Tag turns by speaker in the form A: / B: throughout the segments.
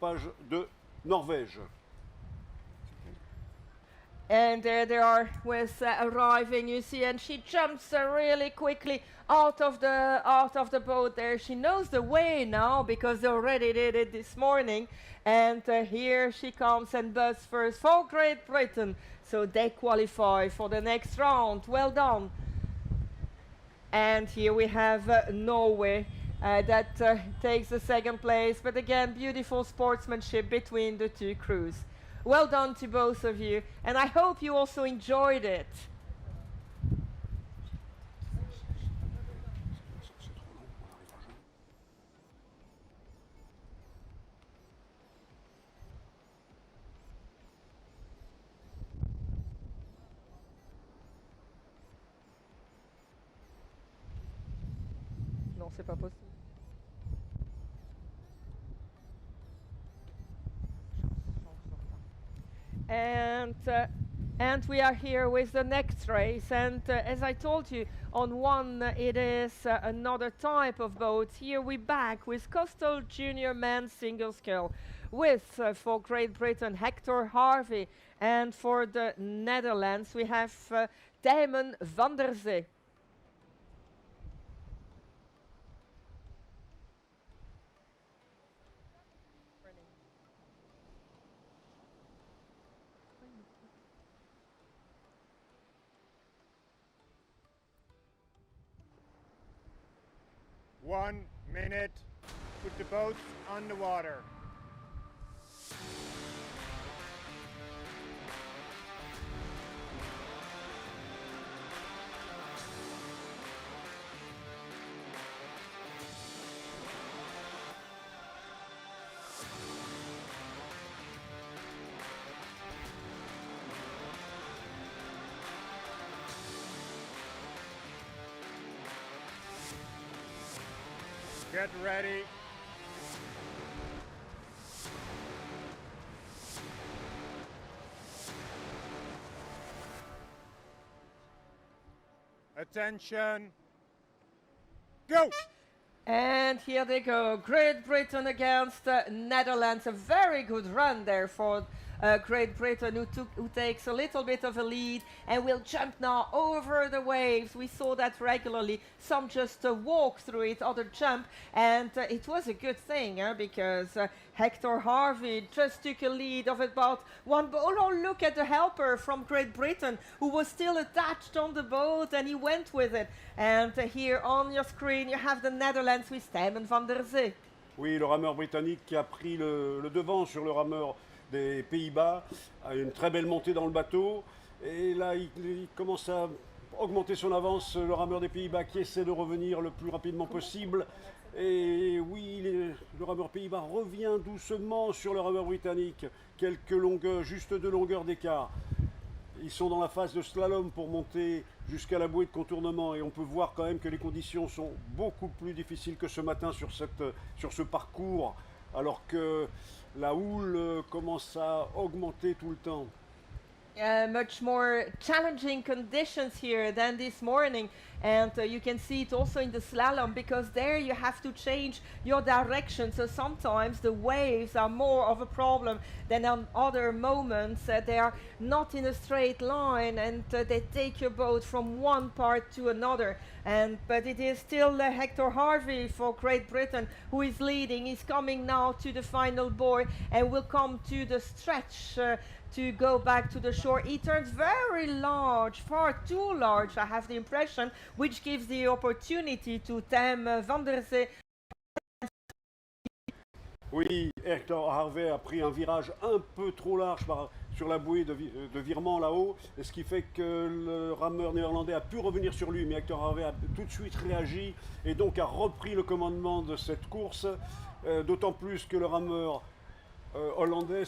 A: Page de Norvège.
B: And there they are with arriving, you see, and she jumps really quickly out of the boat there. She knows the way now because they already did it this morning. And here she comes and butts first for Great Britain. So they qualify for the next round. Well done. And here we have Norway that takes the second place. But again, beautiful sportsmanship between the two crews. Well done to both of you, and I hope you also enjoyed it. Non, c'est pas possible. And we are here with the next race, and as I told you, on one it is another type of boat. Here we back with coastal junior men's single scull with for Great Britain Hector Harvey, and for the Netherlands we have Tijmen van der Zee.
C: One minute, put the boats on the water. Get ready. Attention. Go!
B: And here they go. Great Britain against Netherlands. A very good run there for Great Britain, who takes a little bit of a lead and will jump now over the waves. We saw that regularly. Some just walk through it, other jump, and it was a good thing because Hector Harvey just took a lead of about one boat. Oh, look at the helper from Great Britain who was still attached on the boat, and he went with it. And here on your screen you have the Netherlands with Tijmen van der Zee.
A: Oui, le rameur britannique qui a pris le devant sur le rameur des Pays-Bas, a une très belle montée dans le bateau, et là il commence à augmenter son avance, le rameur des Pays-Bas qui essaie de revenir le plus rapidement possible, et oui, le rameur Pays-Bas revient doucement sur le rameur britannique, quelques longueurs, juste 2 longueurs d'écart. Ils sont dans la phase de slalom pour monter jusqu'à la bouée de contournement, et on peut voir quand même que les conditions sont beaucoup plus difficiles que ce matin sur ce parcours, alors que la houle commence à augmenter tout le temps.
B: Much more challenging conditions here than this morning, and you can see it also in the slalom, because there you have to change your direction, so sometimes the waves are more of a problem than on other moments. They are not in a straight line, and they take your boat from one part to another. But it is still Hector Harvey for Great Britain who is leading. He's coming now to the final buoy and will come to the stretch to go back to the shore. He turns very large, far too large, I have the impression, which gives the opportunity to Tijmen van der Zee.
A: Oui, Hector Harvey a pris un virage un peu trop large sur la bouée de virement là-haut, et ce qui fait que le rameur néerlandais a pu revenir sur lui, mais Hector Harvey a tout de suite réagi et donc a repris le commandement de cette course, d'autant plus que le rameur hollandais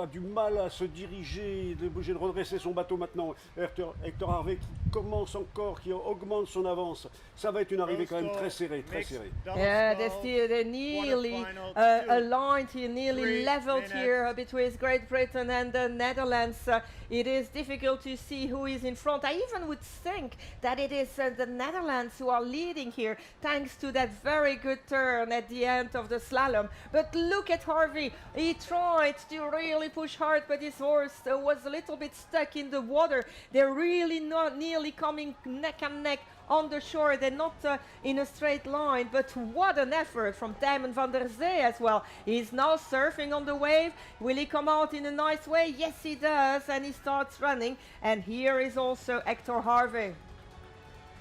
A: a du mal à se diriger, il est obligé de redresser son bateau maintenant. Hector Harvey qui commence encore, qui augmente son avance. Ça va être une arrivée quand même très serrée, très serrée.
B: Yeah, they're nearly aligned here, nearly leveled here between Great Britain and the Netherlands. It is difficult to see who is in front. I even would think that it is the Netherlands who are leading here, thanks to that very good turn at the end of the slalom. But look at Harvey. He tried to really push hard, but his horse was a little bit stuck in the water. They're really not nearly coming neck and neck on the shore. They're not in a straight line, but what an effort from Tijmen van der Zee as well. He's now surfing on the wave. Will he come out in a nice way? Yes, he does, and he starts running. And here is also Hector Harvey.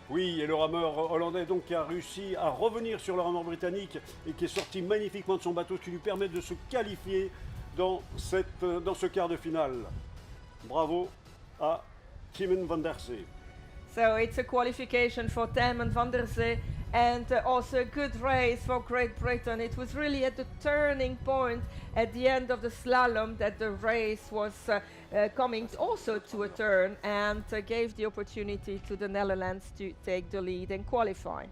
A: Oui, et le rameur hollandais donc qui a réussi à revenir sur le rameur britannique et qui est sorti magnifiquement de son bateau, ce qui lui permet de se qualifier dans ce quart de finale. Bravo à Tijmen van der Zee.
B: So it's a qualification for Tijmen van der Zee and also a good race for Great Britain. It was really at the turning point at the end of the slalom that the race was coming also to a turn and gave the opportunity to the Netherlands to take the lead and qualify.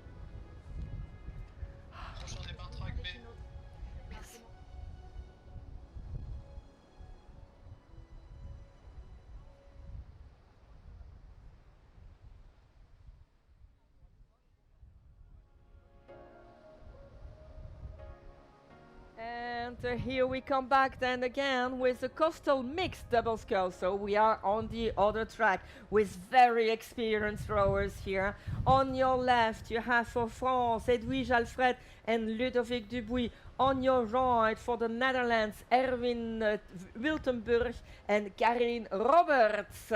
B: And here we come back then again with a coastal mixed double scull. So we are on the other track with very experienced rowers here. On your left you have for France Edwige Alfred and Ludovic Dubuis. On your right for the Netherlands Erwin Wiltenburg and Karin Roberts.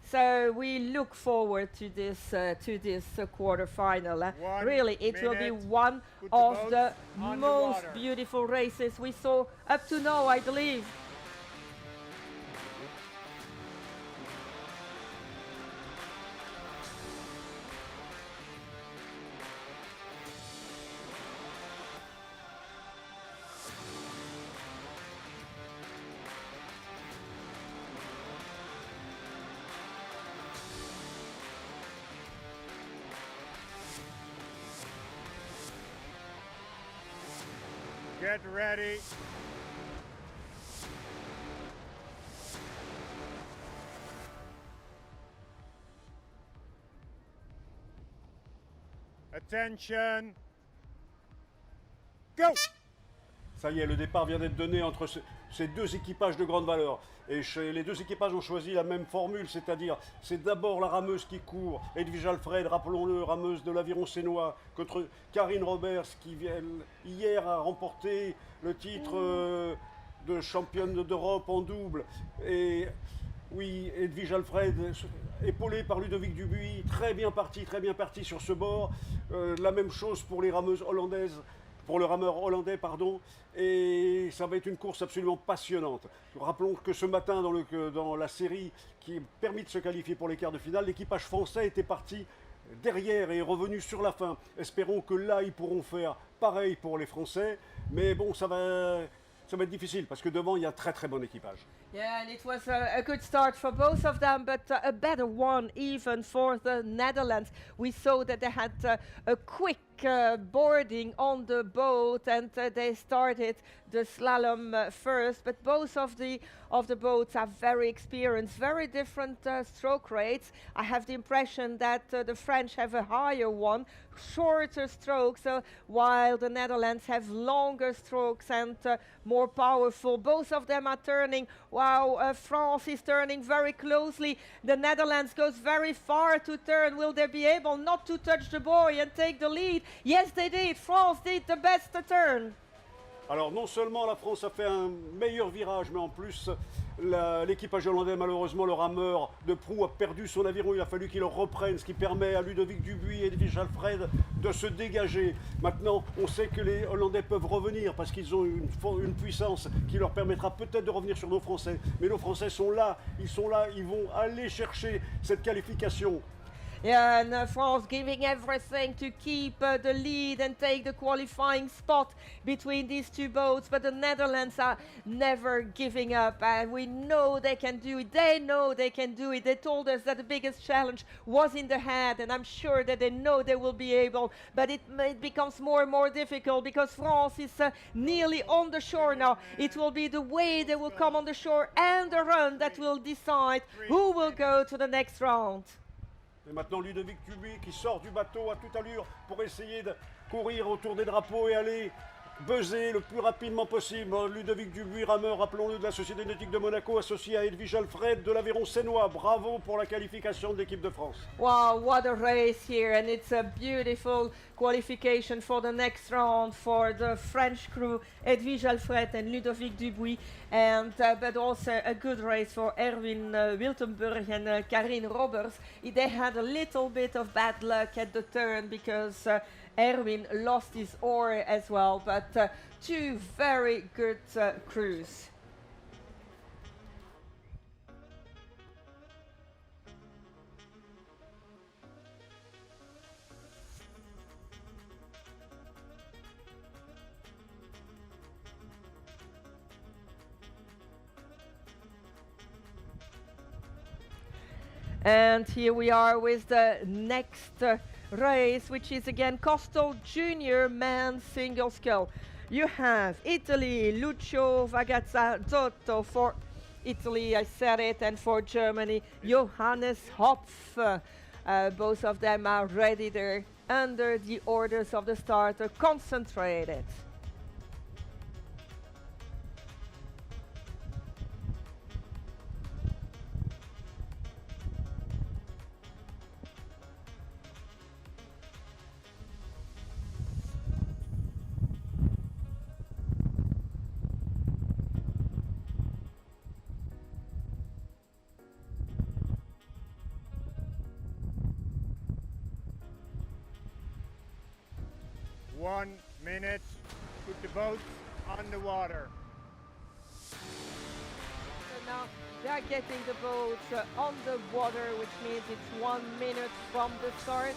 B: So we look forward to this quarterfinal. Really, it will be one of the most beautiful races we saw up to now, I believe.
C: Get ready. Attention. Go!
A: Ça y est, le départ vient d'être donné entre ces deux équipages de grande valeur. Et les deux équipages ont choisi la même formule, c'est-à-dire c'est d'abord la rameuse qui court, Edwige Alfred, rappelons-le, rameuse de l'aviron sénois, contre Karin Roberts qui hier a remporté le titre de championne d'Europe en double. Et oui, Edwige Alfred, épaulée par Ludovic Dubuis, très bien parti sur ce bord. La même chose pour les rameuses hollandaises. Pour le rameur hollandais, pardon, et ça va être une course absolument passionnante. Rappelons que ce matin, dans la série qui a permis de se qualifier pour les quarts de finale, l'équipage français était parti derrière et est revenu sur la fin. Espérons que là, ils pourront faire pareil pour les Français, mais bon, ça va être difficile, parce que devant, il y a un très bon équipage.
B: Yeah, and it was a good start for both of them, but a better one even for the Netherlands. We saw that they had a quick boarding on the boat, and they started the slalom first. But both of the boats are very experienced, very different stroke rates. I have the impression that the French have a higher one, shorter strokes, while the Netherlands have longer strokes and more powerful. Both of them are turning. Wow, France is turning very closely. The Netherlands goes very far to turn. Will they be able not to touch the buoy and take the lead? Yes, they did. France did the best turn.
A: Alors non seulement la France a fait un meilleur virage, mais en plus l'équipage hollandais, malheureusement le rameur de proue a perdu son aviron, il a fallu qu'il le reprenne, ce qui permet à Ludovic Dubuis et Edwige Alfred de se dégager. Maintenant on sait que les Hollandais peuvent revenir parce qu'ils ont une puissance qui leur permettra peut-être de revenir sur nos Français. Mais nos Français sont là, ils vont aller chercher cette qualification.
B: And France giving everything to keep the lead and take the qualifying spot between these two boats. But the Netherlands are never giving up, and we know they can do it. They know they can do it. They told us that the biggest challenge was in the head, and I'm sure that they know they will be able. But it becomes more and more difficult because France is nearly on the shore now. It will be the way they will come on the shore and the run that will decide who will go to the next round.
A: Et maintenant Ludovic Dubuis qui sort du bateau à toute allure pour essayer de courir autour des drapeaux et aller buzzer le plus rapidement possible. Ludovic Dubuis, rameur, rappelons-le, de la Société nautique de Monaco, associé à Edwige Alfred de l'Aveyron Sénois. Bravo pour la qualification de l'équipe de France.
B: Wow, what a race here, and it's a beautiful qualification for the next round for the French crew, Edwige Alfred and Ludovic Dubuis, and but also a good race for Erwin Wiltenburg and Karine Robbers. They had a little bit of bad luck at the turn because Erwin lost his oar as well, but two very good crews. And here we are with the next race, which is again Coastal Junior Men's Single Scull. You have Italy, Lucio Vagazzotto for Italy, I said it, and for Germany, Johannes Hopf. Both of them are ready there under the orders of the starter, concentrated.
C: One minute, put the boats on the water.
B: So now they're getting the boats on the water, which means it's 1 minute from the start.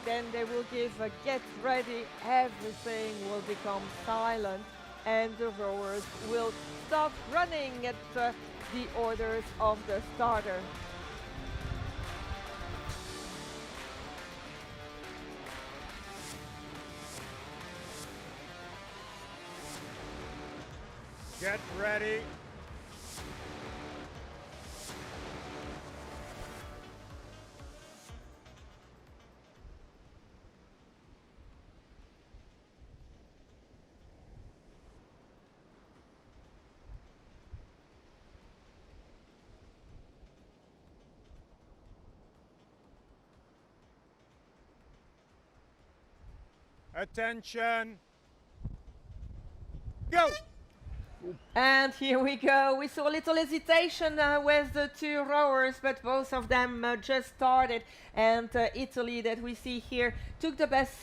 B: Then they will give a get ready, everything will become silent, and the rowers will start running at the orders of the starter.
C: Get ready. Attention. Go!
B: And here we go. We saw a little hesitation with the two rowers, but both of them just started. And Italy, that we see here, took the best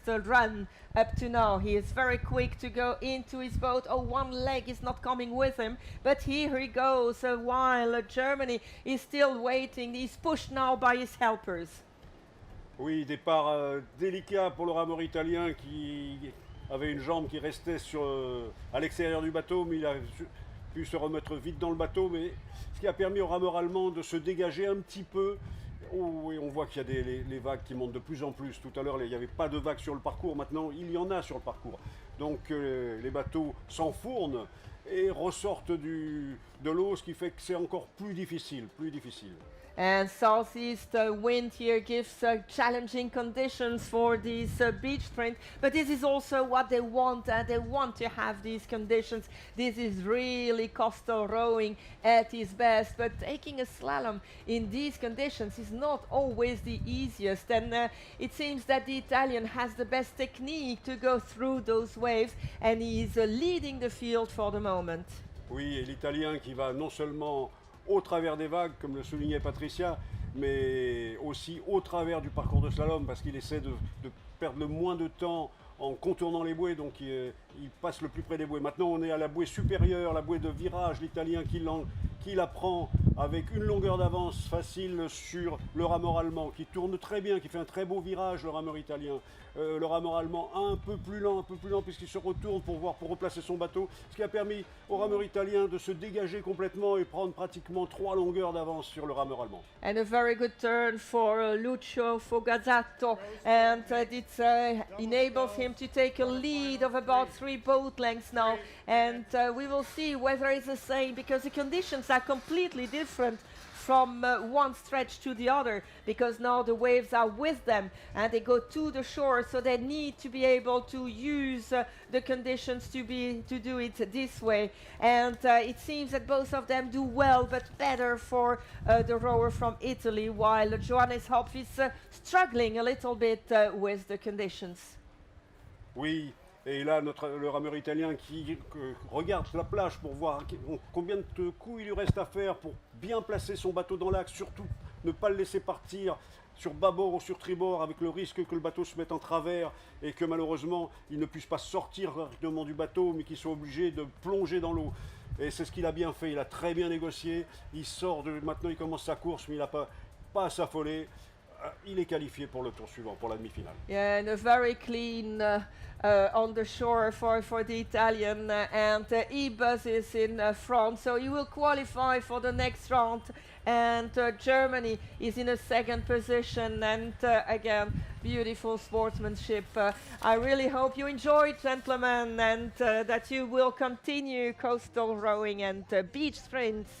B: run up to now. He is very quick to go into his boat. Oh, one leg is not coming with him, but here he goes. While Germany is still waiting, he's pushed now by his helpers.
A: Oui, départ délicat pour le rameur italien qui avait une jambe qui restait à l'extérieur du bateau, mais il a pu se remettre vite dans le bateau, mais ce qui a permis au rameur allemand de se dégager un petit peu. Oh, et on voit qu'il y a les vagues qui montent de plus en plus. Tout à l'heure, il n'y avait pas de vagues sur le parcours, maintenant il y en a sur le parcours. Donc les bateaux s'enfournent et ressortent de l'eau, ce qui fait que c'est encore plus difficile,
B: And southeast wind here gives challenging conditions for this beach sprint, but this is also what they want. They want to have these conditions. This is really coastal rowing at its best, but taking a slalom in these conditions is not always the easiest. And it seems that the Italian has the best technique to go through those waves, and he is leading the field for the moment.
A: Oui, et l'Italien qui va non seulement au travers des vagues, comme le soulignait Patricia, mais aussi au travers du parcours de slalom, parce qu'il essaie de perdre le moins de temps en contournant les bouées, donc il passe le plus près des bouées. Maintenant, on est à la bouée supérieure, la bouée de virage, l'Italien qui la prend avec une longueur d'avance facile sur le rameur allemand qui tourne très bien, qui fait un très beau virage, le rameur italien. Le rameur allemand un peu plus lent puisqu'il se retourne pour replacer son bateau, ce qui a permis au rameur italien de se dégager complètement et prendre pratiquement 3 longueurs d'avance sur le rameur allemand.
B: And a very good turn for Lucio Fogazzato, and it enables him to take a lead of about 3 boat lengths now, and we will see whether it's the same, because the conditions are completely different from one stretch to the other, because now the waves are with them and they go to the shore, so they need to be able to use the conditions to do it this way. And it seems that both of them do well, but better for the rower from Italy, while Johannes Hopf is struggling a little bit with the conditions.
A: Oui, et là le rameur italien qui regarde la plage pour voir combien de coups il lui reste à faire pour bien placer son bateau dans l'axe, surtout ne pas le laisser partir sur bâbord ou sur tribord avec le risque que le bateau se mette en travers et que malheureusement il ne puisse pas sortir directement du bateau mais qu'il soit obligé de plonger dans l'eau. Et c'est ce qu'il a bien fait, il a très bien négocié, il sort maintenant il commence sa course mais il n'a pas à s'affoler. Il est qualifié pour le tour suivant, pour la demi-finale.
B: Yeah, and a very clean on the shore for the Italian, and Ibas is in front, so he will qualify for the next round. And Germany is in a second position, and again, beautiful sportsmanship. I really hope you enjoyed, gentlemen, and that you will continue coastal rowing and beach sprints.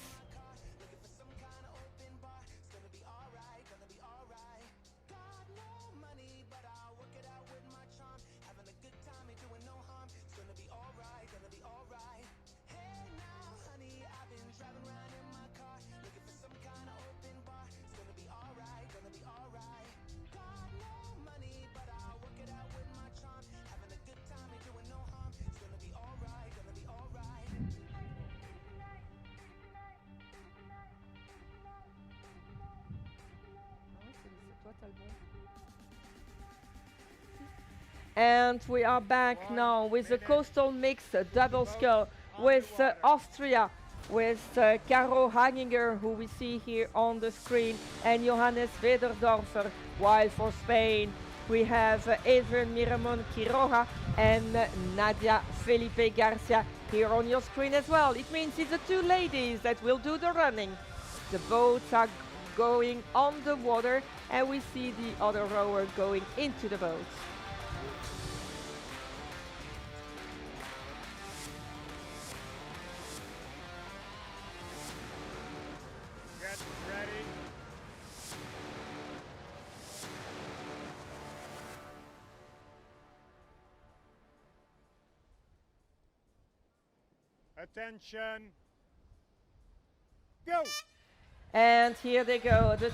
B: And we are back now with the coastal mix double scull with Austria, with Caro Haginger, who we see here on the screen, and Johannes Wederdorfer, while for Spain we have Adrian Miramon Quiroga and Nadia Felipe Garcia here on your screen as well. It means it's the two ladies that will do the running. The boats are going on the water and we see the other rower going into the boat.
C: Get ready. Attention. Go!
B: And here they go, the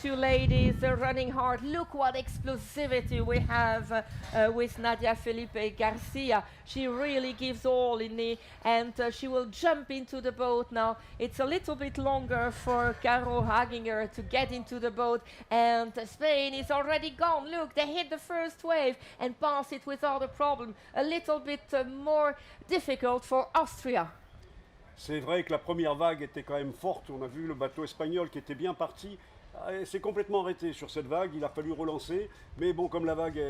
B: two ladies are running hard. Look what explosivity we have with Nadia Felipe Garcia. She really gives all in the, and she will jump into the boat now. It's a little bit longer for Caro Haginger to get into the boat, and Spain is already gone. Look, they hit the first wave and pass it without a problem. A little bit more difficult for Austria.
A: C'est vrai que la première vague était quand même forte. On a vu le bateau espagnol qui était bien parti. C'est complètement arrêté sur cette vague. Il a fallu relancer. Mais bon, comme la vague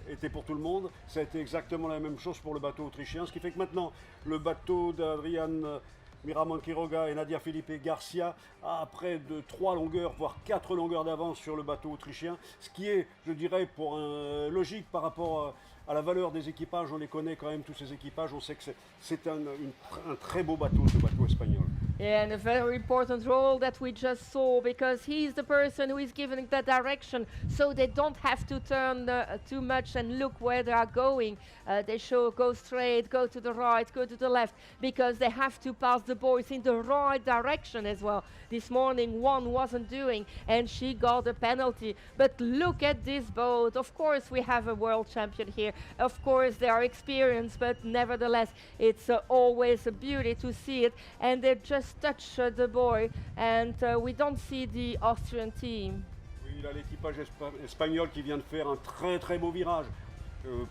A: était pour tout le monde, ça a été exactement la même chose pour le bateau autrichien. Ce qui fait que maintenant, le bateau d'Adrian Miramon Quiroga et Nadia Felipe Garcia a près de 3 longueurs, voire 4 longueurs d'avance sur le bateau autrichien. Ce qui est, je dirais, pour logique par rapport à la valeur des équipages. On les connaît quand même, tous ces équipages. On sait que c'est un très beau bateau, ce bateau espagnol.
B: Yeah, and a very important role that we just saw, because he's the person who is giving the direction, so they don't have to turn too much and look where they are going. They go straight, go to the right, go to the left, because they have to pass the boys in the right direction as well. This morning one wasn't doing, and she got a penalty. But look at this boat. Of course we have a world champion here. Of course they are experienced, but nevertheless it's always a beauty to see it. And they just touch the buoy, and we don't see the Austrian team.
A: Oui, là l'équipage espagnol qui vient de faire un très très beau virage,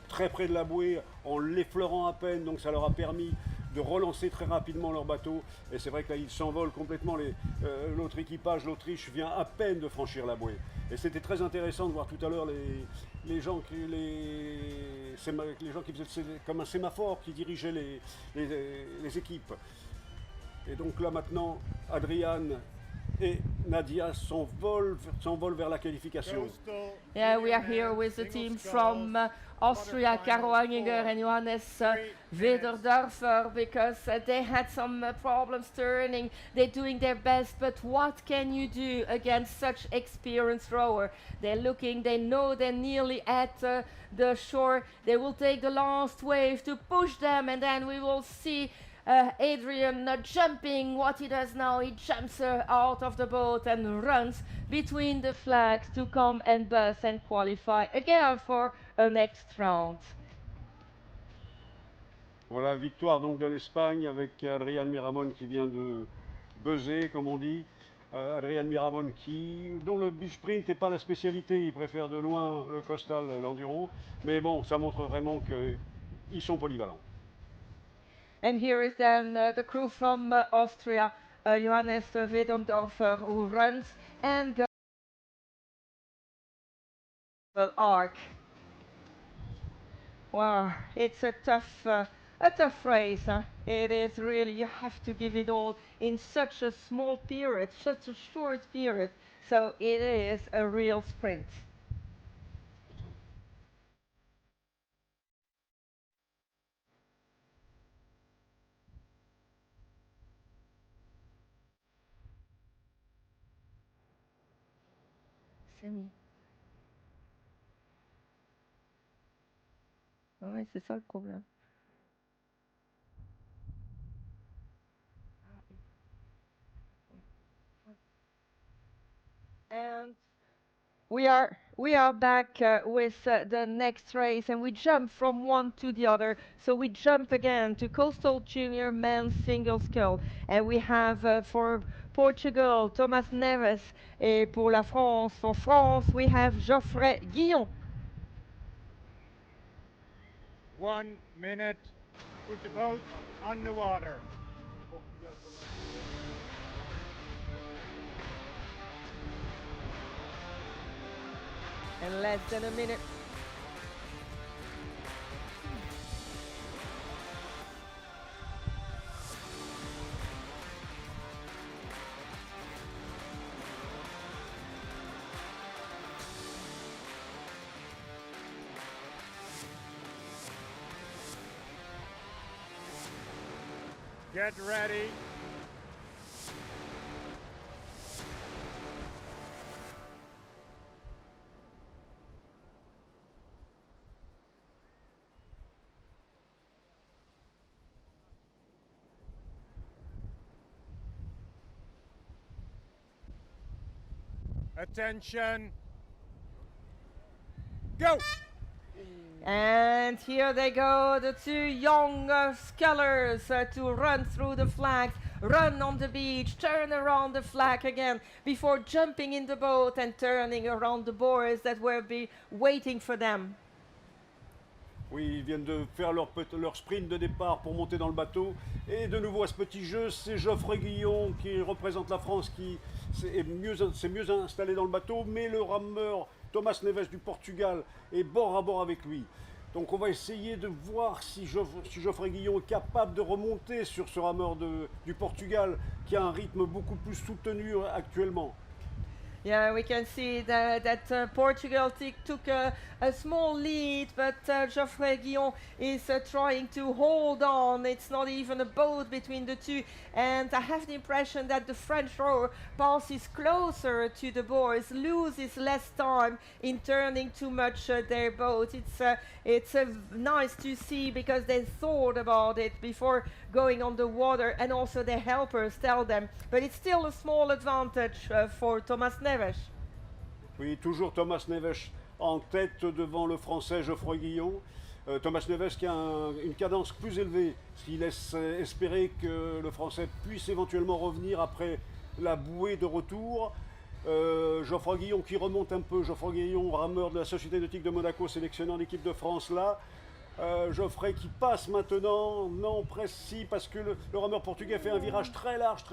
A: très près de la bouée, en l'effleurant à peine, donc ça leur a permis de relancer très rapidement leur bateau. Et c'est vrai que là, ils s'envolent complètement. L'autre équipage, l'Autriche, vient à peine de franchir la bouée. Et c'était très intéressant de voir tout à l'heure les gens qui faisaient comme un sémaphore, qui dirigeaient les équipes. Et donc là maintenant, Adrian et Nadia s'envolent vers la qualification.
B: Yeah, we are here with the team from Austria, Caro Anginger and Johannes Wederdorfer, because they had some problems turning. They're doing their best, but what can you do against such experienced rower? They're looking, they know they're nearly at the shore. They will take the last wave to push them, and then we will see Adrian jumping. What he does now, he jumps out of the boat and runs between the flags to come and bus and qualify again for a next round.
A: Voilà, victoire donc de l'Espagne avec Adrian Miramon qui vient de buzzer, comme on dit. Adrian Miramon dont le sprint n'est pas la spécialité, il préfère de loin le costal, l'enduro. Mais bon, ça montre vraiment qu'ils sont polyvalents.
B: And here is then the crew from Austria, Johannes Wedendorfer, who runs and goes the arc. Wow, it's a tough race. Huh? It is really, you have to give it all in such a small period, such a short period. So it is a real sprint. Semi. Ouais, c'est ça le problème. And we are back with the next race, and we jump from one to the other. So we jump again to Coastal Junior Men's Single Scull, and we have for Portugal Thomas Neves, et pour la France, for France we have Geoffrey Guillon.
C: 1 minute, put the boat on the water.
B: And less than a minute.
C: Get ready. Attention. Go!
B: And here they go, the two young scullers to run through the flags, run on the beach, turn around the flag again before jumping in the boat and turning around the buoys that will be waiting for them.
A: Oui, ils viennent de faire leur sprint de départ pour monter dans le bateau. Et de nouveau à ce petit jeu, c'est Geoffrey Guillon qui représente la France qui s'est mieux installé dans le bateau, mais le rameur Thomas Neves du Portugal est bord à bord avec lui. Donc on va essayer de voir si Geoffrey Guillon est capable de remonter sur ce rameur du Portugal qui a un rythme beaucoup plus soutenu actuellement.
B: Yeah, we can see that Portugal took a small lead, but Geoffrey Guillon is trying to hold on. It's not even a boat between the two, and I have the impression that the French rower passes closer to the boys, loses less time in turning too much their boat. It's nice to see because they thought about it before going on the water, and also their helpers tell them. But it's still a small advantage for Thomas Neves.
A: Oui, toujours Thomas Neves en tête devant le Français Geoffrey Guillon. Thomas Neves qui a une cadence plus élevée, ce qui laisse espérer que le Français puisse éventuellement revenir après la bouée de retour. Geoffrey Guillon qui remonte un peu, Geoffrey Guillon, rameur de la Société nautique de Monaco, sélectionné en équipe de France là. Geoffrey qui passe maintenant, non précis parce que le rameur portugais fait un virage très large,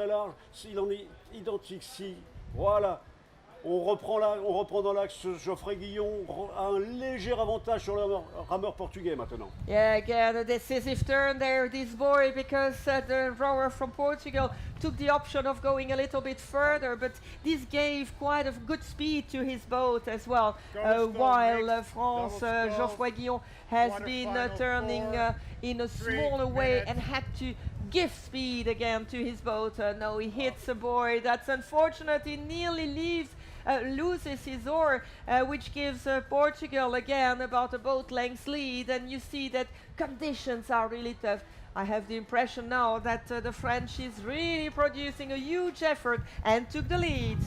A: il en est identique, si, voilà. On reprend dans l'axe, Geoffrey Guillon a un léger avantage sur le rameur portugais maintenant.
B: Yeah, again, a decisive turn there, this boy, because the rower from Portugal took the option of going a little bit further, but this gave quite a good speed to his boat as well, while France, Geoffrey Guillon has been turning in a smaller way and had to give speed again to his boat. No, he hits a buoy. That's unfortunate. He nearly loses his oar, which gives Portugal again about a boat length lead. And you see that conditions are really tough. I have the impression now that the French is really producing a huge effort and took the lead.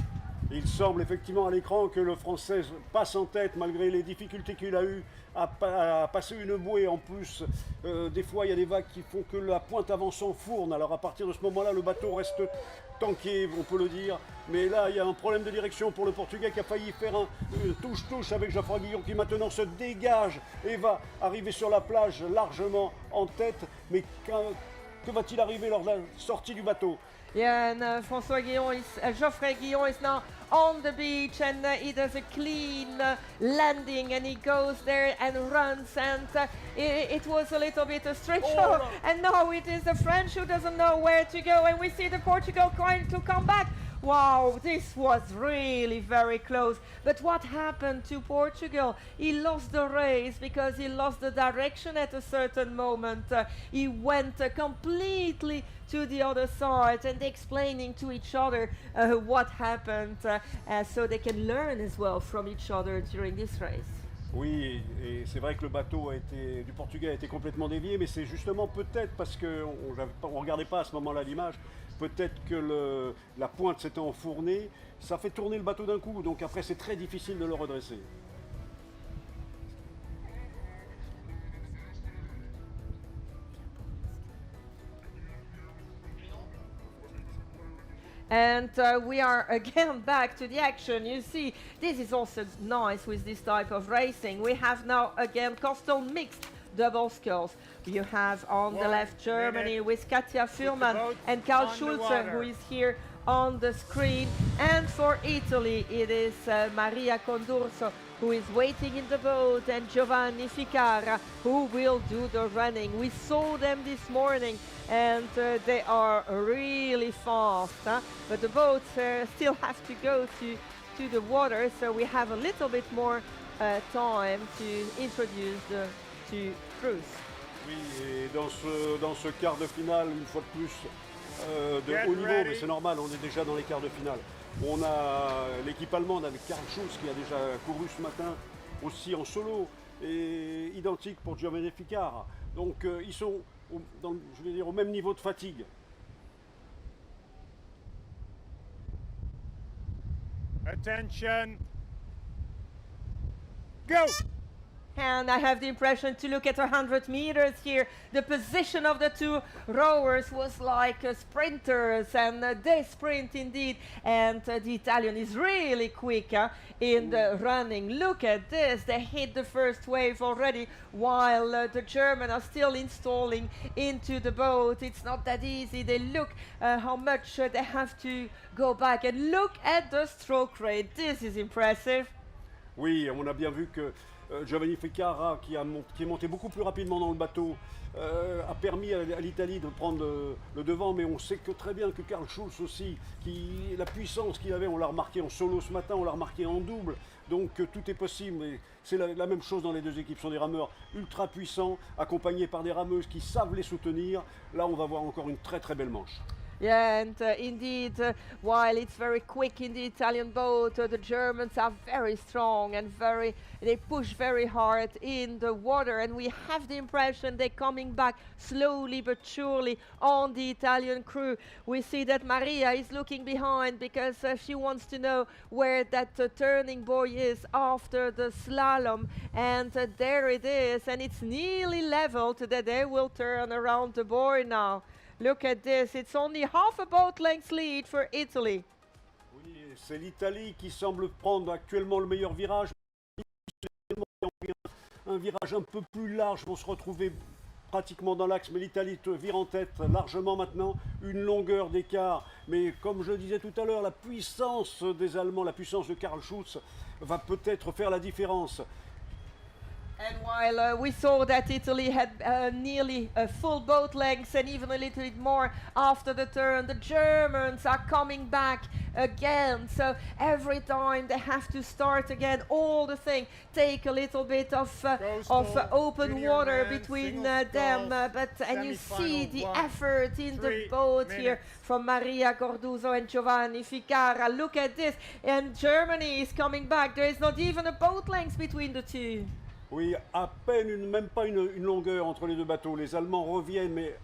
A: Il semble effectivement à l'écran que le Français passe en tête malgré les difficultés qu'il a eues à passer une bouée. En plus, des fois, il y a des vagues qui font que la pointe avant s'enfourne. Alors à partir de ce moment-là, le bateau reste tanké, on peut le dire. Mais là, il y a un problème de direction pour le Portugais qui a failli faire une touche-touche avec Geoffrey Guillon qui maintenant se dégage et va arriver sur la plage largement en tête. Mais que va-t-il arriver lors de la sortie du bateau?
B: Yeah, and Geoffrey Guillon is now on the beach, and he does a clean landing, and he goes there and runs, and it was a little bit a stretch, and now it is the French who doesn't know where to go, and we see the Portugal trying to come back. Wow, this was really very close. But what happened to Portugal? He lost the race because he lost the direction at a certain moment. He went completely to the other side, and explaining to each other what happened so they can learn as well from each other during this race.
A: Oui, et c'est vrai que le bateau du Portugais a été complètement dévié, mais c'est justement peut-être parce qu'on ne regardait pas à ce moment-là l'image, peut-être que la pointe s'était enfournée, ça fait tourner le bateau d'un coup, donc après c'est très difficile de le redresser.
B: And we are again back to the action. You see, this is also nice with this type of racing. We have now again coastal mixed double sculls. You have on the left Germany with Katja Fuhrmann and Karl Schulze, who is here on the screen. And for Italy, it is Maria Condurso, who is waiting in the boat, and Giovanni Ficara, who will do the running. We saw them this morning, and they are really fast, but the boats still have to go to the water, so we have a little bit more time to introduce the two crews.
A: Oui, et dans ce quart de finale, une fois de plus, de haut niveau, mais c'est normal, on est déjà dans les quarts de finale. On a l'équipe allemande avec Karl Schulz qui a déjà couru ce matin, aussi en solo, et identique pour Giovanni Ficara. Donc ils sont, je vais dire, au même niveau de fatigue.
C: Attention. Go!
B: And I have the impression to look at 100 meters here. The position of the two rowers was like sprinters, and they sprint indeed. And the Italian is really quick in the running. Look at this, they hit the first wave already, while the German are still installing into the boat. It's not that easy. They look how much they have to go back. And look at the stroke rate. This is impressive.
A: Oui, on a bien vu que Giovanni Ficara, qui est monté beaucoup plus rapidement dans le bateau, a permis à l'Italie de prendre le devant, mais on sait que très bien que Karl Schulz aussi, la puissance qu'il avait, on l'a remarqué en solo ce matin, on l'a remarqué en double, donc tout est possible. C'est la même chose dans les deux équipes, ce sont des rameurs ultra puissants, accompagnés par des rameuses qui savent les soutenir. Là, on va voir encore une très très belle manche.
B: Yeah, and indeed, while it's very quick in the Italian boat, the Germans are very strong and they push very hard in the water, and we have the impression they're coming back slowly but surely on the Italian crew. We see that Maria is looking behind because she wants to know where that turning buoy is after the slalom, and there it is, and it's nearly leveled that they will turn around the buoy now. Look at this, it's only half a boat length lead for Italy.
A: Oui, c'est l'Italie qui semble prendre actuellement le meilleur virage. un virage un peu plus large vont se retrouver pratiquement dans l'axe, mais l'Italie vire en tête largement maintenant, une longueur d'écart. Mais comme je le disais tout à l'heure, la puissance des Allemands, la puissance de Karl Schutz va peut-être faire la différence.
B: And while we saw that Italy had nearly a full boat length and even a little bit more after the turn, the Germans are coming back again. So every time they have to start again, all the thing, take a little bit of open water between them. And you see the effort in the boat here from Maria Corduzo and Giovanni Ficara. Look at this. And Germany is coming back. There is not even a boat length between the two.
A: Oui, à peine, même pas une longueur entre les deux bateaux. Les Allemands reviennent, mais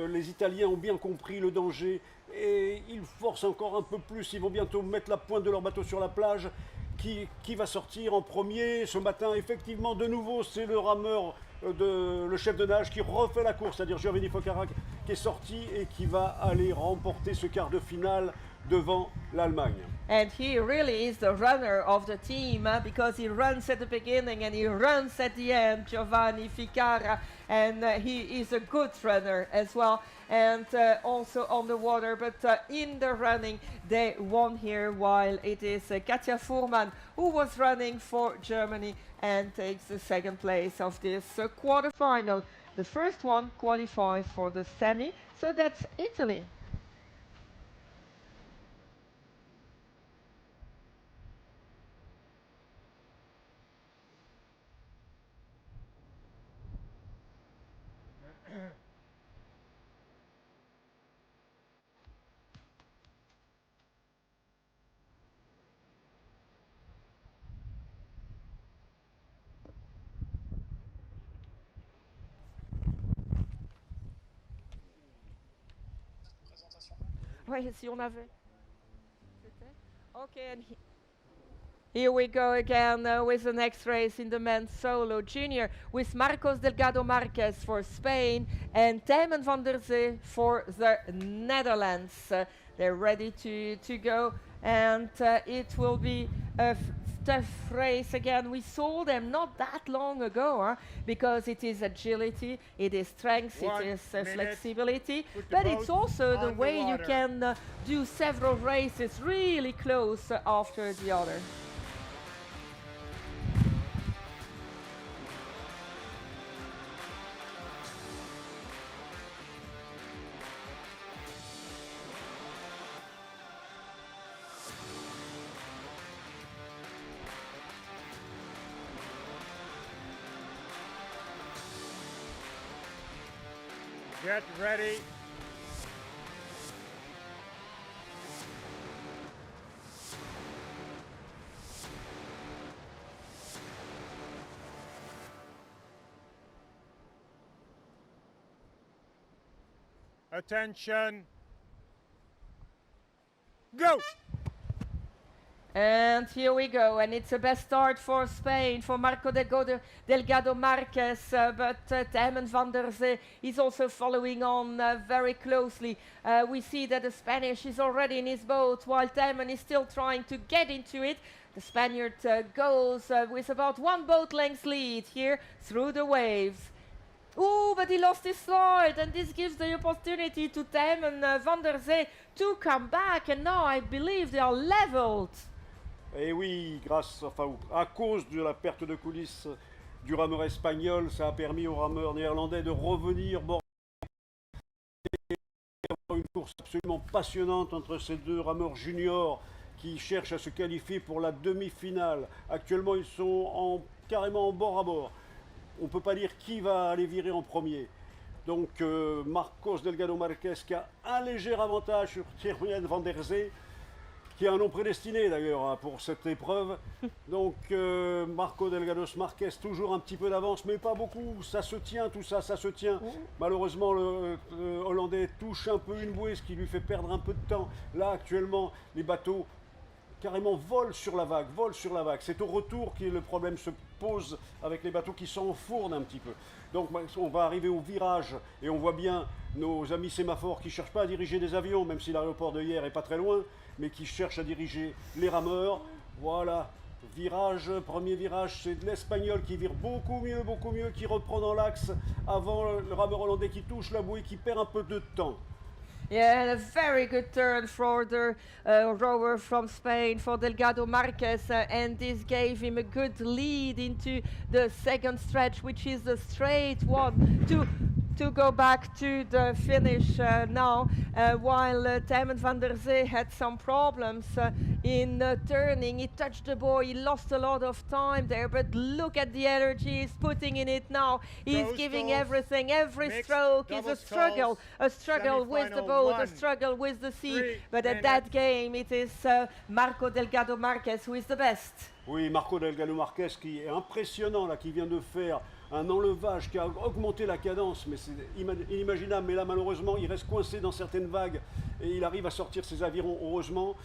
A: les Italiens ont bien compris le danger et ils forcent encore un peu plus. Ils vont bientôt mettre la pointe de leur bateau sur la plage. Qui va sortir en premier ce matin? Effectivement, de nouveau, c'est le rameur, le chef de nage qui refait la course, c'est-à-dire Giovanni Ficara qui est sorti et qui va aller remporter ce quart de finale devant l'Allemagne.
B: And he really is the runner of the team because he runs at the beginning and he runs at the end, Giovanni Ficara, and he is a good runner as well, and also on the water, but in the running they won here, while it is Katja Fuhrmann who was running for Germany and takes the second place of this quarterfinal. The first one qualified for the semi, so that's Italy. Oui, si on avait. Okay, and here we go again with the next race in the men's solo junior with Marcos Delgado Marquez for Spain and Tijmen van der Zee for the Netherlands. They're ready to go, and it will be a tough race again. We saw them not that long ago, because it is agility, it is strength, it is flexibility, but it's also the way you can do several races really close after the other.
C: Get ready. Attention. Go!
B: And here we go, and it's a best start for Spain, for Marco Delgado Marquez, but Tijmen van der Zee is also following on very closely. We see that the Spanish is already in his boat, while Tijmen is still trying to get into it. The Spaniard goes with about one boat length lead here through the waves. Ooh, but he lost his slide, and this gives the opportunity to Tijmen van der Zee to come back, and now I believe they are leveled.
A: Et oui, à cause de la perte de coulisses du rameur espagnol, ça a permis au rameur néerlandais de revenir une course absolument passionnante entre ces deux rameurs juniors qui cherchent à se qualifier pour la demi-finale. Actuellement, ils sont carrément en bord à bord. On ne peut pas dire qui va aller virer en premier. Donc Marcos Delgado Marquez qui a un léger avantage sur Tijmen van der Zee, qui a un nom prédestiné d'ailleurs pour cette épreuve. Donc Marco Delgado Marquez toujours un petit peu d'avance, mais pas beaucoup. Ça se tient, tout ça, ça se tient. Malheureusement, le Hollandais touche un peu une bouée, ce qui lui fait perdre un peu de temps. Là, actuellement, les bateaux carrément volent sur la vague, C'est au retour que le problème se pose avec les bateaux qui s'enfournent un petit peu. Donc on va arriver au virage et on voit bien nos amis sémaphores qui ne cherchent pas à diriger des avions, même si l'aéroport de hier est pas très loin, mais qui cherchent à diriger les rameurs. Voilà, Virage, premier virage, c'est l'Espagnol qui vire beaucoup mieux, qui reprend dans l'axe avant le rameur hollandais qui touche la bouée, qui perd un peu de temps.
B: Yeah, and a very good turn for the rower from Spain, for Delgado Marquez, and this gave him a good lead into the second stretch, which is the straight one to go back to the finish now, while Tijmen van der Zee had some problems in turning. He touched the ball, he lost a lot of time there, but look at the energy he's putting in it now. He's
C: Those
B: giving
C: sculls,
B: everything, every
C: mixed
B: stroke is
C: double
B: a struggle,
C: sculls,
B: with the
C: semifinal
B: boat, a
C: 1,
B: struggle with the sea,
C: 3
B: but at that game it is Marco Delgado Marquez who is the best.
A: Oui, Marco Delgado Marquez qui est impressionnant là, qui vient de faire un enlevage qui a augmenté la cadence, mais c'est inimaginable. Mais là, malheureusement, il reste coincé dans certaines vagues et il arrive à sortir ses avirons, heureusement.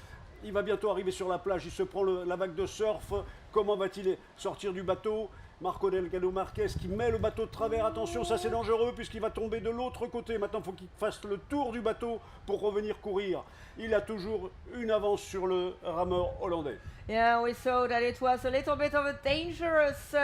A: Il va bientôt arriver sur la plage, il se prend la vague de surf. Comment va-t-il sortir du bateau? Marco Delgado Marquez qui met le bateau de travers. Attention, ça c'est dangereux puisqu'il va tomber de l'autre côté. Maintenant, il faut qu'il fasse le tour du bateau pour revenir courir. Il a toujours une avance sur le rameur hollandais.
B: Yeah, we saw that it was a little bit of a dangerous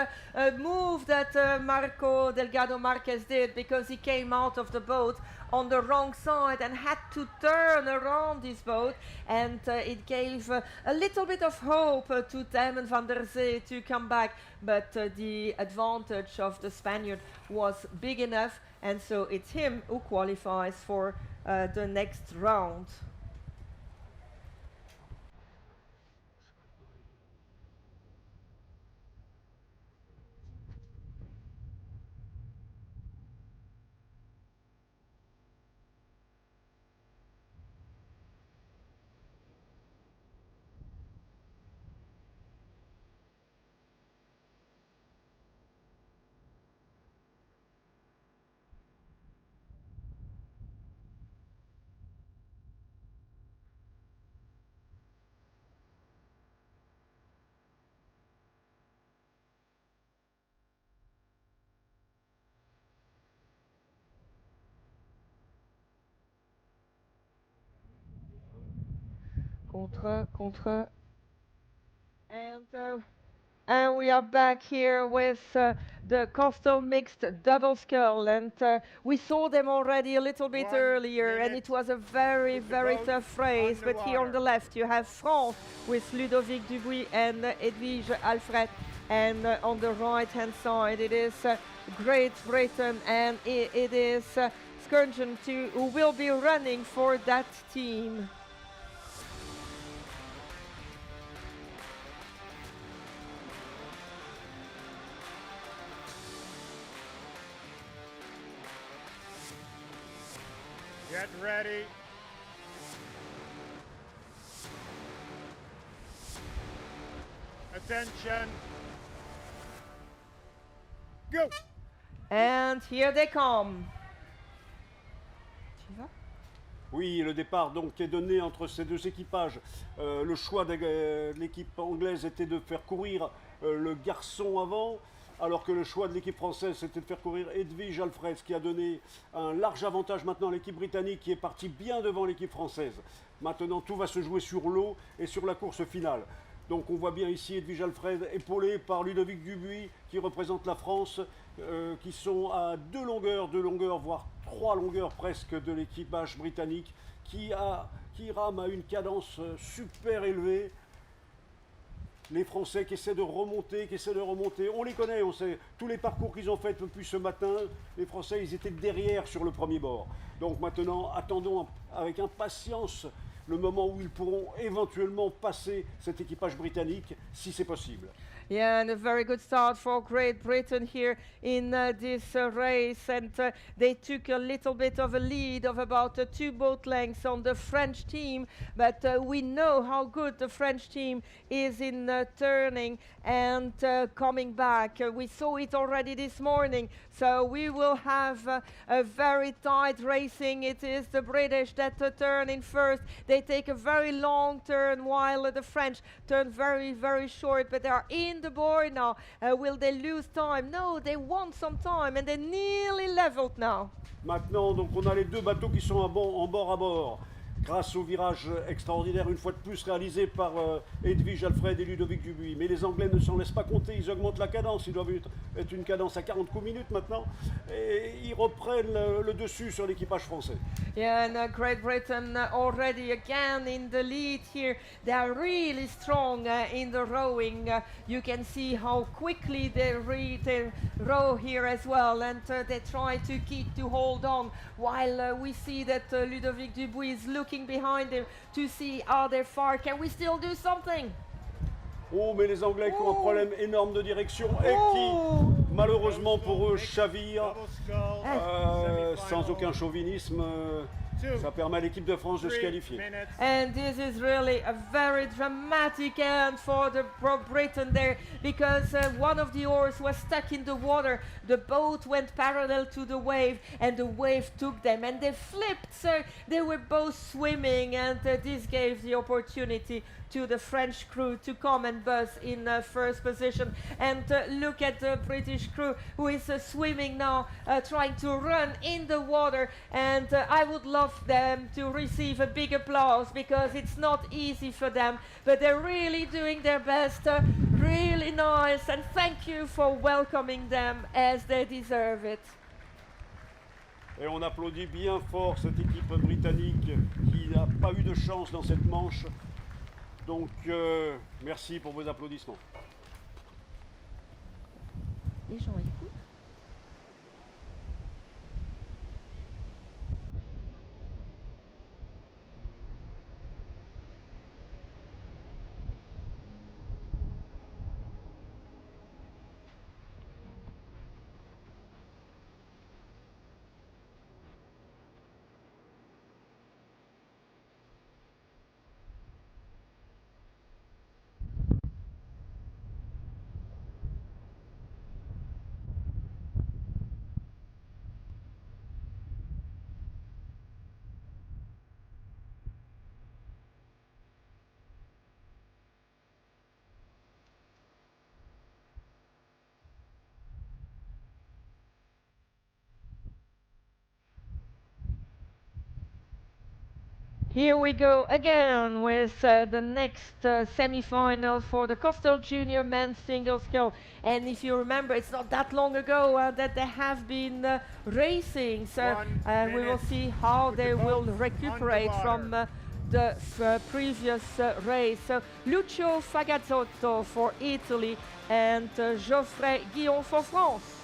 B: move that Marco Delgado Marquez did, because he came out of the boat on the wrong side and had to turn around his boat, and it gave a little bit of hope to Tijmen van der Zee to come back, but the advantage of the Spaniard was big enough, and so it's him who qualifies for the next round. Contre. And we are back here with the coastal mixed double scull, and we saw them already a little bit
C: 1
B: earlier, and
C: minute
B: it was a very,
C: with the
B: very
C: boat
B: tough race.
C: on the
B: But here on
C: water.
B: the left you have France with Ludovic Dubuis and Edwige Alfred, and on the right hand side it is Great Britain, and it is Skirgen who will be running for that team.
C: Get ready. Attention. Go.
B: And here they come. Tu vas?
A: Oui, le départ donc est donné entre ces deux équipages. Le choix de l'équipe anglaise était de faire courir le garçon avant, alors que le choix de l'équipe française c'était de faire courir Edwige Alfred, ce qui a donné un large avantage maintenant à l'équipe britannique qui est partie bien devant l'équipe française. Maintenant tout va se jouer sur l'eau et sur la course finale. Donc on voit bien ici Edwige Alfred épaulé par Ludovic Dubuis qui représente la France, qui sont à deux longueurs, voire 3 longueurs presque de l'équipage britannique qui rame à une cadence super élevée. Les Français qui essaient de remonter, on les connaît, on sait tous les parcours qu'ils ont fait depuis ce matin. Les Français, ils étaient derrière sur le premier bord. Donc maintenant, attendons avec impatience le moment où ils pourront éventuellement passer cet équipage britannique, si c'est possible.
B: Yeah, and a very good start for Great Britain here in this race, and they took a little bit of a lead of about 2 boat lengths on the French team, but we know how good the French team is in turning and coming back. We saw it already this morning, so we will have a very tight racing. It is the British that turn in first. They take a very long turn while the French turn very, very short, but they are in the board now. Will they lose time? No, they won some time and they're nearly leveled now.
A: Maintenant, donc on a les deux bateaux qui sont en bord à bord. grâce au virage extraordinaire, une fois de plus réalisé par Edwige Alfred et Ludovic Dubuis. Mais les Anglais ne s'en laissent pas compter, ils augmentent la cadence, ils doivent être une cadence à 40 coups minutes maintenant, et ils reprennent le dessus sur l'équipage français.
B: Yeah, and Great Britain already again in the lead here. They are really strong in the rowing. You can see how quickly they row here as well, and they try to hold on, while we see that Ludovic Dubuis is looking behind him to see, are they far? Can we still do something?
A: Oh, mais les Anglais qui ont un problème énorme de direction et qui, malheureusement pour eux, chavirent sans aucun chauvinisme. Ça permet à l'équipe de France de se qualifier.
B: And this is really a very dramatic end for the Britain there, because one of the oars was stuck in the water. The boat went parallel to the wave, and the wave took them, and they flipped. So they were both swimming, and this gave the opportunity to the French crew to come and buzz in first position. And look at the British crew who is swimming now, trying to run in the water. And I would love them to receive a big applause, because it's not easy for them, but they're really doing their best. Really nice, and thank you for welcoming them as they deserve it.
A: Et on applaudit bien fort cette équipe britannique qui n'a pas eu de chance dans cette manche. Donc, merci pour vos applaudissements.
B: Les gens écoutent. Here we go again with the next semi-final for the Coastal Junior Men's Single Scull. And if you remember, it's not that long ago that they have been racing. So we will see how they will recuperate from the previous race. So Lucio Fagazzotto for Italy and Geoffrey Guillon for France.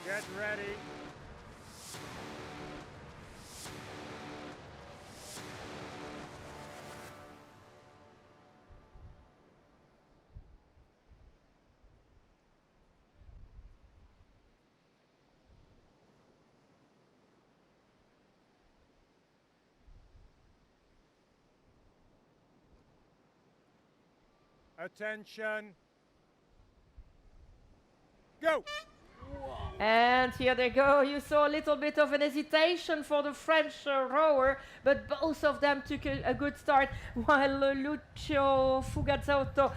C: Get ready. Attention. Go!
B: And here they go. You saw a little bit of an hesitation for the French rower, but both of them took a good start, while Lucio Fugazzotto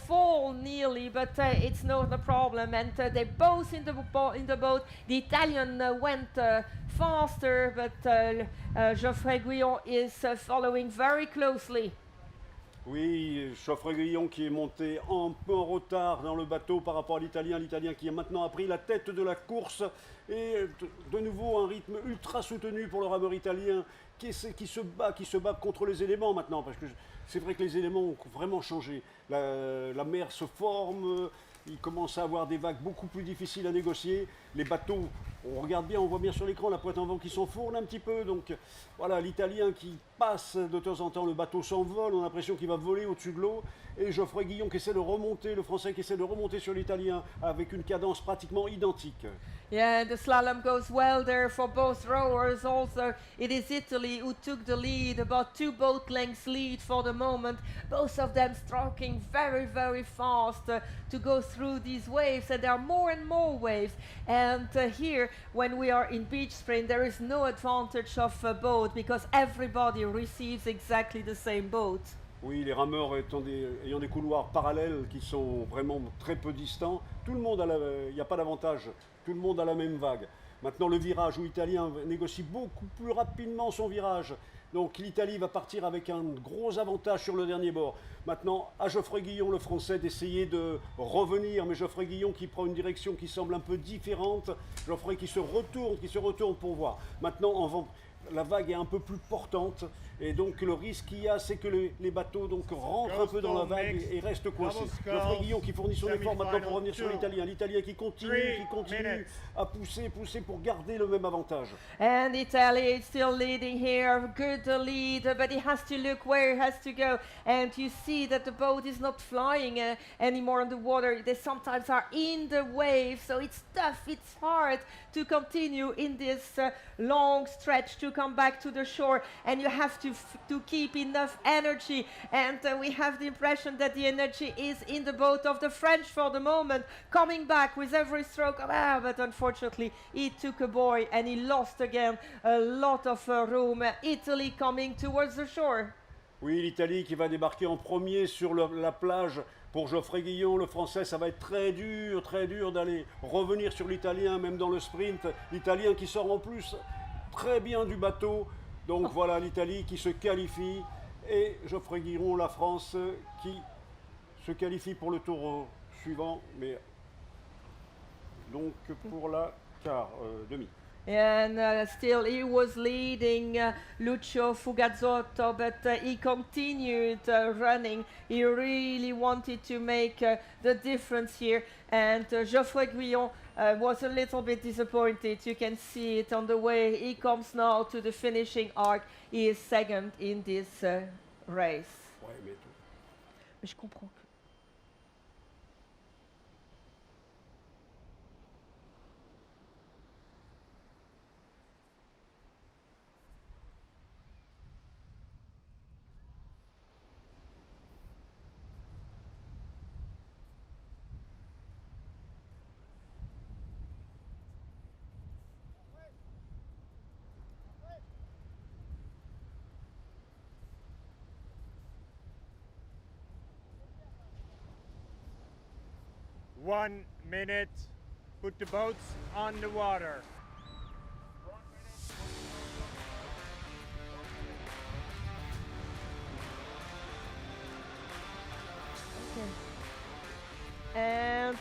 B: fall nearly, but it's not a problem. And they both in the boat. The Italian went faster, but Geoffrey Guillon is following very closely.
A: Oui, Geoffrey Guillon qui est monté un peu en retard dans le bateau par rapport à l'Italien qui a maintenant pris la tête de la course, et de nouveau un rythme ultra soutenu pour le rameur italien qui se bat contre les éléments maintenant, parce que c'est vrai que les éléments ont vraiment changé. La mer se forme, il commence à avoir des vagues beaucoup plus difficiles à négocier. Les bateaux, on regarde bien, on voit bien sur l'écran la pointe en vent qui s'enfourne un petit peu. Donc voilà, l'Italien qui passe de temps en temps, le bateau s'envole, on a l'impression qu'il va voler au-dessus de l'eau. Et Geoffrey Guillon qui essaie de remonter, le Français qui essaie de remonter sur l'Italien avec une cadence pratiquement identique.
B: Yeah, the slalom goes well there for both rowers. Also, it is Italy who took the lead, about 2 boat lengths lead for the moment. Both of them stroking very, very fast to go through these waves, and there are more and more waves. And And here, when we are in beach sprint, there is no advantage of a boat because everybody receives exactly the same boat.
A: Oui, les rameurs ayant des couloirs parallèles qui sont vraiment très peu distants, tout le monde il n'y a pas d'avantage, tout le monde a la même vague. Maintenant, le virage où l'Italien négocie beaucoup plus rapidement son virage. Donc l'Italie va partir avec un gros avantage sur le dernier bord. Maintenant, à Geoffrey Guillon, le Français, d'essayer de revenir, mais Geoffrey Guillon qui prend une direction qui semble un peu différente. Geoffrey qui se retourne pour voir. Maintenant, la vague est un peu plus portante et donc le risque qu'il y a, c'est que les bateaux donc rentrent un peu dans la vague et restent coincés. Geoffrey Guillon qui fournit son effort maintenant pour revenir sur l'Italien. L'Italien qui continue à pousser pour garder le même avantage.
B: And Italy is still leading here, good lead, but he has to look where he has to go. And you see that the boat is not flying anymore on the water. They sometimes are in the waves, so it's tough, it's hard to continue in this long stretch to come back to the shore, and you have to keep enough energy. And we have the impression that the energy is in the boat of the French for the moment, coming back with every stroke. But unfortunately, he took a buoy and he lost again a lot of room. Italy coming towards the shore.
A: Oui, l'Italie qui va débarquer en premier sur la plage. Pour Geoffrey Guillon, le Français, ça va être très dur d'aller revenir sur l'Italien, même dans le sprint. L'Italien qui sort en plus très bien du bateau. Donc voilà l'Italie qui se qualifie et Geoffrey Guillon, la France, qui se qualifie pour le tour suivant, mais donc pour la demi.
B: And still he was leading Lucio Fugazzotto, but he continued running. He really wanted to make the difference here. And Geoffrey Guillon was a little bit disappointed. You can see it on the way he comes now to the finishing arc. He is second in this race.
A: Ouais, mais
B: Je comprends que...
C: One minute. Put the boats on the water.
B: And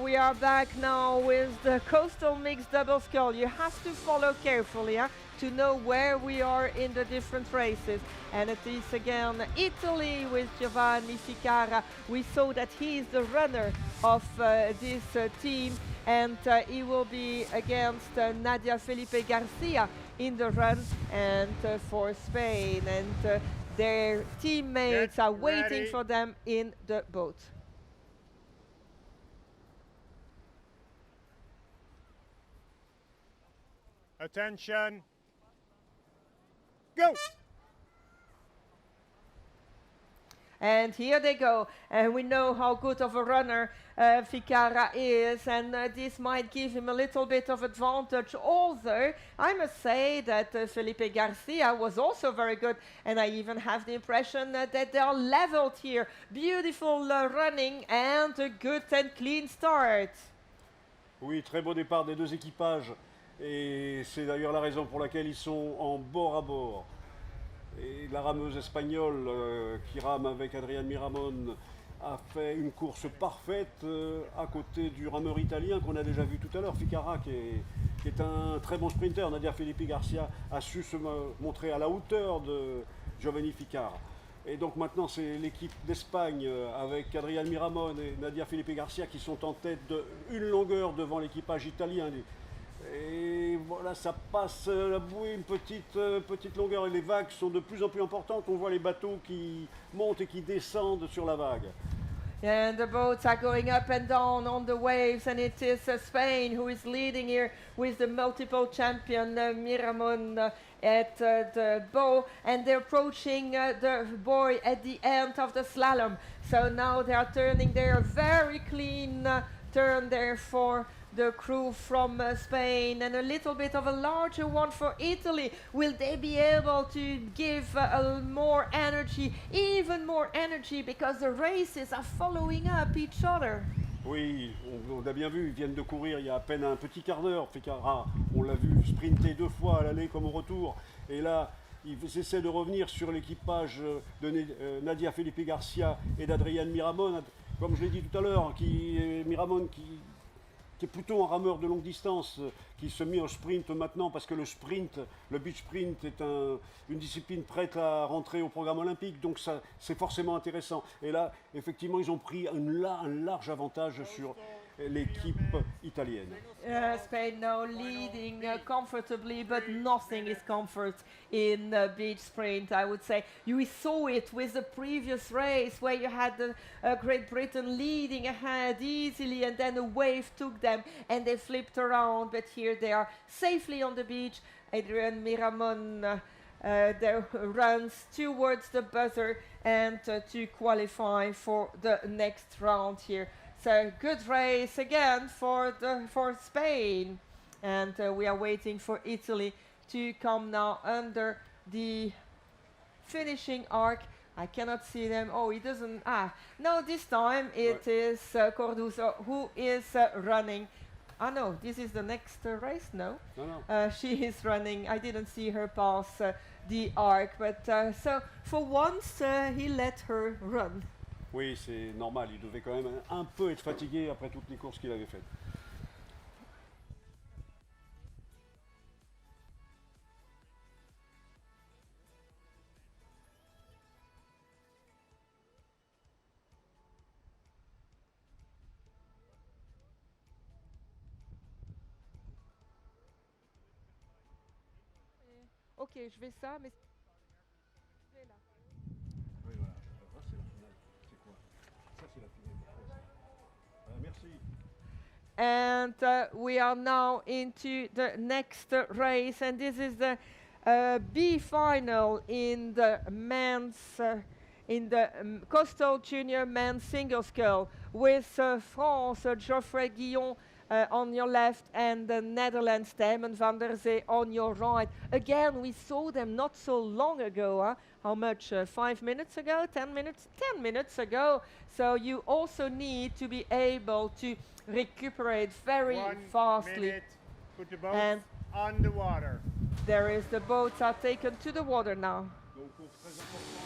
B: we are back now with the coastal mixed double scull. You have to follow carefully to know where we are in the different races. And it is again Italy with Giovanni Ficara. We saw that he is the runner of this team, and he will be against Nadia Felipe Garcia in the run, and for Spain. And their teammates are waiting for them in the boat.
C: Attention. Go!
B: And here they go, and we know how good of a runner Ficara is, and this might give him a little bit of advantage. Although I must say that Felipe Garcia was also very good, and I even have the impression that they are leveled here. Beautiful running and a good and clean start.
A: Oui, très beau départ des deux équipages, et c'est d'ailleurs la raison pour laquelle ils sont en bord à bord. Et la rameuse espagnole qui rame avec Adrian Miramon a fait une course parfaite à côté du rameur italien qu'on a déjà vu tout à l'heure, Ficara, qui est un très bon sprinter. Nadia Felipe Garcia a su se montrer à la hauteur de Giovanni Ficara. Et donc maintenant c'est l'équipe d'Espagne avec Adrian Miramon et Nadia Felipe Garcia qui sont en tête d'une longueur devant l'équipage italien. Et voilà, ça passe la bouée, une petite longueur, et les vagues sont de plus en plus importantes. On voit les bateaux qui montent et qui descendent sur la vague.
B: And the boats are going up and down on the waves, and it is Spain who is leading here with the multiple champion Miramon at the bow, and they're approaching the buoy at the end of the slalom. So now they are turning their very clean turn there for the crew from Spain, and a little bit of a larger one for Italy. Will they be able to give more energy, even more energy, because the races are following up each other?
A: Oui, on a bien vu, ils viennent de courir il y a à peine un petit quart d'heure. Fekara, on l'a vu sprinter 2 fois à l'aller comme au retour. Et là, ils essaient de revenir sur l'équipage de Nadia Felipe Garcia et d'Adrian Miramon. Comme je l'ai dit tout à l'heure, Miramon qui est plutôt un rameur de longue distance, qui se met au sprint maintenant parce que le beach sprint est une discipline prête à rentrer au programme olympique, donc ça c'est forcément intéressant. Et là, effectivement, ils ont pris un large avantage sur l'équipe italienne.
B: Spain now leading comfortably, but nothing is comfort in beach sprint, I would say. You saw it with the previous race where you had Great Britain leading ahead easily, and then a wave took them and they flipped around, but here they are safely on the beach. Adrian Miramon runs towards the buzzer and to qualify for the next round here. So good race again for Spain, and we are waiting for Italy to come now under the finishing arc. I cannot see them. Oh, he doesn't. No, this time it is Corduzo who is running. No, this is the next race. No, she is running. I didn't see her pass the arc, but so for once he let her run.
A: Oui, c'est normal, il devait quand même un peu être fatigué après toutes les courses qu'il avait faites.
B: Ok, je vais ça, mais...
A: Oui, voilà. Ça, c'est la finale. C'est quoi? Ça, c'est la finale. Merci.
B: And we are now into the next race, and this is the B final in the men's coastal junior men's single scull with France Geoffrey Guillon on your left and the Netherlands Damon van der Zee on your right. Again, we saw them not so long ago. How much? 5 minutes ago? 10 minutes? 10 minutes ago. So you also need to be able to recuperate very
C: 1
B: fastly.
C: minute. Put the boats
B: And
C: on the water.
B: there is the boats are taken to the water now.
A: Donc, très important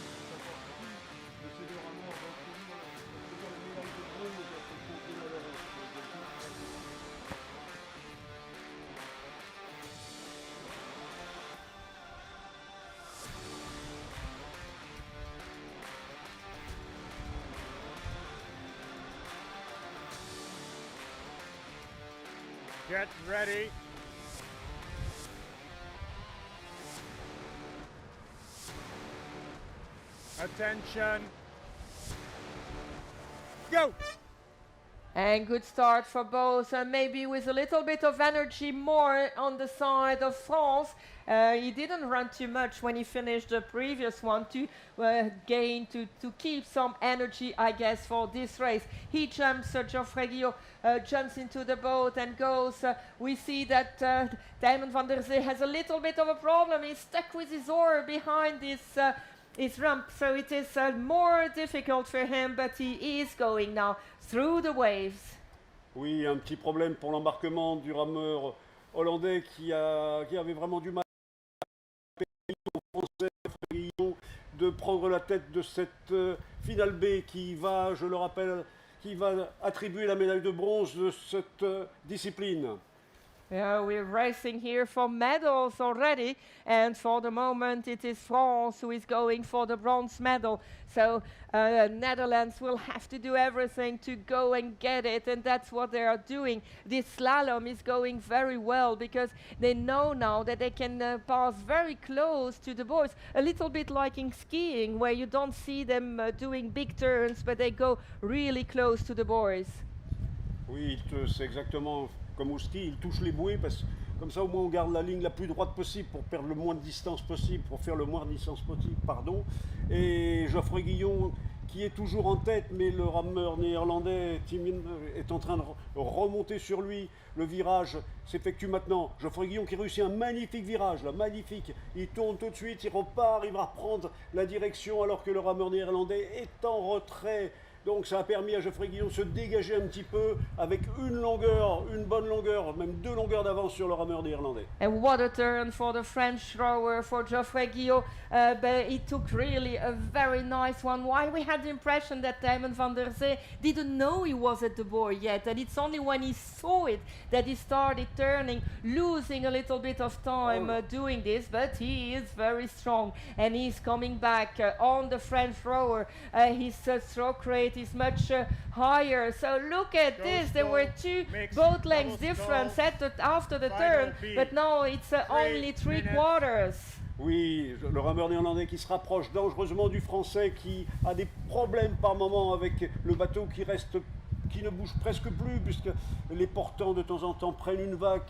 A: de ces deux rameurs d'obtenir la médaille de bronze au championnat d'Europe.
C: Get ready. Attention. Go!
B: And good start for both, maybe with a little bit of energy more on the side of France. He didn't run too much when he finished the previous one to keep some energy, I guess, for this race. He jumps, Geoffrey Guillot jumps into the boat and goes. We see that Damon van der Zee has a little bit of a problem. He's stuck with his oar behind his rump, so it is more difficult for him, but he is going now through the waves.
A: Oui, un petit problème pour l'embarquement du rameur hollandais qui avait vraiment du mal français de prendre la tête de cette finale B qui va, je le rappelle, qui va attribuer la médaille de bronze de cette discipline.
B: Yeah, we're racing here for medals already, and for the moment it is France who is going for the bronze medal. So Netherlands will have to do everything to go and get it, and that's what they are doing. This slalom is going very well because they know now that they can pass very close to the boys, a little bit like in skiing where you don't see them doing big turns, but they go really close to the boys.
A: Oui, c'est exactement comme au ski, il touche les bouées parce que Comme ça, au moins, on garde la ligne la plus droite possible pour perdre le moins de distance possible, pour faire le moins de distance possible, pardon. Et Geoffrey Guillon, qui est toujours en tête, mais le rameur néerlandais est en train de remonter sur lui. Le virage s'effectue maintenant. Geoffrey Guillon qui réussit un magnifique virage, là, magnifique. Il tourne tout de suite, il repart, il va reprendre la direction alors que le rameur néerlandais est en retrait. Donc ça a permis à Geoffrey Guillon de se dégager un petit peu avec une longueur, une bonne longueur, même 2 longueurs d'avance sur le rameur néerlandais.
B: And what a turn for the French thrower, for Geoffrey Guillaume. But it took really a very nice one. Why we had the impression that Tijmen van der Zee didn't know he was at the board yet. And it's only when he saw it that he started turning, losing a little bit of time doing this. But he is very strong. And he's coming back on the French thrower. His stroke rate is much higher. So look at this. There were 2 boat lengths difference after the turn. But now it's only 3/4.
A: Oui, le rameur néerlandais qui se rapproche dangereusement du français, qui a des problèmes par moment avec le bateau qui ne bouge presque plus, puisque les portants de temps en temps prennent une vague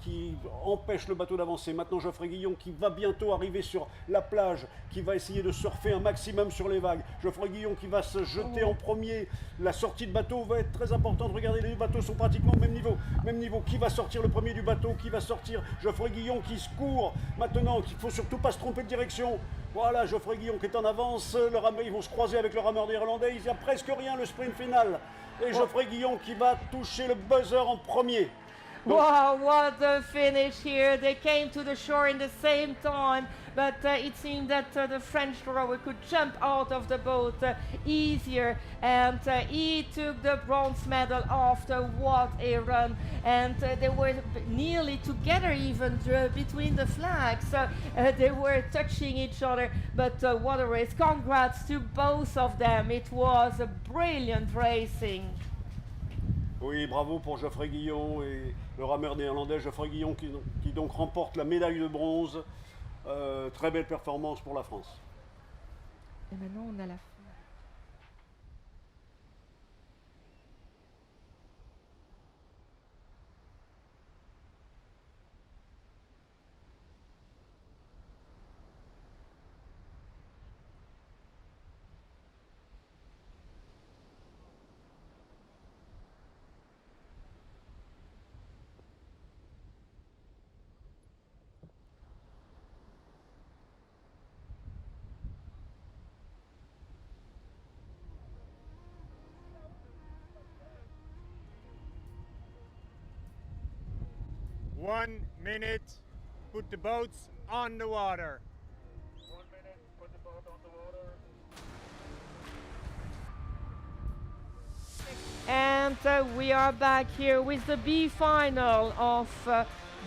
A: qui empêche le bateau d'avancer. Maintenant Geoffrey Guillon qui va bientôt arriver sur la plage, qui va essayer de surfer un maximum sur les vagues. Geoffrey Guillon qui va se jeter en premier. La sortie de bateau va être très importante. Regardez, les bateaux sont pratiquement au même niveau. Même niveau. Qui va sortir le premier du bateau? Qui va sortir? Geoffrey Guillon qui se court. Maintenant, qu'il ne faut surtout pas se tromper de direction. Voilà, Geoffrey Guillon qui est en avance. Ils vont se croiser avec le rameur néerlandais. Il n'y a presque rien, le sprint final. Et Geoffrey Guillon qui va toucher le buzzer en premier.
B: Wow, what a finish here. They came to the shore in the same time, but it seemed that the French rower could jump out of the boat easier, and he took the bronze medal after what a run. And they were nearly together even between the flags. They were touching each other, but what a race. Congrats to both of them. It was a brilliant racing.
A: Oui, bravo pour Geoffrey Guillon et le rameur néerlandais Geoffrey Guillon qui donc remporte la médaille de bronze. Très belle performance pour la France.
B: Et maintenant on a la
C: One minute, put the boats on the water.
D: 1 minute, put the boat on the water.
B: And we are back here with the B final of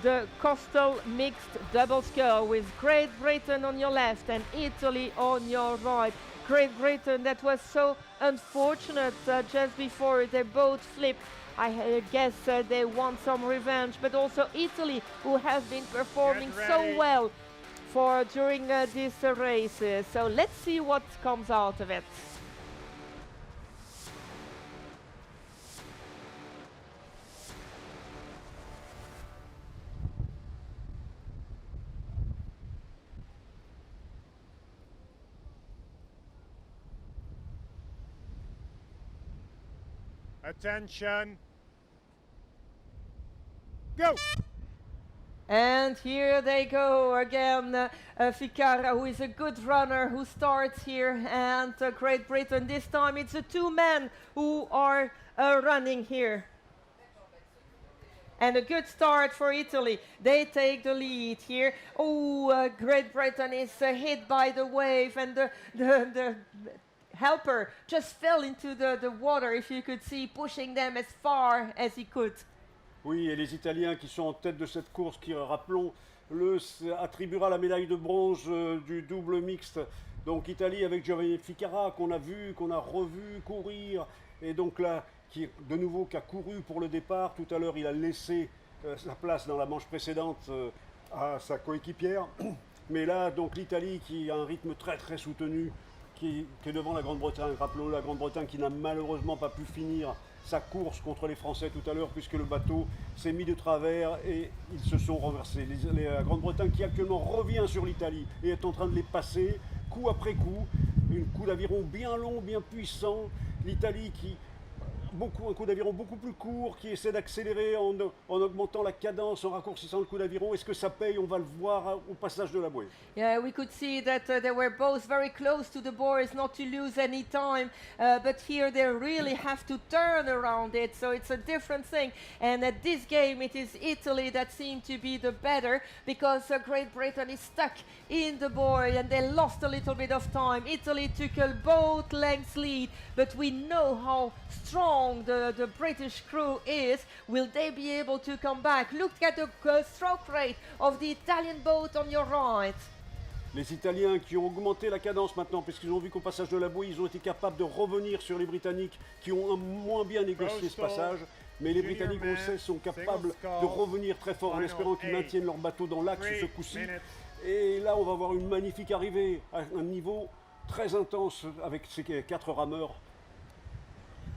B: the coastal mixed double scull with Great Britain on your left and Italy on your right. Great Britain, that was so unfortunate just before they both flipped. I guess they want some revenge, but also Italy, who has been performing so well during these races. So let's see what comes out of it.
C: Attention. Go!
B: And here they go again. Ficarra, who is a good runner, who starts here, and Great Britain. This time it's the 2 men who are running here. And a good start for Italy. They take the lead here. Oh, Great Britain is hit by the wave, and the helper just fell into the water, if you could see, pushing them as far as he could.
A: Oui, et les Italiens qui sont en tête de cette course, qui, rappelons-le, attribuera la médaille de bronze du double mixte. Donc Italie avec Giovanni Ficarra, qu'on a vu, qu'on a revu courir, et donc là, qui a couru pour le départ. Tout à l'heure, il a laissé sa place dans la manche précédente à sa coéquipière. Mais là, donc l'Italie qui a un rythme très très soutenu, qui est devant la Grande-Bretagne. Rappelons la Grande-Bretagne qui n'a malheureusement pas pu finir sa course contre les Français tout à l'heure, puisque le bateau s'est mis de travers et ils se sont renversés. La Grande-Bretagne qui actuellement revient sur l'Italie et est en train de les passer, coup après coup, un coup d'aviron bien long, bien puissant. L'Italie qui... un coup d'aviron beaucoup plus court, qui essaie d'accélérer en augmentant la cadence, en raccourcissant le coup d'aviron. Est-ce que ça paye? On va le voir au passage de la bouée.
B: Yeah, we could see that they were both very close to the buoys, not to lose any time. But here they really have to turn around it, so it's a different thing. And at this game, it is Italy that seem to be the better, because Great Britain is stuck in the buoy and they lost a little bit of time. Italy took a boat length lead, but we know how strong the British crew is. Will they be able to come back? Look at the stroke rate of the Italian boat on your right.
A: Les Italiens qui ont augmenté la cadence maintenant, puisqu'ils ont vu qu'au passage de la bouée, ils ont été capables de revenir sur les Britanniques qui ont moins bien négocié ce passage. Mais les Britanniques, on le sait, sont capables de revenir très fort en espérant qu'ils maintiennent leur bateau dans l'axe ce coup-ci. Et là, on va voir une magnifique arrivée à un niveau très intense avec ces 4 rameurs.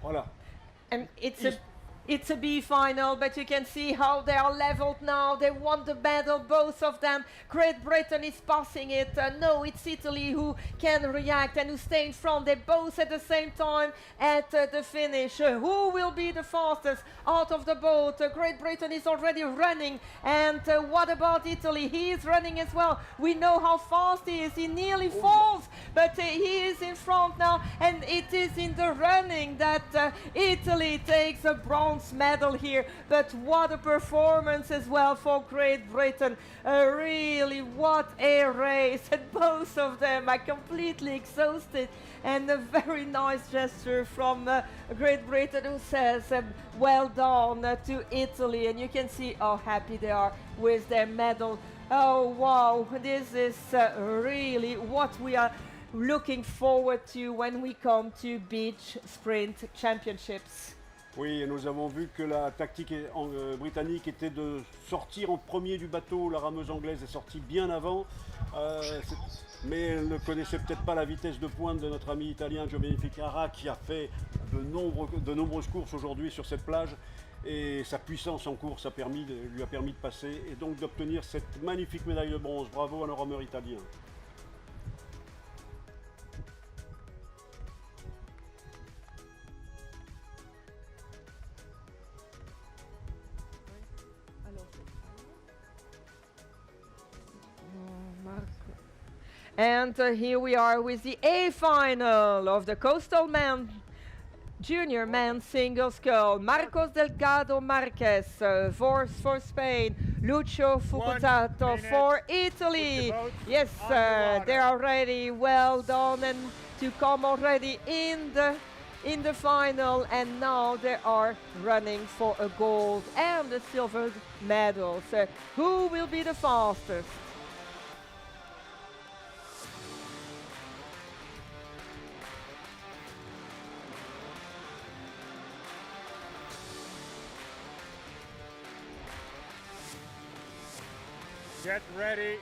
A: Voilà.
B: And it's a B final, but you can see how they are leveled now. They won the battle, both of them. Great Britain is passing it. No, it's Italy who can react and who stay in front. They both at the same time at the finish. Who will be the fastest out of the boat? Great Britain is already running. And what about Italy? He is running as well. We know how fast he is. He nearly falls, but he is in front now. And it is in the running that Italy takes a bronze medal here, but what a performance as well for Great Britain. Really, what a race, and both of them are completely exhausted, and a very nice gesture from Great Britain, who says well done to Italy, and you can see how happy they are with their medal. Oh wow, this is really what we are looking forward to when we come to beach sprint championships.
A: Oui, et nous avons vu que la tactique britannique était de sortir en premier du bateau. La rameuse anglaise est sortie bien avant, mais elle ne connaissait peut-être pas la vitesse de pointe de notre ami italien Giovanni Ficarra, qui a fait de nombreuses courses aujourd'hui sur cette plage. Et sa puissance en course lui a permis de passer et donc d'obtenir cette magnifique médaille de bronze. Bravo à nos rameurs italiens.
B: And here we are with the A final of the Coastal Man Junior Men's Single Scull. Marcos Delgado Marquez, Vaires for Spain. Lucio Fucuzzato for Italy. Yes, they are ready. Well done, and to come already in the final, and now they are running for a gold and a silver medal. So who will be the fastest?
C: Get ready.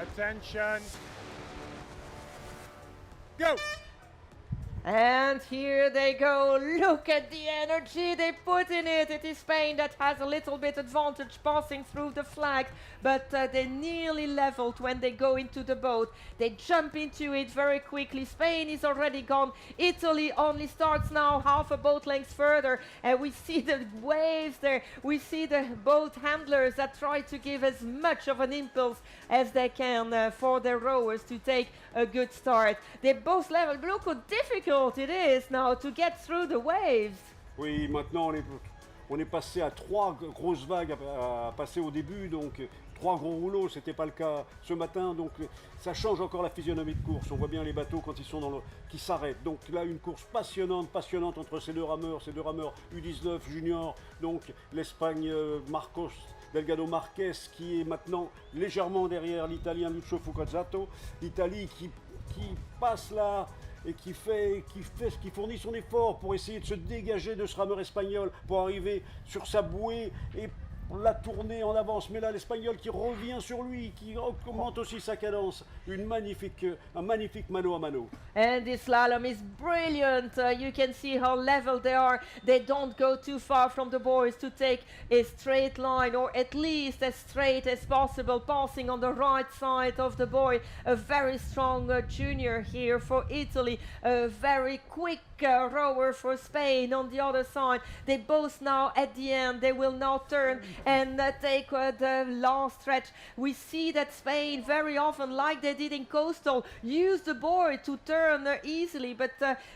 C: Attention. Go!
B: And here they go. Look at the energy they put in it. It is Spain that has a little bit advantage passing through the flag, but they nearly leveled when they go into the boat. They jump into it very quickly. Spain is already gone. Italy only starts now half a boat length further, and we see the waves there. We see the boat handlers that try to give as much of an impulse as they can for their rowers to take a good start. They both leveled. Look how difficult it is now to get through the waves.
A: Oui, maintenant on est passé à 3 grosses vagues à passer au début, donc 3 gros rouleaux, c'était pas le cas ce matin, donc ça change encore la physionomie de course. On voit bien les bateaux quand ils sont qui s'arrêtent. Donc là, une course passionnante entre ces deux rameurs U19 junior, donc l'Espagne Marcos Delgado Marquez qui est maintenant légèrement derrière l'Italien Lucio Fucuzzato. L'Italie qui passe là et qui fournit son effort pour essayer de se dégager de ce rameur espagnol pour arriver sur sa bouée et l'a tourné en avance, mais là l'Espagnol qui revient sur lui, qui augmente aussi sa cadence, un magnifique mano à mano.
B: And this slalom is brilliant. You can see how level they are. They don't go too far from the boys to take a straight line, or at least as straight as possible, passing on the right side of the boy. A very strong junior here for Italy, a very quick rower for Spain on the other side. They both now at the end, they will now turn and take the last stretch. We see that Spain very often, like they did in Coastal, use the boy to turn easily, but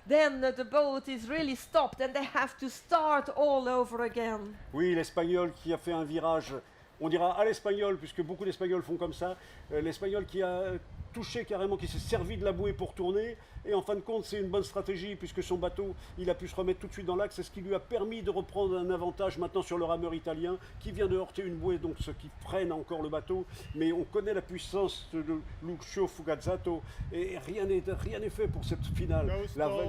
B: then the boat is really stopped and they have to start all over again.
A: Oui, l'Espagnol qui a fait un virage, on dira à l'Espagnol, puisque beaucoup d'Espagnols font comme ça, l'Espagnol qui a touché carrément, qui s'est servi de la bouée pour tourner, et en fin de compte c'est une bonne stratégie puisque son bateau, il a pu se remettre tout de suite dans l'axe, c'est ce qui lui a permis de reprendre un avantage maintenant sur le rameur italien qui vient de heurter une bouée, donc ce qui freine encore le bateau, mais on connaît la puissance de Lucio Fugazzato et rien n'est fait pour cette finale.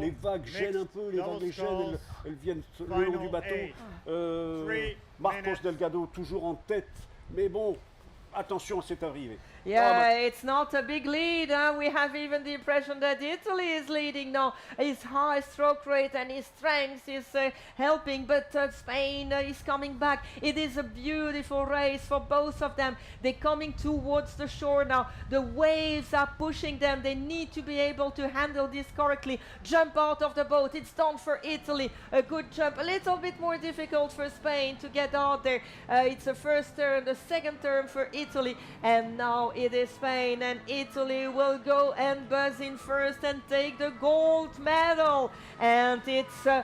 A: Les vagues gênent un peu, les vagues gênent, elles viennent le long du bateau. Marcos Delgado toujours en tête, mais bon, attention, c'est arrivé.
B: Yeah, it's not a big lead. We have even the impression that Italy is leading now. His high stroke rate and his strength is helping, but Spain is coming back. It is a beautiful race for both of them. They're coming towards the shore now. The waves are pushing them. They need to be able to handle this correctly. Jump out of the boat. It's done for Italy. A good jump. A little bit more difficult for Spain to get out there. It's the first turn, the second turn for Italy, and now it is Spain, and Italy will go and buzz in first and take the gold medal, and it's a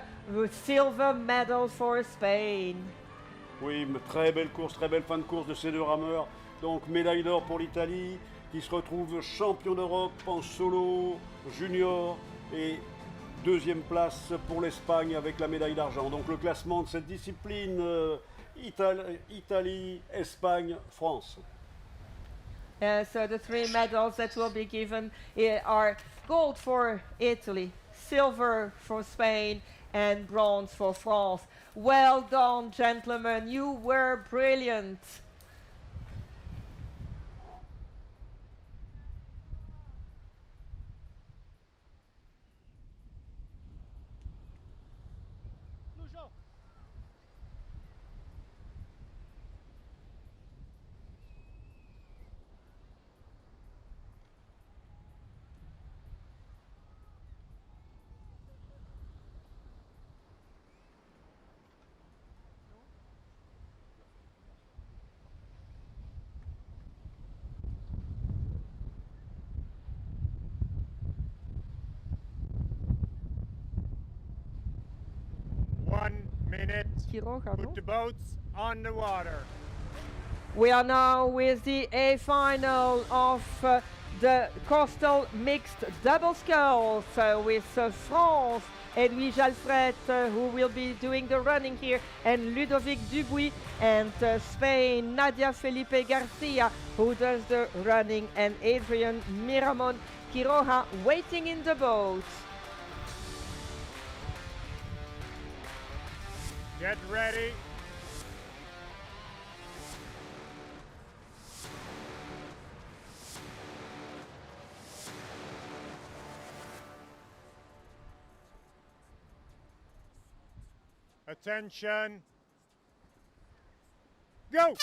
B: silver medal for Spain.
A: Oui, très belle course, très belle fin de course de ces deux rameurs. Donc médaille d'or pour l'Italie qui se retrouve champion d'Europe en solo junior, et deuxième place pour l'Espagne avec la médaille d'argent. Donc le classement de cette discipline, Italie, Espagne, France.
B: So the three medals that will be given are gold for Italy, silver for Spain, and bronze for France. Well done, gentlemen. You were brilliant.
C: Minute. Put the boats on the water.
B: We are now with the A final of the coastal mixed double sculls with France and Louis Jalfret who will be doing the running here, and Ludovic Dubuis, and Spain Nadia Felipe Garcia who does the running, and Adrian Miramon Quiroga waiting in the boat.
C: Get ready. Attention. Go!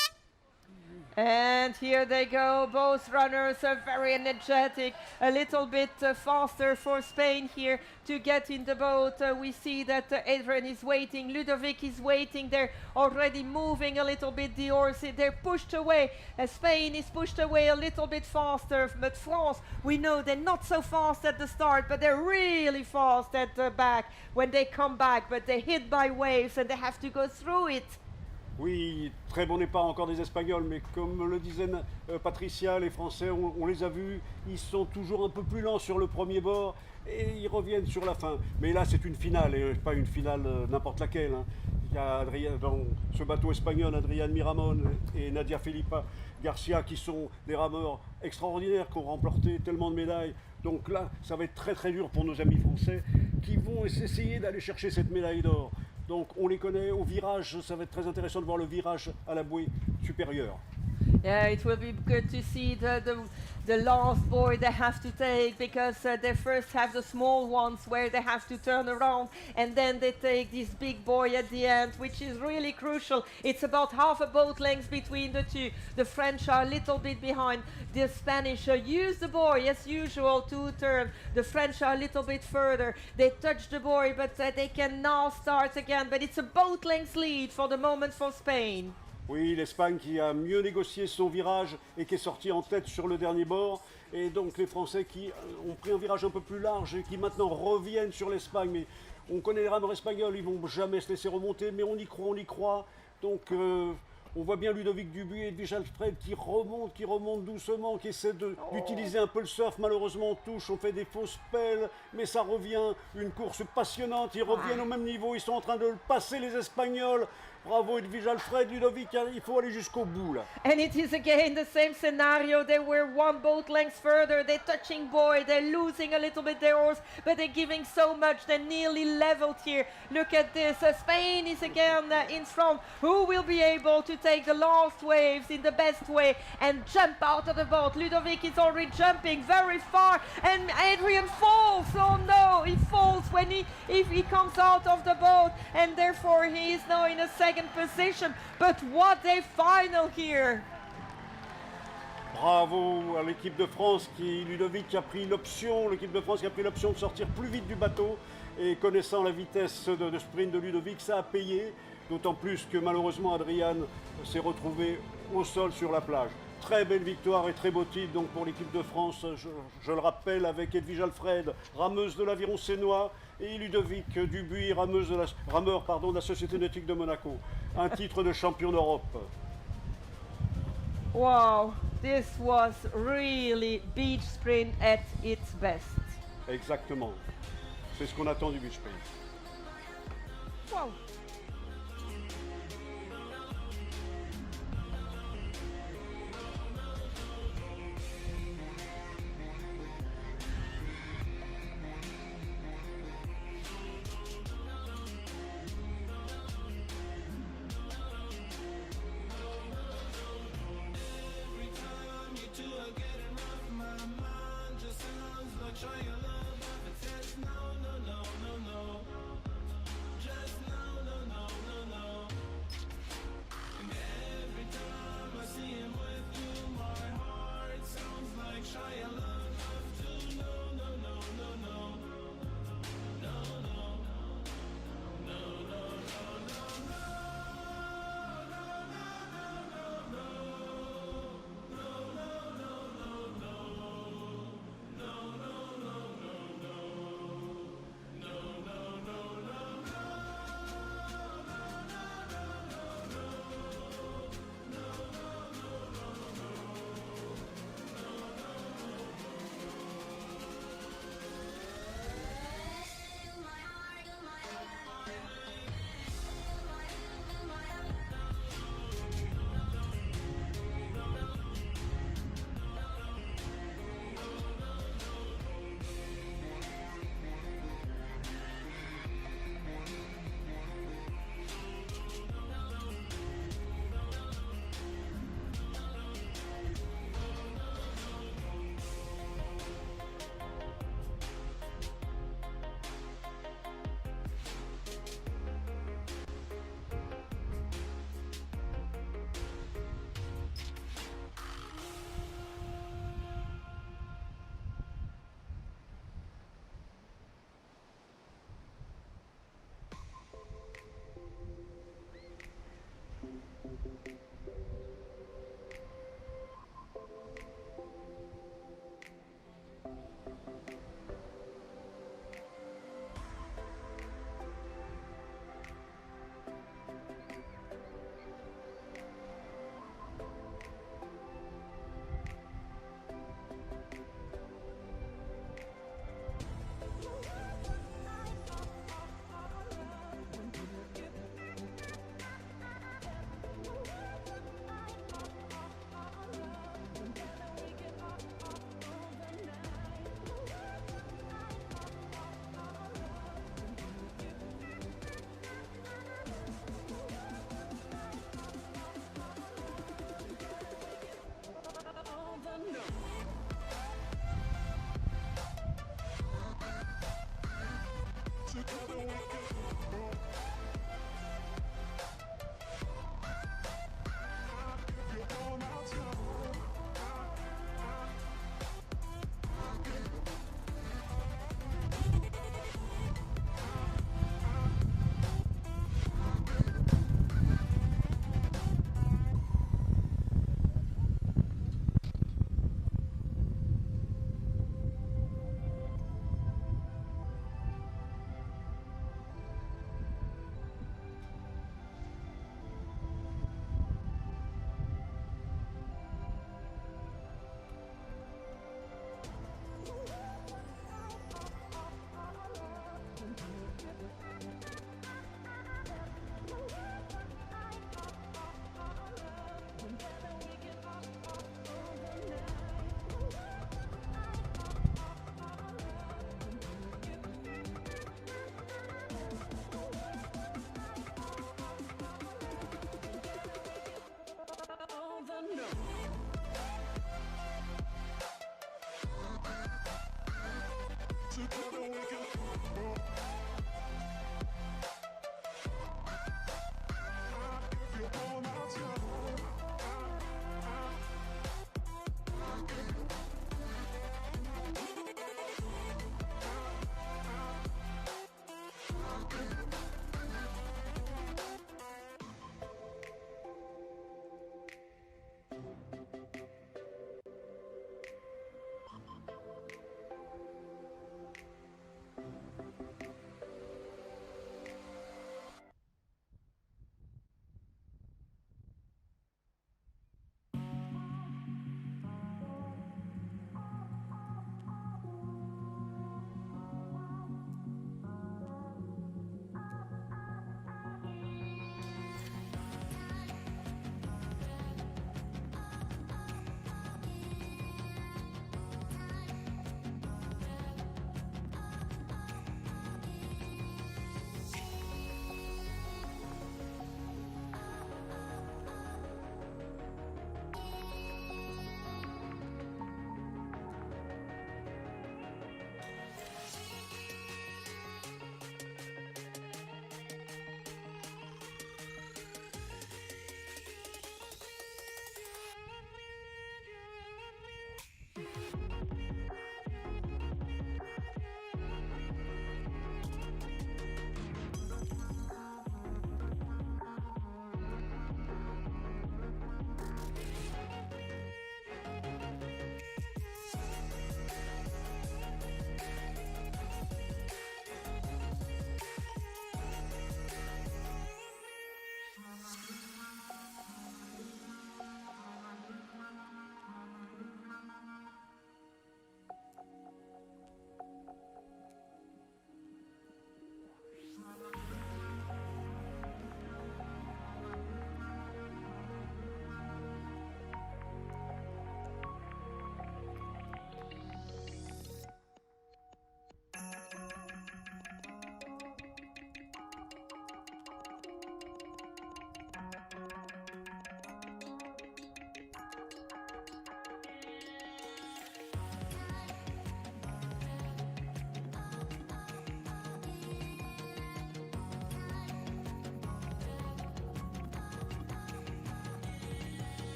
B: And here they go, both runners are very energetic, a little bit faster for Spain here to get in the boat. We see that Adrian is waiting, Ludovic is waiting, they're already moving a little bit, the oars, they're pushed away. Spain is pushed away a little bit faster, but France, we know they're not so fast at the start, but they're really fast at the back when they come back, but they're hit by waves and they have to go through it.
A: Oui, très bon départ encore des Espagnols, mais comme le disait Patricia, les Français, on les a vus, ils sont toujours un peu plus lents sur le premier bord et ils reviennent sur la fin. Mais là, c'est une finale, et pas une finale n'importe laquelle. Hein. Il y a dans ce bateau espagnol, Adrian Miramon et Nadia Felipa Garcia, qui sont des rameurs extraordinaires, qui ont remporté tellement de médailles. Donc là, ça va être très très dur pour nos amis français, qui vont essayer d'aller chercher cette médaille d'or. Donc on les connaît. Au virage, ça va être très intéressant de voir le virage à la bouée supérieure.
B: Yeah, it will be good to see the last buoy they have to take, because they first have the small ones where they have to turn around, and then they take this big buoy at the end, which is really crucial. It's about half a boat length between the two. The French are a little bit behind. The Spanish use the buoy as usual to turn. The French are a little bit further. They touch the buoy, but they can now start again. But it's a boat length lead for the moment for Spain.
A: Oui, l'Espagne qui a mieux négocié son virage et qui est sortie en tête sur le dernier bord. Et donc les Français qui ont pris un virage un peu plus large et qui maintenant reviennent sur l'Espagne. Mais on connaît les rameurs espagnols, ils ne vont jamais se laisser remonter, mais on y croit, on y croit. Donc on voit bien Ludovic Dubuis et Edwige Alfred qui remontent doucement, qui essaient d'utiliser un peu le surf. Malheureusement on touche, on fait des fausses pelles, mais ça revient. Une course passionnante, ils reviennent au même niveau, ils sont en train de passer les Espagnols. Bravo Edwige Alfred, Ludovic, il faut aller jusqu'au bout là.
B: And it is again the same scenario. They were one boat length further. They're touching buoy. They're losing a little bit their oars, but they're giving so much. They're nearly leveled here. Look at this. Spain is again in front. Who will be able to take the last waves in the best way and jump out of the boat? Ludovic is already jumping very far, and Adrian falls. Oh no, he falls if he comes out of the boat, and therefore he is now in a second position. But what a final here!
A: Bravo à l'équipe de France Ludovic a pris l'option, l'équipe de France qui a pris l'option de sortir plus vite du bateau, et connaissant la vitesse de sprint de Ludovic, ça a payé, d'autant plus que malheureusement Adrian s'est retrouvé au sol sur la plage. Très belle victoire et très beau titre donc pour l'équipe de France, je le rappelle, avec Edwige Alfred, rameuse de l'aviron sénois, et Ludovic Dubuis, rameur de la Société nautique de Monaco. Un titre de champion d'Europe.
B: Wow, this was really beach sprint at its best.
A: Exactement. C'est ce qu'on attend du beach sprint.
B: Wow.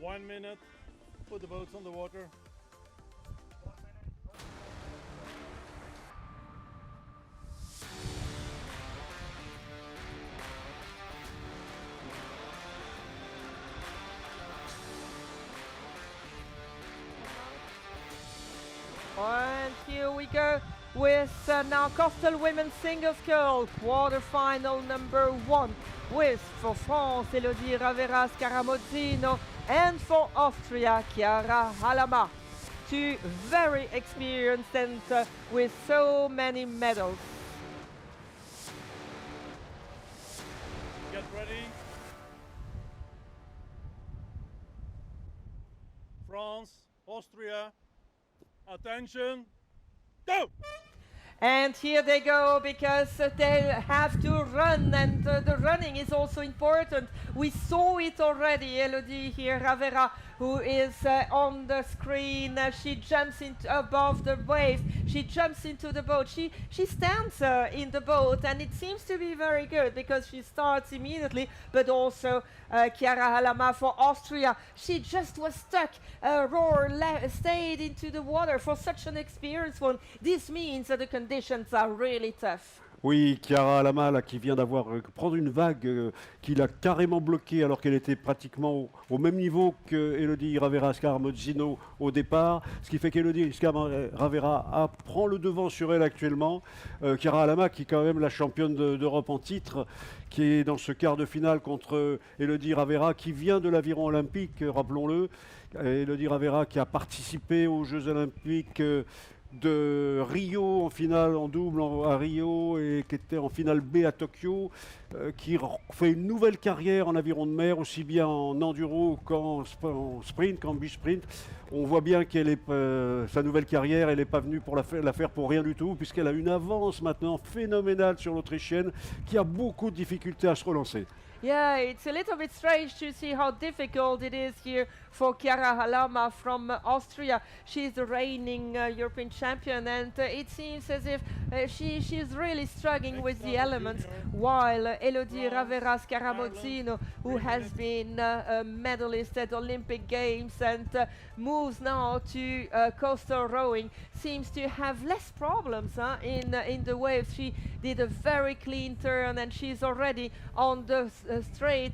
D: 1 minute, put the boats on the water.
B: And here we go with now Coastal Women's Single Scull quarterfinal number 1 with for France Elodie Ravera-Scaramozzino and for Austria Chiara Halama. Two very experienced and with so many medals.
D: Get ready. France, Austria, attention, go!
B: And here they go because they have to run, and the running is also important. We saw it already, Elodie here, Ravera, who is on the screen. She jumps above the waves. She jumps into the boat. She stands in the boat, and it seems to be very good because she starts immediately, but also Chiara Halama for Austria. She just was stuck, stayed into the water for such an experienced one. This means that the conditions are really tough.
A: Oui, Chiara Halama là, qui vient d'avoir prendre une vague qui l'a carrément bloquée alors qu'elle était pratiquement au même niveau que Elodie Ravera-Scaramozzino au départ, ce qui fait qu'Elodie Ravera prend le devant sur elle actuellement. Chiara Halama qui est quand même la championne d'Europe en titre, qui est dans ce quart de finale contre Elodie Ravera qui vient de l'aviron olympique, rappelons-le. Elodie Ravera qui a participé aux Jeux olympiques de Rio en finale en double à Rio et qui était en finale B à Tokyo, qui fait une nouvelle carrière en aviron de mer, aussi bien en enduro qu'en sprint, qu'en beach sprint. On voit bien qu'elle est sa nouvelle carrière, elle n'est pas venue pour la faire pour rien du tout, puisqu'elle a une avance maintenant phénoménale sur l'Autrichienne, qui a beaucoup de difficultés à se relancer.
B: Yeah, it's a little bit strange to see how difficult it is here for Chiara Halama from Austria. She's the reigning European champion, and it seems as if she's really struggling with the elements, while Elodie Ravera-Scaramozzino, who has been a medalist at Olympic Games and moves now to coastal rowing, seems to have less problems in the waves. She did a very clean turn, and she's already on the straight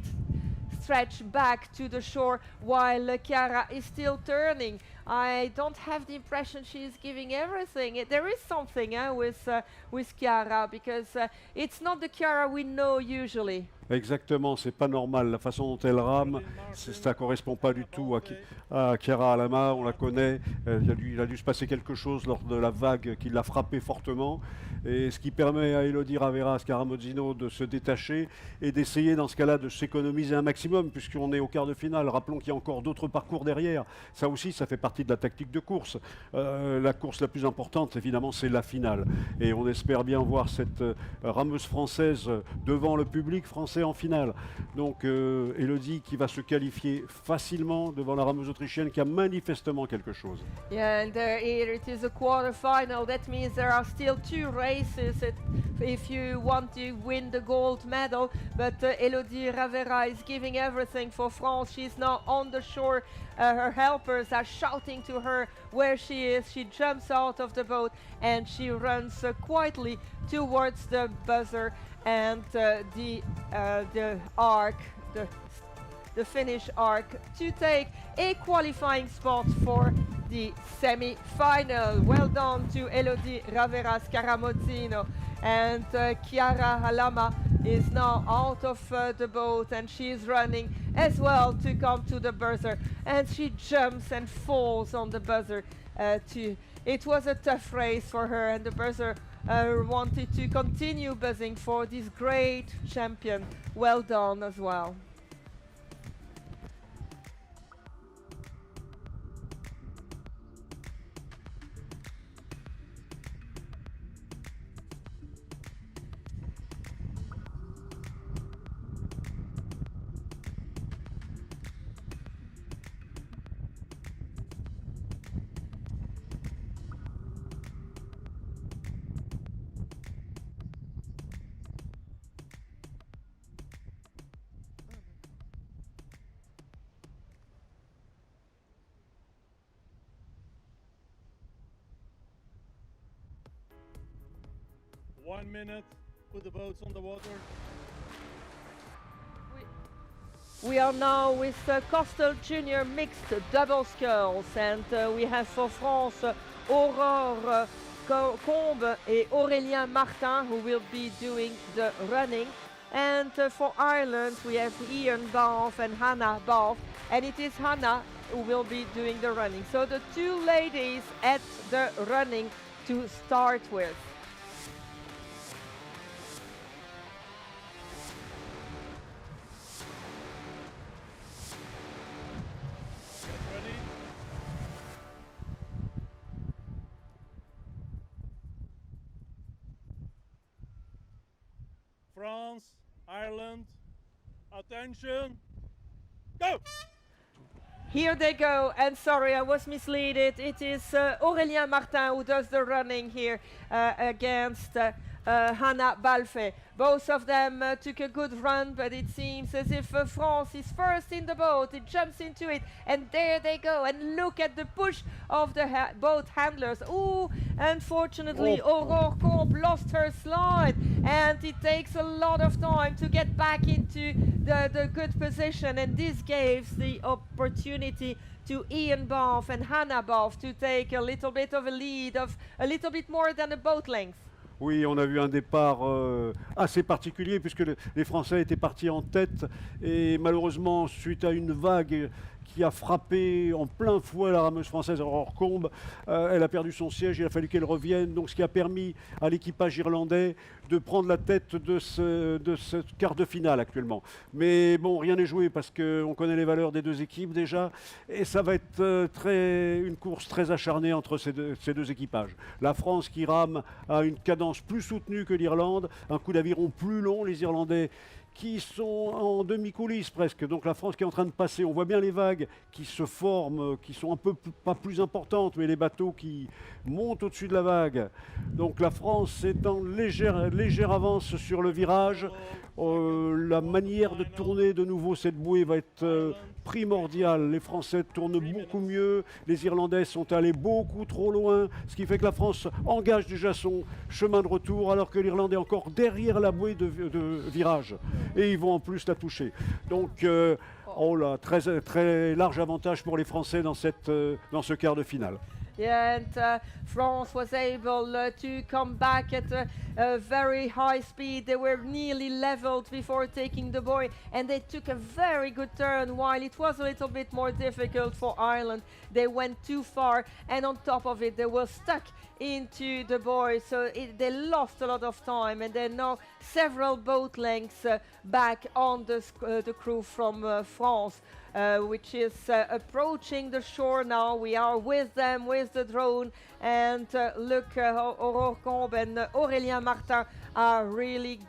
B: stretch back to the shore, while Chiara is still turning. I don't have the impression she's giving everything. There is something with Chiara, because it's not the Chiara we know usually.
A: Exactement, c'est pas normal. La façon dont elle rame, ça correspond pas du tout à Chiara Halama. On la connaît. Il a dû se passer quelque chose lors de la vague qui l'a frappée fortement. Et ce qui permet à Elodie Ravera-Scaramozzino de se détacher et d'essayer dans ce cas-là de s'économiser un maximum, puisqu'on est au quart de finale. Rappelons qu'il y a encore d'autres parcours derrière. Ça aussi, ça fait partie de la tactique de course. La course la plus importante, évidemment, c'est la finale. Et on espère bien voir cette rameuse française devant le public français en finale. Donc Elodie qui va se qualifier facilement devant la rameuse autrichienne qui a manifestement quelque chose.
B: Yeah, and here it is a quarterfinal. That means there are still 2 races if you want to win the gold medal. But Elodie Ravera is giving everything for France. She's now on the shore. Her helpers are shouting to her where she is. She jumps out of the boat and she runs quietly towards the buzzer and the arc, the finish arc, to take a qualifying spot for the semi-final. Well done to Elodie Ravera-Scaramozzino. And Chiara Halama is now out of the boat, and she is running as well to come to the buzzer, and she jumps and falls on the buzzer. It was a tough race for her, and the buzzer wanted to continue buzzing for this great champion. Well done as well.
D: 1 minute, put the boats on the water.
B: We are now with Coastal Junior Mixed Double Sculls, and we have for France Aurore Combe et Aurélien Martin who will be doing the running. And for Ireland we have Ian Balfe and Hannah Balfe, and it is Hannah who will be doing the running. So the two ladies at the running to start with.
D: Get ready. France, Ireland, attention, go!
B: Here they go, and sorry, I was misleaded. It is Aurélien Martin who does the running here against Hannah Balfe. Both of them took a good run, but it seems as if France is first in the boat. It jumps into it, and there they go. And look at the push of the boat handlers. Ooh, unfortunately, Aurore Combe lost her slide, and it takes a lot of time to get back into the good position. And this gives the opportunity to Ian Balfe and Hannah Balfe to take a little bit of a lead of a little bit more than a boat length.
A: Oui, on a vu un départ assez particulier puisque les Français étaient partis en tête et malheureusement, suite à une vague qui a frappé en plein fouet la rameuse française Aurore Combe, elle a perdu son siège, il a fallu qu'elle revienne, donc ce qui a permis à l'équipage irlandais de prendre la tête de ce quart de finale actuellement. Mais bon, rien n'est joué parce qu'on connaît les valeurs des deux équipes déjà, et ça va être une course très acharnée entre ces deux équipages. La France qui rame à une cadence plus soutenue que l'Irlande, un coup d'aviron plus long, les Irlandais qui sont en demi-coulisse presque, donc la France qui est en train de passer. On voit bien les vagues qui se forment, qui sont un peu pas plus importantes, mais les bateaux qui montent au-dessus de la vague. Donc la France est en légère avance sur le virage. La manière de tourner de nouveau cette bouée va être primordiale. Les Français tournent beaucoup mieux, les Irlandais sont allés beaucoup trop loin, ce qui fait que la France engage déjà son chemin de retour, alors que l'Irlande est encore derrière la bouée de virage. Et ils vont en plus la toucher. Donc, oh là, très large avantage pour les Français dans ce quart de finale.
B: Yeah, and France was able to come back at a very high speed. They were nearly leveled before taking the buoy, and they took a very good turn. While it was a little bit more difficult for Ireland, they went too far, and on top of it, they were stuck into the buoy, so they lost a lot of time, and they're now several boat lengths back on the crew from France. Which is approaching the shore now. We are with them, with the drone, and look, Aurore Combe and Aurélien Martin are really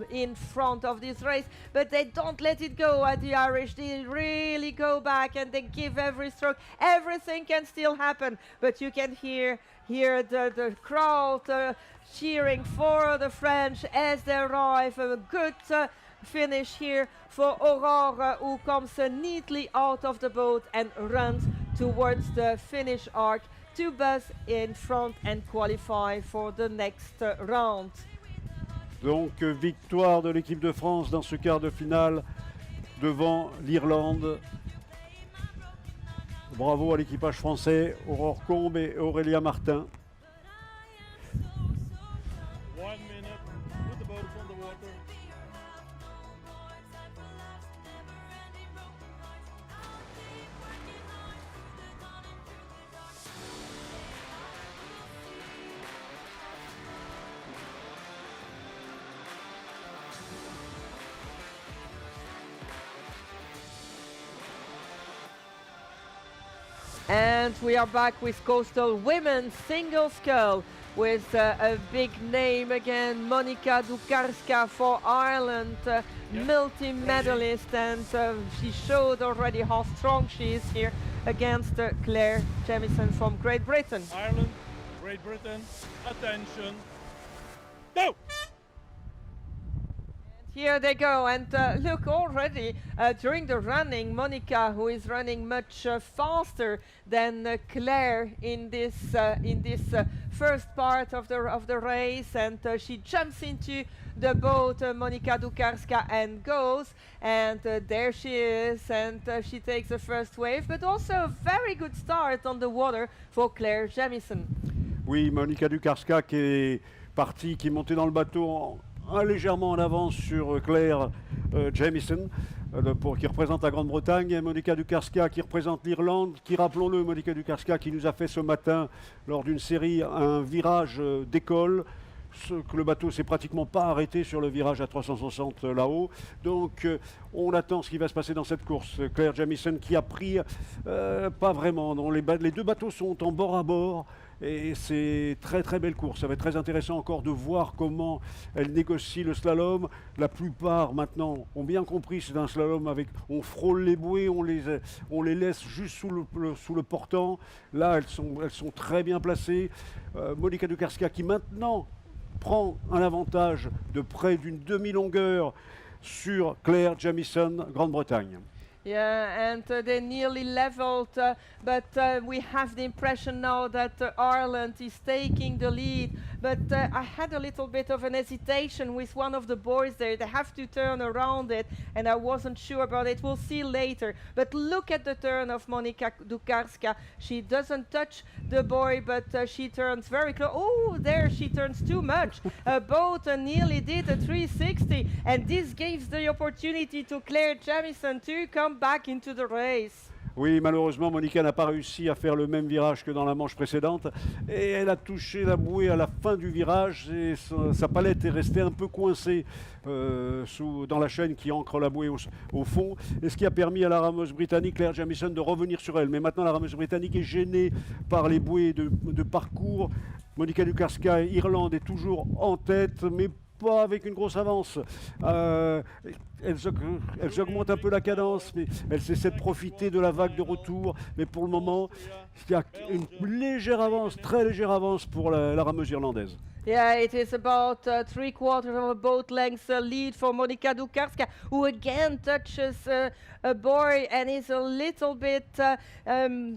B: in front of this race, but they don't let it go at the Irish. They really go back and they give every stroke. Everything can still happen, but you can hear the crowd cheering for the French as they arrive. A good finish here for Aurore, who comes neatly out of the boat and runs towards the finish arc to buzz in front and qualify for the next round.
A: Donc victoire de l'équipe de France dans ce quart de finale devant l'Irlande. Bravo à l'équipage français, Aurore Combe et Aurélien Martin.
D: 1 minute, put the boats on the water.
B: And we are back with Coastal Women's Single Scull with a big name again, Monika Dukarska for Ireland, multi-medalist, and she showed already how strong she is here against Claire Jamieson from Great Britain.
D: Ireland, Great Britain, attention, go!
B: Here they go, and look already during the running, Monica, who is running much faster than Claire in this first part of the race, and she jumps into the boat, Monika Dukarska, and goes, and there she is, and she takes the first wave, but also a very good start on the water for Claire Jamieson.
A: Oui, Monika Dukarska qui est partie, qui est montée dans le bateau légèrement en avance sur Claire Jamieson, qui représente la Grande-Bretagne, et Monika Dukarska qui représente l'Irlande, qui, rappelons-le, Monika Dukarska qui nous a fait ce matin, lors d'une série, un virage d'école, que le bateau s'est pratiquement pas arrêté sur le virage à 360 là-haut. Donc on attend ce qui va se passer dans cette course. Claire Jamieson qui a pris, pas vraiment, non, les deux bateaux sont en bord à bord. Et c'est très très belle course. Ça va être très intéressant encore de voir comment elle négocie le slalom. La plupart maintenant ont bien compris, c'est un slalom avec, on frôle les bouées, on les laisse juste sous le portant. Là, elles sont très bien placées. Monika Dukarska qui maintenant prend un avantage de près d'une demi-longueur sur Claire Jamieson, Grande-Bretagne.
B: Yeah, and they nearly leveled, but we have the impression now that Ireland is taking the lead. But I had a little bit of an hesitation with one of the boys there. They have to turn around it, and I wasn't sure about it. We'll see later. But look at the turn of Monika Dukarska. She doesn't touch the boy, but she turns very close. Oh, there she turns too much. Both nearly did a 360, and this gives the opportunity to Claire Jamieson to come back into the race.
A: Oui, malheureusement, Monika n'a pas réussi à faire le même virage que dans la manche précédente. Et elle a touché la bouée à la fin du virage et sa palette est restée un peu coincée dans la chaîne qui ancre la bouée au fond. Et ce qui a permis à la rameuse britannique, Claire Jamieson, de revenir sur elle. Mais maintenant, la rameuse britannique est gênée par les bouées de parcours. Monika Dukarska, Irlande, est toujours en tête, mais pas avec une grosse avance. Elles augmentent un peu la cadence, mais elles essaient de profiter de la vague de retour. Mais pour le moment, il y a une légère avance, très légère avance pour la rameuse irlandaise.
B: Yeah, it is about 3/4 of a boat length lead for Monika Dukarska, who again touches a boy and is a little bit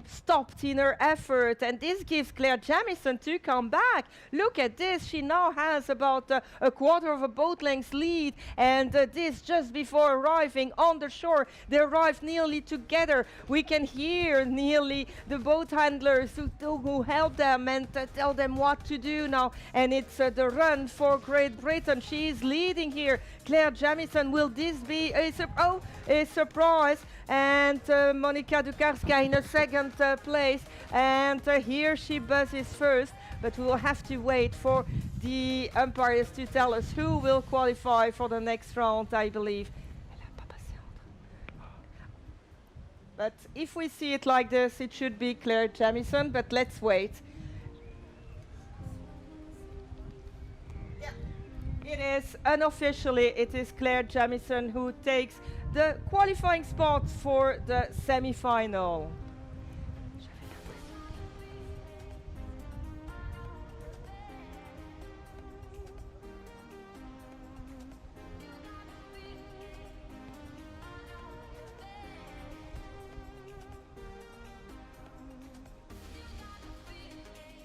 B: stopped in her effort. And this gives Claire Jamieson to come back. Look at this. She now has about a quarter of a boat length lead. And this just before arriving on the shore. They arrived nearly together. We can hear nearly the boat handlers who help them and tell them what to do now. And it's the run for Great Britain. She is leading here. Claire Jamieson, will this be a surprise? And Monika Dukarska in a second place. And here she buzzes first. But we will have to wait for the umpires to tell us who will qualify for the next round, I believe. But if we see it like this, it should be Claire Jamieson, but let's wait. It is, unofficially, it is Claire Jamieson who takes the qualifying spot for the semi-final.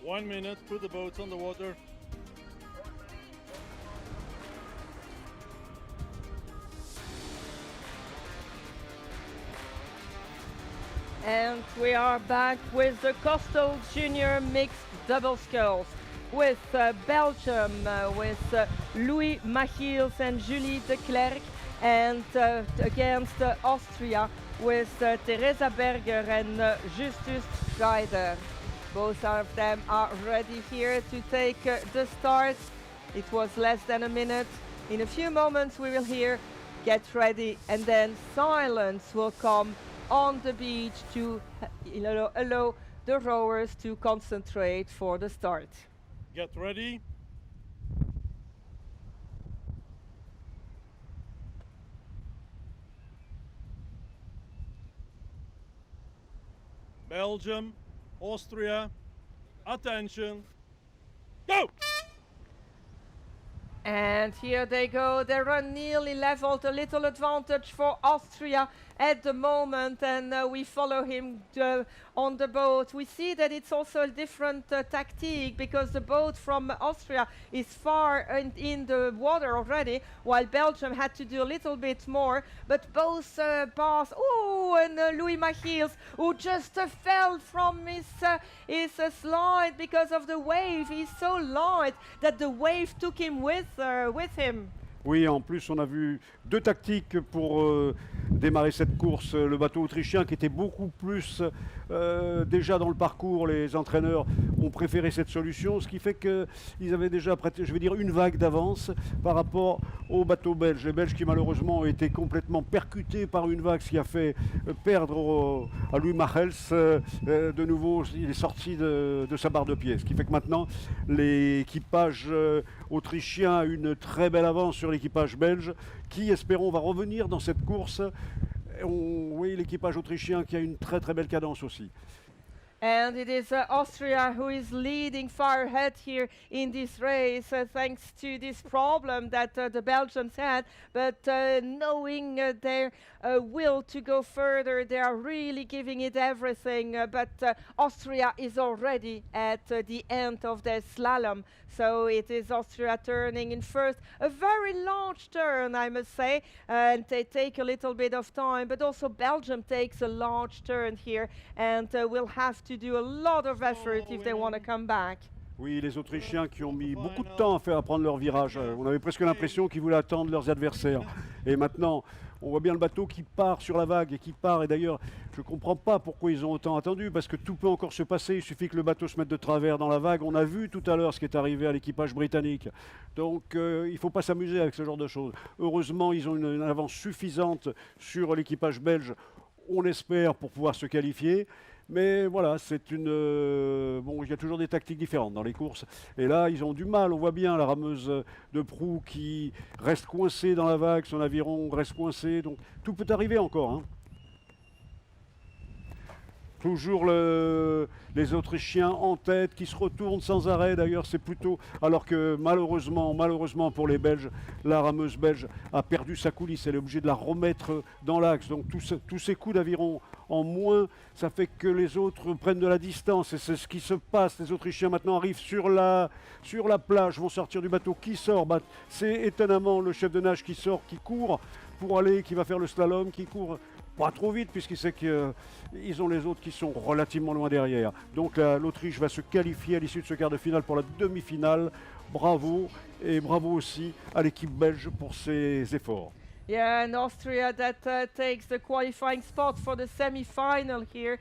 D: One minute, put the boats on the water.
B: And we are back with the Coastal Junior Mixed Double Sculls with Belgium, with Louis Machiels and Julie de Klerk, and against Austria with Teresa Berger and Justus Schreider. Both of them are ready here to take the start. It was less than a minute. In a few moments we will hear "Get ready," and then silence will come on the beach to allow the rowers to concentrate for the start.
D: Get ready. Belgium, Austria, attention, go!
B: And here they go, they run nearly leveled, a little advantage for Austria at the moment, and we follow him on the boat. We see that it's also a different tactique, because the boat from Austria is far in the water already, while Belgium had to do a little bit more, but both pass. Oh, and Louis Machiels, who just fell from his slide because of the wave. He's so light that the wave took him with him.
A: Oui, en plus, on a vu deux tactiques pour démarrer cette course. Le bateau autrichien qui était beaucoup plus déjà dans le parcours. Les entraîneurs ont préféré cette solution, ce qui fait qu'ils avaient déjà, je vais dire, une vague d'avance par rapport au bateau belge. Les Belges qui malheureusement ont été complètement percutés par une vague, ce qui a fait perdre à Louis Machels. De nouveau, il est sorti de sa barre de pied. Ce qui fait que maintenant, l'équipage autrichien a une très belle avance sur l'équipage belge qui, espérons, va revenir dans cette course. Oui, l'équipage autrichien qui a une très très belle cadence aussi.
B: And it is Austria who is leading far ahead here in this race, thanks to this problem that the Belgians had. But knowing their will to go further, they are really giving it everything. But Austria is already at the end of their slalom. So it is Austria turning in first. A very large turn, I must say. And they take a little bit of time. But also Belgium takes a large turn here. And will have to do a lot of effort if they want to come back.
A: Oui, les Autrichiens qui ont mis beaucoup de temps à prendre leur virage. On avait presque l'impression qu'ils voulaient attendre leurs adversaires. Et maintenant, on voit bien le bateau qui part sur la vague et qui part. Et d'ailleurs, je ne comprends pas pourquoi ils ont autant attendu, parce que tout peut encore se passer. Il suffit que le bateau se mette de travers dans la vague. On a vu tout à l'heure ce qui est arrivé à l'équipage britannique. Donc, il ne faut pas s'amuser avec ce genre de choses. Heureusement, ils ont une avance suffisante sur l'équipage belge, on l'espère, pour pouvoir se qualifier. Mais voilà, c'est une... bon, il y a toujours des tactiques différentes dans les courses. Et là, ils ont du mal. On voit bien la rameuse de proue qui reste coincée dans la vague, son aviron reste coincé. Donc tout peut arriver encore, hein. Toujours les Autrichiens en tête, qui se retournent sans arrêt. D'ailleurs, c'est plutôt... Alors que malheureusement pour les Belges, la rameuse belge a perdu sa coulisse. Elle est obligée de la remettre dans l'axe. Donc tous ces coups d'aviron en moins, ça fait que les autres prennent de la distance. Et c'est ce qui se passe. Les Autrichiens maintenant arrivent sur la plage, vont sortir du bateau. Qui sort? C'est étonnamment le chef de nage qui sort, qui court pour aller, qui va faire le slalom, qui court... Pas trop vite, puisqu'il sait qu'ils ont les autres qui sont relativement loin derrière. Donc l'Autriche va se qualifier à l'issue de ce quart de finale pour la demi-finale. Bravo, et bravo aussi à l'équipe belge pour ses efforts.
B: Yeah, and Austria that takes the qualifying spot for the semi-final here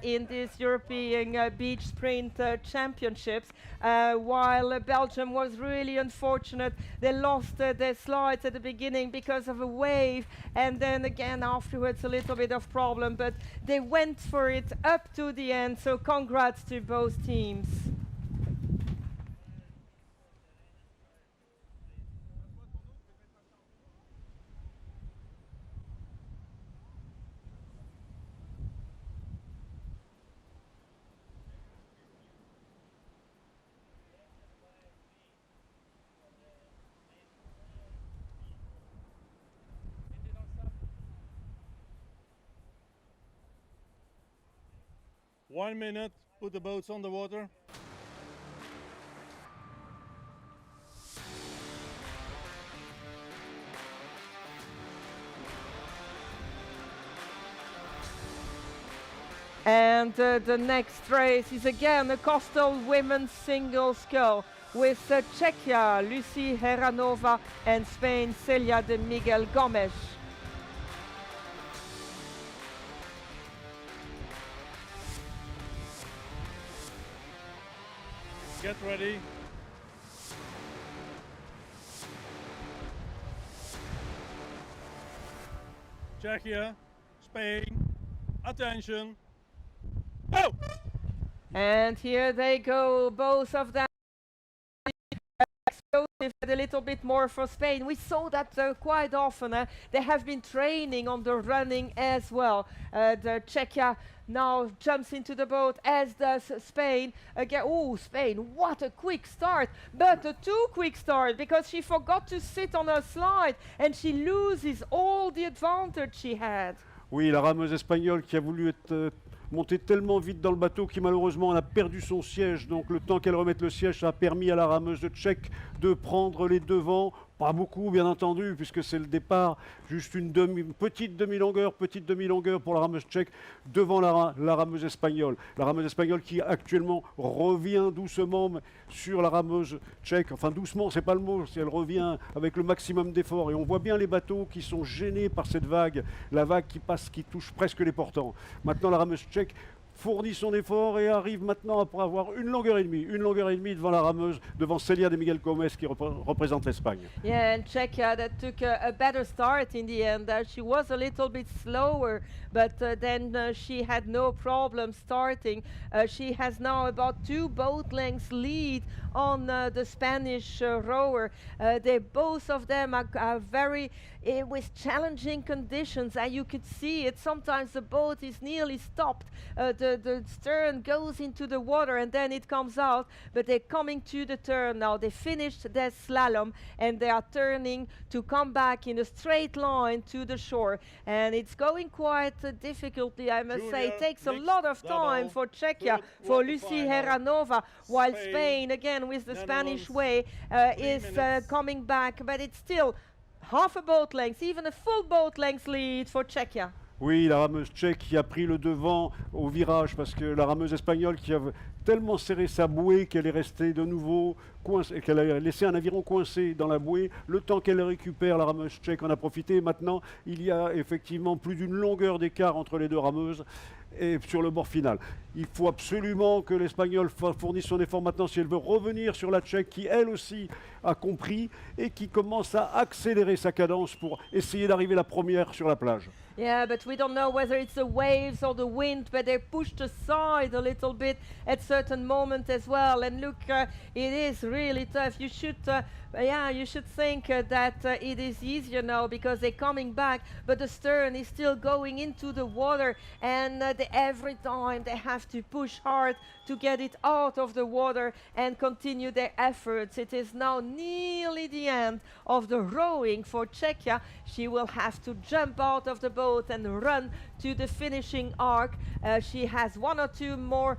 B: in this European beach sprint championships, while Belgium was really unfortunate. They lost their slides at the beginning because of a wave, and then again afterwards a little bit of problem, but they went for it up to the end, so congrats to both teams.
D: One minute, put the boats on the water.
B: And the next race is again a coastal women's single scull with Czechia, Lucy Heranova, and Spain, Celia de Miguel Gomes.
D: Get ready. Czechia, Spain, attention. Go!
B: And here they go, both of them. a little bit more for Spain. We saw that quite often. They have been training on the running as well. The Czechia now jumps into the boat, as does Spain. Again, oh, Spain, what a quick start, but a too quick start, because she forgot to sit on her slide and she loses all the advantage she had.
A: Oui, la rameuse espagnole qui a voulu être montée tellement vite dans le bateau qui malheureusement a perdu son siège. Donc le temps qu'elle remette le siège, ça a permis à la rameuse de Tchèque de prendre les devants. Pas beaucoup, bien entendu, puisque c'est le départ, juste une petite demi-longueur pour la rameuse tchèque devant la rameuse espagnole. La rameuse espagnole qui actuellement revient doucement sur la rameuse tchèque. Enfin doucement, c'est pas le mot, elle revient avec le maximum d'effort. Et on voit bien les bateaux qui sont gênés par cette vague, la vague qui passe, qui touche presque les portants. Maintenant la rameuse tchèque fournit son effort et arrive maintenant après avoir une longueur et demie devant la rameuse, devant Celia de Miguel Gomez qui représente l'Espagne.
B: Yeah, and Czechia that took a better start in the end. She was a little bit slower, but then she had no problem starting. She has now about 2 boat lengths lead on the Spanish rower. Both of them are very with challenging conditions, and you could see it. Sometimes the boat is nearly stopped. The stern goes into the water and then it comes out, but they're coming to the turn now. They finished their slalom and they are turning to come back in a straight line to the shore. And it's going quite difficultly, I must say. It takes a lot of time for Czechia, for Lucy Heranova, while Spain, again with the Spanish way, is coming back, but it's still half a boat length, even a full boat length lead for Czechia.
A: Oui, la rameuse tchèque qui a pris le devant au virage parce que la rameuse espagnole qui a tellement serré sa bouée qu'elle est restée de nouveau coincée, qu'elle a laissé un aviron coincé dans la bouée. Le temps qu'elle récupère, la rameuse tchèque en a profité. Maintenant, il y a effectivement plus d'une longueur d'écart entre les deux rameuses et sur le bord final. Il faut absolument que l'Espagnol fournisse son effort maintenant si elle veut revenir sur la Tchèque qui, elle aussi, a compris et qui commence à accélérer sa cadence pour essayer d'arriver la première sur la plage.
B: Yeah, but we don't know whether it's the waves or the wind, but they're pushed aside a little bit at certain moments as well. And look, it is really tough. You should think that it is easier now because they're coming back, but the stern is still going into the water, and every time they have to push hard to get it out of the water and continue their efforts. It is now nearly the end of the rowing for Czechia. She will have to jump out of the boat and run to the finishing arc. She has 1 or 2 more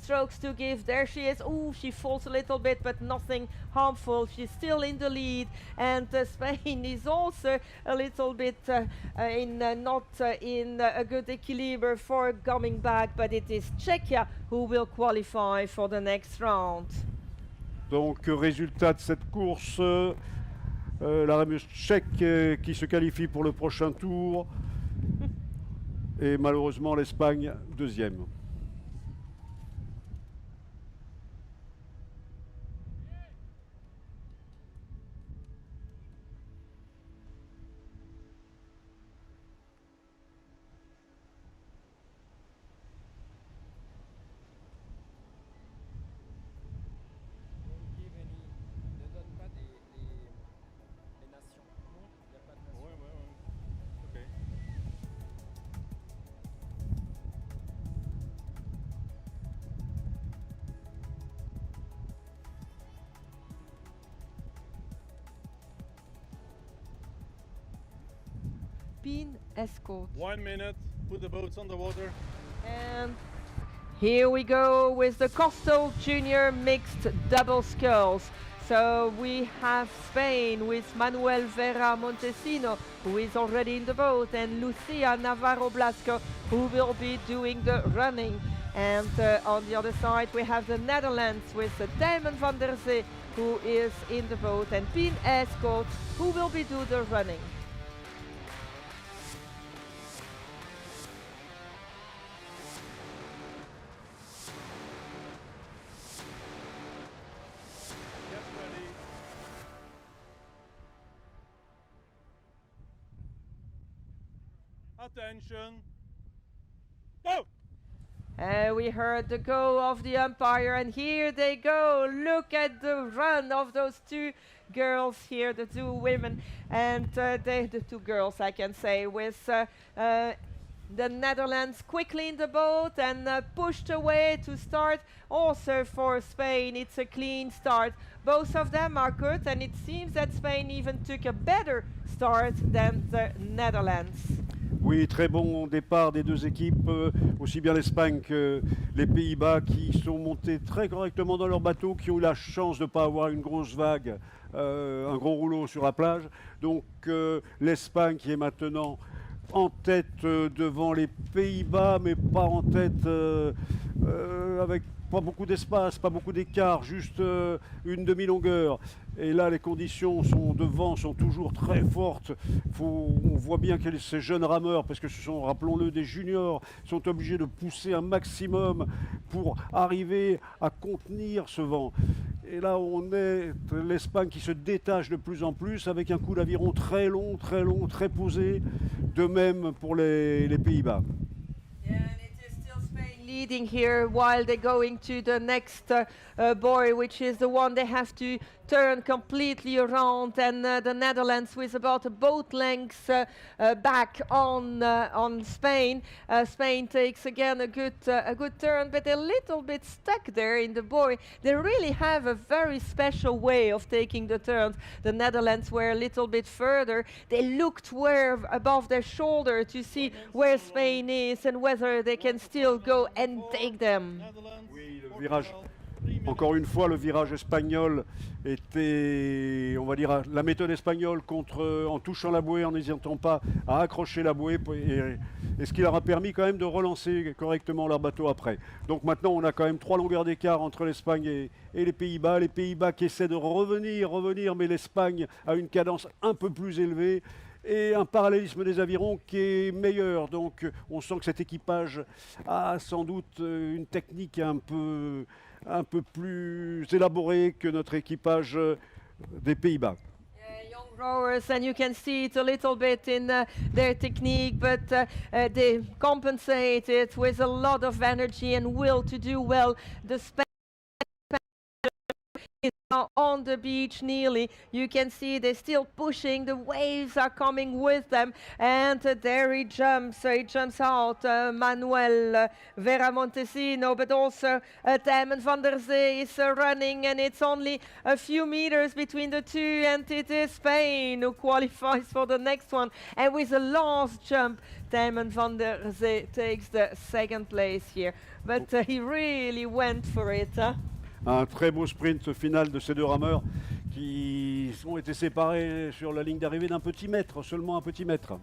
B: strokes to give. There she is. Oh, she falls a little bit, but nothing harmful. She's still in the lead, and Spain is also a little bit not in a good equilibrium for coming back, but it is Czechia who will qualify for the next round.
A: Donc, résultat de cette course, la rameuse tchèque qui se qualifie pour le prochain tour, et malheureusement l'Espagne deuxième.
B: Pin escort.
D: 1 minute, put the boats on the water.
B: And here we go with the Coastal Junior Mixed Double Sculls. So we have Spain with Manuel Vera Montesino, who is already in the boat, and Lucia Navarro Blasco, who will be doing the running. And on the other side we have the Netherlands with Damon van der Zee, who is in the boat, and Pien Escort, who will be doing the running.
D: Attention. Go!
B: We heard the go of the umpire, and here they go. Look at the run of those two girls here, the two women, and the two girls, I can say, with the Netherlands quickly in the boat and pushed away to start. Also for Spain, it's a clean start. Both of them are good, and it seems that Spain even took a better start than the Netherlands.
A: Oui, très bon départ des deux équipes, aussi bien l'Espagne que les Pays-Bas qui sont montés très correctement dans leur bateau, qui ont eu la chance de ne pas avoir une grosse vague, un gros rouleau sur la plage. Donc l'Espagne qui est maintenant en tête devant les Pays-Bas, mais pas en tête avec pas beaucoup d'espace, pas beaucoup d'écart, juste une demi-longueur. Et là, les conditions de vent sont toujours très fortes. On voit bien que ces jeunes rameurs, parce que ce sont, rappelons-le, des juniors, sont obligés de pousser un maximum pour arriver à contenir ce vent. Et là, on est l'Espagne qui se détache de plus en plus avec un coup d'aviron très long, très posé. De même pour les Pays-Bas.
B: Leading here while they're going to the next buoy, which is the one they have to turn completely around, and the Netherlands with about a boat length back on Spain. Spain takes again a good turn, but a little bit stuck there in the buoy. They really have a very special way of taking the turns. The Netherlands were a little bit further. They looked above their shoulder to see where Spain is and whether they can still go and take them.
A: Oui, le virage. Encore une fois, le virage espagnol était, on va dire, la méthode espagnole en touchant la bouée, en n'hésitant pas à accrocher la bouée, et ce qui leur a permis quand même de relancer correctement leur bateau après. Donc maintenant, on a quand même 3 longueurs d'écart entre l'Espagne et les Pays-Bas. Les Pays-Bas qui essaient de revenir, mais l'Espagne a une cadence un peu plus élevée et un parallélisme des avirons qui est meilleur. Donc on sent que cet équipage a sans doute une technique un peu plus élaborée que notre équipage des Pays-Bas.
B: Young rowers, and you can see it a little bit in their technique, but they compensate it with a lot of energy and will to do well. The is now on the beach nearly. You can see they're still pushing. The waves are coming with them, and there he jumps. He jumps out. Manuel Vera-Montesino, but also Tijmen van der Zee is running, and it's only a few meters between the two, and it is Spain who qualifies for the next one. And with the last jump, Tijmen van der Zee takes the second place here. But he really went for it.
A: Un très beau sprint final de ces deux rameurs qui ont été séparés sur la ligne d'arrivée d'un petit mètre, seulement un petit mètre.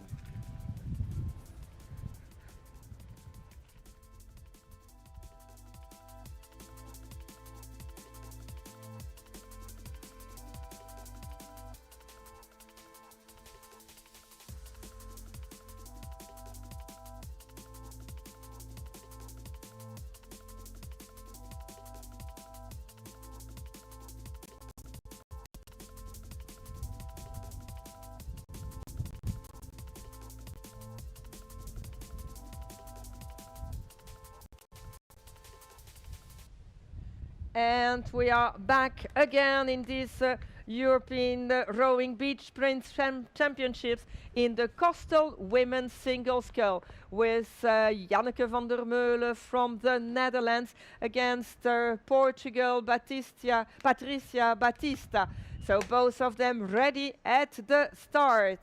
B: And we are back again in this European Rowing Beach Sprint Championships in the Coastal Women's Single Scull with Janneke van der Meulen from the Netherlands against Portugal Patricia Batista. So both of them ready at the start.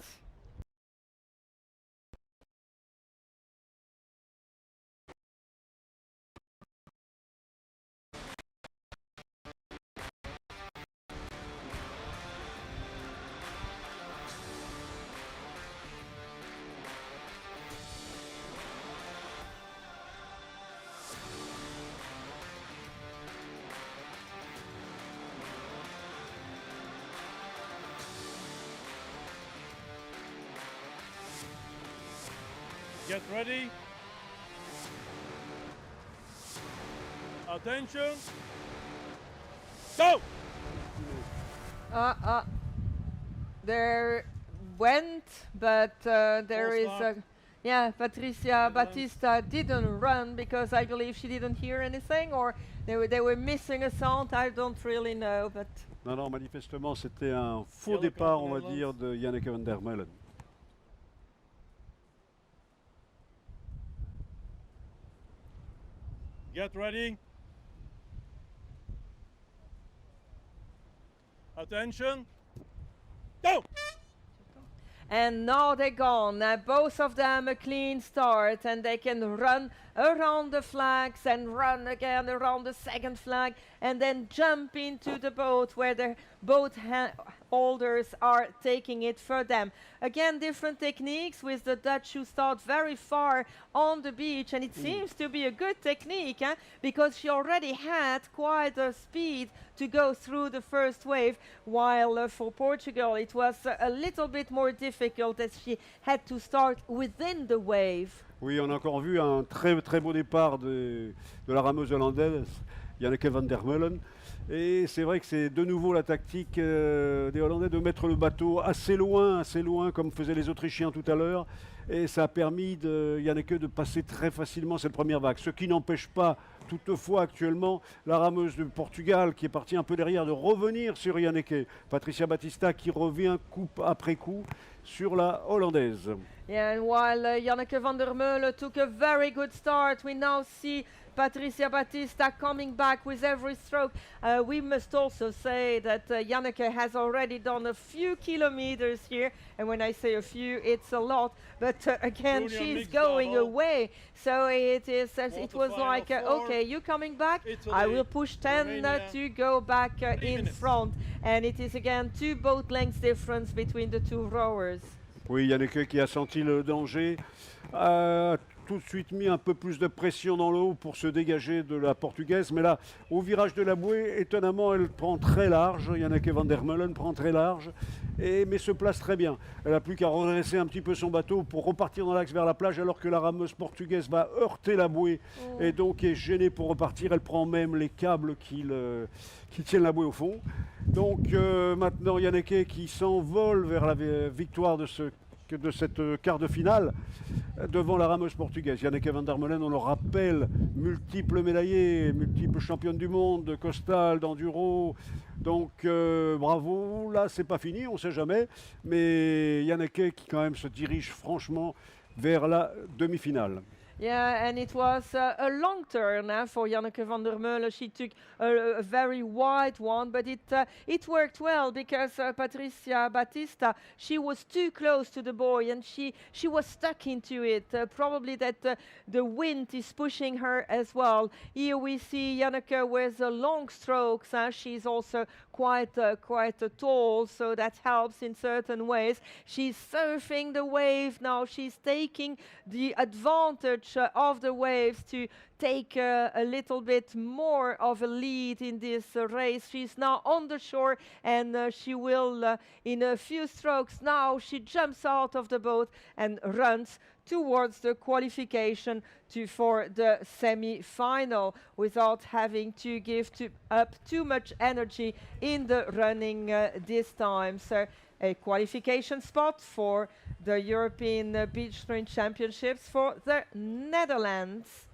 D: Get ready. Attention. Go!
B: There went, but there is Yeah, Patricia Battista didn't run because I believe she didn't hear anything, or they were missing a sound. I don't really know, but
A: Non, non, manifestement, c'était un faux
D: Yellow
A: départ,
D: card,
A: on va
D: Netherlands.
A: dire, de Janneke van der Meulen.
D: Get ready. Attention. Go!
B: and now they're gone. Both of them a clean start, and they can run around the flags and run again around the second flag, and then jump into the boat where the boat holders are taking it for them. Again, different techniques with the Dutch who start very far on the beach, and it seems to be a good technique because she already had quite a speed to go through the first wave, while for Portugal it was a little bit more difficult as she had to start within the wave.
A: Oui, on a encore vu un très, très beau départ de la rameuse hollandaise, Janneke van der Meulen. Et c'est vrai que c'est de nouveau la tactique des Hollandais de mettre le bateau assez loin, comme faisaient les Autrichiens tout à l'heure. Et ça a permis de Janneke de passer très facilement cette première vague. Ce qui n'empêche pas toutefois actuellement la rameuse du Portugal, qui est partie un peu derrière, de revenir sur Janneke. Patricia Battista qui revient coup après coup sur la hollandaise.
B: Yeah, and while Janneke van der Meulen took a very good start, we now see Patricia Battista coming back with every stroke. We must also say that Janneke has already done a few kilometers here, and when I say a few, it's a lot. But again,
D: Junior
B: she's
D: mixed
B: going
D: double.
B: away. So it is. It was
D: Quarterfinal
B: like,
D: four.
B: okay, you coming back? I
D: Italy,
B: will push 10
D: Romania.
B: to go back
D: 3
B: in
D: minutes.
B: front, and it is again 2 boat lengths difference between the two rowers.
A: Oui, Janneke qui a senti le danger, a tout de suite mis un peu plus de pression dans l'eau pour se dégager de la portugaise. Mais là, au virage de la bouée, étonnamment, elle prend très large. Janneke van der Meulen prend très large, mais se place très bien. Elle n'a plus qu'à redresser un petit peu son bateau pour repartir dans l'axe vers la plage, alors que la rameuse portugaise va heurter la bouée et donc est gênée pour repartir. Elle prend même les câbles qui tiennent la bouée au fond. Donc maintenant, Janneke qui s'envole vers la victoire de cette quart de finale devant la rameuse portugaise. Janneke van der Meulen, on le rappelle, multiple médaillée, multiple championne du monde de costal, d'enduro. Donc bravo, là c'est pas fini, on ne sait jamais. Mais Janneke qui quand même se dirige franchement vers la demi-finale.
B: Yeah, and it was a long turn for Janneke van der Meulen. She took a very wide one, but it worked well because Patricia Battista, she was too close to the buoy and she was stuck into it. Probably that the wind is pushing her as well. Here we see Janneke with long strokes. She's also quite tall, so that helps in certain ways. She's surfing the wave now. She's taking the advantage of the waves to take a little bit more of a lead in this race. She's now on the shore, and she will, in a few strokes now, she jumps out of the boat and runs towards the qualification for the semi-final without having to give up too much energy in the running this time. So a qualification spot for the European Beach Sprint Championships for the Netherlands.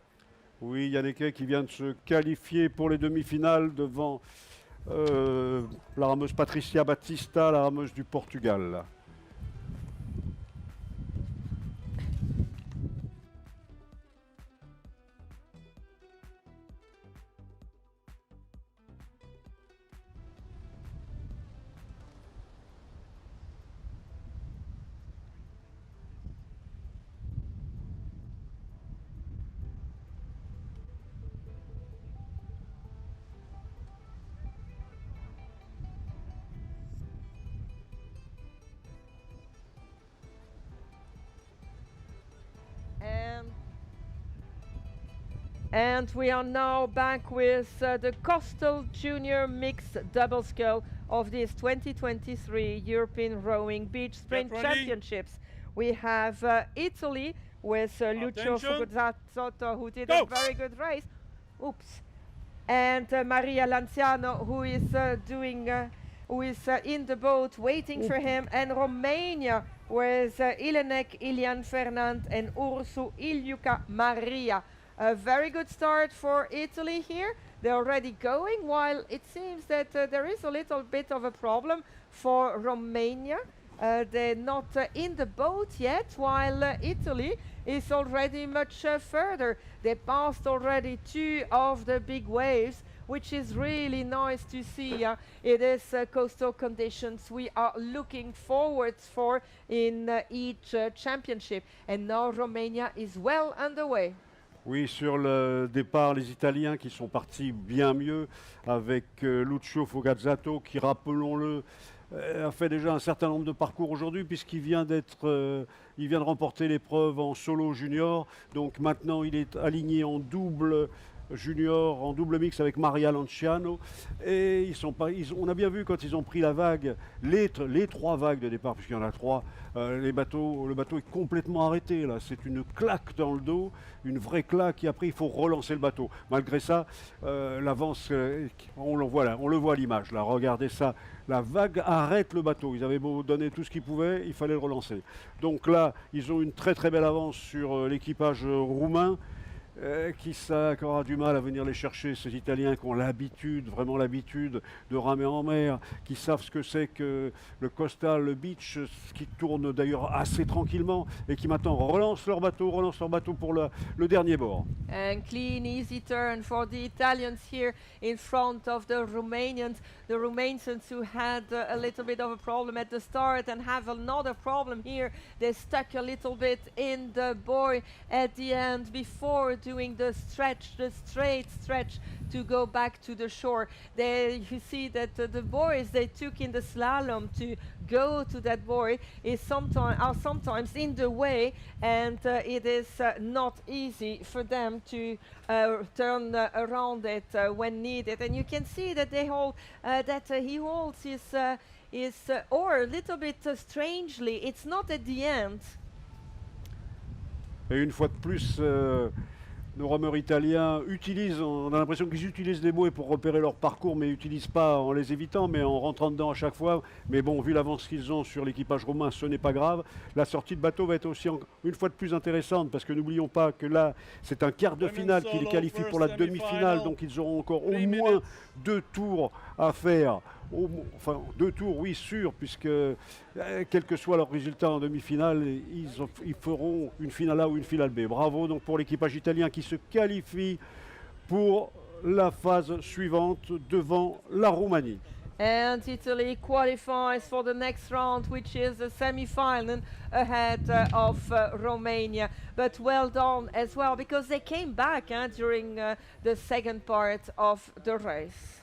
A: Oui, Janneke qui vient de se qualifier pour les demi-finales devant la rameuse Patricia Battista, la rameuse du Portugal.
B: And we are now back with the Coastal Junior Mixed Double Scull of this 2023 European Rowing Beach Sprint
D: ready.
B: Championships. We have Italy with Lucio
D: Attention.
B: Fugazzotto, who did
D: Go.
B: a very good race. Oops. And Maria Lanciano, who is doing who is in the boat waiting for him, and Romania with Ilenek Ilian Fernand and Ursu Iljuka Maria. A very good start for Italy here. They're already going, while it seems that there is a little bit of a problem for Romania. They're not in the boat yet, while Italy is already much further. They passed already 2 of the big waves, which is really nice to see. It is coastal conditions we are looking forward for in each championship. And now Romania is well underway.
A: Oui, sur le départ, les Italiens qui sont partis bien mieux avec Lucio Fogazzato qui, rappelons-le, a fait déjà un certain nombre de parcours aujourd'hui puisqu'il vient il vient de remporter l'épreuve en solo junior. Donc maintenant, il est aligné en double junior, en double mix avec Maria Lanciano. Et on a bien vu quand ils ont pris la vague, les 3 vagues de départ, puisqu'il y en a 3, le bateau est complètement arrêté là. C'est une claque dans le dos, une vraie claque, et après il faut relancer le bateau. Malgré ça, l'avance, on le voit à l'image là, regardez ça. La vague arrête le bateau. Ils avaient beau donner tout ce qu'ils pouvaient, il fallait le relancer. Donc là, ils ont une très très belle avance sur l'équipage roumain. Qui aura du mal à venir les chercher, ces Italiens qui ont l'habitude, vraiment l'habitude de ramer en mer, qui savent ce que c'est que le coastal, le beach, qui tourne d'ailleurs assez tranquillement et qui maintenant relancent leur bateau pour le dernier bord.
B: And clean, easy turn for the Italians here in front of the Romanians. The Romanians who had a little bit of a problem at the start and have another problem here. They stuck a little bit in the buoy at the end before doing the straight stretch to go back to the shore. There you see that the buoys they took in the slalom to go to that buoy are sometimes in the way, and it is not easy for them to turn around it when needed. And you can see that he holds his oar a little bit strangely. It's not at the end.
A: Et une fois de plus, nos rameurs italiens on a l'impression qu'ils utilisent les buoys pour repérer leur parcours, mais n'utilisent pas en les évitant, mais en rentrant dedans à chaque fois. Mais bon, vu l'avance qu'ils ont sur l'équipage roumain, ce n'est pas grave. La sortie de bateau va être aussi une fois de plus intéressante, parce que n'oublions pas que là, c'est un quart de finale qui les qualifie pour la demi-finale, donc ils auront encore au moins 2 tours à faire. Enfin, 2 tours, oui, sûr, puisque quel que soit leur résultat en demi-finale, ils feront une finale A ou une finale B. Bravo donc pour l'équipage italien qui se qualifie pour la phase suivante devant la Roumanie.
B: And Italy qualifies for the next round, which is the semi-final ahead of Romania. But well done as well, because they came back during the second part of the race.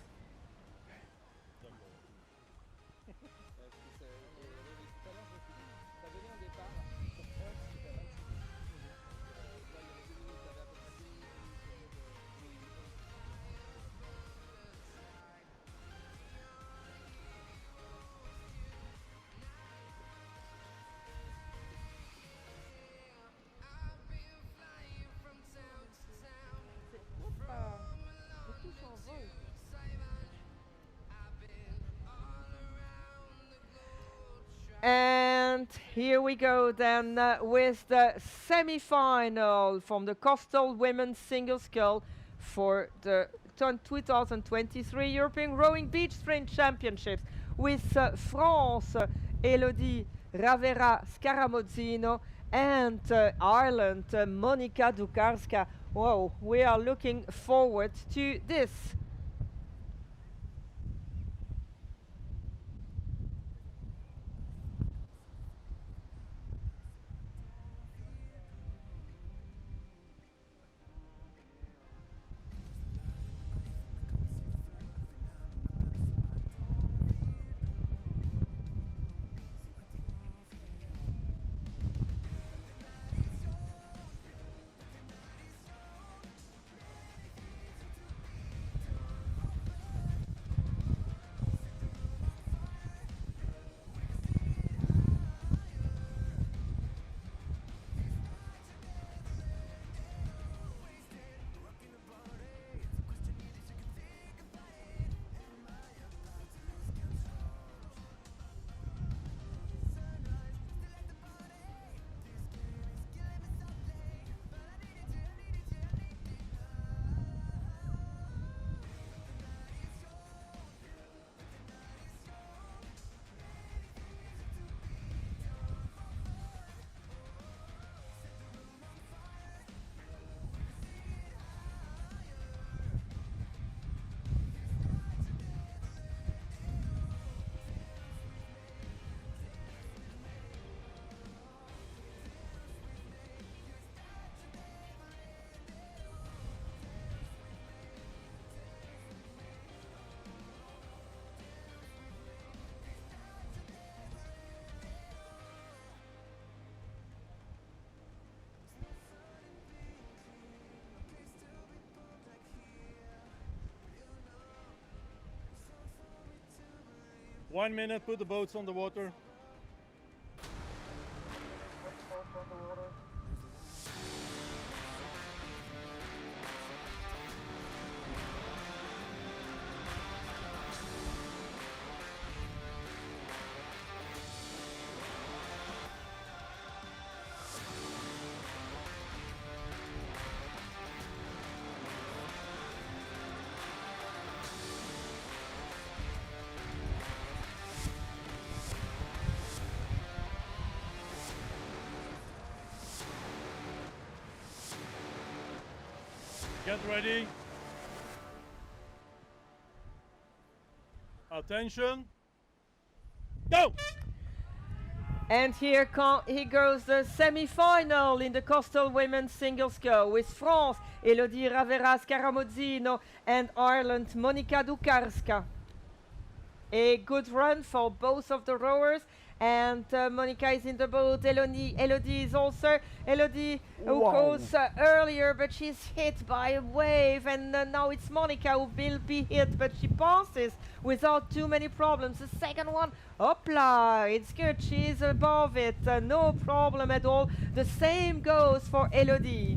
B: And here we go then with the semi-final from the Coastal Women's Single Scull for the 2023 European Rowing Beach Sprint Championships with France, Elodie Ravera Scaramozzino, and Ireland, Monika Dukarska. Wow, we are looking forward to this.
D: 1 minute, put the boats on the water. Get ready. Attention. Go!
B: And here goes the semi-final in the coastal women's singles go with France, Elodie Ravera-Scaramuzzino, and Ireland, Monika Dukarska. A good run for both of the rowers, and Monika is in the boat. Elodie is also. Elodie who goes earlier, but she's hit by a wave, and now it's Monika who will be hit, but she passes without too many problems. The second one, hopla, it's good, she's above it, no problem at all. The same goes for Elodie.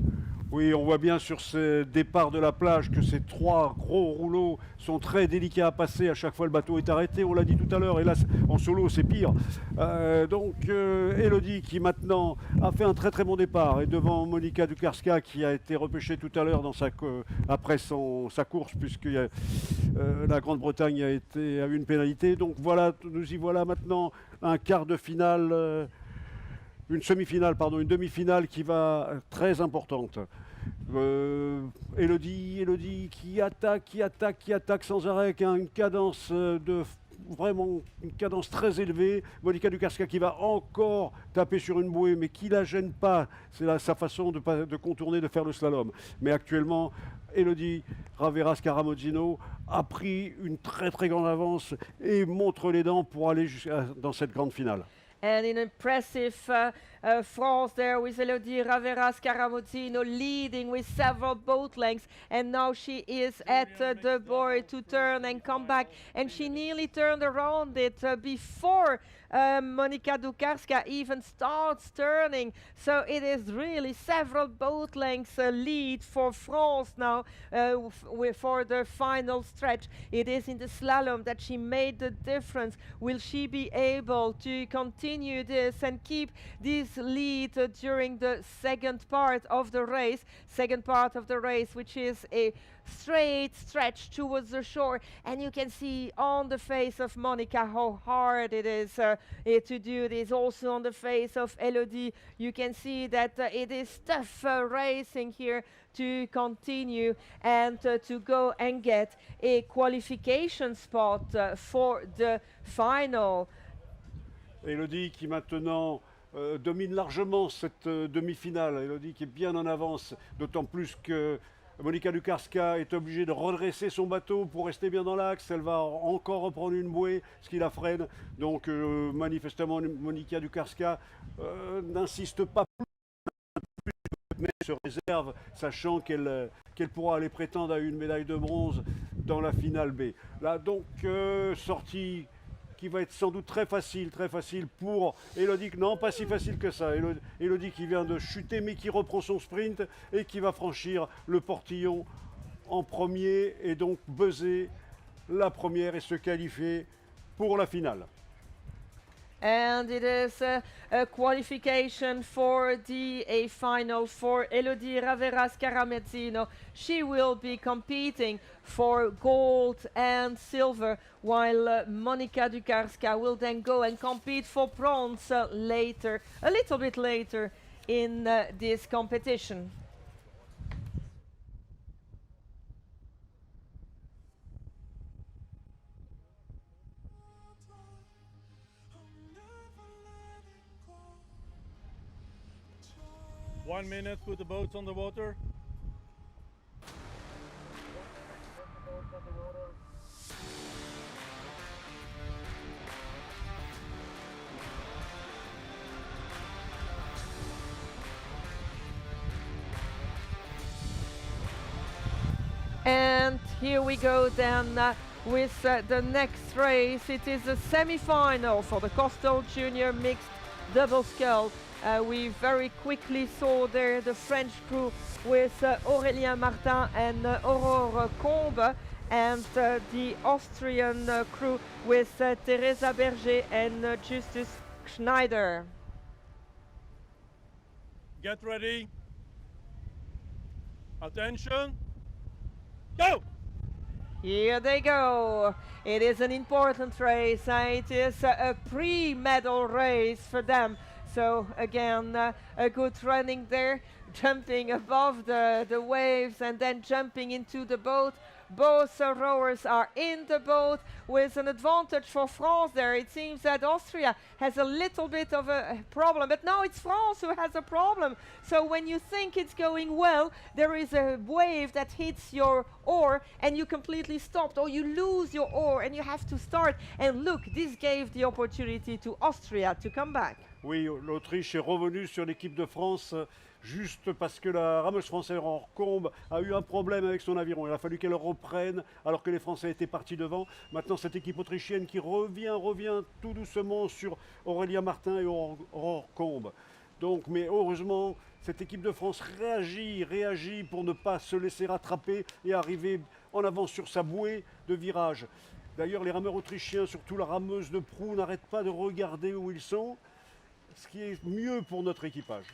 A: Oui, on voit bien sur ce départ de la plage que ces trois gros rouleaux sont très délicats à passer. À chaque fois, le bateau est arrêté, on l'a dit tout à l'heure. Et là, en solo, c'est pire. Elodie, qui maintenant a fait un très très bon départ, est devant Monika Dukarska, qui a été repêchée tout à l'heure après sa course, puisque la Grande-Bretagne a eu une pénalité. Donc voilà, nous y voilà maintenant un quart de finale. Une semi-finale, pardon, une demi-finale qui va très importante. Elodie qui attaque sans arrêt, avec une cadence vraiment une cadence très élevée. Monika Dukarska qui va encore taper sur une bouée, mais qui la gêne pas. C'est sa façon de contourner, de faire le slalom. Mais actuellement, Elodie Ravera-Scaramuzzino a pris une très très grande avance et montre les dents pour aller dans cette grande finale.
B: And an impressive France there with Elodie Ravera-Scaramuzzino leading with several boat lengths. And now she is at the buoy to turn and come back. And she nearly turned around it before Monika Dukarska even starts turning. So it is really several boat lengths lead for France now for the final stretch. It is in the slalom that she made the difference. Will she be able to continue this and keep this lead during the second part of the race, which is a straight stretch towards the shore? And you can see on the face of Monika how hard it is to do this. Also on the face of Elodie, you can see that it is tough racing here to continue and to go and get a qualification spot for the final.
A: Elodie qui maintenant domine largement cette demi-finale. Elodie qui est bien en avance, d'autant plus que Monika Dukarska est obligée de redresser son bateau pour rester bien dans l'axe. Elle va encore reprendre une bouée, ce qui la freine. Donc manifestement, Monika Dukarska n'insiste pas plus, mais se réserve, sachant qu'elle pourra aller prétendre à une médaille de bronze dans la finale B. Là donc, sortie qui va être sans doute très facile pour Elodie. Non, pas si facile que ça. Elodie qui vient de chuter, mais qui reprend son sprint et qui va franchir le portillon en premier et donc buzzer la première et se qualifier pour la finale.
B: And it is a qualification for a final for Elodie Ravera-Scaramuzzino. She will be competing for gold and silver, while Monika Dukarska will then go and compete for bronze later, a little bit later in this competition.
D: One minute, put the boats on the water.
B: And here we go then with the next race. It is a semi-final for the Coastal Junior Mixed Double Scull. We very quickly saw there the French crew with Aurélien Martin and Aurore Combe, and the Austrian crew with Teresa Berger and Justus Schneider.
D: Get ready. Attention. Go!
B: Here they go. It is an important race. It is a pre-medal race for them. So again, a good running there, jumping above the waves and then jumping into the boat. Both rowers are in the boat with an advantage for France there. It seems that Austria has a little bit of a problem, but now it's France who has a problem. So when you think it's going well, there is a wave that hits your oar and you completely stopped, or you lose your oar and you have to start. And look, this gave the opportunity to Austria to come back.
A: Oui, l'Autriche est revenue sur l'équipe de France juste parce que la rameuse française en Combe a eu un problème avec son aviron. Il a fallu qu'elle reprenne alors que les Français étaient partis devant. Maintenant, cette équipe autrichienne qui revient tout doucement sur Aurélien Martin et Aurore Combe. Donc, mais heureusement, cette équipe de France réagit pour ne pas se laisser rattraper et arriver en avant sur sa bouée de virage. D'ailleurs, les rameurs autrichiens, surtout la rameuse de proue, n'arrêtent pas de regarder où ils sont, ce qui est mieux pour notre équipage.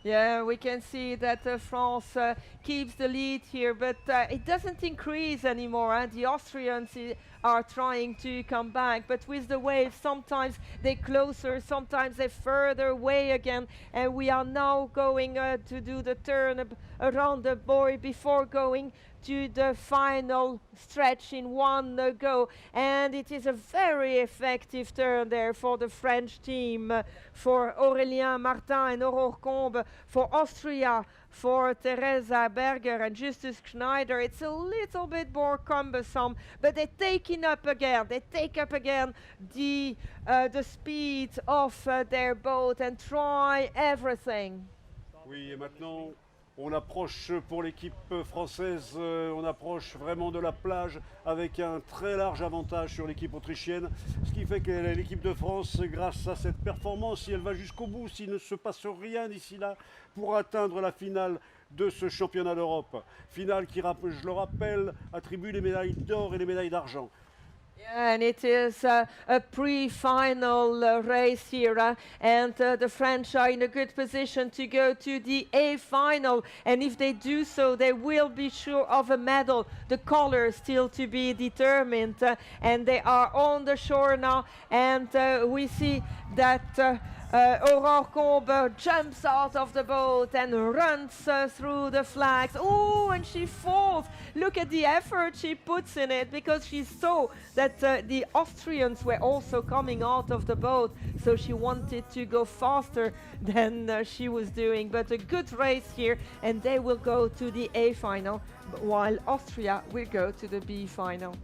B: Yeah, we can see that France keeps the lead here, but it doesn't increase anymore. The Austrians are trying to come back, but with the waves, sometimes they're closer, sometimes they're further away again. And we are now going to do the turn around the buoy before going to the final stretch in one go, and it is a very effective turn there for the French team, for Aurélien Martin and Aurore Combe, for Austria, for Teresa Berger and Justus Schneider. It's a little bit more cumbersome, but they take up again the speed of their boat and try everything.
A: Oui, et maintenant on approche pour l'équipe française, on approche vraiment de la plage avec un très large avantage sur l'équipe autrichienne. Ce qui fait que l'équipe de France, grâce à cette performance, si elle va jusqu'au bout, s'il ne se passe rien d'ici là, pour atteindre la finale de ce championnat d'Europe. Finale qui, je le rappelle, attribue les médailles d'or et les médailles d'argent.
B: Yeah, and it is a pre-final race here, and the French are in a good position to go to the A final, and if they do so, they will be sure of a medal. The color still to be determined, and they are on the shore now, and we see that Aurore Combe jumps out of the boat and runs through the flags. Oh, and she falls. Look at the effort she puts in it, because she saw that the Austrians were also coming out of the boat, so she wanted to go faster than she was doing. But a good race here, and they will go to the A final, while Austria will go to the B final.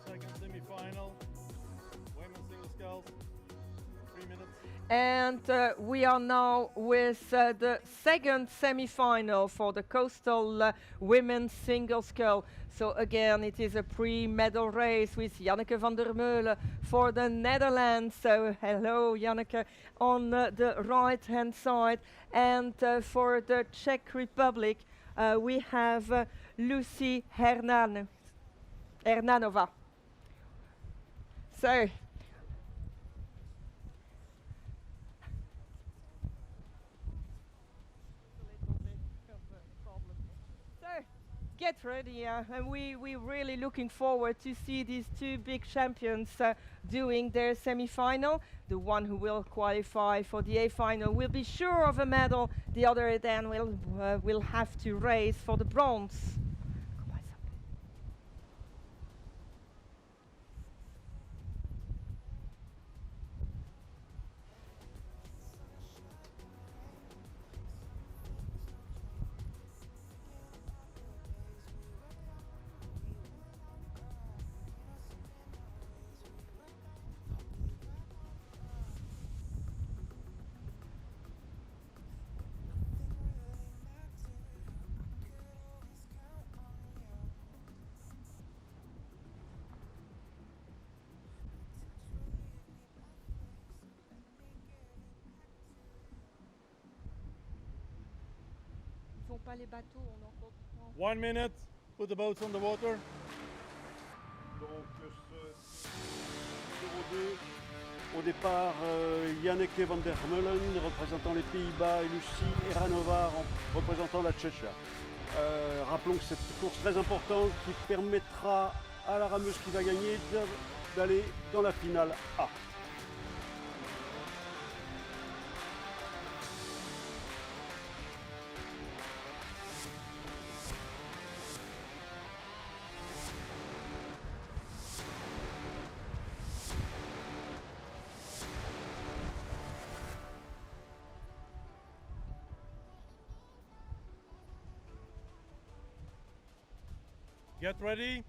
D: Second semi-final. Women's single sculls. 3 minutes.
B: And we are now with the second semi-final for the Coastal Women's Single Scull. So again, it is a pre-medal race with Janneke van der Meulen for the Netherlands. So hello, Janneke, on the right-hand side. And for the Czech Republic, we have Lucy Hernanova. So Get ready, and we're really looking forward to see these two big champions doing their semi-final. The one who will qualify for the A final will be sure of a medal. The other then will have to race for the bronze. Pas les bateaux, on en comprend.
D: 1 minute, put the boats on the water.
A: Donc ce numéro 2, au départ, Janneke van der Meulen représentant les Pays-Bas et Lucie Eranova représentant la Tchéquie. Rappelons que cette course très importante qui permettra à la rameuse qui va gagner d'aller dans la finale A.
D: Get ready.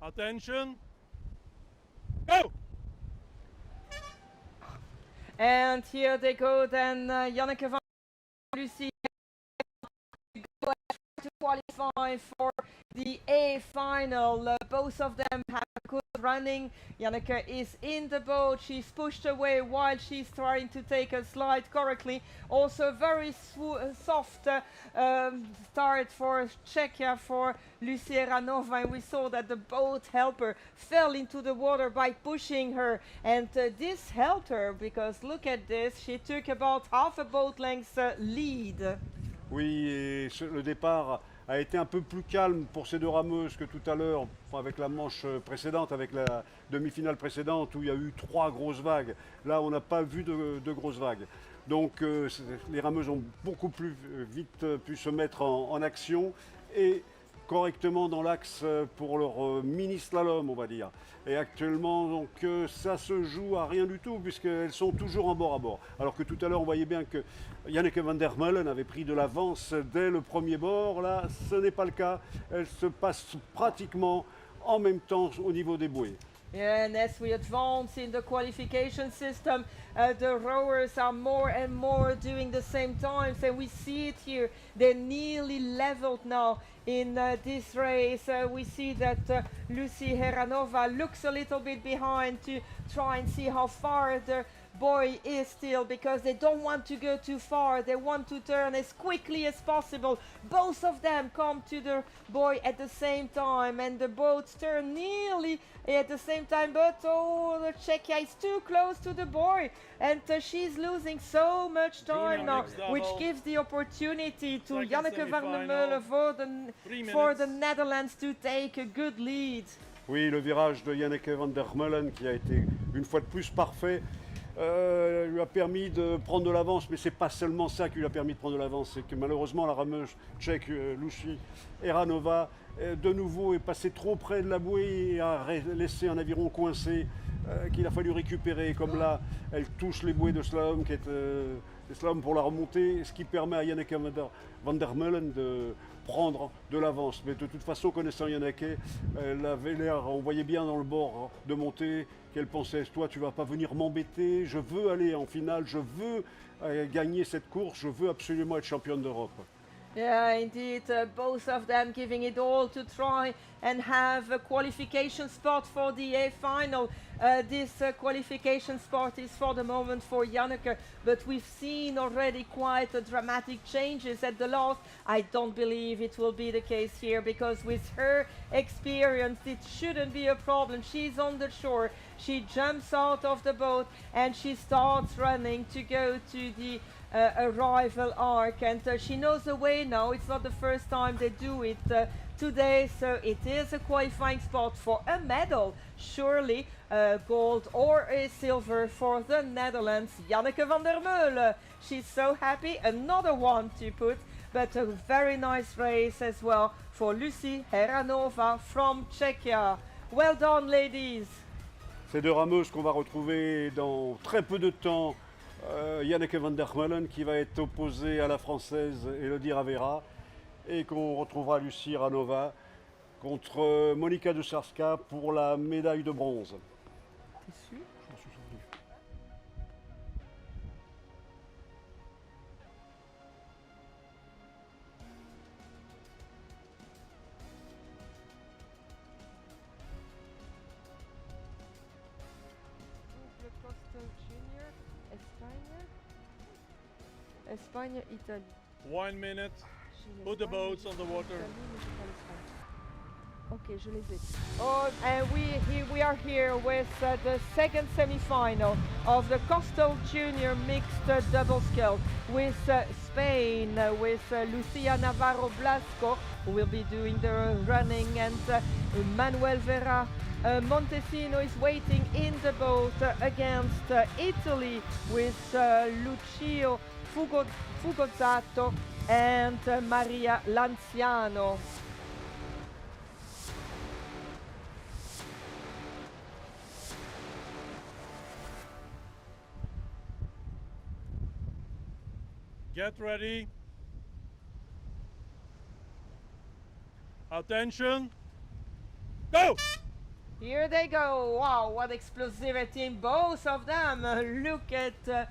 D: Attention. Go!
B: And here they go then, Janneke van Lucie go to qualify for the A final. Both of them have good running. Janneke is in the boat. She's pushed away while she's trying to take a slide correctly. Also very soft start for Czechia, for Lucie Eranova, and we saw that the boat helper fell into the water by pushing her, and this helped her because look at this, she took about half a boat length lead.
A: Oui, et le départ a été un peu plus calme pour ces deux rameuses que tout à l'heure, avec la manche précédente, avec la demi-finale précédente où il y a eu 3 grosses vagues. Là, on n'a pas vu de grosses vagues. Donc les rameuses ont beaucoup plus vite pu se mettre en action et correctement dans l'axe pour leur mini-slalom, on va dire. Et actuellement, donc, ça se joue à rien du tout puisqu'elles sont toujours en bord à bord. Alors que tout à l'heure, on voyait bien que Janneke van der Meulen avait pris de l'avance dès le premier bord. Là, ce n'est pas le cas. Elles se passent pratiquement en même temps au niveau des bouées.
B: Yeah, and as we advance in the qualification system, the rowers are more and more doing the same times, and we see it here. They're nearly leveled now in this race. We see that Lucie Eranova looks a little bit behind to try and see how far the boy is still, because they don't want to go too far. They want to turn as quickly as possible. Both of them come to the boy at the same time, and the boats turn nearly at the same time, but oh, the Czechia is too close to the boy, and she's losing so much time now, which gives the opportunity to Janneke van der Meulen for the Netherlands to take a good lead.
A: Oui, le virage de Janneke van der Meulen qui a été une fois de plus parfait. Lui a permis de prendre de l'avance, mais c'est pas seulement ça qui lui a permis de prendre de l'avance, c'est que malheureusement la rameuse tchèque Lucie Eranova de nouveau est passée trop près de la bouée et a laissé un aviron coincé qu'il a fallu récupérer. Comme là, elle touche les bouées de slalom qui est des slaloms pour la remontée, ce qui permet à Janneke van der Meulen de prendre de l'avance. Mais de toute façon, connaissant Janneke, elle avait l'air, on voyait bien dans le bord de montée qu'elle pensait, toi tu vas pas venir m'embêter, je veux aller en finale, je veux gagner cette course, je veux absolument être championne d'Europe.
B: Yeah, indeed, both of them giving it all to try and have a qualification spot for the A final. This qualification spot is for the moment for Janneke, but we've seen already quite dramatic changes at the last. I don't believe it will be the case here, because with her experience it shouldn't be a problem. She's on the shore, she jumps out of the boat and she starts running to go to the arrival arc, and she knows the way now. It's not the first time they do it today, so it is a qualifying spot for a medal, surely gold or a silver for the Netherlands. Janneke van der Meulen, she's so happy, another one to put, but a very nice race as well for Lucie Heranova from Czechia. Well done, ladies.
A: Ces deux rameuses qu'on va retrouver dans très peu de temps. Janneke van der Meulen qui va être opposée à la française Elodie Ravera et qu'on retrouvera Lucie Ranova contre Monika Dusarska pour la médaille de bronze.
B: T'es sûr?
A: J'en suis souvenu.
B: Le Coastal Junior, Espagne, Italie.
D: 1 minute. Put the boats on the water.
B: Okay, je les ai. Oh, and we are here with the second semi-final of the Coastal Junior Mixed Double Scull with Spain, with Lucia Navarro Blasco, who will be doing the running, and Manuel Vera Montesino is waiting in the boat against Italy with Lucio Fugozzato and Maria Lanciano.
D: Get ready. Attention. Go!
B: Here they go. Wow, what explosivity in both of them. Look at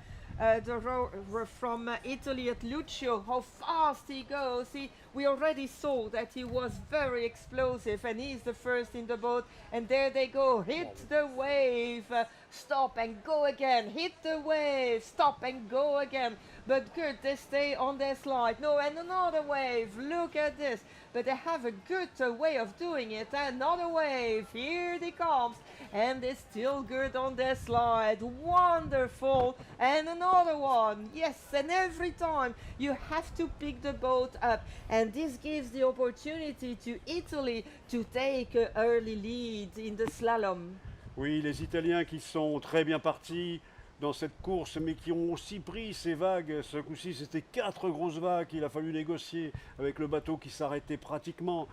B: the rower from Italy, at Lucio, how fast he goes. We already saw that he was very explosive, and he's the first in the boat. And there they go, hit the wave, stop and go again, hit the wave, stop and go again. But good, they stay on their slide. No, and another wave, look at this. But they have a good way of doing it. Another wave, here they comes. And they're still good on their slide. Wonderful. And another one. Yes, and every time you have to pick the boat up. And this gives the opportunity to Italy to take an early lead in the slalom.
A: Oui, les Italiens qui sont très bien partis dans cette course, mais qui ont aussi pris ces vagues. Ce coup-ci, c'était 4 grosses vagues qu'il a fallu négocier avec le bateau qui s'arrêtait pratiquement.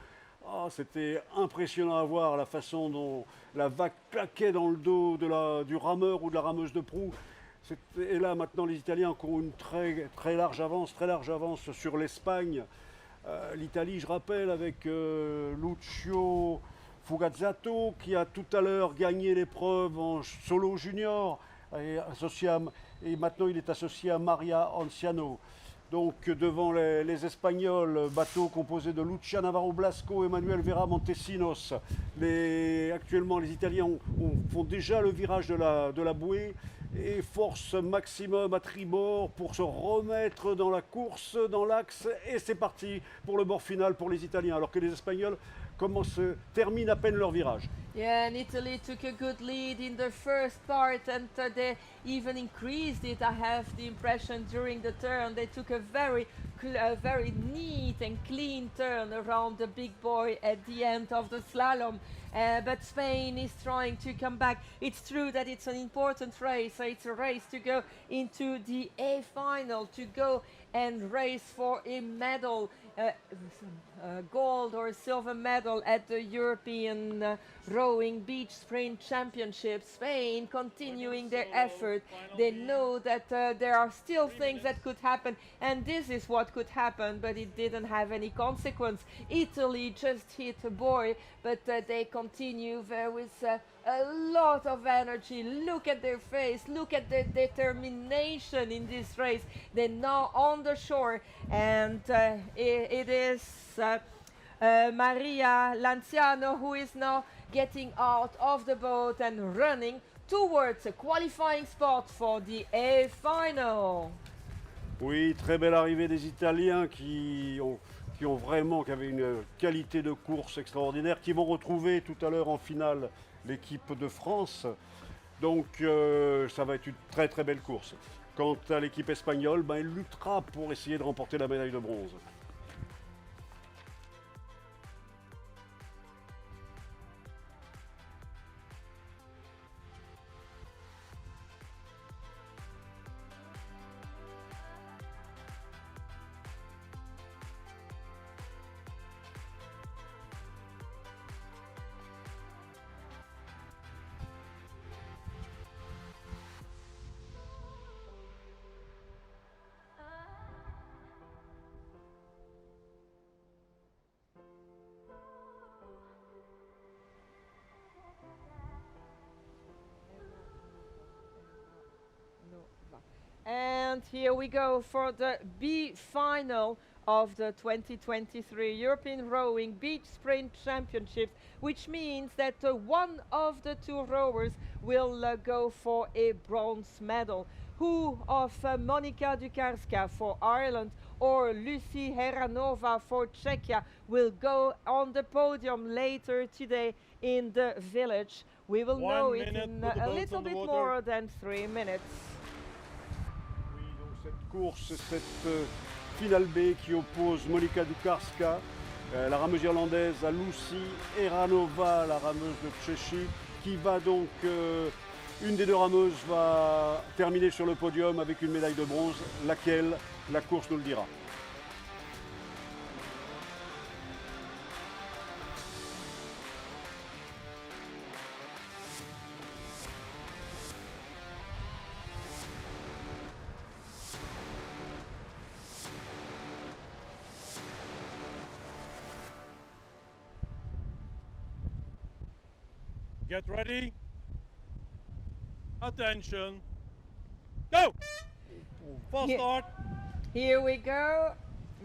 A: Oh, c'était impressionnant à voir la façon dont la vague claquait dans le dos du rameur ou de la rameuse de proue. Et là, maintenant, les Italiens ont une très large avance sur l'Espagne. L'Italie, je rappelle, avec Lucio Fugazzato, qui a tout à l'heure gagné l'épreuve en solo junior, et maintenant il est associé à Maria Anciano. Donc devant les Espagnols, bateau composé de Lucia Navarro Blasco et Manuel Vera Montesinos. Actuellement, les Italiens font déjà le virage de la bouée et force maximum à tribord pour se remettre dans la course, dans l'axe. Et c'est parti pour le bord final pour les Italiens, alors que les Espagnols terminent à peine leur virage.
B: Yeah, and Italy took a good lead in the first part, and they even increased it, I have the impression, during the turn. They took a very neat and clean turn around the big boy at the end of the slalom. But Spain is trying to come back. It's true that it's an important race. So it's a race to go into the A final, to go and race for a medal, gold or silver medal at the European Rowing Beach Sprint Championship. Spain continuing their effort. They know that there are still things that could happen, and this is what could happen, but it didn't have any consequence. Italy just hit a buoy, but they continue with a lot of energy. Look at their face, look at their determination in this race. They're now on the shore, and it is Maria Lanciano who is now getting out of the boat and running towards a qualifying spot for the A final.
A: Oui, très belle arrivée des Italiens qui avaient une qualité de course extraordinaire, qui vont retrouver tout à l'heure en finale l'équipe de France. Donc ça va être une très très belle course. Quant à l'équipe espagnole, elle luttera pour essayer de remporter la médaille de bronze.
B: And here we go for the B final of the 2023 European Rowing Beach Sprint Championships, which means that one of the two rowers will go for a bronze medal. Who of Monika Dukarska for Ireland or Lucy Heranova for Czechia will go on the podium later today in the village? We will know it in a little bit more than 3 minutes.
A: Cette course, cette finale B qui oppose Monika Dukarska, la rameuse irlandaise, à Lucy Heranova, la rameuse de Tchéchie, qui va donc, une des deux rameuses va terminer sur le podium avec une médaille de bronze, laquelle la course nous le dira.
D: Get ready. Attention. Go! False start.
B: Here we go.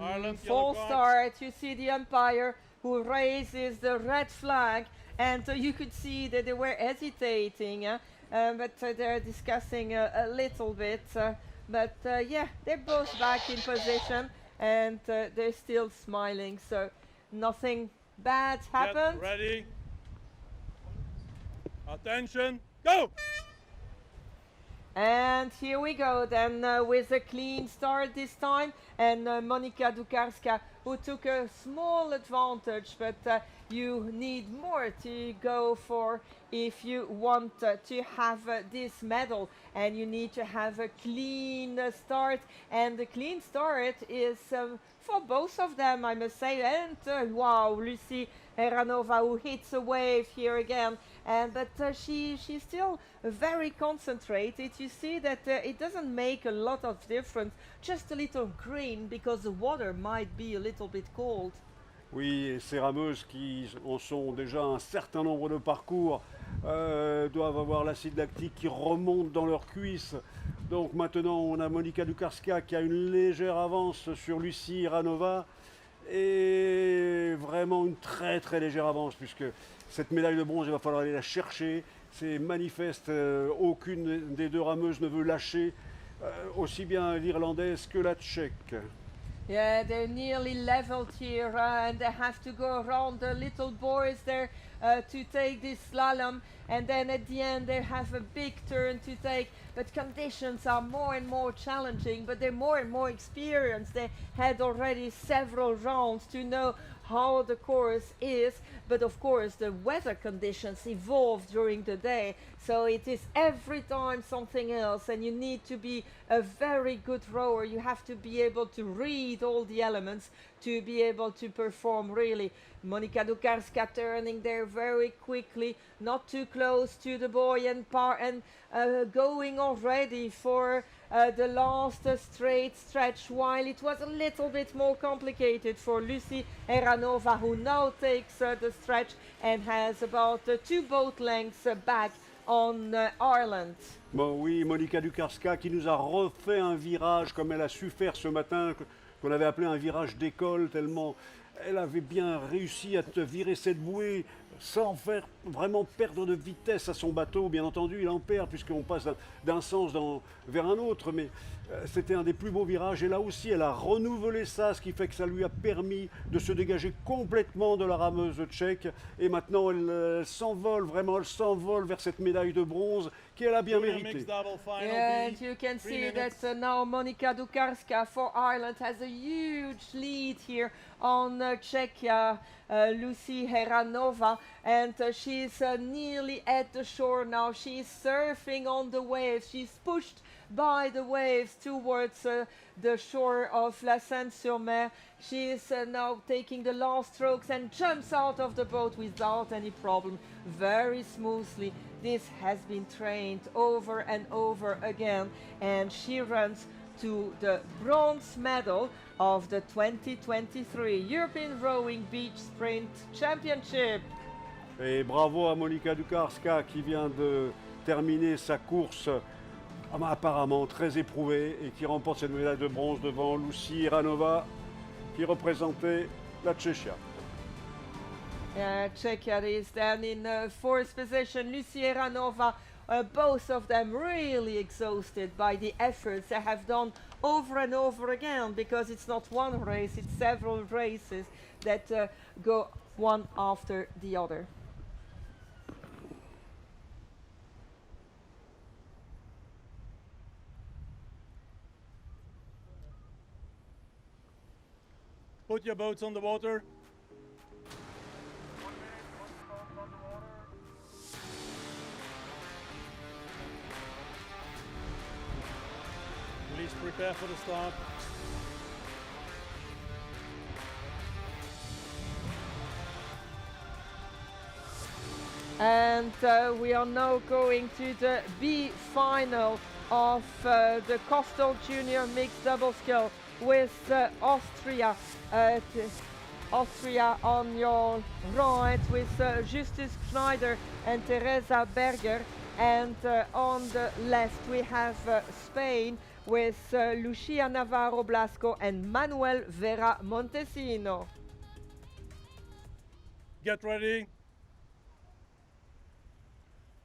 D: Ireland,
B: Full
D: yellow card.
B: start. You see the umpire who raises the red flag, and you could see that they were hesitating, but they're discussing a little bit. Yeah, they're both back in position, and they're still smiling. So nothing bad happened.
D: Get ready. Attention, go!
B: And here we go then with a clean start this time, and Monika Dukarska, who took a small advantage, but you need more to go for if you want to have this medal, and you need to have a clean start, and the clean start is for both of them, I must say. And wow, Lucy Heranova, who hits a wave here again, but she's still very concentrated. You see that it doesn't make a lot of difference, just a little green, because the water might be a little bit cold.
A: Oui, et ces rameuses qui en sont déjà un certain nombre de parcours doivent avoir l'acide lactique qui remonte dans leurs cuisses. Donc maintenant, on a Monika Dukarska qui a une légère avance sur Lucy Heranova, et vraiment une très très légère avance, puisque cette médaille de bronze, il va falloir aller la chercher. C'est manifeste, aucune des deux rameuses ne veut lâcher, aussi bien l'Irlandaise que la Tchèque.
B: Yeah, they're nearly leveled here, and they have to go around the little boys there to take this slalom, and then at the end they have a big turn to take, but conditions are more and more challenging, but they're more and more experienced. They had already several rounds to know how the course is, but of course the weather conditions evolve during the day, so it is every time something else, and you need to be a very good rower. You have to be able to read all the elements to be able to perform really. Monika Dukarska turning there very quickly, not too close to the boy, and going already for the last straight stretch, while it was a little bit more complicated for Lucy Heranova, who now takes the stretch and has about 2 boat lengths back on Ireland.
A: Bon, oui, Monika Dukarska qui nous a refait un virage comme elle a su faire ce matin, qu'on avait appelé un virage d'école, tellement elle avait bien réussi à te virer cette bouée sans faire vraiment perdre de vitesse à son bateau. Bien entendu, il en perd puisqu'on passe d'un sens vers un autre, mais c'était un des plus beaux virages. Et là aussi, elle a renouvelé ça, ce qui fait que ça lui a permis de se dégager complètement de la rameuse tchèque. Et maintenant, elle s'envole, vraiment, elle s'envole vers cette médaille de bronze qu'elle a bien
D: Doing a
A: méritée.
D: mixed double final
B: And
D: B,
B: you can
D: 3
B: see
D: minutes.
B: that now Monika Dukarska for Ireland has a huge lead here on Czechia, Lucy Heranova, and she's nearly at the shore now. She's surfing on the waves. She's pushed by the waves towards the shore of La Seyne-sur-Mer. She is now taking the last strokes and jumps out of the boat without any problem, very smoothly. This has been trained over and over again, and she runs to the bronze medal of the 2023 European Rowing Beach Sprint Championship.
A: Et bravo à Monika Dukarska qui vient de terminer sa course apparemment très éprouvée et qui remporte cette médaille de bronze devant Lucy Heranova qui représentait la Tchéchia.
B: Czechia is then in fourth position. Lucy Heranova, both of them really exhausted by the efforts they have done over and over again, because it's not one race, it's several races that go one after the other.
D: Put your boats on the water. Please prepare for the start.
B: And we are now going to the B final of the Coastal Junior Mixed Double Scull with Austria. Austria on your right with Justus Schneider and Teresa Berger, and on the left we have Spain with Lucia Navarro Blasco and Manuel Vera Montesino.
D: Get ready.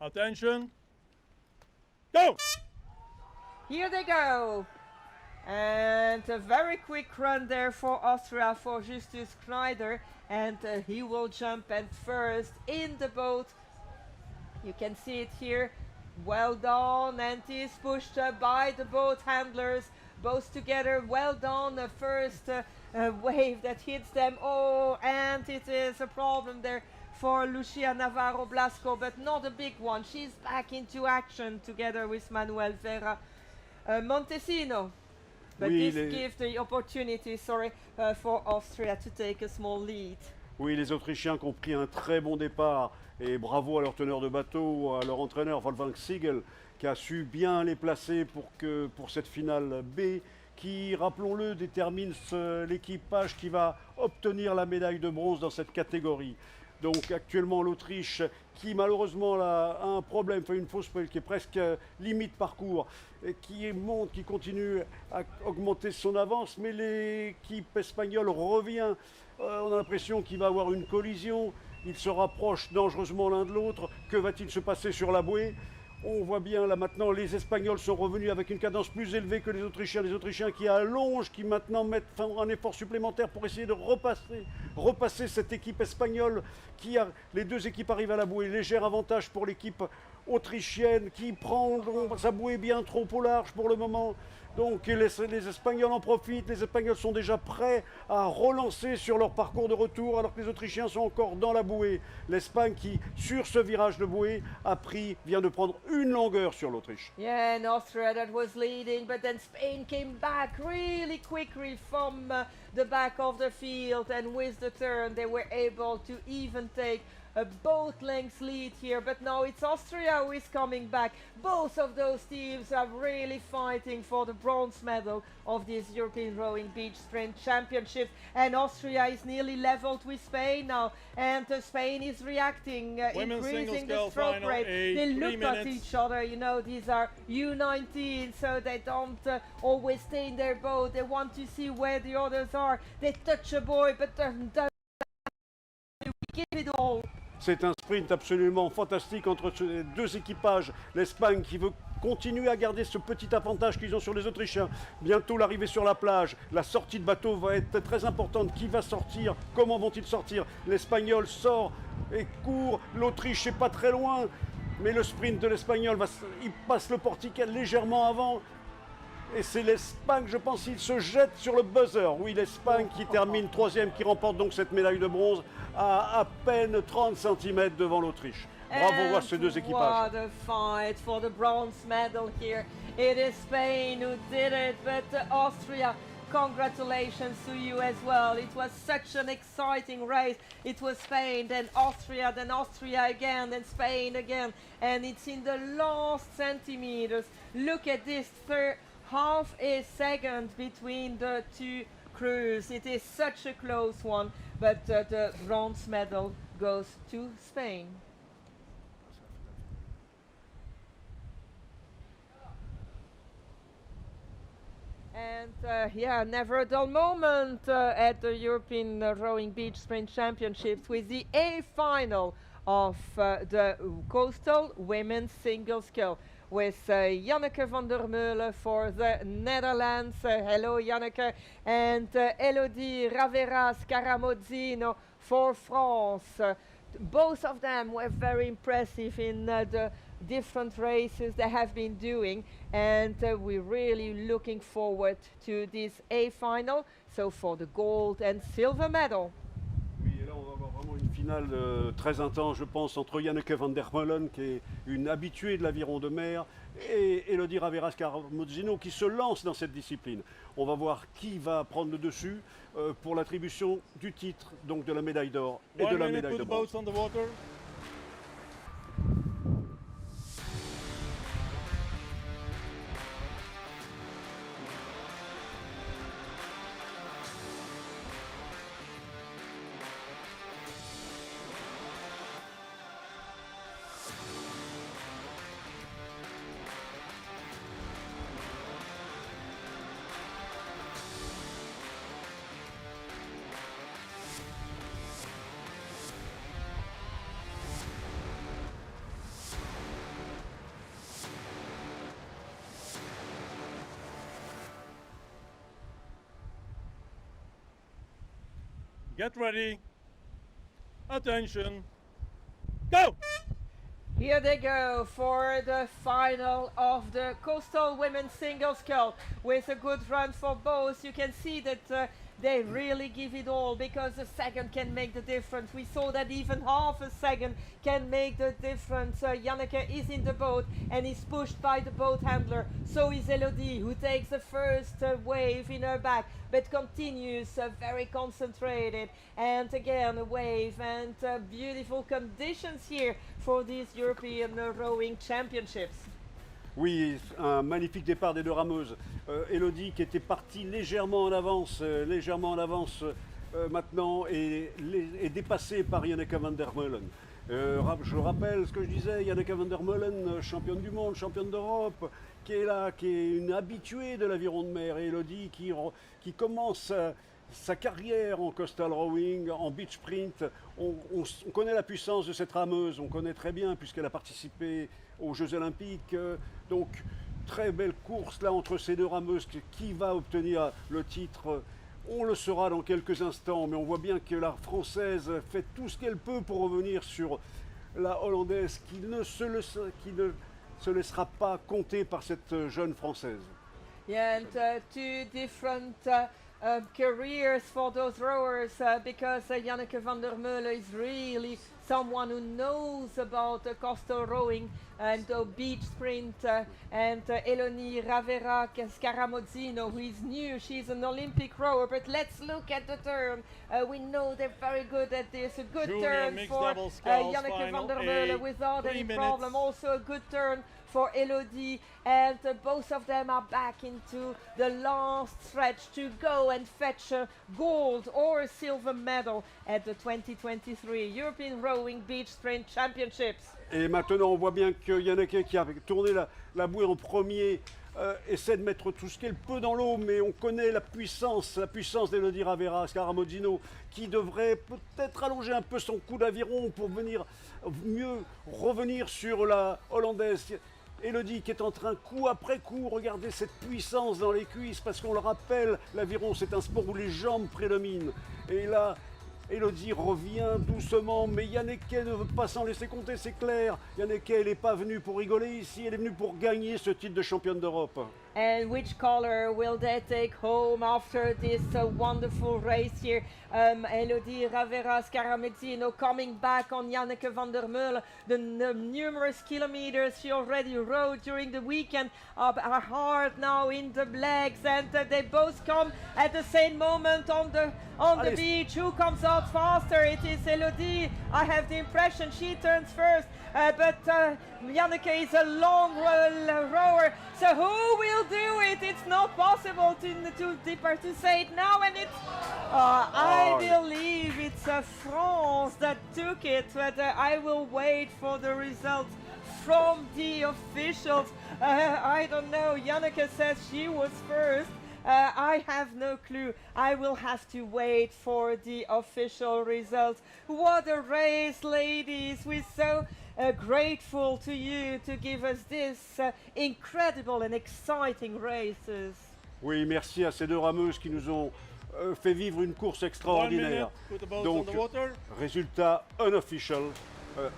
D: Attention. Go!
B: Here they go. And a very quick run there for Austria, for Justus Schneider, and he will jump at first in the boat. You can see it here. Well done, and he is pushed by the boat handlers, both together. Well done, the first wave that hits them. Oh, and it is a problem there for Lucia Navarro Blasco, but not a big one. She's back into action together with Manuel Vera Montesino. But
A: Oui,
B: this gives the opportunity, for Austria to take a small lead.
A: Oui, les Autrichiens qui ont pris un très bon départ, et bravo à leur teneur de bateau, à leur entraîneur Wolfgang Siegel, qui a su bien les placer pour cette finale B, qui, rappelons-le, détermine l'équipage qui va obtenir la médaille de bronze dans cette catégorie. Donc actuellement l'Autriche, qui malheureusement a un problème, fait une fausse qui est presque limite parcours, et qui monte, qui continue à augmenter son avance, mais l'équipe espagnole revient. On a l'impression qu'il va avoir une collision, ils se rapprochent dangereusement l'un de l'autre. Que va-t-il se passer sur la bouée? On voit bien là maintenant, les Espagnols sont revenus avec une cadence plus élevée que les Autrichiens qui allongent, qui maintenant mettent un effort supplémentaire pour essayer de repasser cette équipe espagnole les deux équipes arrivent à la bouée, léger avantage pour l'équipe autrichienne qui prend sa bouée bien trop au large pour le moment. Donc les Espagnols en profitent, les Espagnols sont déjà prêts à relancer sur leur parcours de retour alors que les Autrichiens sont encore dans la bouée. L'Espagne qui, sur ce virage de bouée, vient de prendre une longueur sur l'Autriche.
B: Yeah, and Austria that was leading, but then Spain came back really quickly from the back of the field, and with the turn they were able to even take a boat length lead here, but now it's Austria who is coming back. Both of those teams are really fighting for the bronze medal of this European Rowing Beach Sprint Championship, and Austria is nearly leveled with Spain now, and Spain is reacting, increasing the stroke rate. They look at each other, you know, these are U19, so they don't always stay in their boat. They want to see where the others are. They touch a buoy, but don't give it all.
A: C'est un sprint absolument fantastique entre ces deux équipages. L'Espagne qui veut continuer à garder ce petit avantage qu'ils ont sur les Autrichiens. Bientôt l'arrivée sur la plage, la sortie de bateau va être très importante. Qui va sortir? Comment vont-ils sortir? L'Espagnol sort et court. L'Autriche n'est pas très loin. Mais le sprint de l'Espagnol, il passe le portiquet légèrement avant. Et c'est l'Espagne, je pense, il se jette sur le buzzer. Oui, l'Espagne qui termine troisième, qui remporte donc cette médaille de bronze à peine 30 cm devant l'Autriche. Bravo à ces deux équipages.
B: What a fight for the bronze medal here. It is Spain who did it, but Austria, congratulations to you as well. It was such an exciting race. It was Spain, then Austria again, then Spain again. And it's in the last centimeters. Look at this, half a second between the two crews. It is such a close one, but the bronze medal goes to Spain. And yeah, never a dull moment at the European Rowing Beach Sprint Championships with the A final of the Coastal Women's Single Scull with Janneke van der Meulen for the Netherlands. Hello Janneke. And Elodie Ravera-Scaramozzino for France. Both of them were very impressive in the different races they have been doing, and we're really looking forward to this A final, so for the gold and silver medal.
A: Oui, et là on va avoir vraiment une finale très intense, je pense, entre Janneke van der Meulen, qui est une habituée de l'aviron de mer, et Elodie Ravera-Scaramozzino, qui se lance dans cette discipline. On va voir qui va prendre le dessus pour l'attribution du titre, donc de la médaille d'or et de la médaille de bronze.
D: Get ready. Attention. Go!
B: Here they go for the final of the Coastal Women's Single Scull with a good run for both. You can see that they really give it all because a second can make the difference. We saw that even half a second can make the difference. Janneke is in the boat and is pushed by the boat handler. So is Elodie, who takes the first wave in her back but continues very concentrated. And again a wave and beautiful conditions here for these European Rowing Championships.
A: Oui, un magnifique départ des deux rameuses. Elodie qui était partie légèrement en avance maintenant est dépassée par Janneke van der Meulen. Je rappelle ce que je disais, Janneke van der Meulen, championne du monde, championne d'Europe, qui est là, qui est une habituée de l'aviron de mer. Et Elodie qui commence sa carrière en coastal rowing, en beach sprint. On connaît la puissance de cette rameuse, on connaît très bien puisqu'elle a participé aux Jeux Olympiques. Donc, très belle course là entre ces deux rameuses. Qui va obtenir le titre? On le saura dans quelques instants, mais on voit bien que la Française fait tout ce qu'elle peut pour revenir sur la Hollandaise qui ne se laissera pas compter par cette jeune Française.
B: Yeah, and two different careers for those rowers because Janneke van der Meulen is really someone who knows about coastal rowing and beach sprint, and Elodie Ravera-Scaramozzino, who is new. She's an Olympic rower, but let's look at the turn. We know they're very good at this. A good turn for Janneke van der Meulen without any problem. Also a good turn for Elodie, and both of them are back into the last stretch to go and fetch a gold or a silver medal at the 2023 European Rowing Beach Sprint Championships.
A: Et maintenant, on voit bien que Janneke, qui a tourné la bouée en premier, essaie de mettre tout ce qu'elle peut dans l'eau, mais on connaît la puissance d'Elodie Ravera-Scaramozzino, qui devrait peut-être allonger un peu son coup d'aviron pour venir mieux revenir sur la hollandaise. Elodie qui est en train, coup après coup, regardez cette puissance dans les cuisses, parce qu'on le rappelle, l'aviron c'est un sport où les jambes prédominent. Et là, Elodie revient doucement, mais Yanneke ne veut pas s'en laisser compter, c'est clair. Yanneke, elle n'est pas venue pour rigoler ici, elle est venue pour gagner ce titre de championne d'Europe.
B: And which color will they take home after this wonderful race here? Elodie Ravera-Scaramozzino coming back on Yanneke van der Meulen. The numerous kilometers she already rode during the weekend are hard now in the legs, and they both come at the same moment on the beach. Who comes out faster? It is Elodie. I have the impression she turns first, but Yanneke is a long rower. So who will do it? It's not possible to say it now, and it's. I believe it's France that took it, but I will wait for the results from the officials. I don't know. Yanneke says she was first. I have no clue. I will have to wait for the official results. What a race, ladies! We're so grateful to you to give us this incredible and exciting races.
A: Oui, merci à ces deux rameuses qui nous ont fait vivre une course extraordinaire. Donc, résultat unofficial,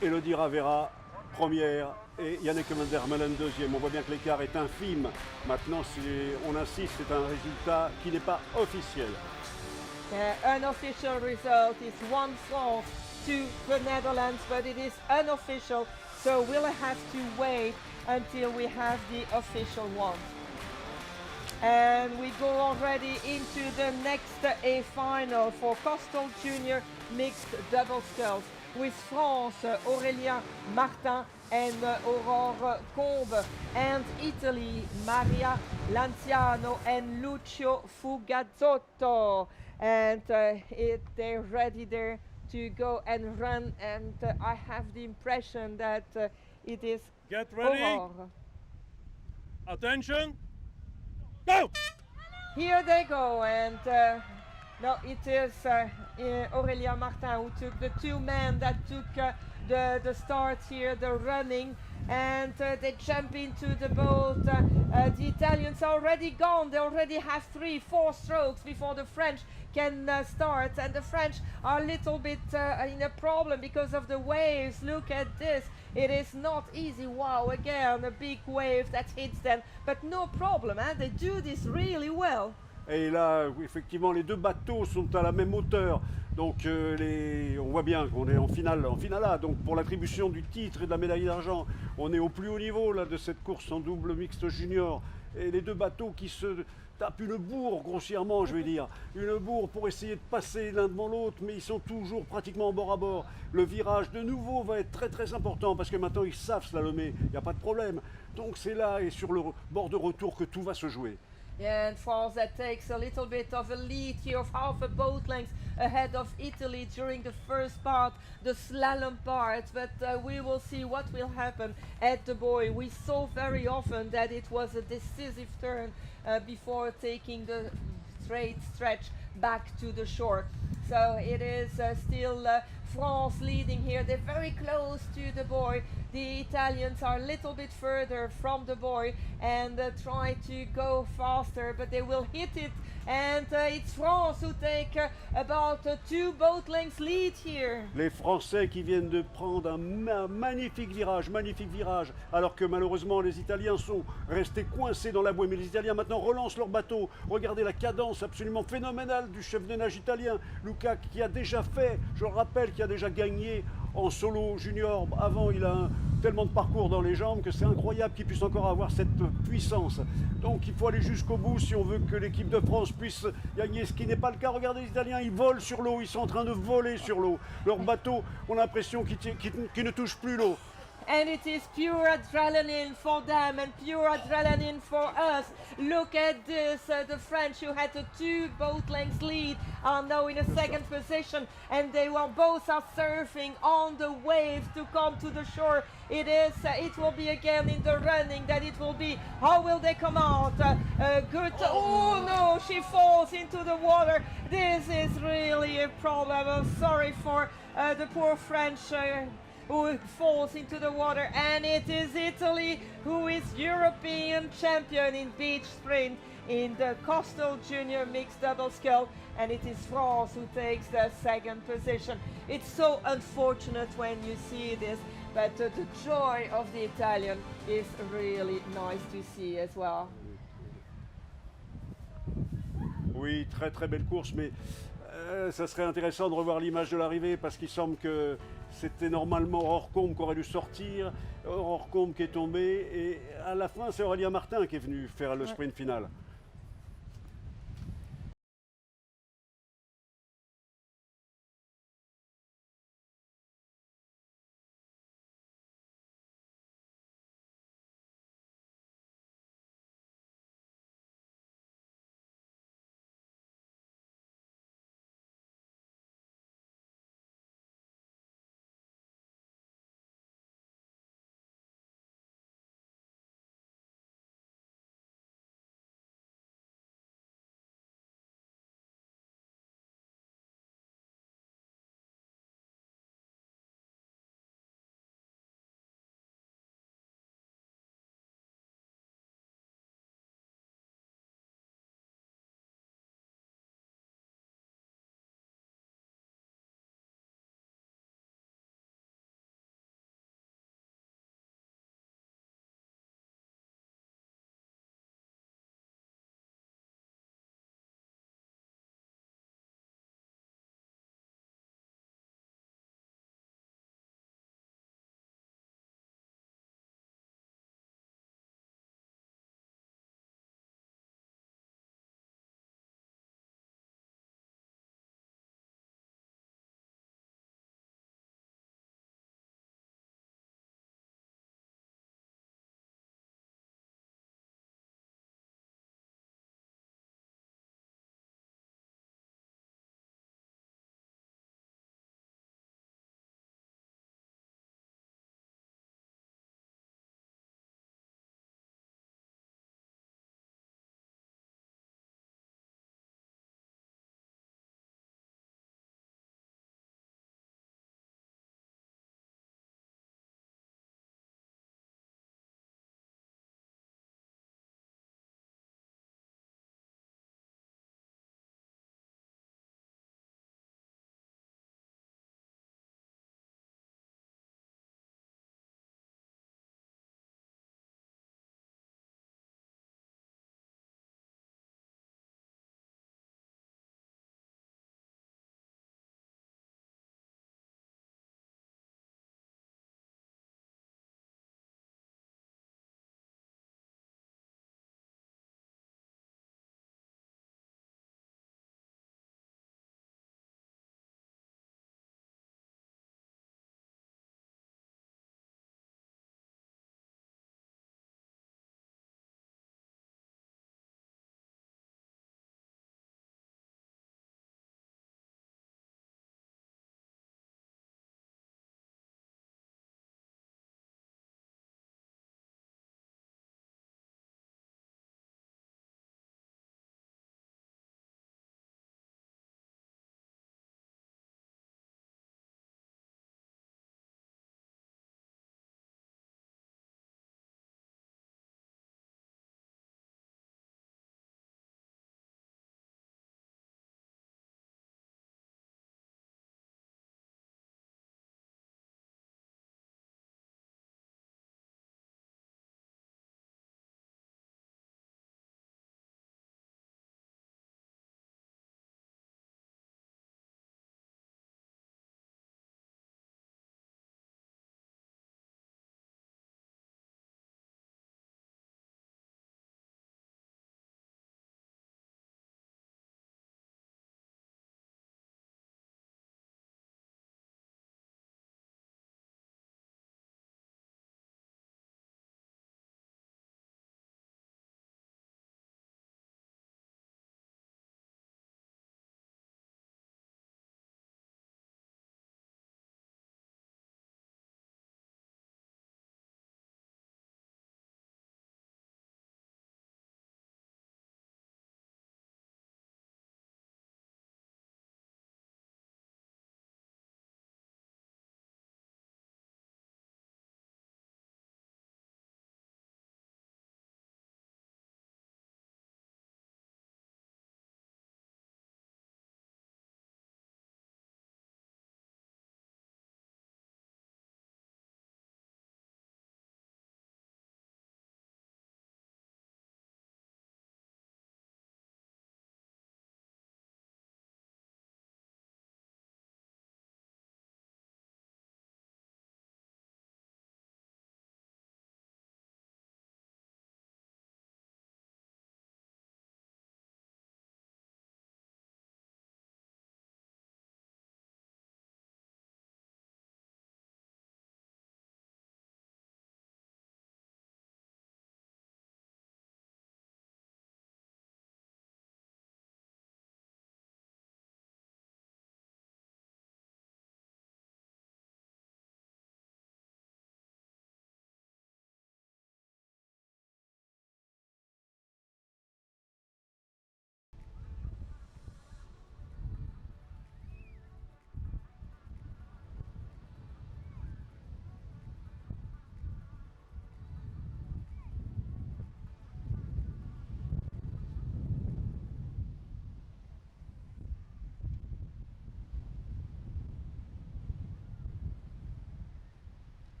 A: Elodie Ravera première et Yanneke van der Meulen deuxième. On voit bien que l'écart est infime. Maintenant, on insiste, c'est un résultat qui n'est pas officiel.
B: Unofficial result is 1 France to the Netherlands, but it is unofficial, so we'll have to wait until we have the official one. And we go already into the next A final for Coastal Junior Mixed Double Sculls with France, Aurélien Martin and Aurore Combe, and Italy, Maria Lanciano and Lucio Fugazzotto. And they're ready there to go and run, and I have the impression that it is
D: Get ready.
B: Aurore.
D: Attention. Go!
B: Here they go, and no, it is Aurélien Martin who took the two men that took the start here, the running, and they jump into the boat. The Italians are already gone. They already have 3-4 strokes before the French can start, and the French are a little bit in a problem because of the waves. Look at this. It is not easy. Wow, again a big wave that hits them, but no problem, hein? They do this really well.
A: Et là, effectivement, les deux bateaux sont à la même hauteur. Donc, on voit bien qu'on est en finale A. Donc, pour l'attribution du titre et de la médaille d'argent, on est au plus haut niveau là, de cette course en double mixte junior. Et les deux bateaux qui se tapent une bourre, grossièrement, je vais dire. Une bourre pour essayer de passer l'un devant l'autre, mais ils sont toujours pratiquement bord à bord. Le virage, de nouveau, va être très très important parce que maintenant, ils savent slalomer. Il n'y a pas de problème. Donc, c'est là et sur le bord de retour que tout va se jouer.
B: Yeah, and France that takes a little bit of a lead here of half a boat length ahead of Italy during the first part, the slalom part, but we will see what will happen at the buoy. We saw very often that it was a decisive turn before taking the straight stretch back to the shore. So it is still France leading here. They're very close to the buoy. The Italians are a little bit further from the buoy and try to go faster, but they will hit it. And it's France who take about 2 boat lengths lead here.
A: Les Français qui viennent de prendre un magnifique virage, alors que malheureusement les Italiens sont restés coincés dans la bouée. Mais les Italiens maintenant relancent leur bateau. Regardez la cadence absolument phénoménale du chef de nage italien, Luca, qui a déjà fait, je le rappelle, qui a déjà gagné en solo junior. Avant, il a tellement de parcours dans les jambes que c'est incroyable qu'il puisse encore avoir cette puissance. Donc il faut aller jusqu'au bout si on veut que l'équipe de France puisse gagner, ce qui n'est pas le cas. Regardez les Italiens, ils volent sur l'eau, ils sont en train de voler sur l'eau. Leur bateau, on a l'impression qu'ils ne touchent plus l'eau.
B: and it is pure adrenaline for them and pure adrenaline for us. Look at this, the French who had a 2 boat lengths lead are now in a second position, and they were both are surfing on the waves to come to the shore. It will be again in the running that it will be, how will they come out? Oh no, she falls into the water. This is really a problem. I'm sorry for the poor French who falls into the water, and it is Italy who is European champion in beach sprint in the coastal junior mixed double scull, and it is France who takes the second position. It's so unfortunate when you see this, but the joy of the Italian is really nice to see as well.
A: Oui, très très belle course, mais ça serait intéressant de revoir l'image de l'arrivée parce qu'il semble que c'était normalement Orcombe qui aurait dû sortir, Orcombe qui est tombé, et à la fin c'est Aurélien Martin qui est venu faire le sprint final.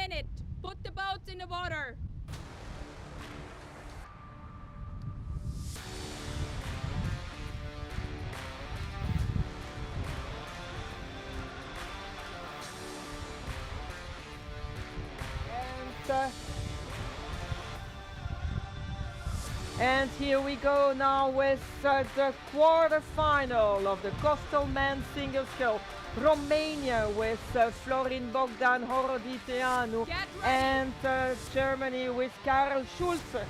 E: minute. Put the boats in the water.
B: And here we go now with the quarterfinal of the coastal men's single scull. Romania with Florin Bogdan Horoditeanu
E: Get ready.
B: and Germany with Karl Schulze.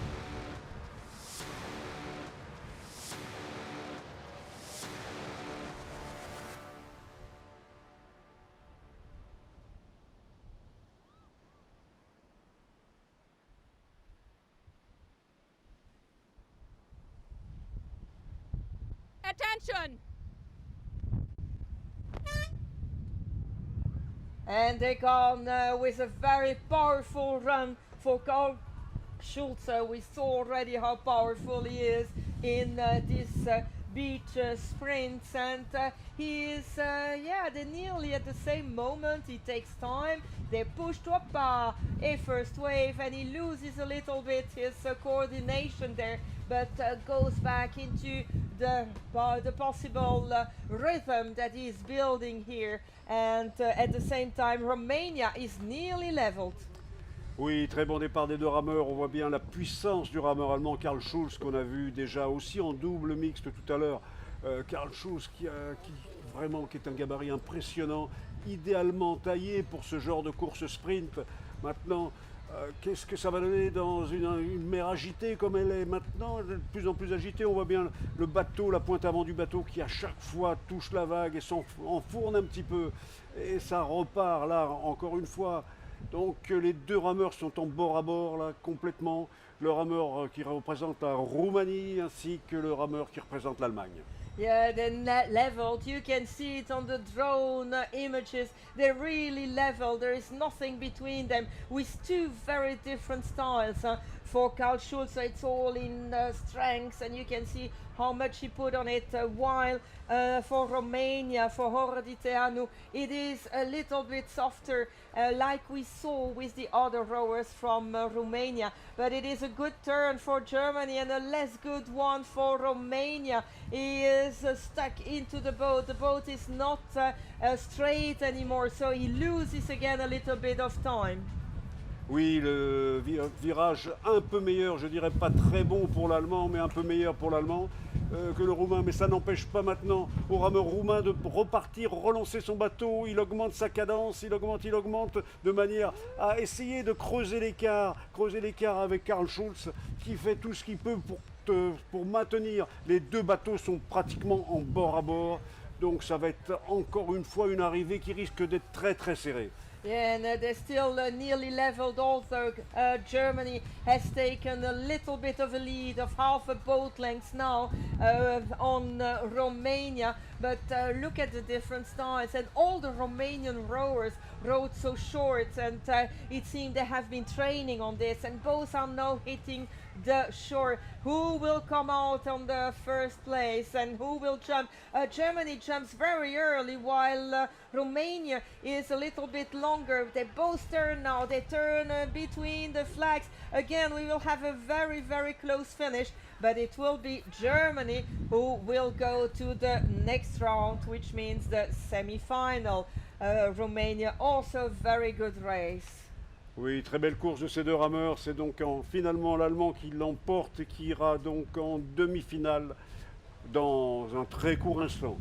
E: Attention!
B: And they gone with a very powerful run for Karl Schulze. We saw already how powerful he is in this beach sprints, and he is, they're nearly at the same moment. He takes time. They pushed up a first wave, and he loses a little bit his coordination there, but goes back into the possible rhythm that he's building here. And at the same time, Romania is nearly leveled.
A: Oui, très bon départ des deux rameurs. On voit bien la puissance du rameur allemand Karl Schulze qu'on a vu déjà aussi en double mixte tout à l'heure. Karl Schulze qui est un gabarit impressionnant, idéalement taillé pour ce genre de course sprint. Maintenant, qu'est-ce que ça va donner dans une mer agitée comme elle est maintenant, de plus en plus agitée? On voit bien le bateau, la pointe avant du bateau qui à chaque fois touche la vague et s'enfourne un petit peu. Et ça repart là encore une fois. Donc les deux rameurs sont en bord à bord là complètement. Le rameur qui représente la Roumanie ainsi que le rameur qui représente l'Allemagne.
B: Yeah, they're leveled. You can see it on the drone images. They're really level. There is nothing between them with two very different styles. For Karl Schulze, it's all in strengths, and you can see how much he put on it. While for Romania, for Horoditeanu, it is a little bit softer, like we saw with the other rowers from Romania. But it is a good turn for Germany and a less good one for Romania. He is stuck into the boat. The boat is not straight anymore, so he loses again a little bit of time.
A: Oui, le virage un peu meilleur, je dirais pas très bon pour l'Allemand, mais un peu meilleur pour l'Allemand que le Roumain. Mais ça n'empêche pas maintenant au rameur roumain de repartir, relancer son bateau. Il augmente sa cadence, il augmente de manière à essayer de creuser l'écart avec Karl Schulze qui fait tout ce qu'il peut pour maintenir. Les deux bateaux sont pratiquement en bord à bord. Donc ça va être encore une fois une arrivée qui risque d'être très très serrée.
B: Yeah, and they're still nearly leveled, although Germany has taken a little bit of a lead of half a boat length now on Romania. But look at the different styles, and all the Romanian rowers rowed so short, and it seemed they have been training on this, and both are now hitting the shore. Who will come out on the first place and who will jump? Germany jumps very early, while Romania is a little bit longer. They both turn now. They turn between the flags. Again, we will have a very, very close finish, but it will be Germany who will go to the next round, which means the semi-final. Romania also very good race.
A: Oui, très belle course de ces deux rameurs. C'est donc finalement l'Allemand qui l'emporte et qui ira donc en demi-finale dans un très court instant.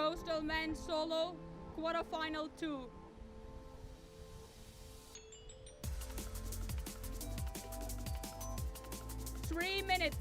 E: Coastal men solo, quarterfinal 2. Three minutes.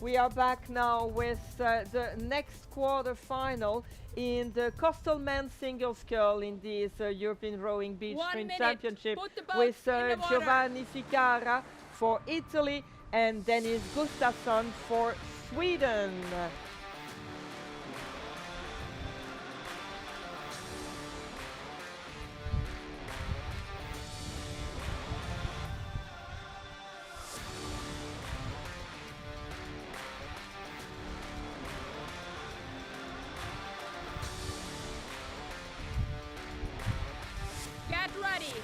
B: We are back now with the next quarter-final in the coastal men's single scull in this European Rowing Beach
E: 1
B: Sprint
E: minute.
B: Championship
E: Put the boats
B: with
E: in the water.
B: Giovanni Ficara for Italy and Dennis Gustafsson for Sweden.
E: Get ready.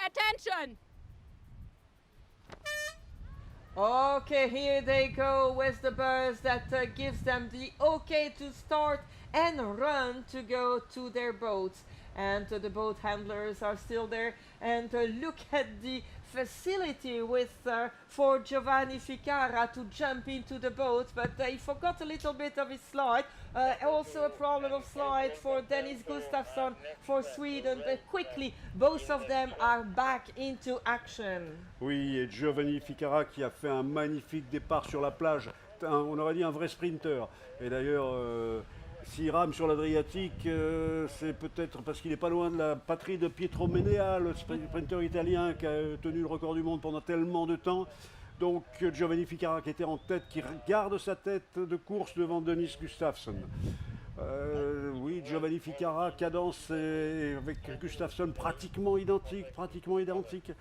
E: Attention.
B: Okay, here they go with the buzz that gives them the okay to start and run to go to their boats. And the boat handlers are still there. And look at the facility with for Giovanni Ficara to jump into the boat, but he forgot a little bit of his slide. Also a problem of slide for Dennis Gustafsson for Sweden, but quickly both of them are back into action.
A: Oui, et Giovanni Ficara qui a fait un magnifique départ sur la plage. On aurait dit un vrai sprinter. Et d'ailleurs, s'il rame sur l'Adriatique, c'est peut-être parce qu'il n'est pas loin de la patrie de Pietro Menea, le sprinter italien qui a tenu le record du monde pendant tellement de temps. Donc Giovanni Ficara qui était en tête, qui garde sa tête de course devant Dennis Gustafsson. Oui, Giovanni Ficara, cadence avec Gustafsson pratiquement identique.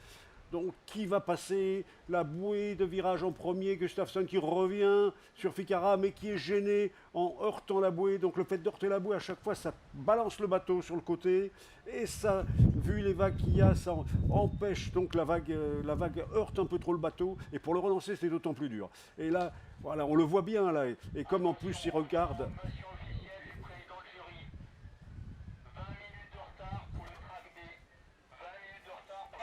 A: Donc qui va passer la bouée de virage en premier? Gustafsson qui revient sur Ficara mais qui est gêné en heurtant la bouée. Donc le fait d'heurter la bouée à chaque fois ça balance le bateau sur le côté et ça, vu les vagues qu'il y a, ça empêche donc la vague heurte un peu trop le bateau et pour le relancer c'est d'autant plus dur. Et là, voilà, on le voit bien là et comme en plus il regarde.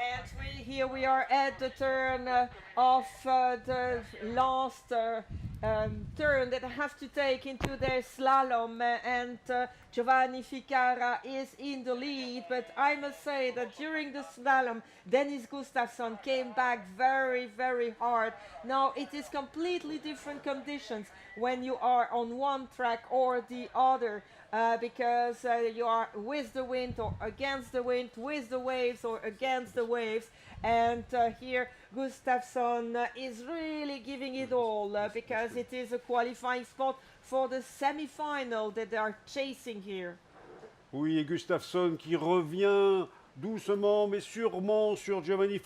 B: And here we are at the turn of the last turn that I have to take into their slalom, and Giovanni Ficara is in the lead, but I must say that during the slalom Dennis Gustafsson came back very hard. Now it is completely different conditions when you are on one track or the other, because you are with the wind or against the wind, with the waves or against the waves. And here Gustafsson is really giving it all because it is a qualifying spot for the semi-final that they are chasing here.
A: Oui, et Gustafsson qui revient doucement mais sûrement sur Giovanni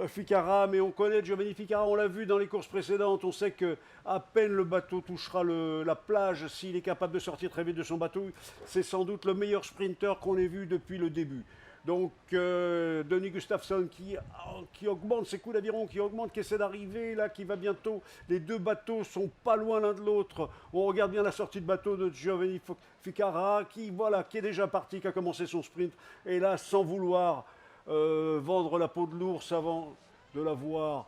A: Ficarra, mais on connaît Giovanni Ficarra, on l'a vu dans les courses précédentes, on sait que à peine le bateau touchera la plage, s'il est capable de sortir très vite de son bateau, c'est sans doute le meilleur sprinter qu'on ait vu depuis le début. Donc Denis Gustafsson qui augmente ses coups d'aviron, qui augmente, qui essaie d'arriver, là, qui va bientôt, les deux bateaux sont pas loin l'un de l'autre. On regarde bien la sortie de bateau de Giovanni Ficarra, qui est déjà parti, qui a commencé son sprint, et là, sans vouloir vendre la peau de l'ours avant de l'avoir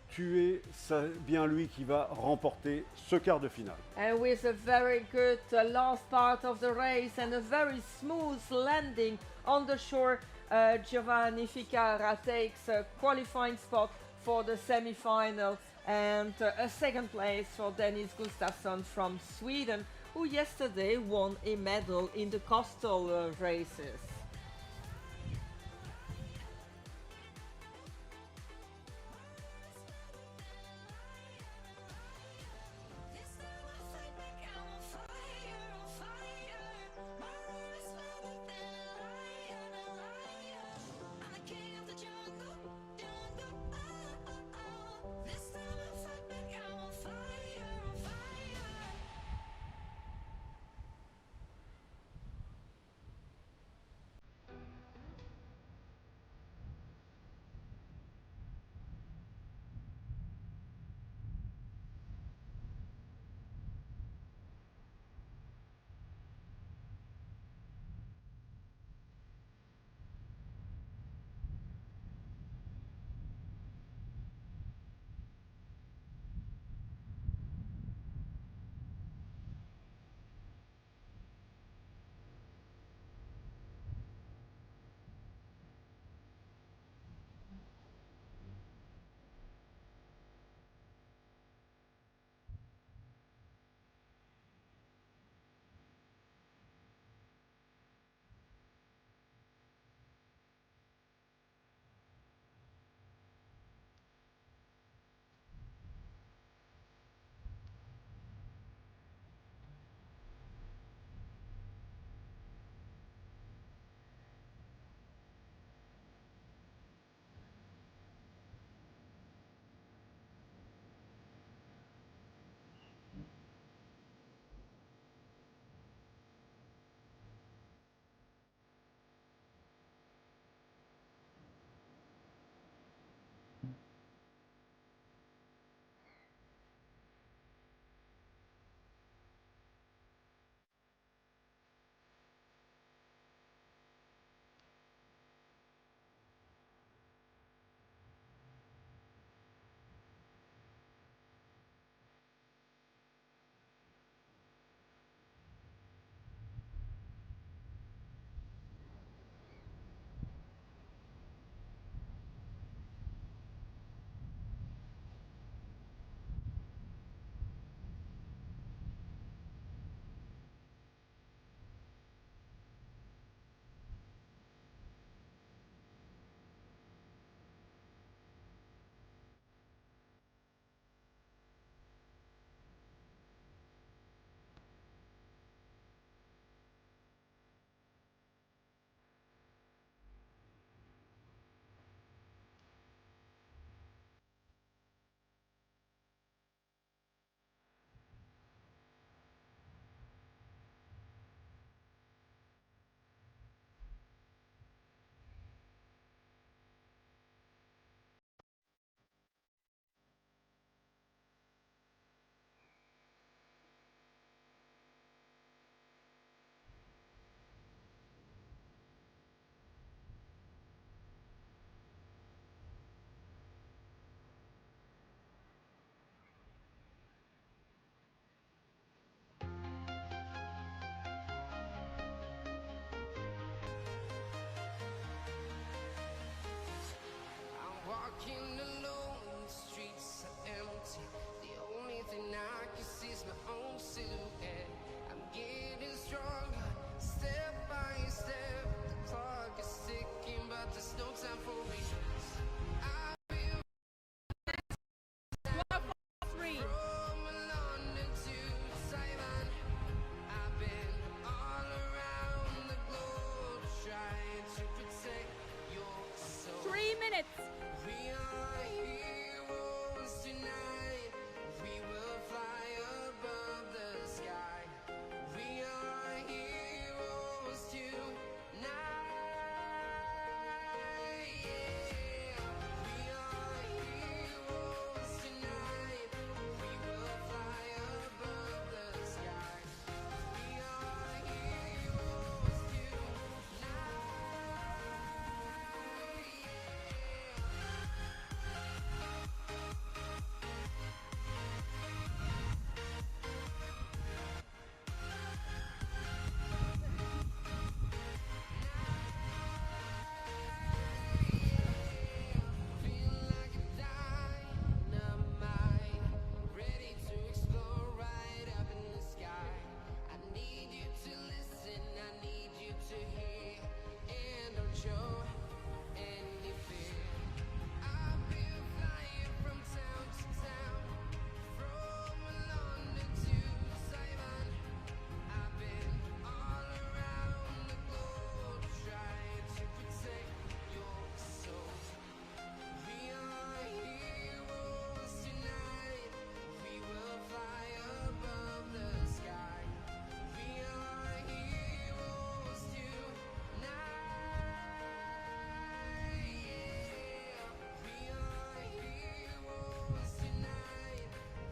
A: tué, c'est bien lui qui va remporter ce quart de finale.
B: And with a very good last part of the race and a very smooth landing on the shore, Giovanni Ficarra takes a qualifying spot for the semi-final and a second place for Dennis Gustafsson from Sweden, who yesterday won a medal in the coastal races.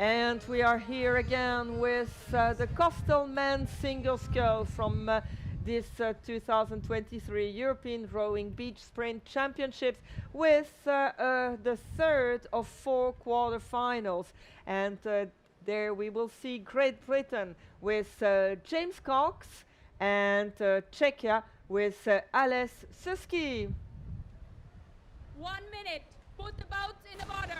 B: And we are here again with the coastal men's single scull from this 2023 European Rowing Beach Sprint Championships with the third of 4 quarterfinals. And there we will see Great Britain with James Cox and Czechia with Ales Suski.
E: 1 minute. Put the boats in the water.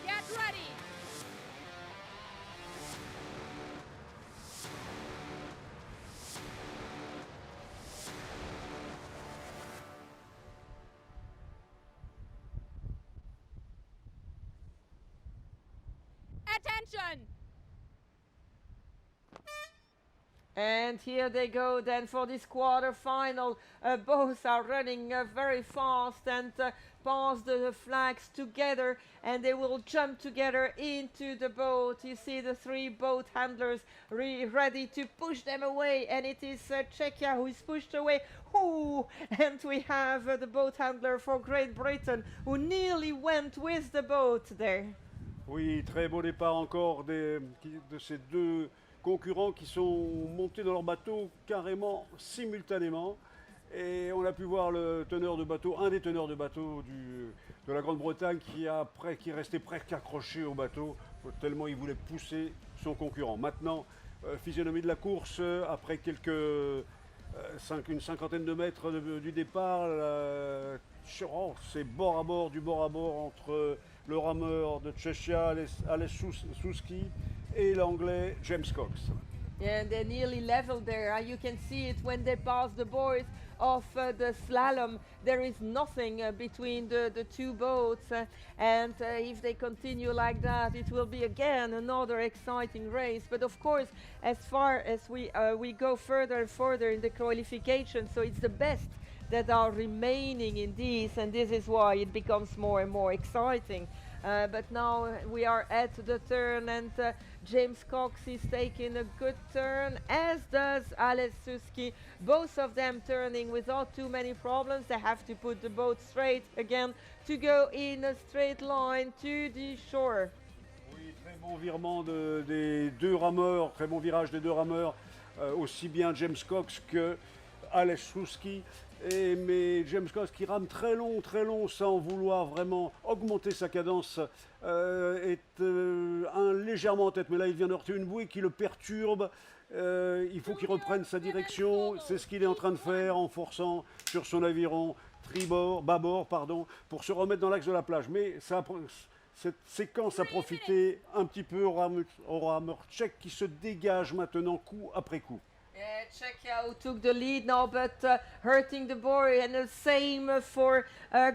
E: Get ready. Attention.
B: And here they go then for this quarterfinal. Both are running very fast and pass the flags together, and they will jump together into the boat. You see the 3 boat handlers ready to push them away, and it is Czechia who is pushed away. Ooh, and we have the boat handler for Great Britain who nearly went with the boat there.
A: Oui, très beau départ encore de ces deux concurrents qui sont montés dans leur bateau carrément simultanément. Et on a pu voir le teneur de bateau, un des teneurs de bateau de la Grande-Bretagne qui est resté presque accroché au bateau tellement il voulait pousser son concurrent. Maintenant, physionomie de la course, après une cinquantaine de mètres du départ, c'est bord à bord, du bord à bord entre le rameur de Czechia, Ales Suski, et l'anglais James Cox.
B: Yeah, they're nearly level there. You can see it when they pass the boys of the slalom. There is nothing between the 2 boats, and if they continue like that, it will be again another exciting race. But of course, as far as we go further and further in the qualification, so it's the best that are remaining in these, and this is why it becomes more and more exciting. But now we are at the turn, and James Cox is taking a good turn, as does Ales Suski. Both of them turning without too many problems. They have to put the boat straight again to go in a straight line to the shore.
A: Oui, très bon virement des 2 rameurs, très bon virage des 2 rameurs, aussi bien James Cox que Ales Suski. Mais James Cox qui rame très long sans vouloir vraiment augmenter sa cadence est légèrement en tête. Mais là il vient de heurter une bouée qui le perturbe. Il faut qu'il reprenne sa direction. C'est ce qu'il est en train de faire en forçant sur son aviron bâbord, pour se remettre dans l'axe de la plage. Mais cette séquence a profité un petit peu au rameur tchèque qui se dégage maintenant coup après coup.
B: Yeah, Czechia who took the lead now, but hurting the buoy, and the same for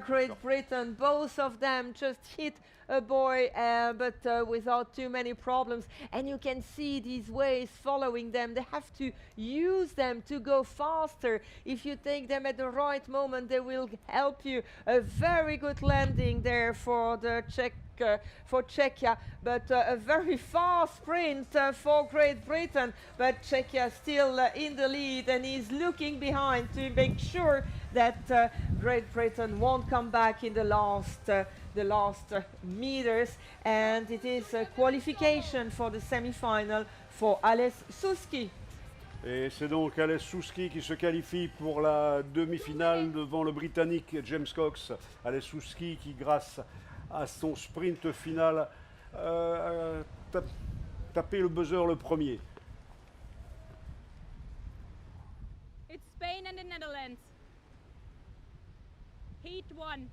B: Great Britain. Both of them just hit a buoy, but without too many problems. And you can see these waves following them. They have to use them to go faster. If you take them at the right moment, they will help you. A very good landing there for the for Czechia, but a very fast sprint for Great Britain, but Czechia still in the lead, and he's looking behind to make sure that Great Britain won't come back in the last meters, and it is a qualification for the semi-final for Ales Suski.
A: Et c'est donc Ales Suski qui se qualifie pour la demi-finale devant le Britannique James Cox. Ales Suski qui, grâce à son sprint final, tapé le buzzer le premier.
E: It's Spain and the Netherlands. Heat 1.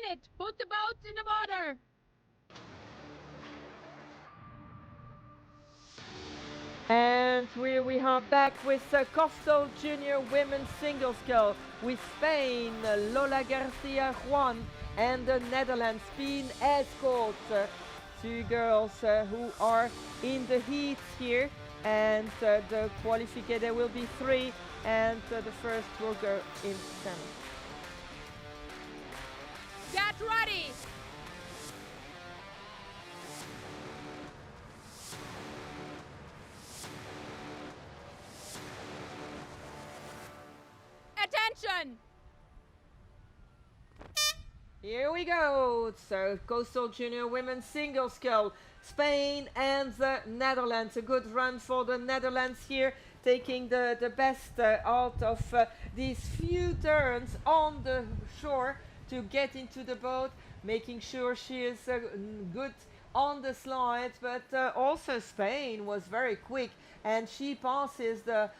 E: minute. Put the boats in the water.
B: And we are back with Coastal Junior Women's Single Scull with Spain, Lola Garcia Juan, and the Netherlands, Pien Escort. Two girls who are in the heats here, and the qualification, there will be three, and the first will go in semi.
E: Get ready. Attention.
B: Here we go. So Coastal Junior Women's Single Scull, Spain and the Netherlands. A good run for the Netherlands here, taking the best out of these few turns on the shore to get into the boat, making sure she is good on the slide, but also Spain was very quick, and she passes the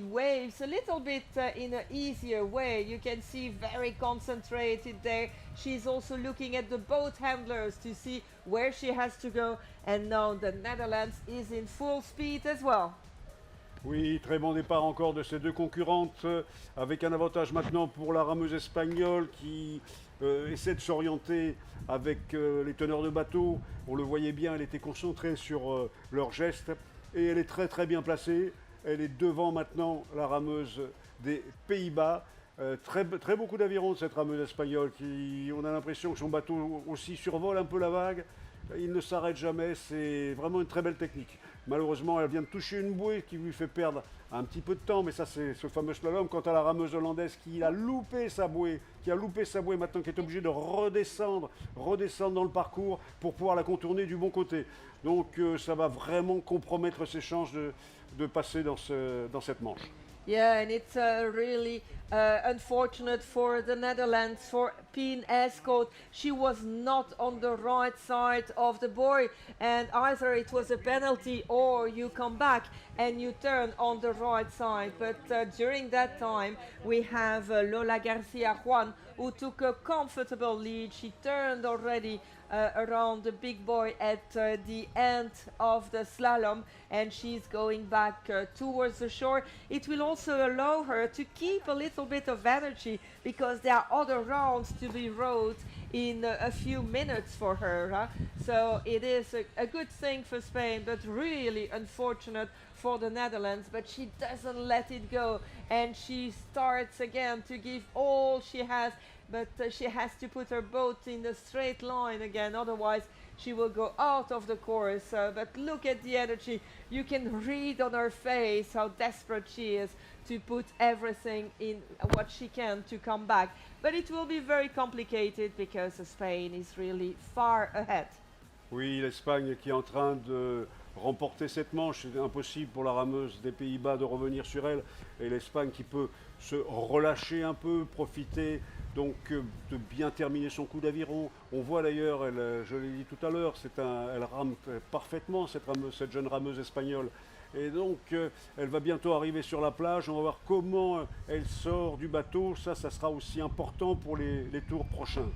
B: waves a little bit in an easier way. You can see very concentrated there. She's also looking at the boat handlers to see where she has to go, and now the Netherlands is in full speed as well.
A: Oui, très bon départ encore de ces deux concurrentes, avec un avantage maintenant pour la rameuse espagnole qui essaie de s'orienter avec les teneurs de bateau. On le voyait bien, elle était concentrée sur leurs gestes et elle est très très bien placée. Elle est devant maintenant la rameuse des Pays-Bas. Très beaucoup d'aviron de cette rameuse espagnole qui, on a l'impression que son bateau aussi survole un peu la vague. Il ne s'arrête jamais, c'est vraiment une très belle technique. Malheureusement, elle vient de toucher une bouée qui lui fait perdre un petit peu de temps, mais ça c'est ce fameux slalom. Quant à la rameuse hollandaise qui a loupé sa bouée, maintenant, qui est obligée de redescendre dans le parcours pour pouvoir la contourner du bon côté. Donc ça va vraiment compromettre ses chances de passer dans cette manche.
B: Yeah, and it's really unfortunate for the Netherlands, for Pien Escort. She was not on the right side of the buoy, and either it was a penalty or you come back and you turn on the right side. But during that time, we have Lola Garcia Juan, who took a comfortable lead. She turned already around the big boy at the end of the slalom, and she's going back towards the shore. It will also allow her to keep a little bit of energy, because there are other rounds to be rowed in a few minutes for her. So it is a good thing for Spain, but really unfortunate for the Netherlands. But she doesn't let it go, and she starts again to give all she has. But she has to put her boat in the straight line again, otherwise she will go out of the course. But look at the energy. You can read on her face how desperate she is to put everything in what she can to come back. But it will be very complicated because Spain is really far ahead.
A: Oui, l'Espagne qui est en train de remporter cette manche. C'est impossible pour la rameuse des Pays-Bas de revenir sur elle. Et l'Espagne qui peut se relâcher un peu, profiter donc de bien terminer son coup d'aviron. On voit d'ailleurs, je l'ai dit tout à l'heure, elle rame parfaitement, cette jeune rameuse espagnole. Et donc, elle va bientôt arriver sur la plage. On va voir comment elle sort du bateau. Ça sera aussi important pour les tours prochains.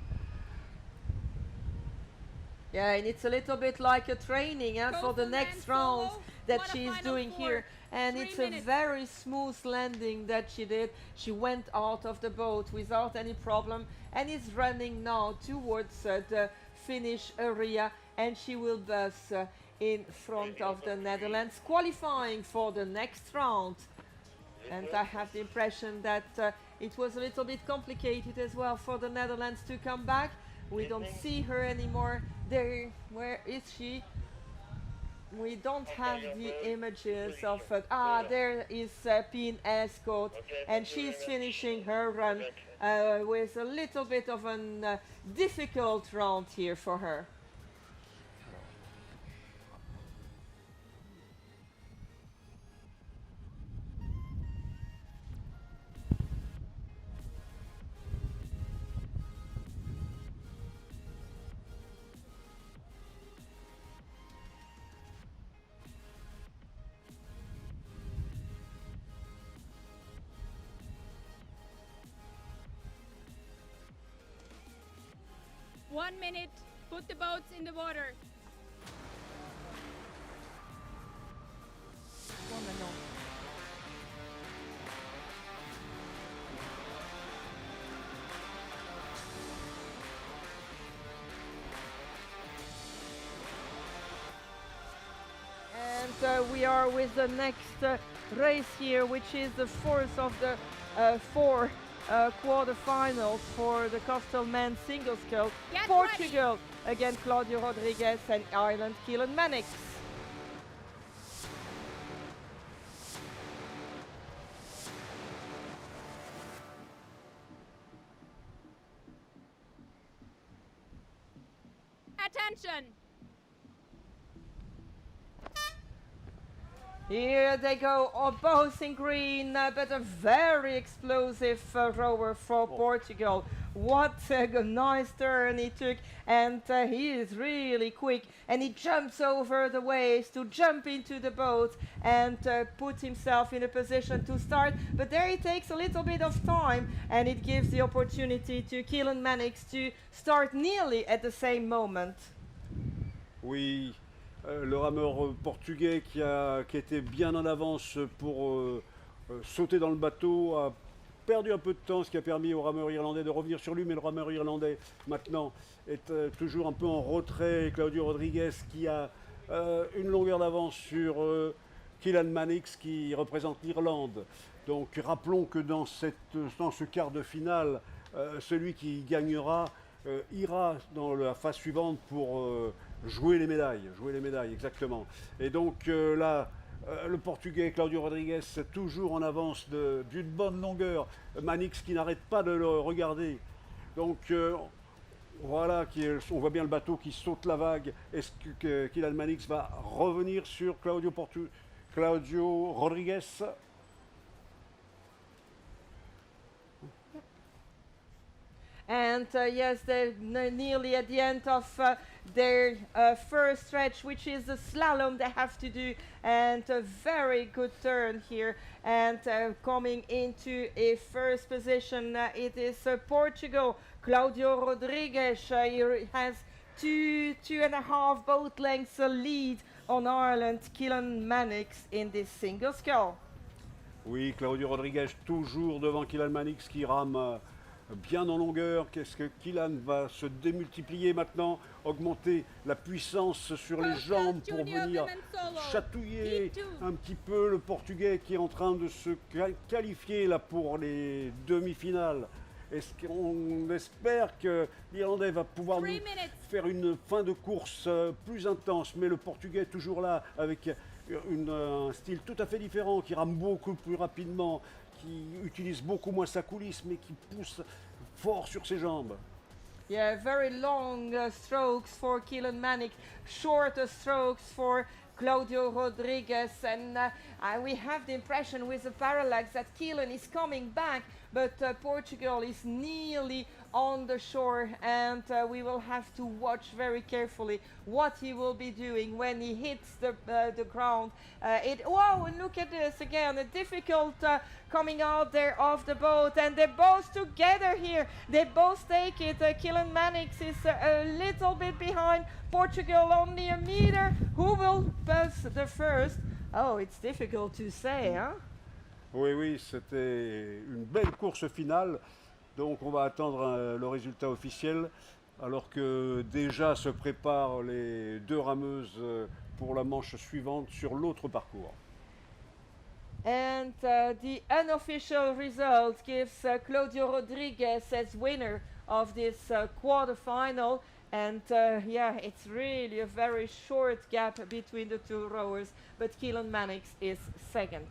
B: Yeah, and it's a little bit like a training for the next rounds that she's doing here. And it's a very smooth landing that she did. She went out of the boat without any problem and is running now towards the finish area, and she will bus in front of the Netherlands, qualifying for the next round. And I have the impression that it was a little bit complicated as well for the Netherlands to come back. We don't see her anymore. There, where is she? We don't have the images of there is Pien Escort, and she's finishing her run with a little bit of a difficult round here for her.
E: 1 minute. Put the boats in the water.
B: Bon, maintenant. And we are with the next race here, which is the fourth of the four quarterfinals for the coastal men's single scull.
E: Get
B: Portugal against Claudio Rodriguez and Ireland Keelan Mannix.
E: Attention.
B: Here they go, both in green, but a very explosive rower for Portugal. What a nice turn he took, and he is really quick, and he jumps over the waves to jump into the boat and put himself in a position to start. But there he takes a little bit of time, and it gives the opportunity to Keelan Mannix to start nearly at the same moment.
A: Oui, le rameur portugais qui était bien en avance pour sauter dans le bateau a perdu un peu de temps, ce qui a permis au rameur irlandais de revenir sur lui, mais le rameur irlandais maintenant est toujours un peu en retrait. Claudio Rodriguez qui a une longueur d'avance sur Keelan Mannix qui représente l'Irlande. Donc rappelons que dans ce quart de finale, celui qui gagnera ira dans la phase suivante pour jouer les médailles exactement. Et donc là, le Portugais Claudio Rodriguez toujours en avance d'une bonne longueur. Mannix qui n'arrête pas de le regarder. Donc voilà, on voit bien le bateau qui saute la vague. Est-ce que Keelan Mannix va revenir sur Claudio Rodriguez?
B: And yes, they're nearly at the end of their first stretch, which is the slalom they have to do, and a very good turn here. And coming into a first position, it is Portugal. Claudio Rodriguez he has 2.5 boat lengths lead on Ireland. Keelan Mannix in this single scull.
A: Oui, Claudio Rodriguez toujours devant Keelan Mannix qui rame bien en longueur. Qu'est-ce que Keelan va se démultiplier maintenant, augmenter la puissance sur les jambes pour venir chatouiller un petit peu le Portugais qui est en train de se qualifier là pour les demi-finales. Est-ce qu'on espère que l'Irlandais va pouvoir nous faire une fin de course plus intense, mais le Portugais est toujours là avec un style tout à fait différent, qui rame beaucoup plus rapidement, qui utilise beaucoup moins sa coulisse, mais qui pousse fort sur ses jambes.
B: Yeah, very long strokes for Keelan Mannix, shorter strokes for Claudio Rodriguez, and we have the impression with the parallax that Keelan is coming back, but Portugal is nearly on the shore, and we will have to watch very carefully what he will be doing when he hits the ground. Whoa, and look at this again, a difficult coming out there of the boat, and they're both together here. They both take it. Keelan Mannix is a little bit behind Portugal, only a meter. Who will pass the first? Oh, it's difficult to say, huh?
A: Oui, c'était une belle course finale. Donc on va attendre le résultat officiel, alors que déjà se préparent les deux rameuses pour la manche suivante sur l'autre parcours.
B: And the unofficial result gives Claudio Rodriguez as winner of this quarterfinal. And yeah, it's really a very short gap between the two rowers, but Keelan Mannix is second.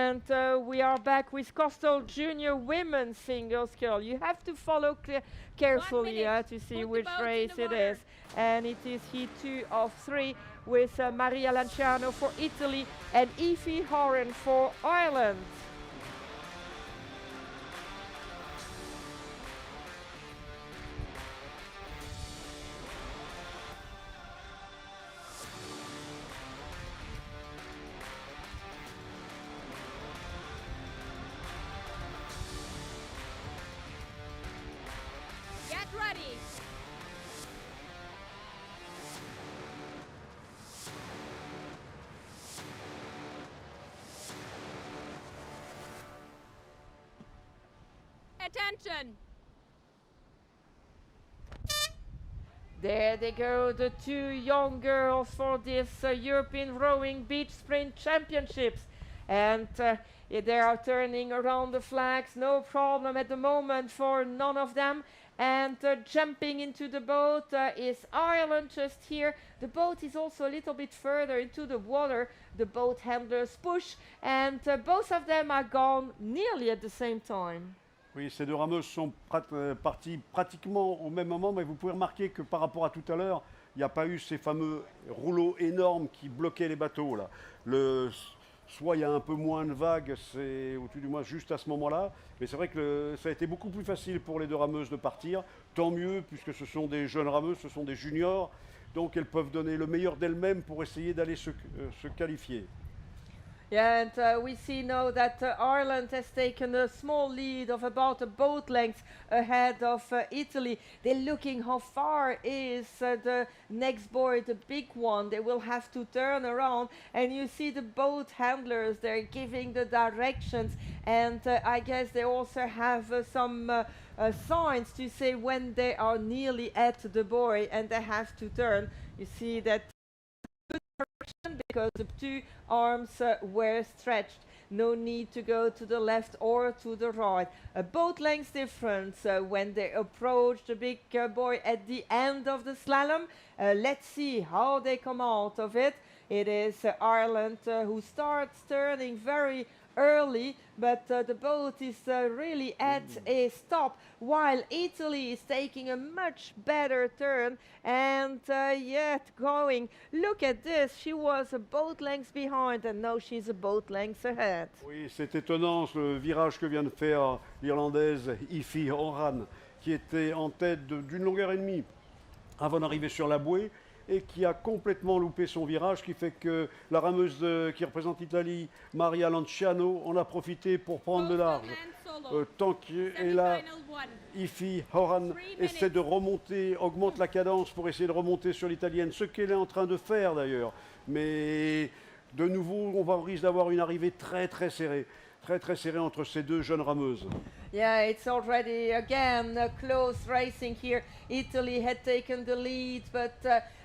B: And we are back with Coastal Junior Women's Single Scull. You have to follow carefully to see which race it is. And it is heat 2 of 3 with Maria Lanciano for Italy and Aoife Horan for Ireland.
E: Get ready. Attention.
B: There they go, the two young girls for this European Rowing Beach Sprint Championships. And they are turning around the flags, no problem at the moment for none of them. And jumping into the boat is Ireland just here. The boat is also a little bit further into the water. The boat handlers push, and both of them are gone nearly at the same time.
A: Oui, ces deux rameuses sont parties pratiquement au même moment, mais vous pouvez remarquer que par rapport à tout à l'heure, il n'y a pas eu ces fameux rouleaux énormes qui bloquaient les bateaux, là. Soit il y a un peu moins de vagues, c'est au tout du moins juste à ce moment-là, mais c'est vrai que ça a été beaucoup plus facile pour les deux rameuses de partir, tant mieux puisque ce sont des jeunes rameuses, ce sont des juniors, donc elles peuvent donner le meilleur d'elles-mêmes pour essayer d'aller se qualifier.
B: Yeah, and we see now that Ireland has taken a small lead of about a boat length ahead of Italy. They're looking how far is the next boy, the big one. They will have to turn around, and you see the boat handlers, they're giving the directions, and I guess they also have some signs to say when they are nearly at the buoy and they have to turn. You see that because the two arms were stretched. No need to go to the left or to the right. A boat length difference when they approach the big boy at the end of the slalom. Let's see how they come out of it. It is Ireland who starts turning very early, but the boat is really at a stop, while Italy is taking a much better turn and yet going. Look at this, she was a boat length behind and now she's a boat length ahead.
A: Oui, c'est étonnant ce virage que vient de faire l'Irlandaise Aoife Horan, qui était en tête d'une longueur et demie avant d'arriver sur la bouée, et qui a complètement loupé son virage, qui fait que la rameuse qui représente l'Italie, Maria Lanciano, en a profité pour prendre le large. Tant qu'elle est là, Aoife Horan essaie de remonter, augmente la cadence pour essayer de remonter sur l'italienne, ce qu'elle est en train de faire d'ailleurs. Mais de nouveau, on risque d'avoir une arrivée très serrée entre ces deux jeunes rameuses.
B: Yeah, it's already again close racing here. Italy had taken the lead, but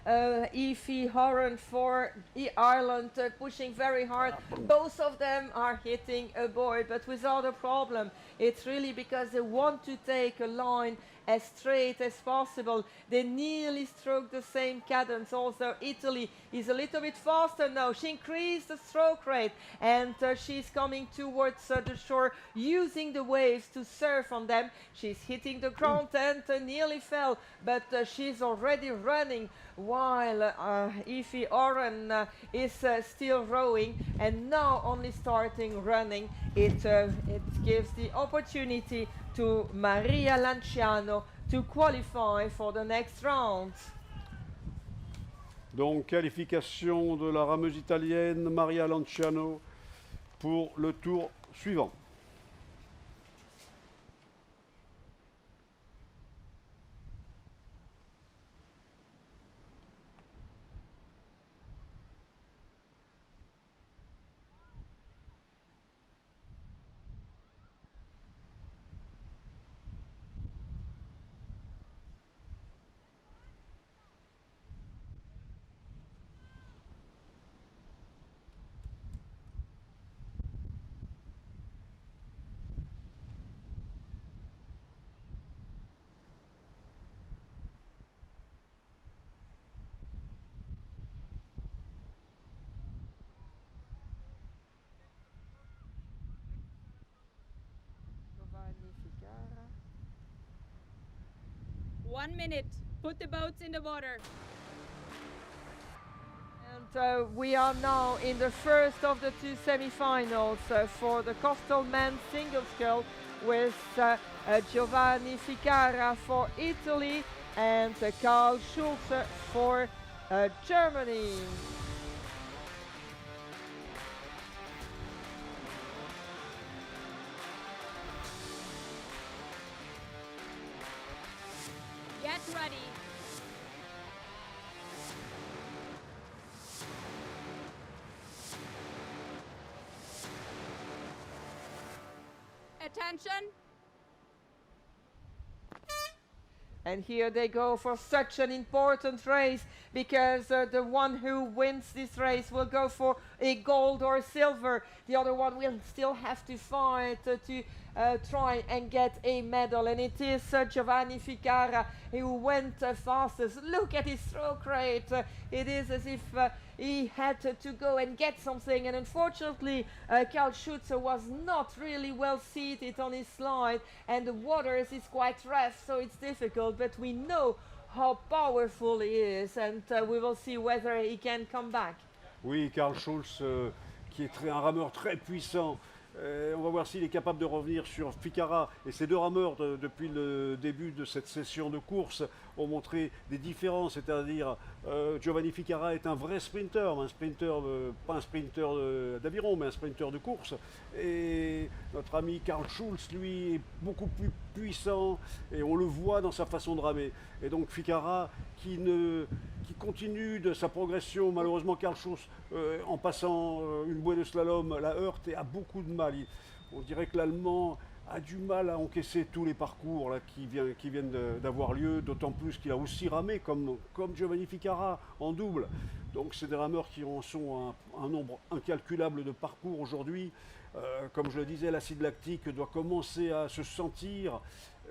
B: Aoife Horan for Ireland pushing very hard. Both of them are hitting a buoy, but without a problem. It's really because they want to take a line as straight as possible. They nearly stroke the same cadence. Also, Italy is a little bit faster now. She increased the stroke rate, and she's coming towards the shore using the waves to surf on them. She's hitting the ground and nearly fell, but she's already running, while Aoife Horan is still rowing and now only starting running. It gives the opportunity to Maria Lanciano to qualify for the next round.
A: Donc qualification de la rameuse italienne Maria Lanciano pour le tour suivant.
E: 1 minute. Put the boats in the water.
B: And we are now in the first of the two semi-finals for the coastal men's single scull with Giovanni Ficara for Italy and Karl Schulze for Germany.
E: Get ready. Attention.
B: And here they go for such an important race because the one who wins this race will go for a gold or silver. The other one will still have to fight to try and get a medal. And it is Giovanni Ficara who went fastest. Look at his stroke rate. It is as if he had to go and get something. And unfortunately, Karl Schulze was not really well seated on his slide. And the waters is quite rough, so it's difficult. But we know how powerful he is. And we will see whether he can come back.
A: Oui, Karl Schulze, qui est un rameur très puissant. On va voir s'il est capable de revenir sur Ficara. Et ces deux rameurs, depuis le début de cette session de course, ont montré des différences. C'est-à-dire, Giovanni Ficara est un vrai sprinter, pas un sprinter d'aviron, mais un sprinter de course. Et notre ami Karl Schulze, lui, est beaucoup plus puissant. Et on le voit dans sa façon de ramer. Et donc Ficara, qui continue de sa progression. Malheureusement, Karl Schulze, en passant une bouée de slalom, la heurte et a beaucoup de mal. On dirait que l'Allemand a du mal à encaisser tous les parcours là, qui viennent d'avoir lieu, d'autant plus qu'il a aussi ramé comme Giovanni Ficara en double. Donc c'est des rameurs qui en sont un nombre incalculable de parcours aujourd'hui. Comme je le disais, l'acide lactique doit commencer à se sentir.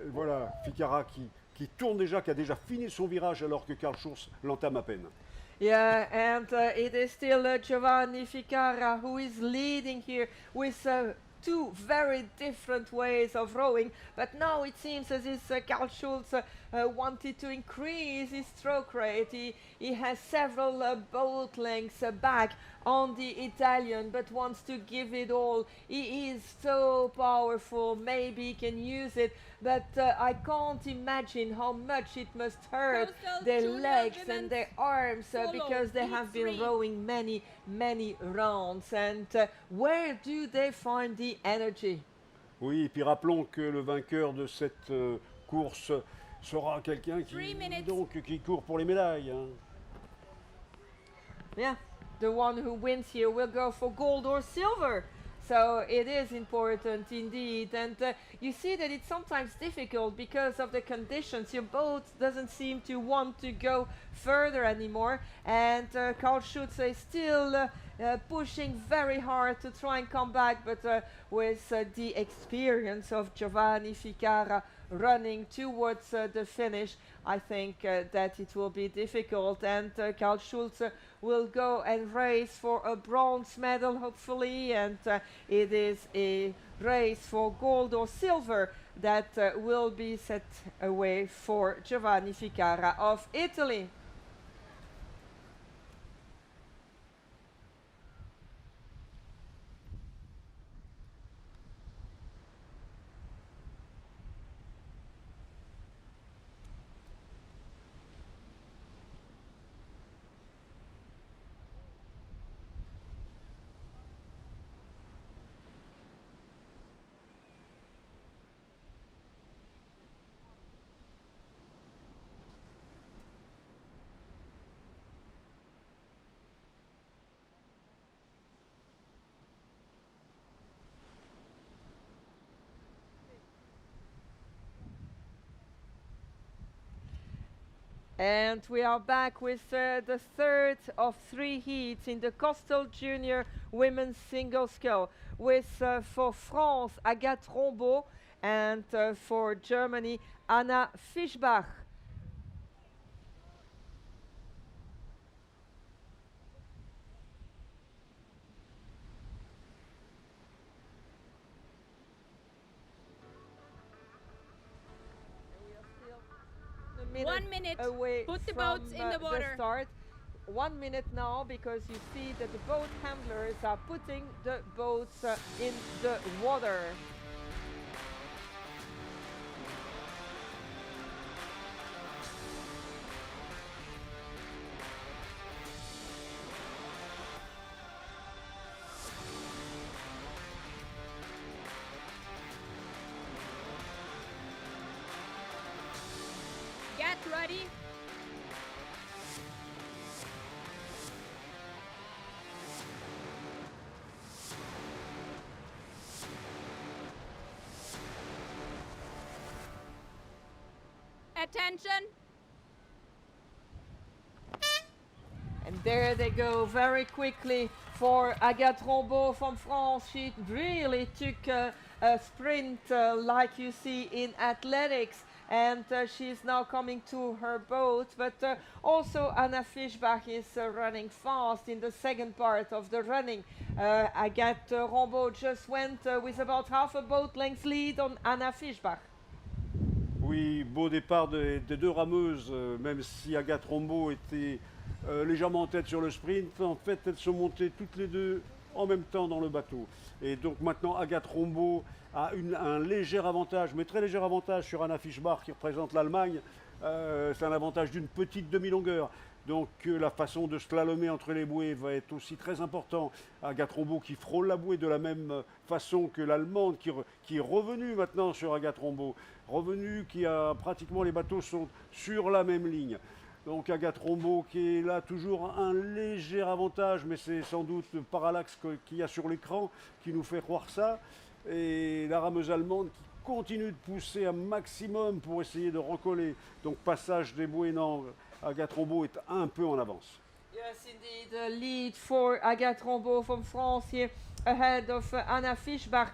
A: Voilà, Ficara qui tourne déjà, qui a déjà fini son virage alors que Karl Schulze l'entame à peine.
B: Yeah, and it is still Giovanni Ficara who is leading here with two very different ways of rowing. But now it seems as if Karl Schulze wanted to increase his stroke rate. He has several boat lengths back on the Italian, but wants to give it all. He is so powerful, maybe he can use it, but I can't imagine how much it must hurt
E: Coastal
B: their
E: Junior
B: legs
E: Women's
B: and their arms because they have been
E: V3.
B: rowing many rounds. And where do they find the energy?
A: Oui, et puis rappelons que le vainqueur de cette course sera quelqu'un qui court pour les médailles. Hein.
B: Yeah, the one who wins here will go for gold or silver. So it is important indeed. And you see that it's sometimes difficult because of the conditions. Your boat doesn't seem to want to go further anymore. And Karl Schulze is still pushing very hard to try and come back. But with the experience of Giovanni Ficara running towards the finish, I think that it will be difficult. And Karl Schulze will go and race for a bronze medal, hopefully. And it is a race for gold or silver that will be set away for Giovanni Ficara of Italy. And we are back with the third of three heats in the Coastal Junior Women's Single Scull with for France, Agathe Rombaud, and for Germany, Anna Fischbach. minute,
E: 1 minute.
B: away
E: Put the
B: from
E: boats in the
B: the
E: water.
B: start. 1 minute now, because you see that the boat handlers are putting the boats in the water.
E: Get ready. Attention.
B: And there they go very quickly for Agathe Rombaud from France. She really took a sprint like you see in athletics. And she's now coming to her boat. But also Anna Fischbach is running fast in the second part of the running. Agathe Rombaud just went with about half a boat length lead on Anna Fischbach.
A: Oui, beau départ des deux rameuses, même si Agathe Rombaud était légèrement en tête sur le sprint. En fait, elles sont montées toutes les deux en même temps dans le bateau. Et donc maintenant, Agathe Rombaud a un léger avantage, mais très léger avantage sur Anna Fischbach qui représente l'Allemagne. C'est un avantage d'une petite demi-longueur. Donc la façon de slalomer entre les bouées va être aussi très important. Agathe Rombaud qui frôle la bouée de la même façon que l'Allemande qui est revenue maintenant sur Agathe Rombaud. Revenue qui a pratiquement, les bateaux sont sur la même ligne. Donc Agathe Rombaud qui est là toujours un léger avantage, mais c'est sans doute le parallaxe qu'il y a sur l'écran qui nous fait croire ça. Et la rameuse allemande qui continue de pousser un maximum pour essayer de recoller. Donc passage des bouées, non, Agathe Rombaud est un peu en avance.
B: Yes, indeed, the lead for Agathe Rombaud from France here, ahead of Anna Fischbach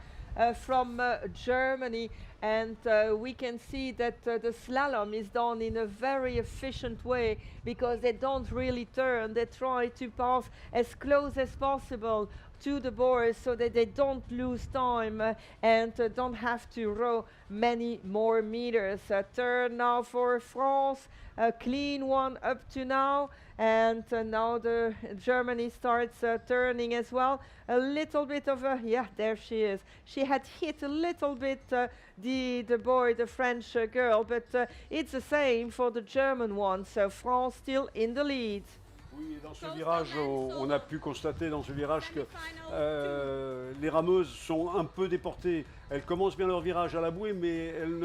B: from Germany. And we can see that the slalom is done in a very efficient way because they don't really turn. They try to pass as close as possible to the boards so that they don't lose time and don't have to row many more meters. Turn now for France, a clean one up to now, and now the Germany starts turning as well. A little bit of a, yeah, there she is. She had hit a little bit the boy, the French girl, but it's the same for the German one, so France still in the lead.
A: Oui, et dans ce virage, on a pu constater dans ce virage que les rameuses sont un peu déportées. Elles commencent bien leur virage à la bouée, mais elles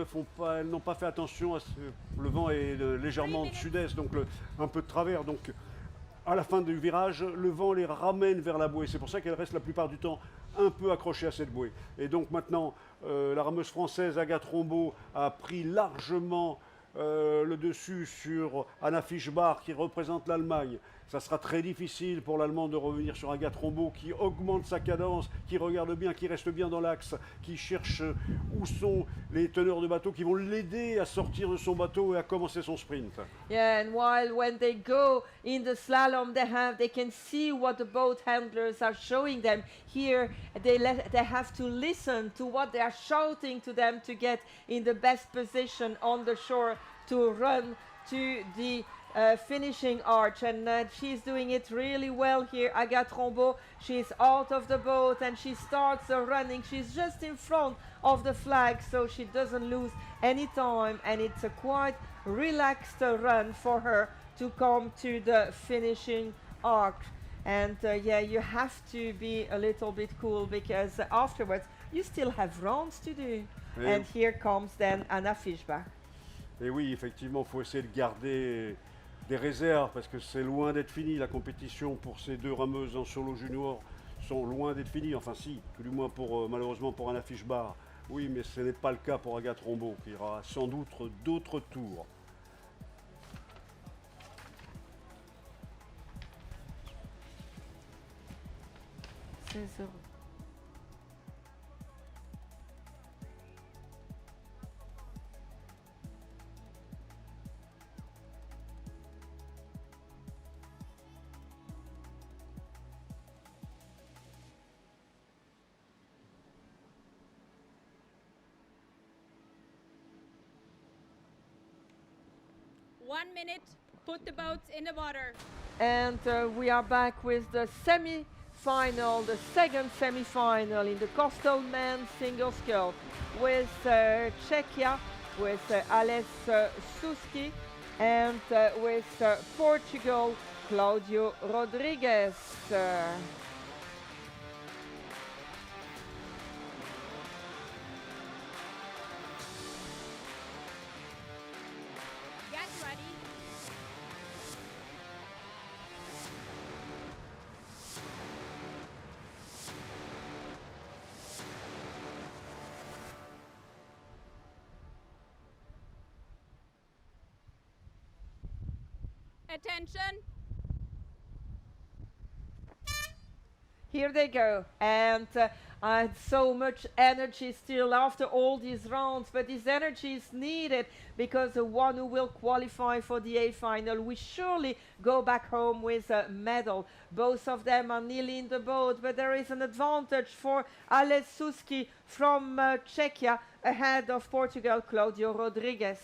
A: n'ont pas fait attention à le vent est légèrement de sud-est, donc un peu de travers. Donc à la fin du virage, le vent les ramène vers la bouée. C'est pour ça qu'elles restent la plupart du temps un peu accrochées à cette bouée. Et donc maintenant, la rameuse française Agathe Rombaud a pris largement le dessus sur Anna Fischbach qui représente l'Allemagne. Ça sera très difficile pour l'Allemand de revenir sur Agathe Rombaud qui augmente sa cadence, qui regarde bien, qui reste bien dans l'axe, qui cherche où sont les teneurs de bateau qui vont l'aider à sortir de son bateau et à commencer son sprint.
B: Yeah, and when they go in the slalom, they can see what the boat handlers are showing them. Here, they have to listen to what they are shouting to them to get in the best position on the shore to run to the finishing arch, and she's doing it really well here. Agathe Rombaud, she's out of the boat and she starts running. She's just in front of the flag, so she doesn't lose any time, and it's a quite relaxed run for her to come to the finishing arc. And yeah, you have to be a little bit cool because afterwards you still have rounds to do.
A: Oui.
B: And here comes then Anna Fischbach.
A: Et oui, effectivement, il faut essayer de garder des réserves parce que c'est loin d'être fini. La compétition pour ces deux rameuses en solo junior sont loin d'être finies. Enfin si, tout du moins pour, malheureusement pour Anna Fischbach. Oui, mais ce n'est pas le cas pour Agathe Rombaud qui aura sans doute d'autres tours.
E: 1 minute. Put the boats in the water.
B: And we are back with the semi-final, the second semi-final in the coastal men's single scull with Czechia, with Ales Suski, and with Portugal, Claudio Rodrigues.
E: Get ready. Attention.
B: Here they go, and so much energy still after all these rounds, but this energy is needed because the one who will qualify for the A final will surely go back home with a medal. Both of them are nearly in the boat, but there is an advantage for Ales Suski from Czechia ahead of Portugal, Claudio Rodrigues.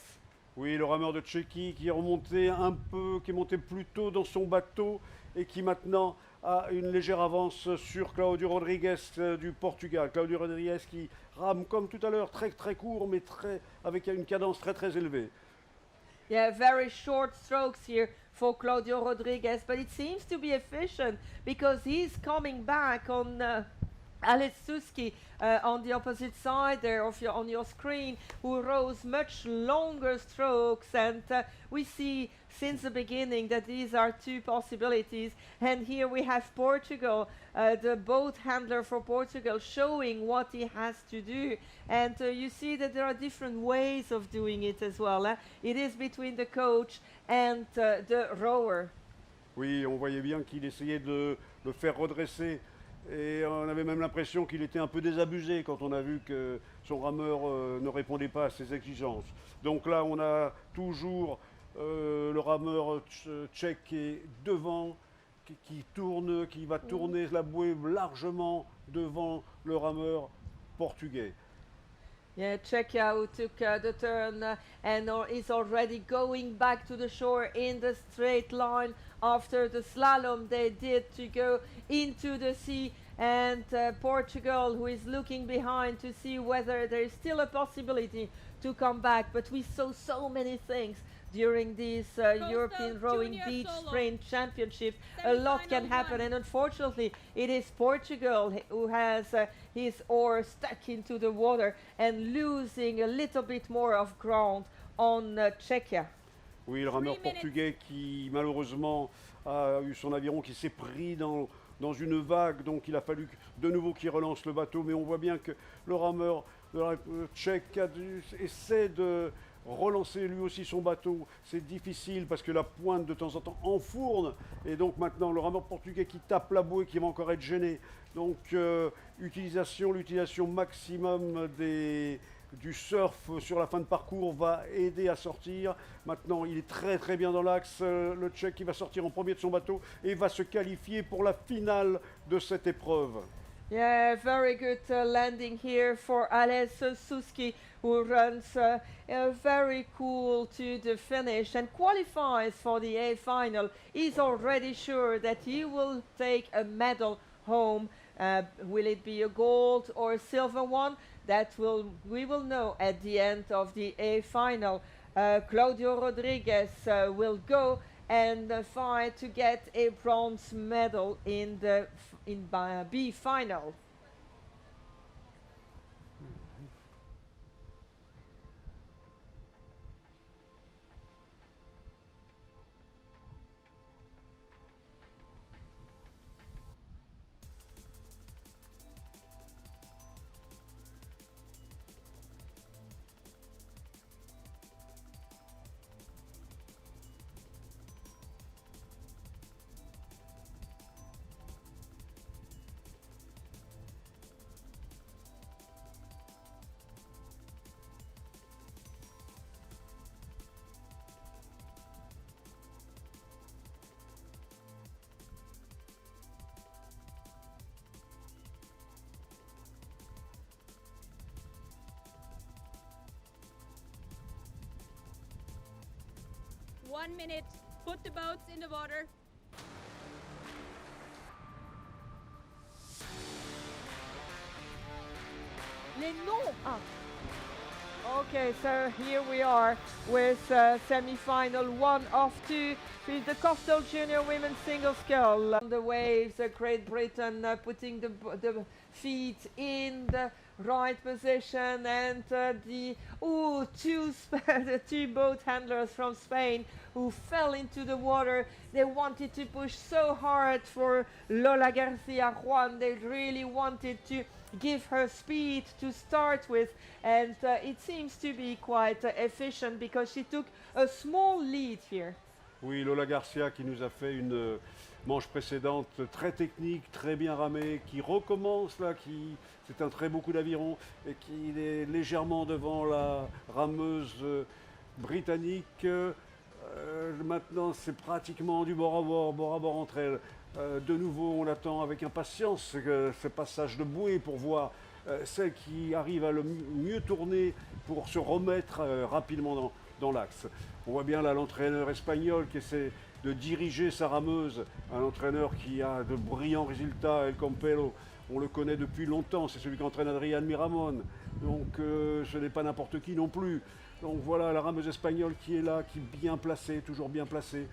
A: Oui, le rameur de Tchéquie qui est remonté un peu, qui est monté plus tôt dans son bateau et qui maintenant a une légère avance sur Claudio Rodrigues du Portugal. Claudio Rodrigues qui rame comme tout à l'heure, très très court, mais avec une cadence très très élevée.
B: Yeah, very short strokes here for Claudio Rodrigues, but it seems to be efficient because he's coming back on Ales Suski on the opposite side there on your screen, who rows much longer strokes, and we see since the beginning that these are two possibilities. And here we have Portugal, the boat handler for Portugal, showing what he has to do. And you see that there are different ways of doing it as well. It is between the coach and the rower.
A: Oui, on voyait bien qu'il essayait de le faire redresser. Et on avait même l'impression qu'il était un peu désabusé quand on a vu que son rameur ne répondait pas à ses exigences. Donc là, on a toujours le rameur tchèque qui est devant, qui tourne, qui va tourner la bouée largement devant le rameur portugais.
B: Yeah, Czechia who took the turn and is already going back to the shore in the straight line after the slalom they did to go into the sea, and Portugal who is looking behind to see whether there is still a possibility to come back. But we saw so many things during these European Rowing
E: Junior
B: Beach
E: Solo.
B: Sprint Championships. A lot can
E: Semifinal
B: happen,
E: one.
B: and unfortunately it is Portugal who has his oar stuck into the water and losing a little bit more of ground on Czechia.
A: Oui, le rameur
E: 3 minutes.
A: portugais qui malheureusement a eu son aviron qui s'est pris dans une vague, donc il a fallu de nouveau qu'il relance le bateau, mais on voit bien que le rameur tchèque essaie de relancer lui aussi son bateau. C'est difficile parce que la pointe de temps en temps enfourne, et donc maintenant le rameur portugais qui tape la bouée qui va encore être gêné. Donc l'utilisation maximum du surf sur la fin de parcours va aider à sortir. Maintenant, il est très très bien dans l'axe. Le Tchèque qui va sortir en premier de son bateau et va se qualifier pour la finale de cette épreuve.
B: Yeah, very good landing here for Ales Suski, who runs very cool to the finish and qualifies for the A final. He's already sure that he will take a medal home. Will it be a gold or a silver one? We will know at the end of the A final. Claudio Rodrigues will go and fight to get a bronze medal in the B final.
E: 1 minute. Put the boats in the water.
B: Les noms. Ah. Okay, so here we are with semi-final 1 of 2 with the Coastal Junior Women's Single Scull. On the waves, Great Britain putting the feet in the right position, and the two boat handlers from Spain who fell into the water. They wanted to push so hard for Lola Garcia Juan. They really wanted to give her speed to start with, and it seems to be quite efficient because she took a small lead here.
A: Oui, Lola Garcia qui nous a fait une manche précédente très technique, très bien ramée, qui recommence là, c'est un très beau coup d'aviron et qui est légèrement devant la rameuse britannique. Maintenant, c'est pratiquement du bord à bord entre elles. De nouveau, on attend avec impatience ce passage de bouée pour voir celle qui arrive à le mieux tourner pour se remettre rapidement dans l'axe. On voit bien là l'entraîneur espagnol qui essaie de diriger sa rameuse, un entraîneur qui a de brillants résultats, El Campello. On le connaît depuis longtemps, c'est celui qui entraîne Adrián Miramón, donc ce n'est pas n'importe qui non plus. Donc voilà la rameuse espagnole qui est là, qui est bien placée, toujours bien placée,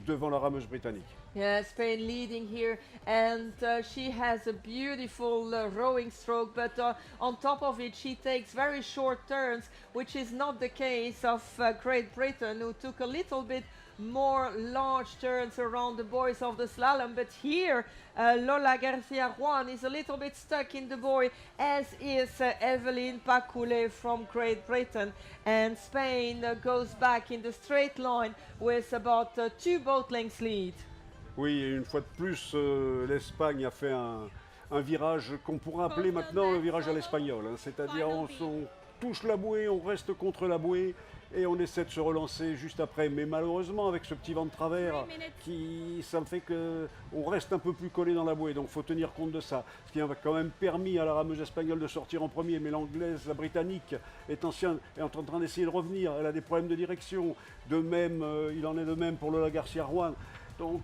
A: devant la rameuse britannique.
B: Yeah, Spain leading here, and she has a beautiful rowing stroke, but on top of it she takes very short turns, which is not the case of Great Britain, who took a little bit more large turns around the buoys of the slalom. But here Lola Garcia Juan is a little bit stuck in the buoy, as is Evelyn Pacoulet from Great Britain, and Spain goes back in the straight line with about 2 boat lengths lead.
A: Oui, et une fois de plus, l'Espagne a fait un virage qu'on pourrait appeler maintenant le virage à l'espagnol, hein. C'est-à-dire on touche la bouée, on reste contre la bouée et on essaie de se relancer juste après. Mais malheureusement, avec ce petit vent de travers, ça me fait qu'on reste un peu plus collé dans la bouée. Donc il faut tenir compte de ça. Ce qui a quand même permis à la rameuse espagnole de sortir en premier. Mais l'anglaise, la britannique, est en train d'essayer de revenir. Elle a des problèmes de direction. De même, il en est de même pour Lola Garcia Juan. Donc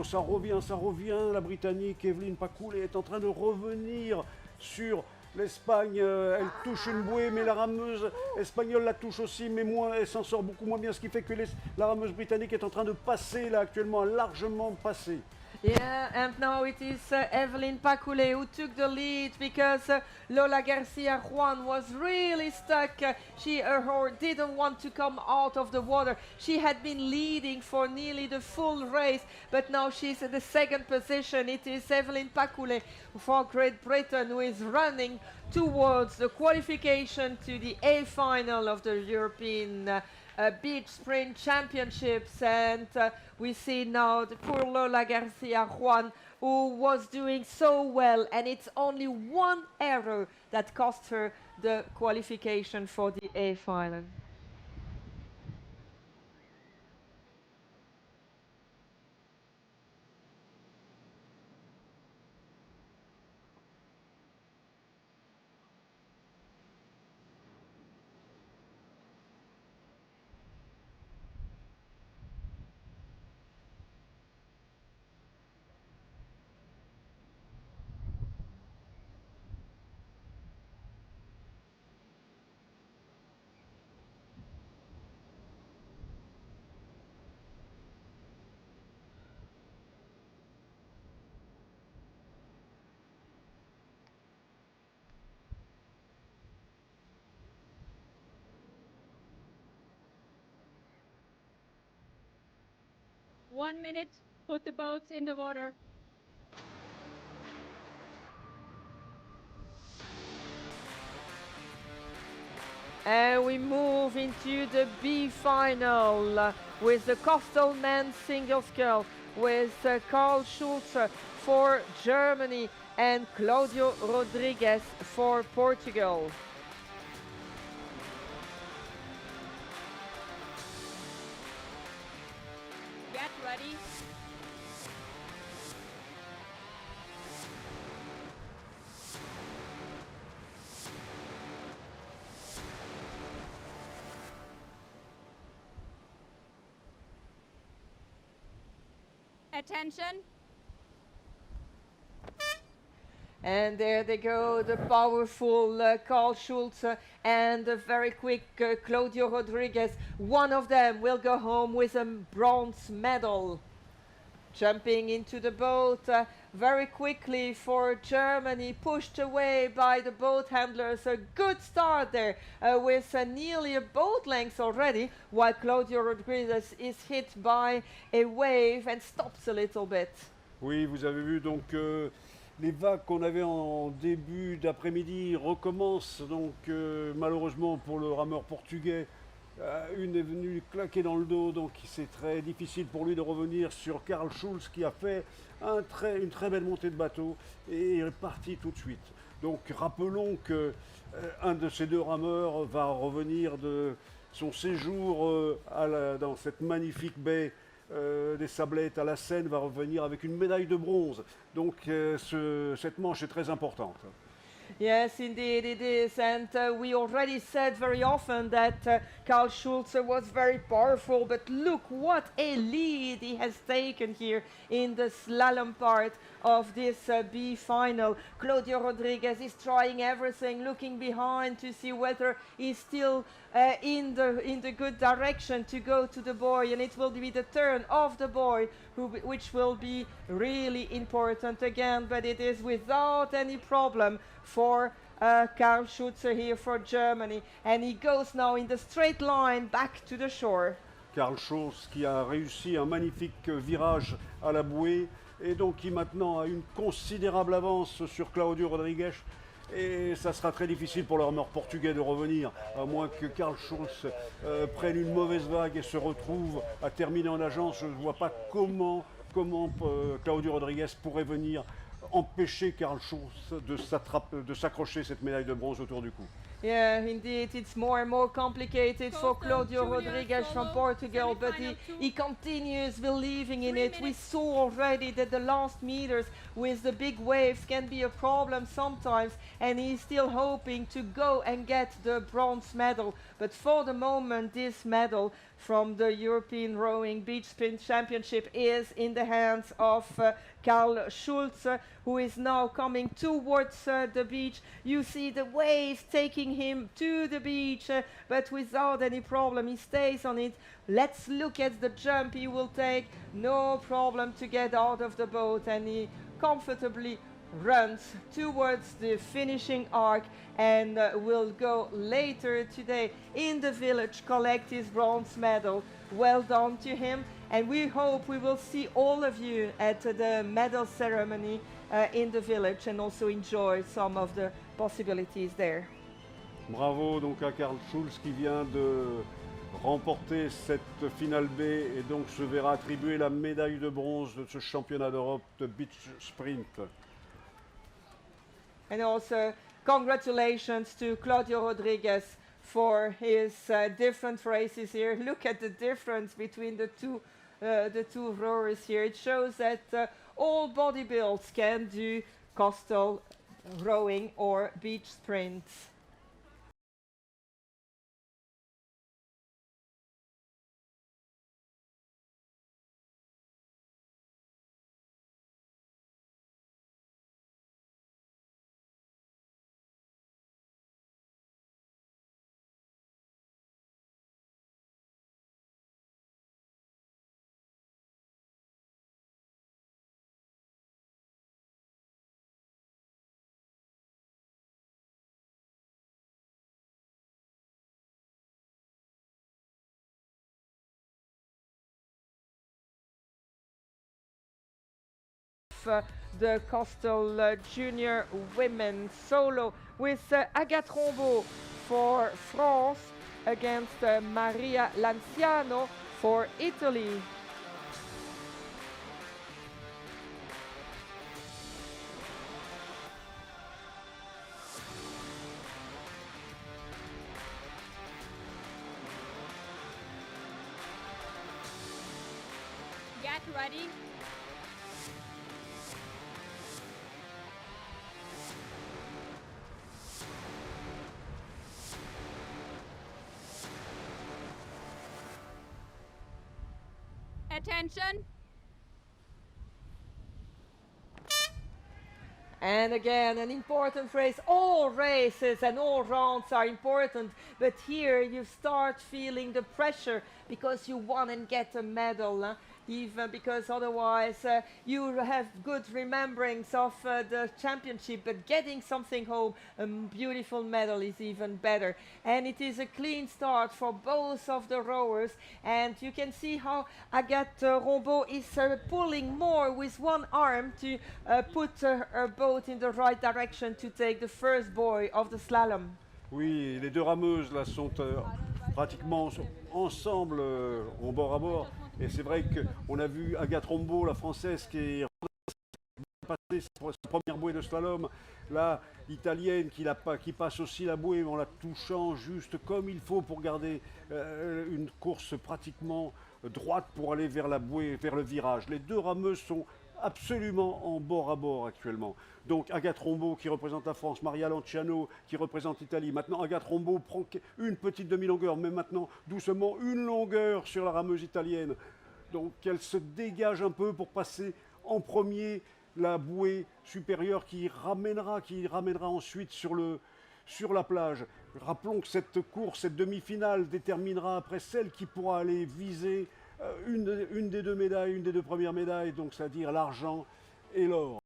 A: ça revient. La Britannique, Evelyn Pacoulet, est en train de revenir sur l'Espagne. Elle touche une bouée, mais la rameuse espagnole la touche aussi, mais moins, elle s'en sort beaucoup moins bien, ce qui fait que la rameuse britannique est en train de passer là actuellement, largement passer.
B: Yeah, and now it is Evelyn Pacoulet who took the lead because Lola Garcia Juan was really stuck. Her didn't want to come out of the water. She had been leading for nearly the full race, but now she's in the second position. It is Evelyn Pacoulet for Great Britain who is running towards the qualification to the A final of the European Beach Sprint Championships, and we see now the poor Lola Garcia Juan, who was doing so well, and it's only one error that cost her the qualification for the A final.
E: One minute, put the boats in the water.
B: And we move into the B final with the Coastal men's single scull with Karl Schulze for Germany and Claudio Rodriguez for Portugal.
E: Get ready. Attention.
B: And there they go, the powerful Carl Schulze and the very quick Claudio Rodriguez. One of them will go home with a bronze medal. Jumping into the boat very quickly for Germany, pushed away by the boat handlers. A good start there with nearly a boat length already, while Claudio Rodriguez is hit by a wave and stops a little bit.
A: Oui, vous avez vu donc les vagues qu'on avait en début d'après-midi recommencent. Donc malheureusement pour le rameur portugais, une est venue claquer dans le dos, donc c'est très difficile pour lui de revenir sur Carl Schulz qui a fait une très belle montée de bateau et est parti tout de suite. Donc rappelons que un de ces deux rameurs va revenir de son séjour dans cette magnifique baie des Sablettes à la Seine, va revenir avec une médaille de bronze. Donc cette manche est très importante.
B: Yes, indeed it is. And we already said very often that Karl Schulze was very powerful, but look what a lead he has taken here in the slalom part of this B final. Claudio Rodriguez is trying everything, looking behind to see whether he's still in the good direction to go to the buoy, and it will be the turn of the buoy which will be really important again, but it is without any problem for Karl Schulze here for Germany, and he goes now in the straight line back to the shore.
A: Karl Schulz qui a réussi un magnifique virage à la bouée et donc qui maintenant a une considérable avance sur Claudio Rodriguez, et ça sera très difficile pour le rameur portugais de revenir, à moins que Karl Schulz prenne une mauvaise vague et se retrouve à terminer en agence. Je ne vois pas comment Claudio Rodriguez pourrait venir empêcher Karl Schulz de s'accrocher cette médaille de bronze autour du cou.
B: Yeah, indeed, it's more and more complicated for Claudio Rodriguez from Portugal, but he continues believing in it. We saw already that the last meters with the big waves can be a problem sometimes, and he's still hoping to go and get the bronze medal. But for the moment, this medal from the European Rowing Beach Sprint Championship is in the hands of Karl Schulze, who is now coming towards the beach. You see the waves taking him to the beach, but without any problem. He stays on it. Let's look at the jump he will take. No problem to get out of the boat, and he comfortably runs towards the finishing arc and will go later today in the village collect his bronze medal. Well done to him, and we hope we will see all of you at the medal ceremony in the village and also enjoy some of the possibilities there.
A: Bravo donc à Karl Schulz qui vient de remporter cette finale B et donc se verra attribuer la médaille de bronze de ce championnat d'Europe de beach sprint.
B: And also congratulations to Claudio Rodriguez for his different races here. Look at the difference between the two rowers here. It shows that all body builds can do coastal rowing or beach sprints. The coastal junior women solo with Agathe Rombaud for France against Maria Lanciano for Italy.
E: Get ready. Attention.
B: And again, an important race. All races and all rounds are important, but here you start feeling the pressure because you want to get a medal, even because otherwise you have good rememberings of the championship, but getting something home, a beautiful medal is even better. And it is a clean start for both of the rowers, and you can see how Agathe Rombaud is pulling more with one arm to put her boat in the right direction to take the first buoy of the slalom.
A: Oui, les deux rameuses là sont pratiquement ensemble en bord à bord. Et c'est vrai qu'on a vu Agathe Rombaud, la française, qui est passée sa première bouée de slalom. Là, italienne qui passe aussi la bouée en la touchant juste comme il faut pour garder une course pratiquement droite pour aller vers la bouée, vers le virage. Les deux rameuses sont absolument en bord à bord actuellement. Donc Agathe Rombaud qui représente la France, Maria Lanciano qui représente l'Italie. Maintenant Agathe Rombaud prend une petite demi-longueur, mais maintenant doucement une longueur sur la rameuse italienne. Donc elle se dégage un peu pour passer en premier la bouée supérieure qui ramènera ensuite sur la plage. Rappelons que cette course, cette demi-finale déterminera après celle qui pourra aller viser une des deux médailles, une des deux premières médailles, donc c'est-à-dire l'argent et l'or.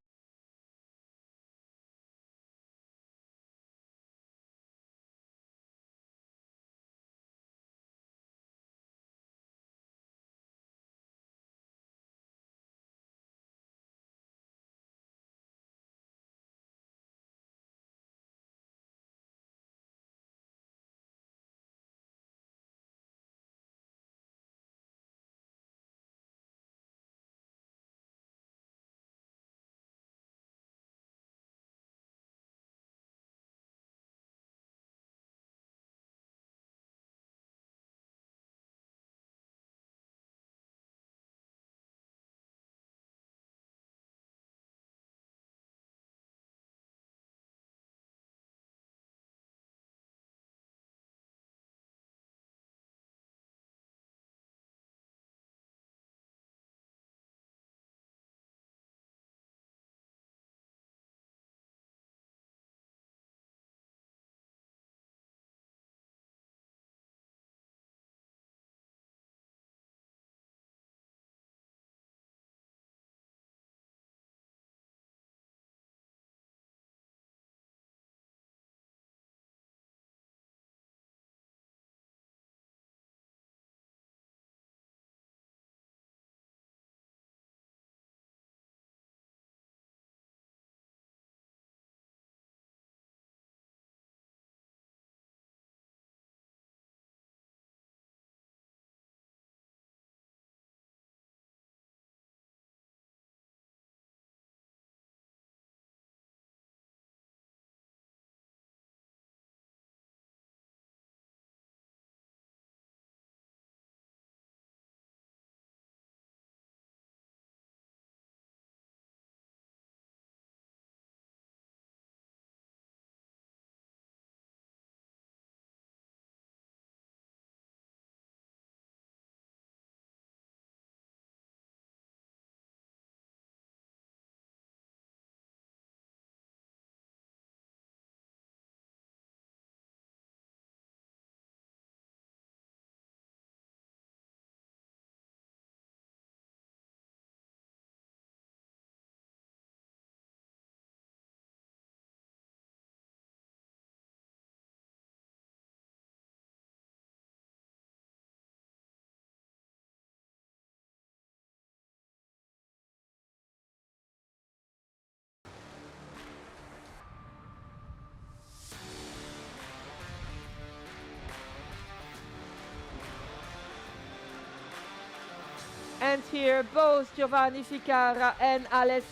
B: And here both Giovanni Ficara and Alex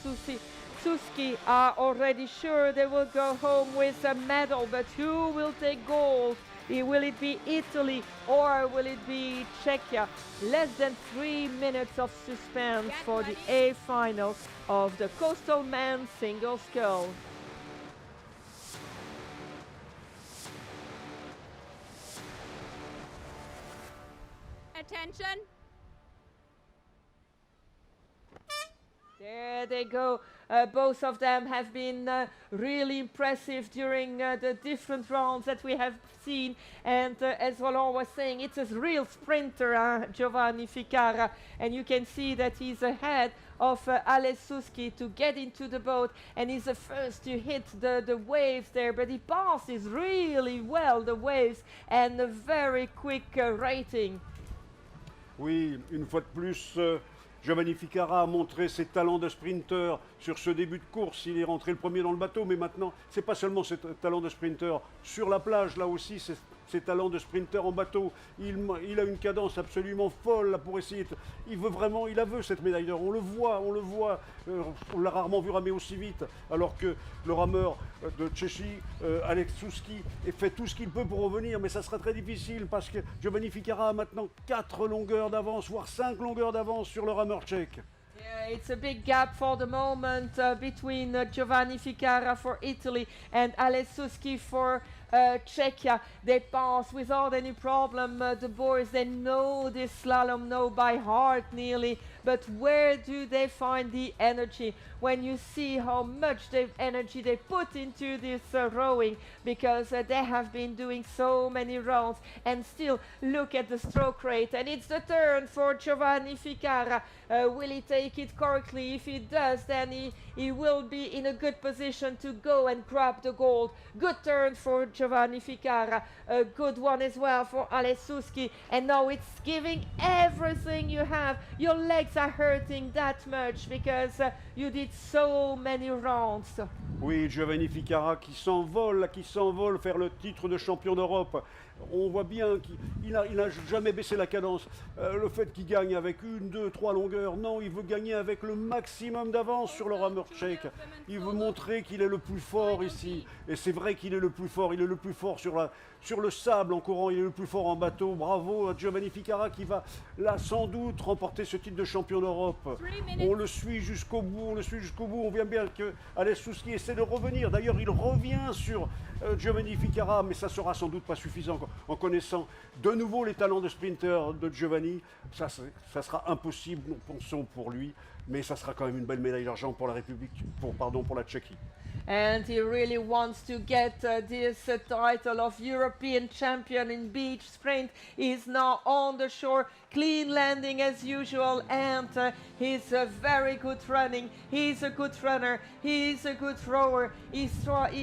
B: Suski are already sure they will go home with a medal, but who will take gold? Will it be Italy or will it be Czechia? Less than 3 minutes of suspense for the A final of the coastal men's single scull.
E: Attention.
B: There there they go. Both of them have been really impressive during the different rounds that we have seen. And as Roland was saying, it's a real sprinter, Giovanni Ficara. And you can see that he's ahead of Ales Suski to get into the boat, and he's the first to hit the waves there, but he passes really well the waves, and a very quick rating.
A: Oui, une fois de plus, Giovanni Ficara a montré ses talents de sprinter sur ce début de course. Il est rentré le premier dans le bateau, mais maintenant, c'est pas seulement ses talents de sprinter sur la plage, là aussi, c'est ses talents de sprinter en bateau. Il a une cadence absolument folle là, pour essayer. Il veut cette médaille d'or. On le voit. On l'a rarement vu ramer aussi vite. Alors que le rameur de Tchéchie, Alex Suski, fait tout ce qu'il peut pour revenir. Mais ça sera très difficile parce que Giovanni Ficara a maintenant 4 longueurs d'avance, voire 5 longueurs d'avance sur le rameur tchèque.
B: Yeah, it's a big gap for the moment between Giovanni Ficara for Italy and Ales Suski for Czechia. They pass without any problem. The boys, they know this slalom, know by heart nearly. But where do they find the energy? When you see how much energy they put into this rowing, because they have been doing so many rounds, and still look at the stroke rate. And it's the turn for Giovanni Ficara. Will he take it correctly? If he does, then he will be in a good position to go and grab the gold. Good turn for Giovanni Ficara. A good one as well for Ales Suski. And now it's giving everything you have. Your legs are hurting that much because you did so many rounds.
A: Oui, Giovanni Ficara qui s'envole faire le titre de champion d'Europe. On voit bien qu'il n'a jamais baissé la cadence. Le fait qu'il gagne avec 1, 2, 3 longueurs, non, il veut gagner avec le maximum d'avance sur le rameur tchèque. Il veut montrer qu'il est le plus fort ici. Et c'est vrai qu'il est le plus fort. Il est le plus fort sur le sable en courant. Il est le plus fort en bateau. Bravo à Giovanni Ficara qui va là sans doute remporter ce titre de champion d'Europe. On le suit jusqu'au bout. On voit bien que Ales Suski essaie de revenir. D'ailleurs, il revient sur Giovanni Ficara, mais ça sera sans doute pas suffisant en connaissant de nouveau les talents de sprinter de Giovanni. Ça sera impossible, nous pensons, pour lui, mais ça sera quand même une belle médaille d'argent pour la pour la Tchéquie.
B: And he really wants to get this title of European champion in beach sprint. He's now on the shore, clean landing as usual, and he's very good running. He's a good runner. He's a good thrower. He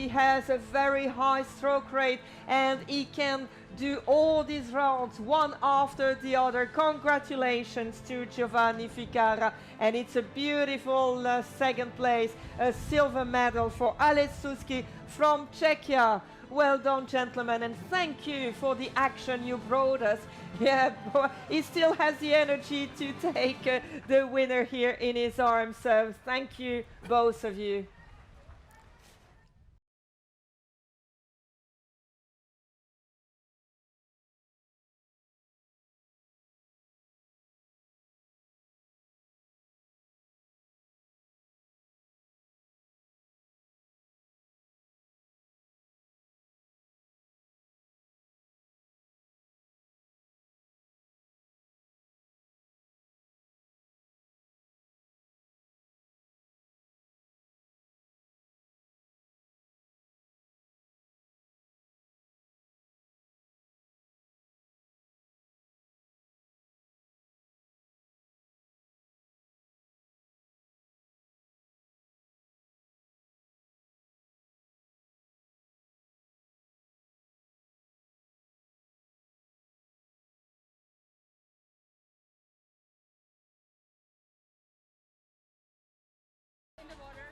B: has a very high stroke rate, and he can do all these rounds one after the other. Congratulations to Giovanni Ficara, and it's a beautiful second place, a silver medal for Ales Suski from Czechia. Well done, gentlemen, and thank you for the action you brought us. Yeah, he still has the energy to take the winner here in his arms, so thank you, both of you.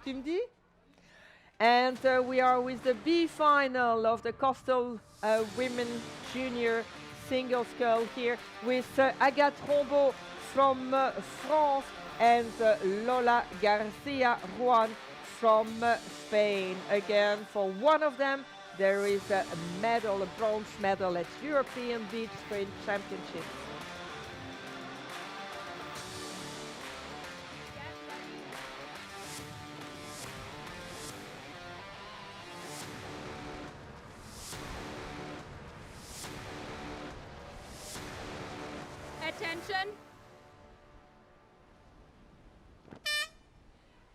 B: Tu me dis? And we are with the B final of the Coastal Women Junior Single Scull here with Agathe Rombaud from France and Lola Garcia Juan from Spain. Again, for one of them, there is a medal, a bronze medal at European Beach Sprint Championships.
E: Attention.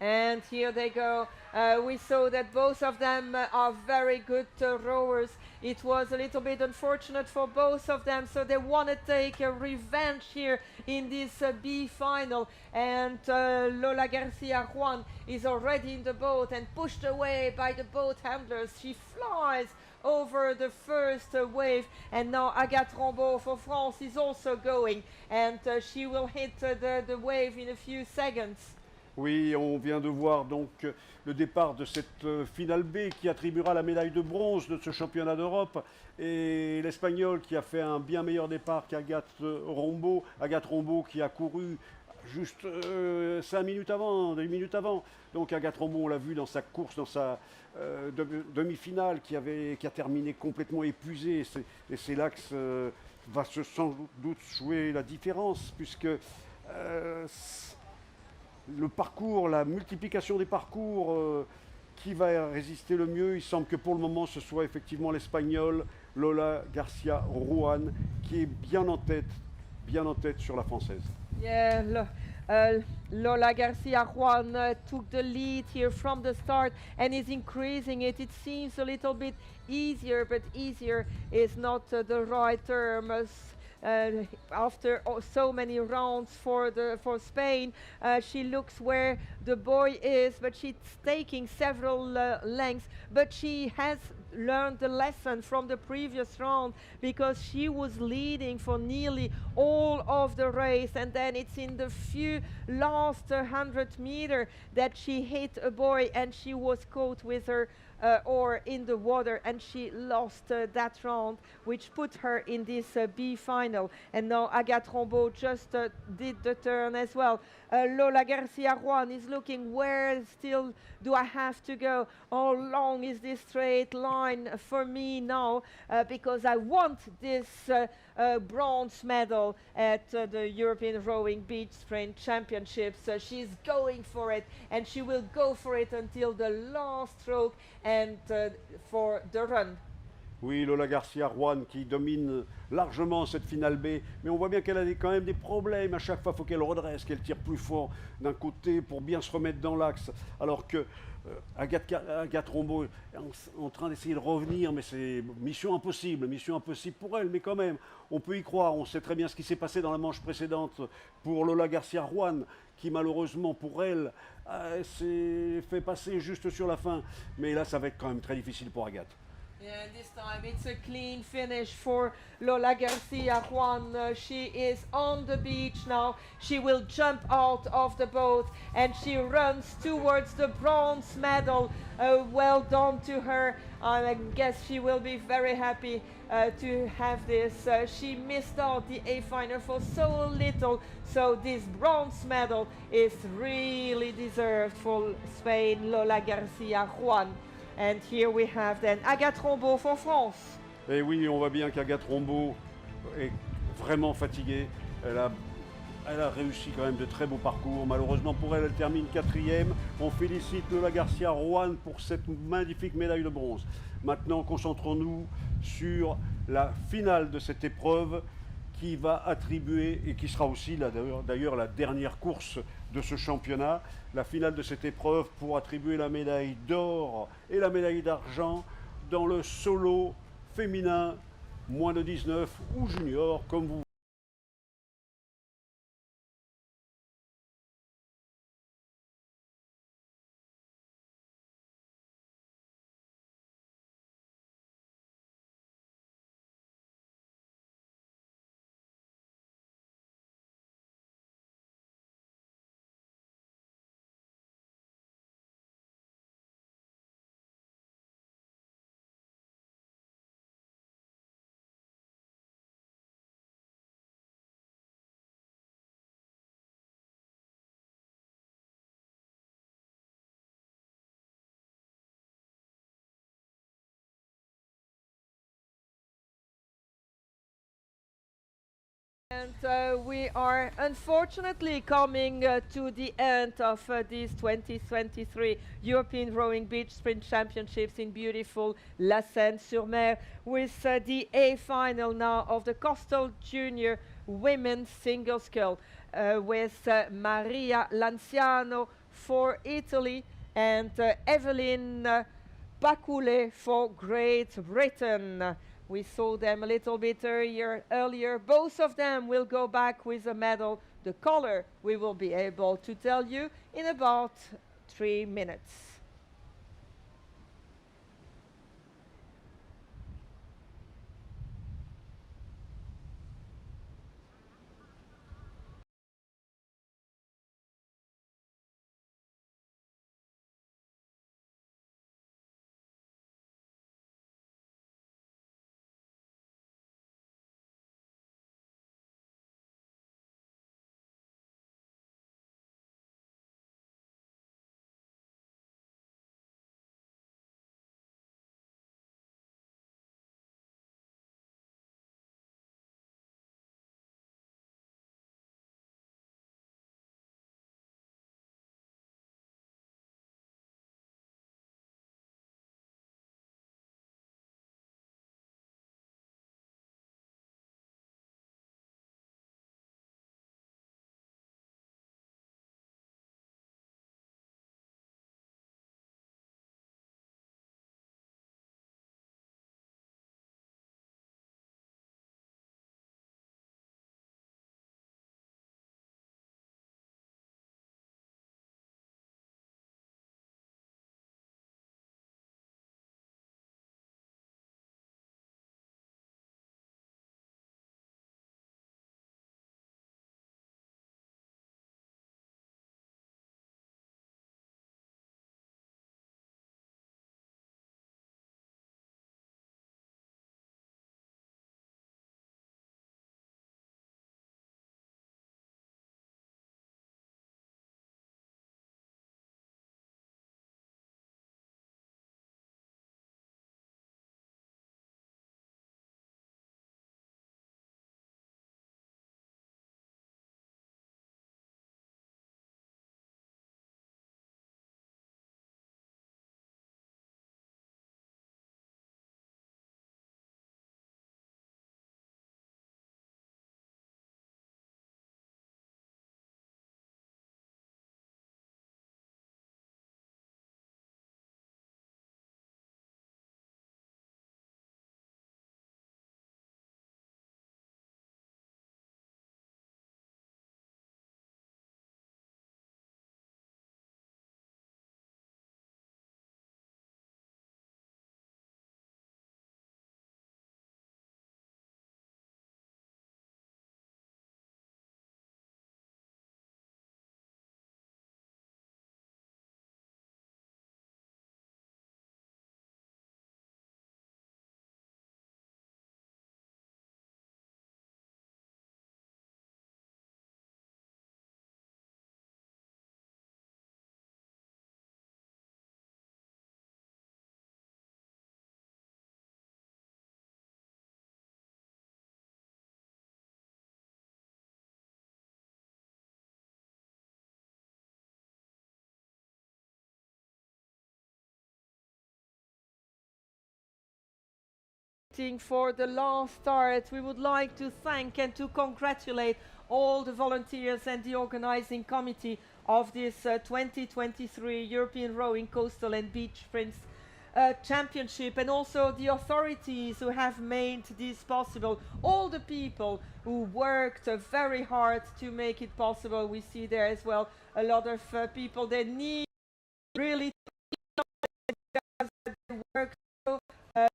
B: And here they go. We saw that both of them are very good rowers. It was a little bit unfortunate for both of them, so they want to take a revenge here in this B final. And Lola Garcia Juan is already in the boat and pushed away by the boat handlers. She flies over the first wave, and now Agathe Rambaud for France is also going, and she will hit the wave in a few seconds.
A: Oui, on vient de voir donc le départ de cette finale B qui attribuera la médaille de bronze de ce championnat d'Europe, et l'Espagnol qui a fait un bien meilleur départ qu'Agathe Rambaud. Agathe Rambaud qui a couru juste 5 minutes avant, 10 minutes avant. Donc Agathe Rambaud, on l'a vu dans sa course, dans sa demi-finale, qui a terminé complètement épuisée. Et c'est là que va sans doute jouer la différence, puisque le parcours, la multiplication des parcours, qui va résister le mieux? Il semble que pour le moment ce soit effectivement l'Espagnole Lola Garcia Juan qui est bien en tête sur la Française.
B: Yeah, Lola Garcia Juan took the lead here from the start and is increasing it. It seems a little bit easier, but easier is not the right term. After so many rounds for Spain, she looks where the boy is, but she's taking several lengths. But she has learned the lesson from the previous round, because she was leading for nearly all of the race, and then it's in the few last 100 meter that she hit a boy and she was caught with her oar in the water, and she lost that round, which put her in this B final. And now Agathe Rambaud just did the turn as well. Lola Garcia Juan is looking, where still do I have to go? How long is this straight line for me now? Because I want this bronze medal at the European Rowing Beach Sprint Championships. She's going for it, and she will go for it until the last stroke and for the run.
A: Oui, Lola Garcia Juan qui domine largement cette finale B, mais on voit bien qu'elle a quand même des problèmes. À chaque fois, il faut qu'elle redresse, qu'elle tire plus fort d'un côté pour bien se remettre dans l'axe, alors que Agathe Rambaud est en train d'essayer de revenir, mais c'est mission impossible pour elle, mais quand même, on peut y croire. On sait très bien ce qui s'est passé dans la manche précédente pour Lola Garcia Juan, qui malheureusement pour elle s'est fait passer juste sur la fin, mais là ça va être quand même très difficile pour Agathe.
B: Yeah, this time it's a clean finish for Lola Garcia Juan. She is on the beach now. She will jump out of the boat and she runs towards the bronze medal. Well done to her. I guess she will be very happy to have this. She missed out the A final for so little, so this bronze medal is really deserved for Spain, Lola Garcia Juan. And here we have then Agathe Rambaud for France.
A: Et oui, on voit bien qu'Agathe Rambaud est vraiment fatiguée. Elle a réussi quand même de très beaux parcours. Malheureusement pour elle, elle termine 4e. On félicite Lola Garcia Juan pour cette magnifique médaille de bronze. Maintenant, concentrons-nous sur la finale de cette épreuve qui va attribuer, et qui sera aussi d'ailleurs la dernière course de ce championnat, la finale de cette épreuve pour attribuer la médaille d'or et la médaille d'argent dans le solo féminin, moins de 19 ou junior, comme vous.
B: And we are unfortunately coming to the end of these 2023 European Rowing Beach Sprint Championships in beautiful La Seyne-sur-Mer, with the A final now of the Coastal Junior Women's Single Scull, with Maria Lanciano for Italy, and Evelyn Bakule for Great Britain. We saw them a little bit earlier. Both of them will go back with a medal. The color we will be able to tell you in about 3 minutes. For the last start, we would like to thank and to congratulate all the volunteers and the organizing committee of this 2023 European Rowing Coastal and Beach Sprints Championship, and also the authorities who have made this possible, all the people who worked very hard to make it possible. We see there as well a lot of people that need really work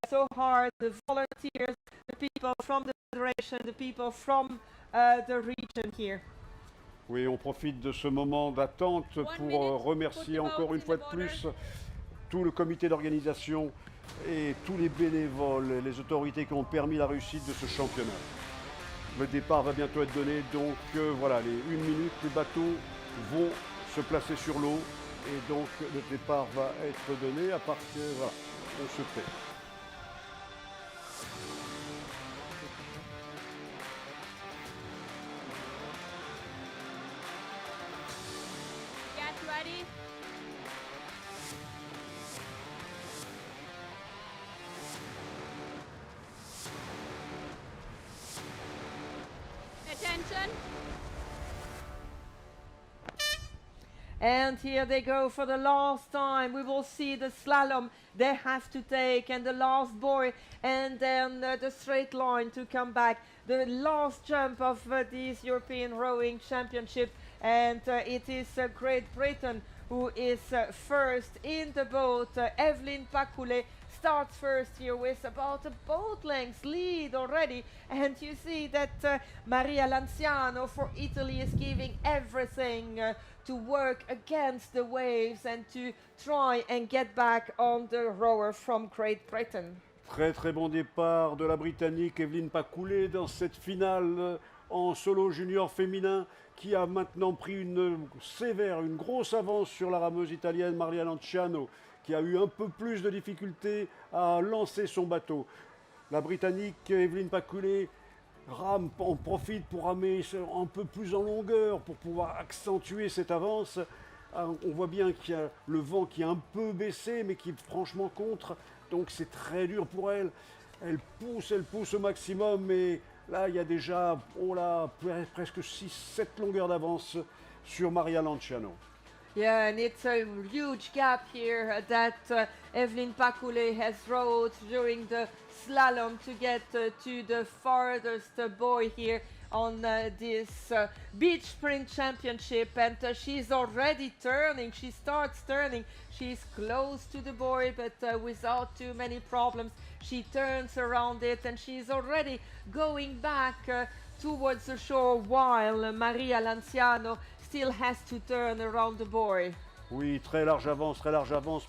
B: so hard, the volunteers, the people from the federation, the people from the region here.
A: Oui, on profite de ce moment d'attente pour remercier encore une fois de plus tout le comité d'organisation et tous les bénévoles, les autorités qui ont permis la réussite de ce championnat. Le départ va bientôt être donné, donc voilà, les 1 minute, les bateaux vont se placer sur l'eau et donc le départ va être donné à partir, voilà, on se tait.
E: Get ready. Attention.
B: And here they go for the last time. We will see the slalom they have to take, and the last buoy, and then the straight line to come back. The last jump of this European Rowing Championship, and it is Great Britain who is first in the boat. Evelyn Pacoulet starts first here with about a boat length lead already, and you see that Maria Lanciano for Italy is giving everything to work against the waves and to try and get back on the rower from Great Britain.
A: Très très bon départ de la Britannique Evelyn Pacoulet dans cette finale en solo junior féminin qui a maintenant pris une grosse avance sur la rameuse italienne Maria Lanciano, qui a eu un peu plus de difficultés à lancer son bateau. La Britannique Evelyn Pacoulet rame, en profite pour ramer un peu plus en longueur pour pouvoir accentuer cette avance. On voit bien qu'il y a le vent qui est un peu baissé mais qui est franchement contre, donc c'est très dur pour elle. Elle pousse au maximum, mais là il y a déjà presque 6-7 longueurs d'avance sur Maria Lanciano.
B: Yeah, and it's a huge gap here that Evelyn Pacoulet has rowed during the slalom to get to the farthest buoy here on this beach sprint championship, and she's already turning. She starts turning. She's close to the buoy, but without too many problems. She turns around it, and she's already going back towards the shore, while Maria Lanciano still has to turn around the buoy.
A: Oui, très large avance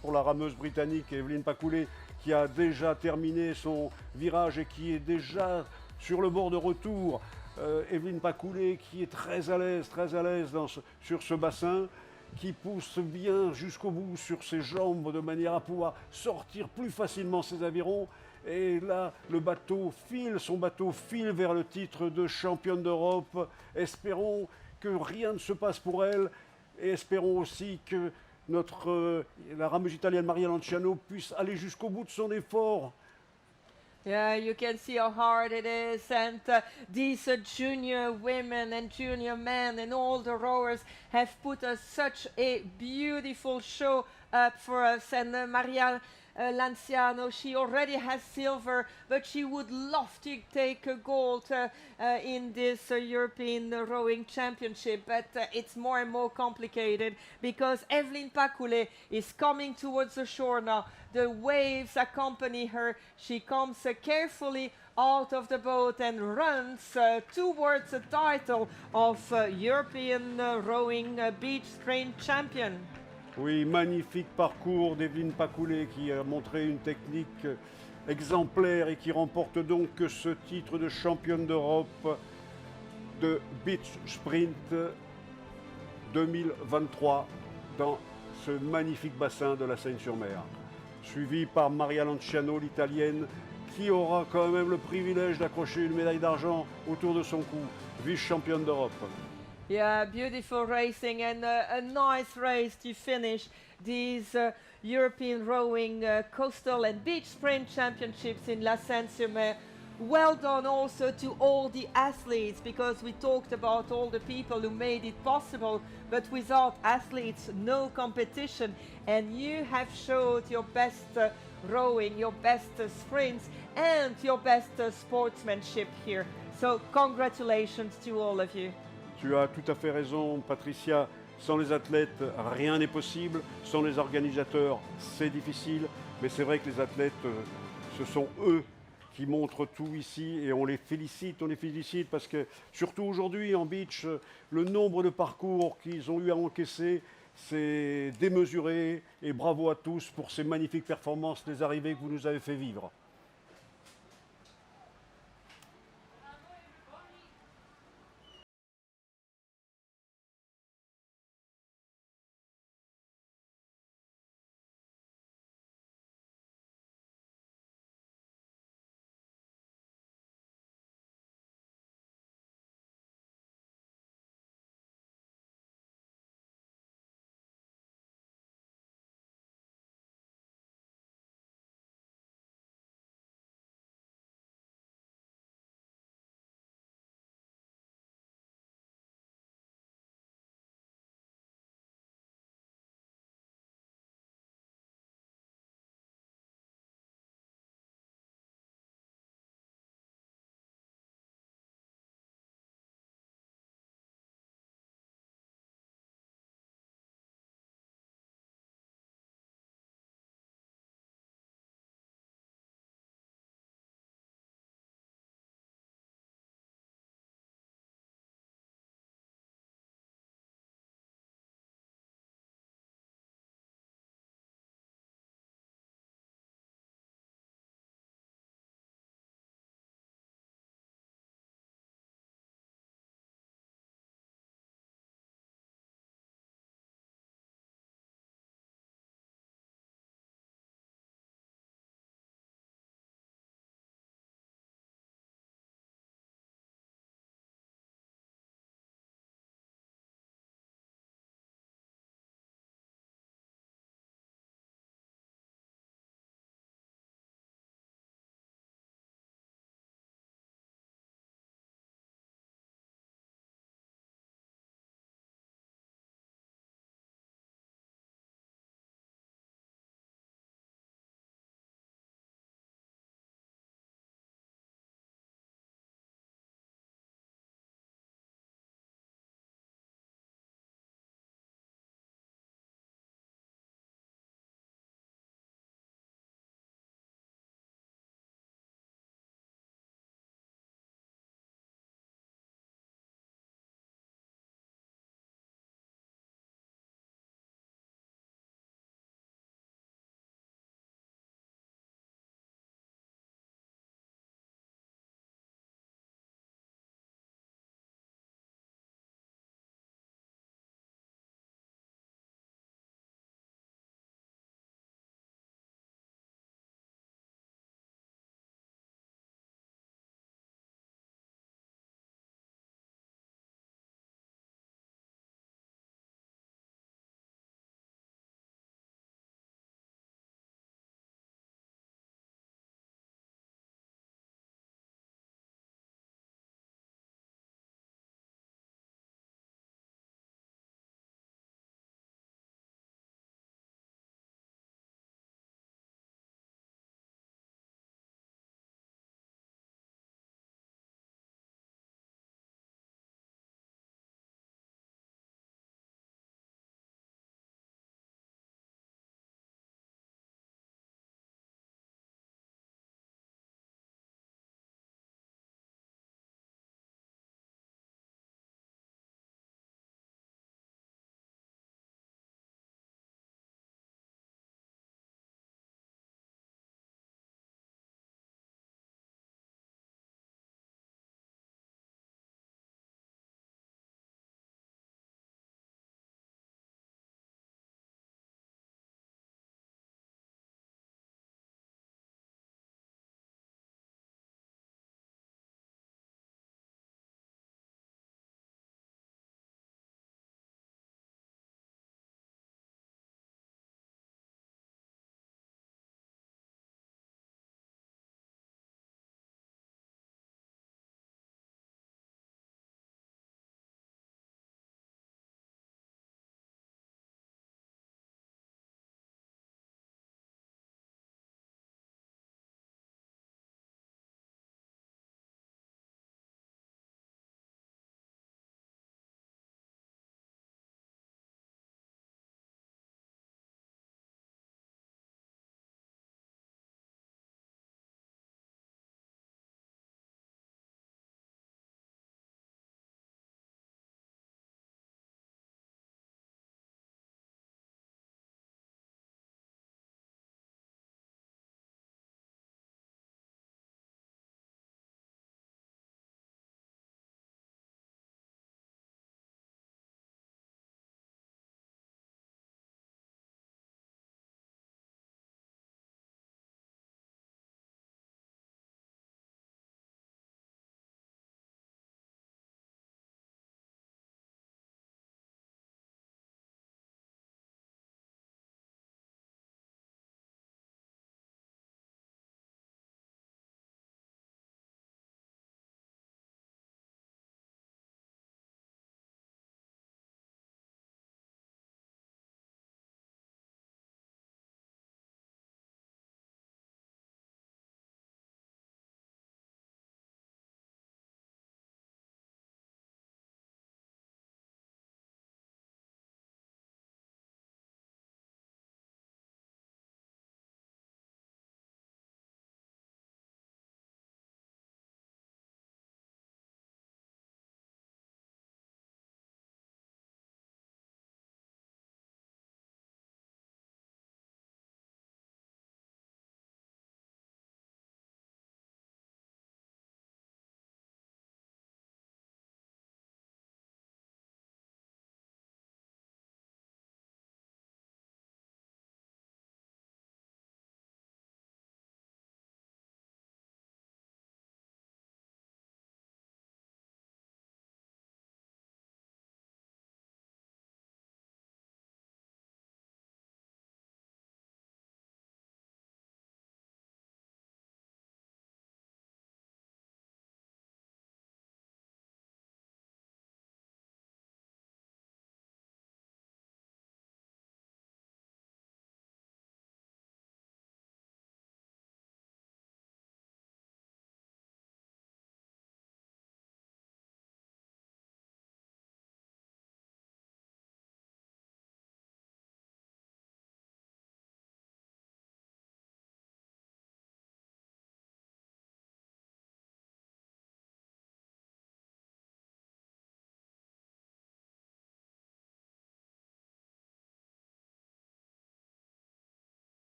A: pour la rameuse britannique Evelyn Pacoulet, qui a déjà terminé son virage et qui est déjà sur le bord de retour. Evelyn Pacoulet qui est très à l'aise sur ce bassin, qui pousse bien jusqu'au bout sur ses jambes de manière à pouvoir sortir plus facilement ses avirons. Et là, son bateau file vers le titre de championne d'Europe. Espérons que rien ne se passe pour elle et espérons aussi que la rameuse italienne Maria Lanciano puisse aller jusqu'au bout de son effort.
B: Yeah, you can see how hard it is, and these junior women and junior men and all the rowers have put such a beautiful show up for us. And Maria Lanciano, she already has silver, but she would love to take a gold in this European Rowing Championship. But it's more and more complicated because Evelyn Pacoulet is coming towards the shore now. The waves accompany her. She comes carefully out of the boat and runs towards the title of European Rowing Beach Sprint Champion.
A: Oui, magnifique parcours d'Evelyn Pacoulet qui a montré une technique exemplaire et qui remporte donc ce titre de championne d'Europe de Beach Sprint 2023 dans ce magnifique bassin de la Seyne-sur-Mer. Suivi par Maria Lanciano, l'italienne, qui aura quand même le privilège d'accrocher une médaille d'argent autour de son cou, vice-championne d'Europe.
B: Yeah, beautiful racing and a nice race to finish these European Rowing Coastal and Beach Sprint Championships in La Seyne-sur-Mer. Well done also to all the athletes, because we talked about all the people who made it possible, but without athletes, no competition. And you have showed your best rowing, your best sprints, and your best sportsmanship here. So congratulations to all of you.
A: Tu as tout à fait raison, Patricia. Sans les athlètes, rien n'est possible. Sans les organisateurs, c'est difficile. Mais c'est vrai que les athlètes, ce sont eux qui montrent tout ici et on les félicite parce que surtout aujourd'hui en beach, le nombre de parcours qu'ils ont eu à encaisser, c'est démesuré et bravo à tous pour ces magnifiques performances, les arrivées que vous nous avez fait vivre.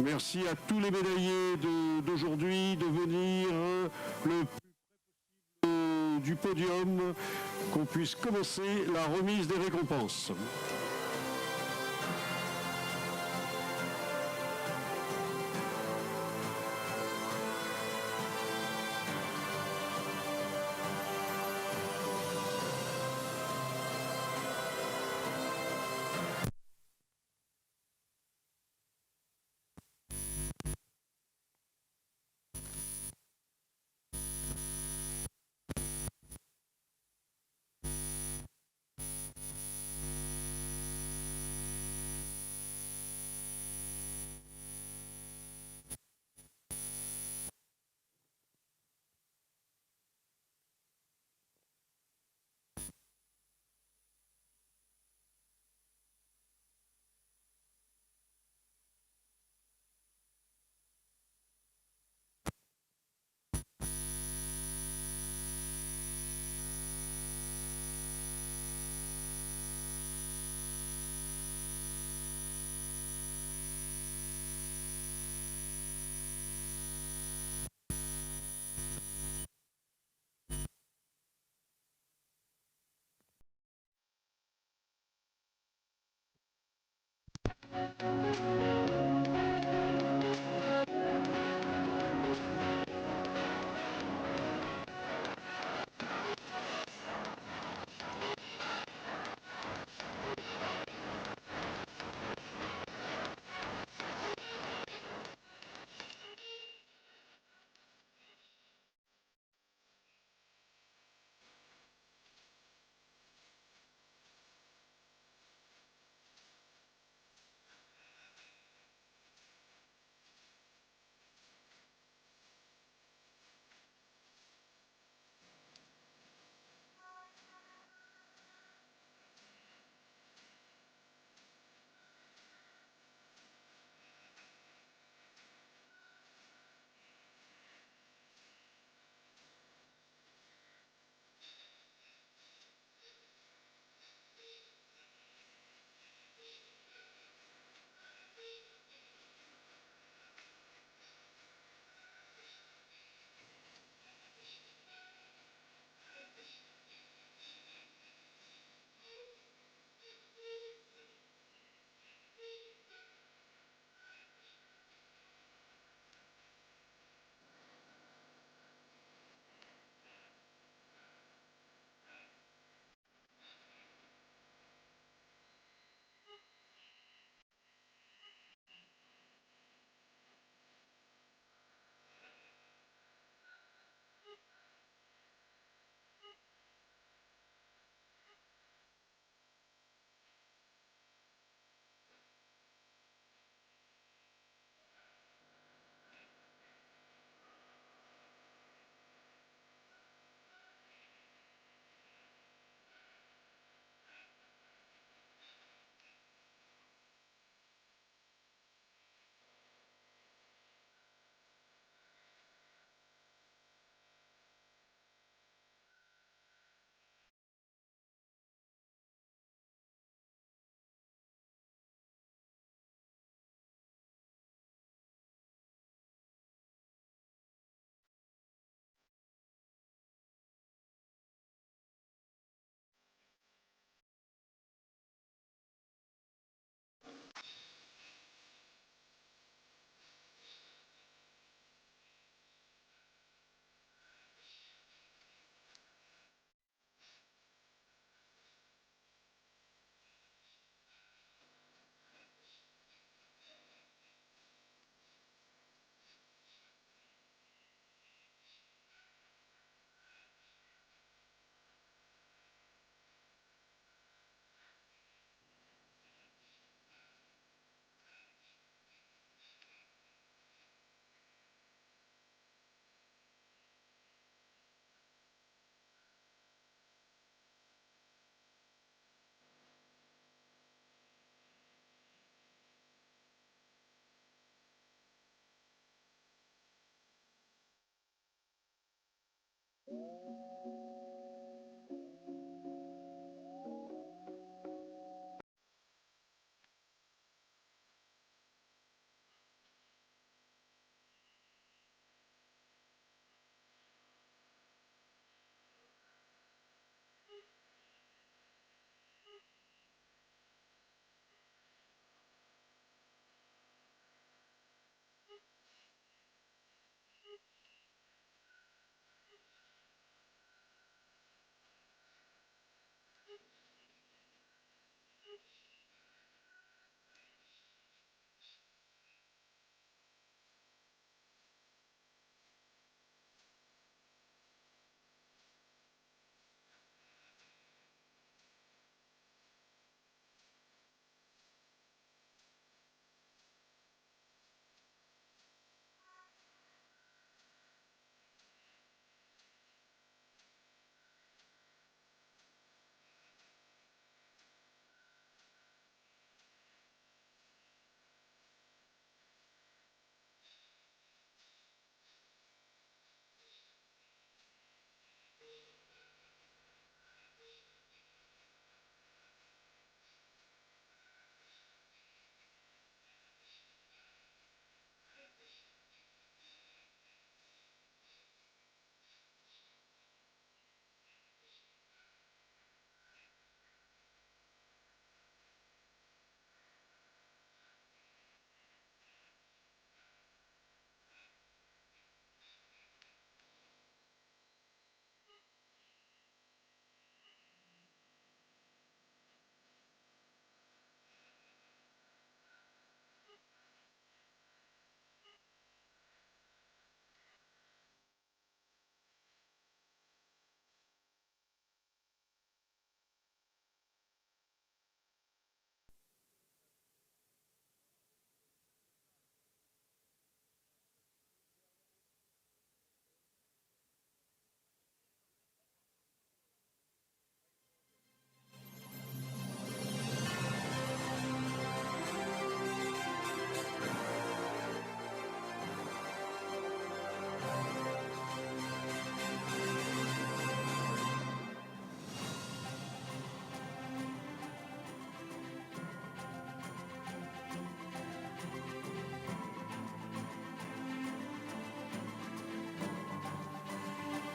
F: Merci à tous les médaillés d'aujourd'hui de venir le plus près du podium, qu'on puisse commencer la remise des récompenses.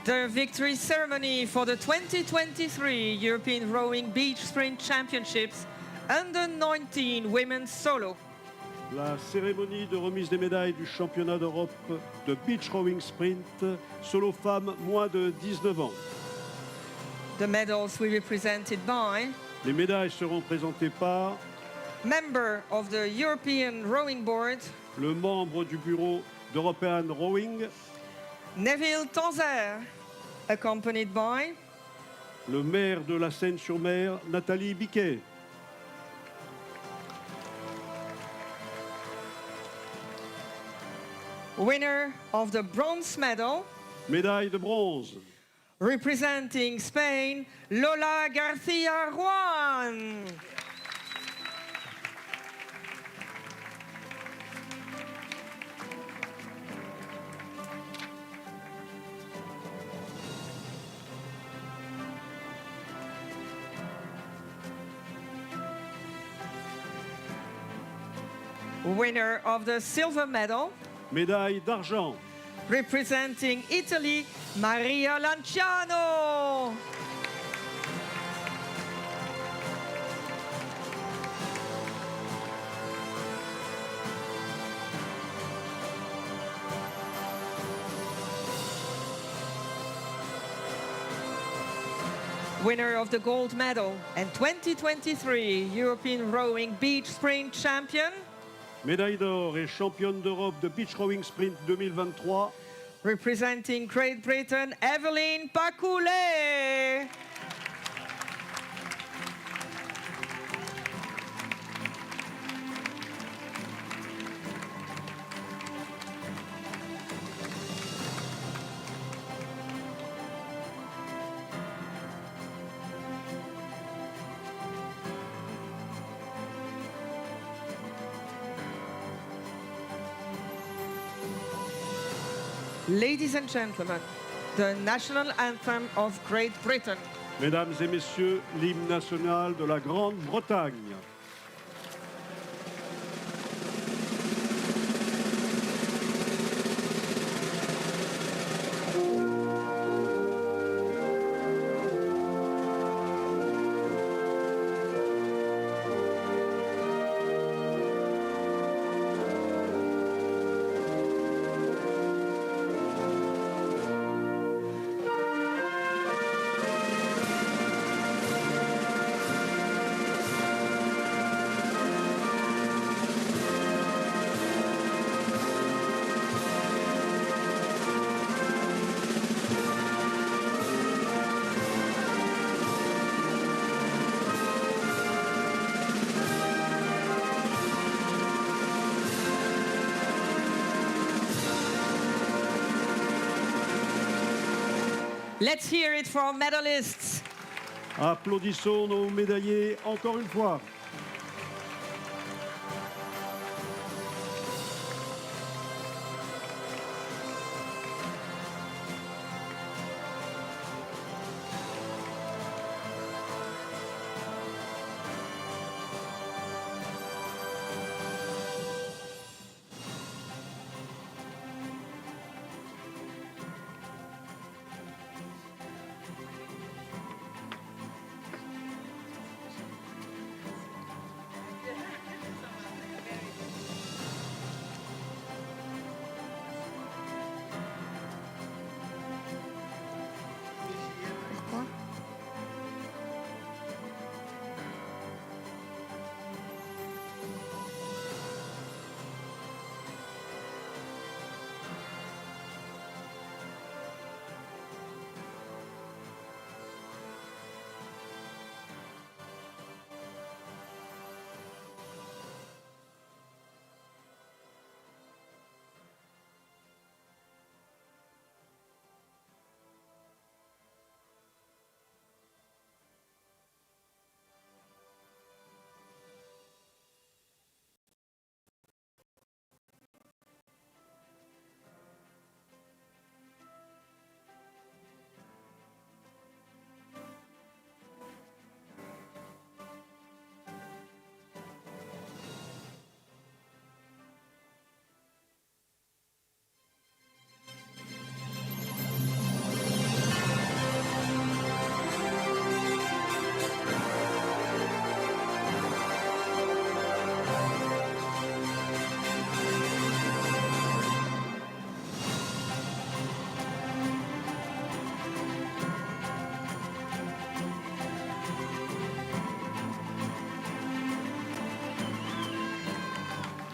B: The victory ceremony for the 2023 European Rowing Beach Sprint Championships Under 19 Women's Solo.
F: La cérémonie de remise des médailles du championnat d'Europe de beach rowing sprint solo femmes moins de 19 ans.
B: The medals will be presented by
F: Les médailles seront présentées par
B: member of the European Rowing Board,
F: le membre du bureau d'European Rowing,
B: Neville Tanzer, accompanied by
F: le maire de la Seyne-sur-Mer, Nathalie Biquet.
B: winner of the bronze medal,
F: Médaille de bronze,
B: representing Spain, Lola Garcia Juan. Winner of the silver medal,
F: médaille d'argent,
B: representing Italy, Maria Lanciano. Winner of the gold medal and 2023 European Rowing Beach Sprint Champion,
F: médaille d'or et championne d'Europe de beach rowing sprint 2023,
B: representing Great Britain, Evelyn Pacoulet. Ladies and gentlemen, the national anthem of Great Britain.
F: Mesdames et messieurs, l'hymne national de la Grande-Bretagne.
B: Let's hear it for our medalists.
F: Applaudissons nos médaillés encore une fois.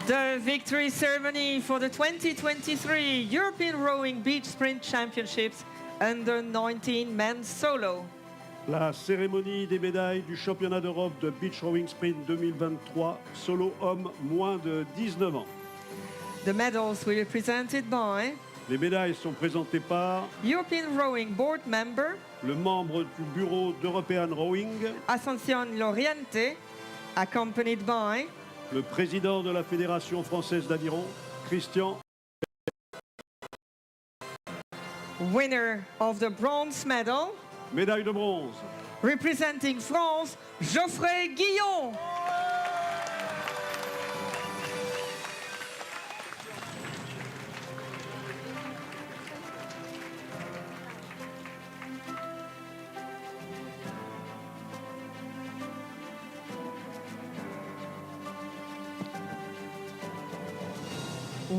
B: The victory ceremony for the 2023 European Rowing Beach Sprint Championships under 19 men's solo.
F: La cérémonie des médailles du championnat d'Europe de Beach Rowing Sprint 2023, solo homme moins de 19 ans.
B: The medals will be presented by
F: Les médailles sont présentées par
B: European Rowing Board member
F: le membre du bureau d'European Rowing,
B: Asuncion Loriente, accompanied by
F: le président de la Fédération française d'aviron, Christian.
B: winner of the bronze medal,
F: Médaille de bronze,
B: representing France, Geoffrey Guillon.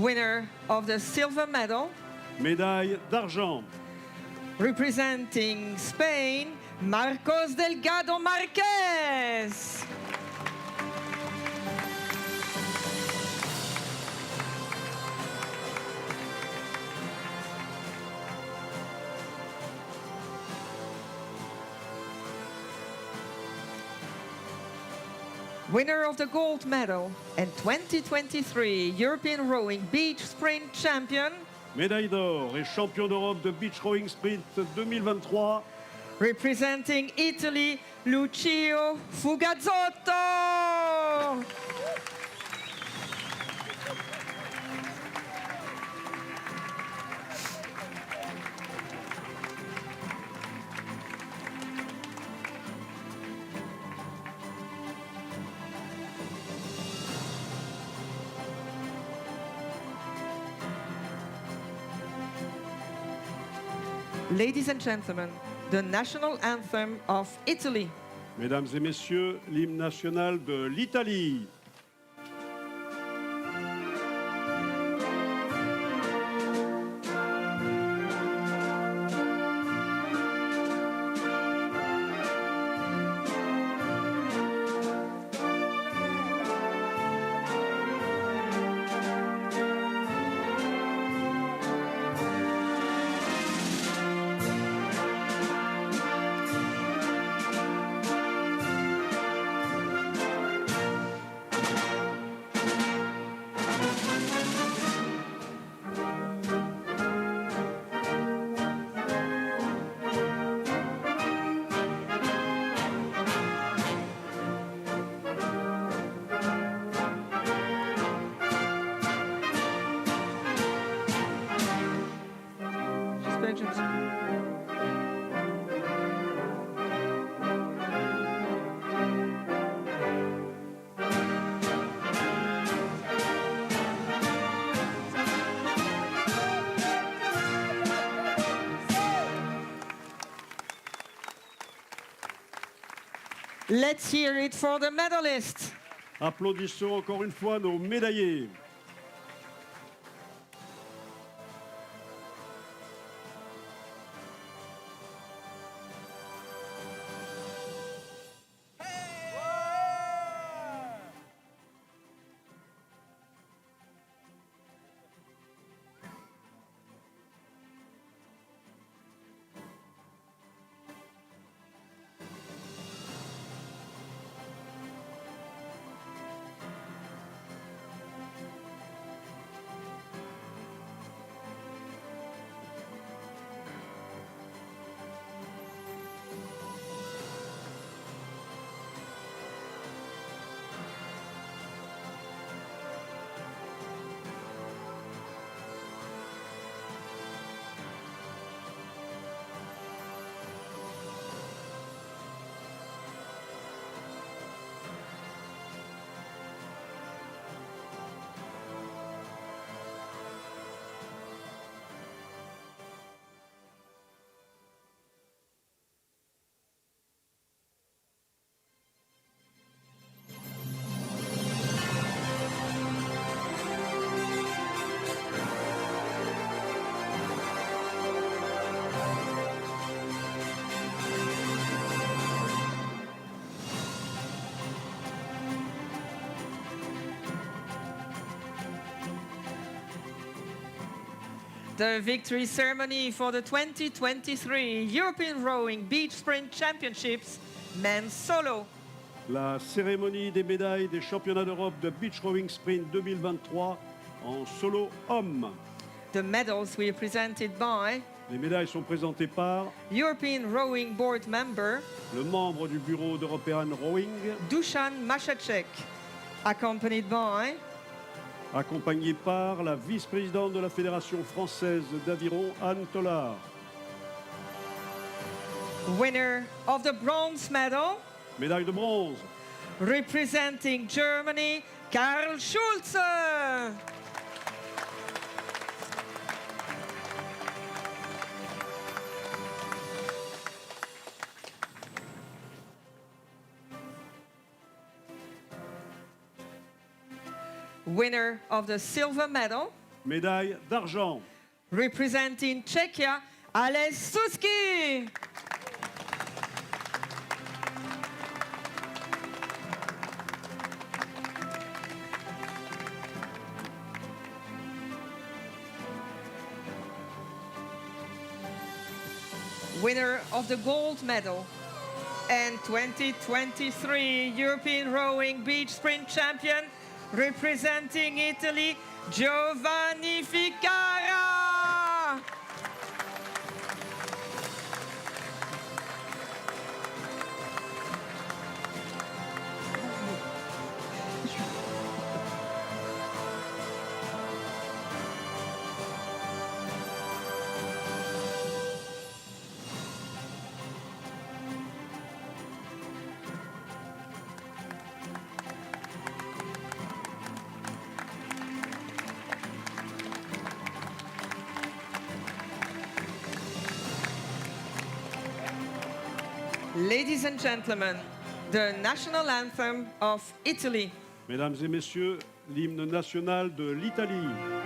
B: Winner of the silver medal,
F: médaille d'argent,
B: representing Spain, Marcos Delgado Marquez. Winner of the gold medal and 2023 European Rowing Beach Sprint Champion,
F: médaille d'or et champion d'Europe de Beach Rowing Sprint 2023,
B: representing Italy, Lucio Fugazzotto. Ladies and gentlemen, the national anthem of Italy.
F: Mesdames et messieurs, l'hymne national de l'Italie.
B: Let's hear it for the medalists.
F: Applaudissons encore une fois nos médaillés.
B: The victory ceremony for the 2023 European Rowing Beach Sprint Championships Men's Solo.
A: La cérémonie des médailles des championnats d'Europe de Beach Rowing Sprint 2023 en solo homme.
B: The medals were presented by
A: Les médailles sont présentées par
B: European Rowing Board member
A: le membre du bureau d'European Rowing,
B: Dusan Machacek, accompanied by
A: accompagné par la vice-présidente de la Fédération française d'aviron, Anne Tollard.
B: winner of the bronze medal,
A: Médaille de bronze,
B: representing Germany, Karl Schulze. Winner of the silver medal,
A: médaille d'argent,
B: representing Czechia, Aleš Suski. Winner of the gold medal and 2023 European Rowing Beach Sprint Champion, representing Italy, Giovanni Ficara. Ladies and gentlemen, the national anthem of Italy.
A: Mesdames et messieurs, l'hymne national de l'Italie.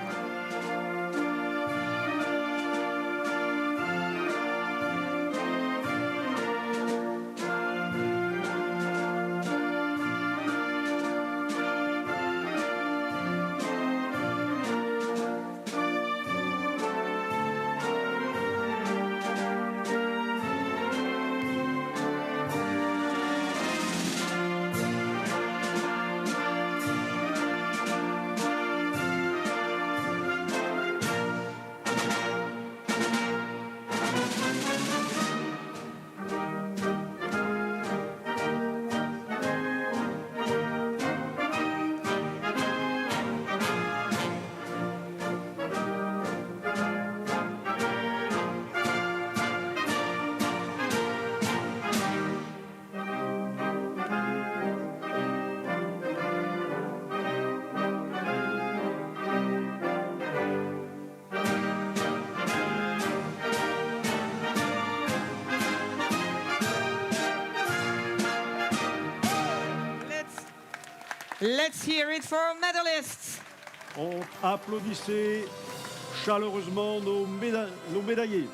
B: Let's hear it for medalists.
A: On applaudissez chaleureusement nos médaillés.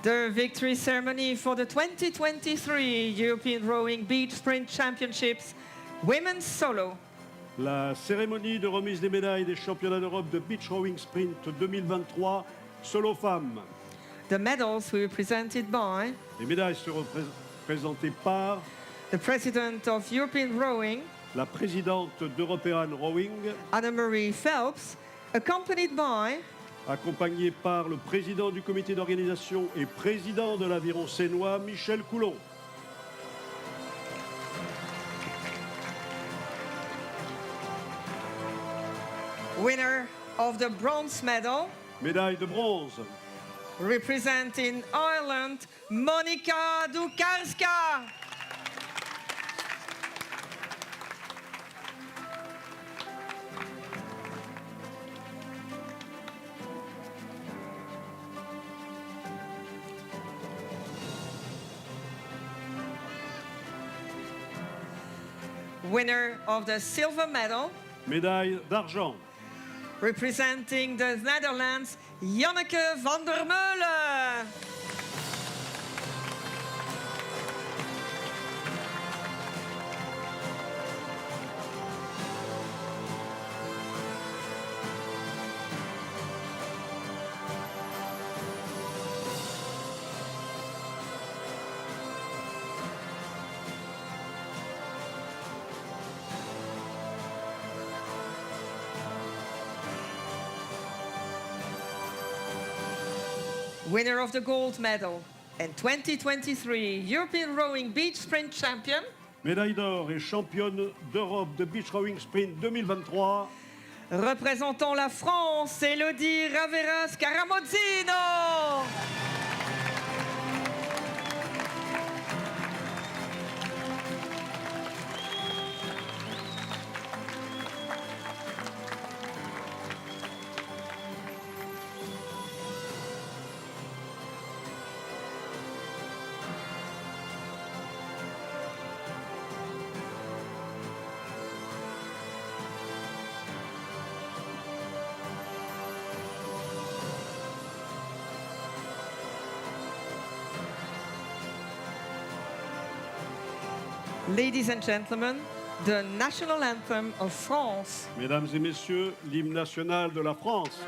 B: The victory ceremony for the 2023 European Rowing Beach Sprint Championships Women's Solo.
A: La cérémonie de remise des médailles des championnats d'Europe de beach rowing sprint 2023 solo femmes.
B: The medals will be presented by
A: Les médailles seront présentées par
B: the President of European Rowing,
A: la présidente d'European Rowing,
B: Anne-Marie Phelps, accompanied by
A: accompagnée par le président du comité d'organisation et président de l'aviron sénois, Michel Coulon.
B: winner of the bronze medal,
A: Médaille de bronze,
B: representing Ireland, Monika Dukarska. Winner of the silver medal,
A: médaille d'argent,
B: representing the Netherlands, Janneke van der Meulen. Winner of the gold medal and 2023 European Rowing Beach Sprint Champion,
A: médaille d'or et championne d'Europe de beach rowing sprint 2023,
B: représentant la France, Elodie Ravera-Scaramozzino. Ladies and gentlemen, the national anthem of France.
A: Mesdames et messieurs, l'hymne national de la France.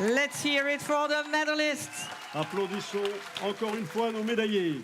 B: Let's hear it for the medalists.
A: Applaudissons encore une fois nos médaillés.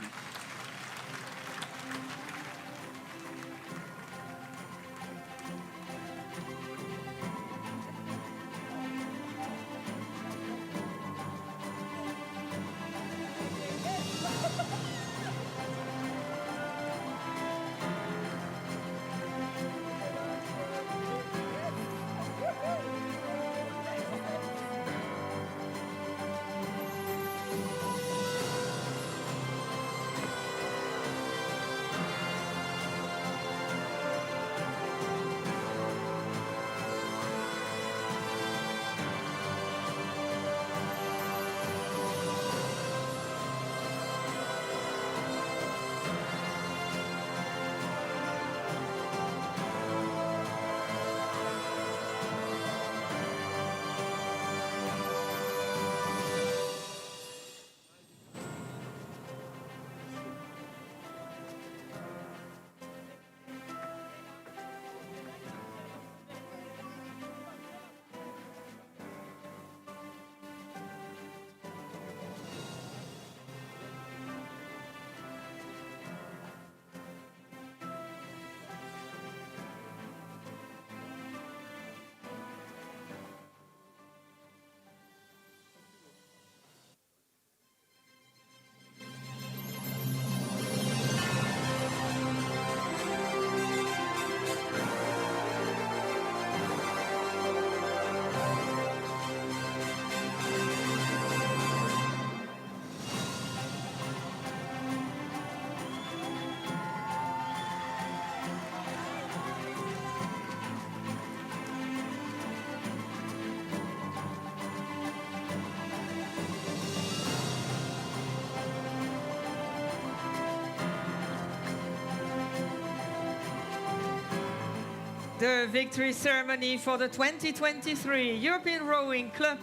B: The victory ceremony for the 2023 European Rowing Club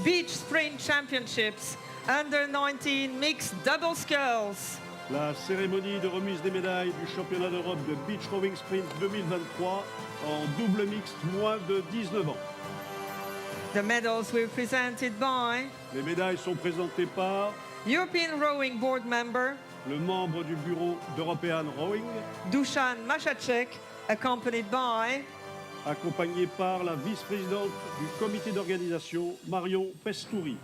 B: Beach Sprint Championships Under 19 Mixed Double Sculls.
F: La cérémonie de remise des médailles du championnat d'Europe de Beach Rowing Sprint 2023 en double mixte moins de 19 ans.
B: The medals were presented by
F: Les médailles sont présentées par
B: European Rowing Board member
F: le membre du bureau d'European Rowing,
B: Dusan Machacek, accompanied by
F: accompagné par la vice-présidente du comité d'organisation, Marion Pestouri.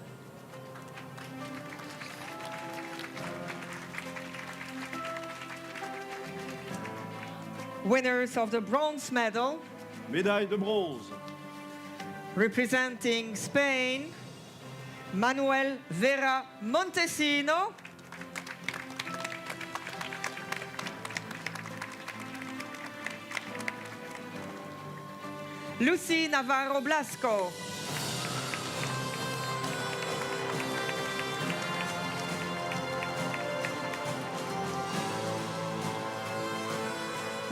B: winners of the bronze medal,
F: Médaille de bronze,
B: representing Spain, Manuel Vera Montesino, Lucy Navarro Blasco,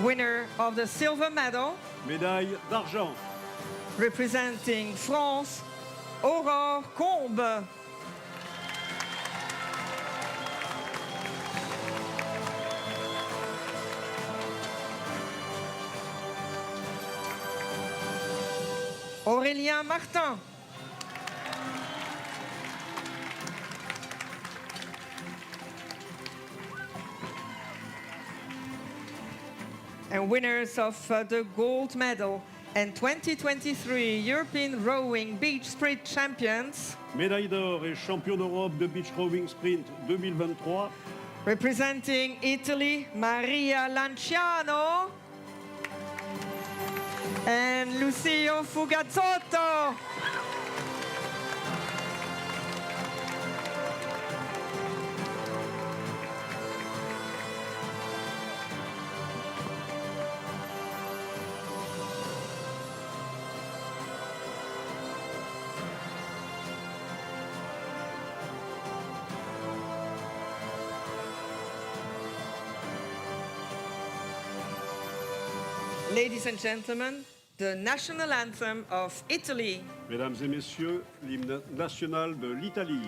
B: winner of the silver medal,
F: médaille d'argent,
B: representing France, Aurore Combe. Aurélien Martin. And winners of the gold medal and 2023 European Rowing Beach Sprint Champions,
F: médaille d'or et champion d'Europe de Beach Rowing Sprint 2023,
B: representing Italy, Maria Lanciano and Lucio Fugazzotto. Ladies and gentlemen, the national anthem of Italy.
F: Mesdames et messieurs, l'hymne national de l'Italie.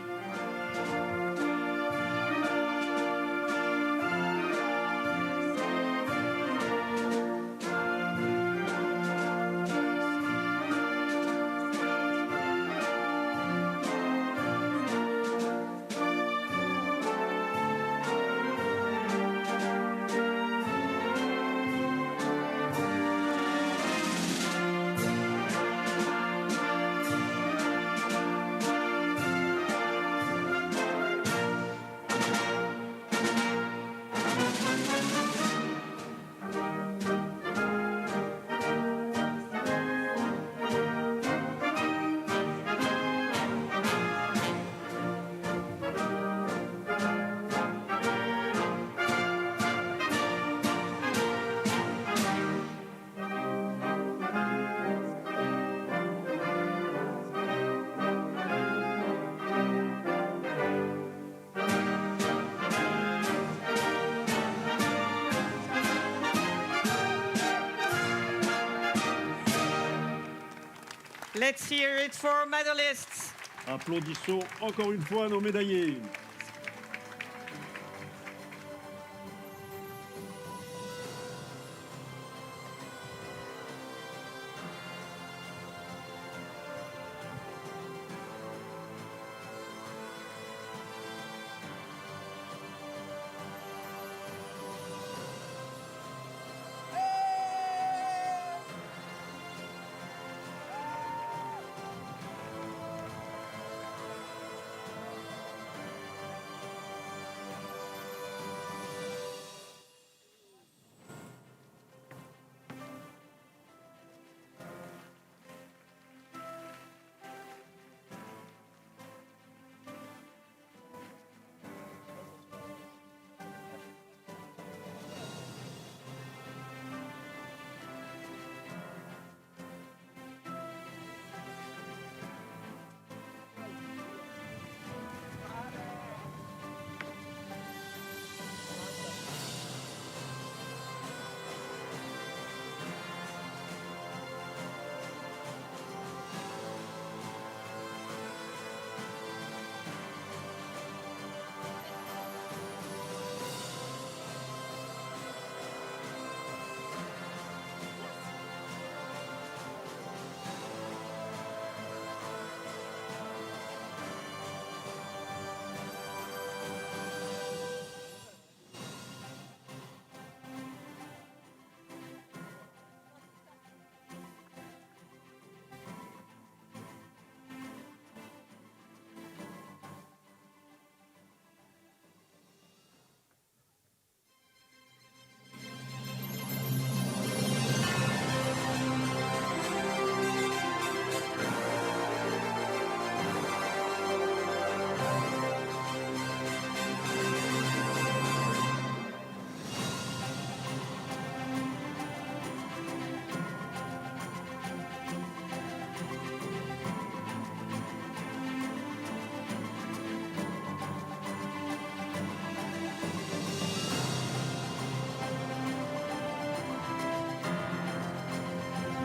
B: Let's hear it for medalists.
F: Applaudissons encore une fois nos médaillés.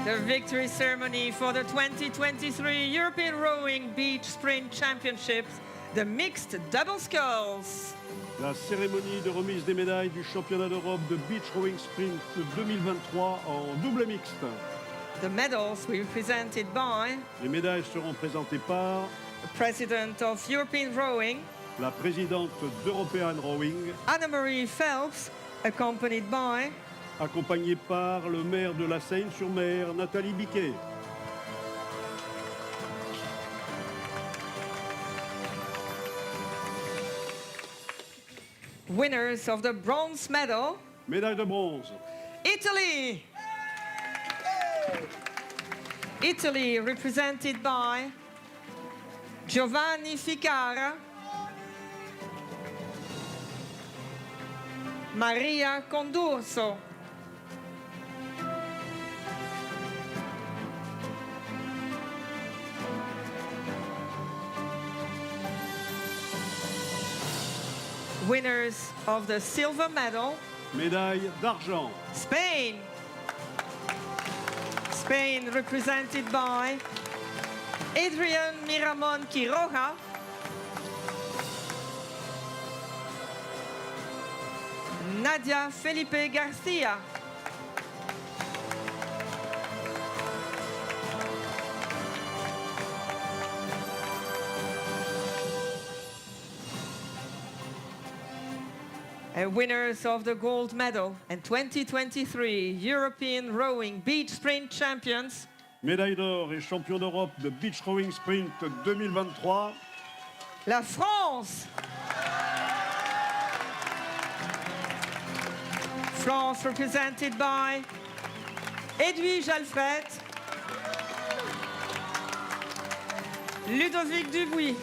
B: The victory ceremony for the 2023 European Rowing Beach Sprint Championships, the mixed double sculls.
A: La cérémonie de remise des médailles du championnat d'Europe de Beach Rowing Sprint 2023 en double mixte.
B: The medals will be presented by
A: Les médailles seront présentées par
B: the President of European Rowing,
A: la présidente d'European Rowing,
B: Anna-Marie Phelps, accompanied by
A: accompagnée par le maire de la Seyne-sur-Mer, Nathalie Biquet.
B: winners of the bronze medal,
A: Médaille de bronze.
B: Italy. Italy represented by Giovanni Ficara, Maria Condurso, winners of the silver medal,
A: Médaille d'argent.
B: Spain. Spain represented by Adrian Miramon Quiroga, Nadia Felipe Garcia, and winners of the gold medal and 2023 European Rowing Beach Sprint Champions,
A: Médaille d'or et champion d'Europe de Beach Rowing Sprint 2023.
B: la France. France represented by Edwige Alfred, Ludovic Dubuis,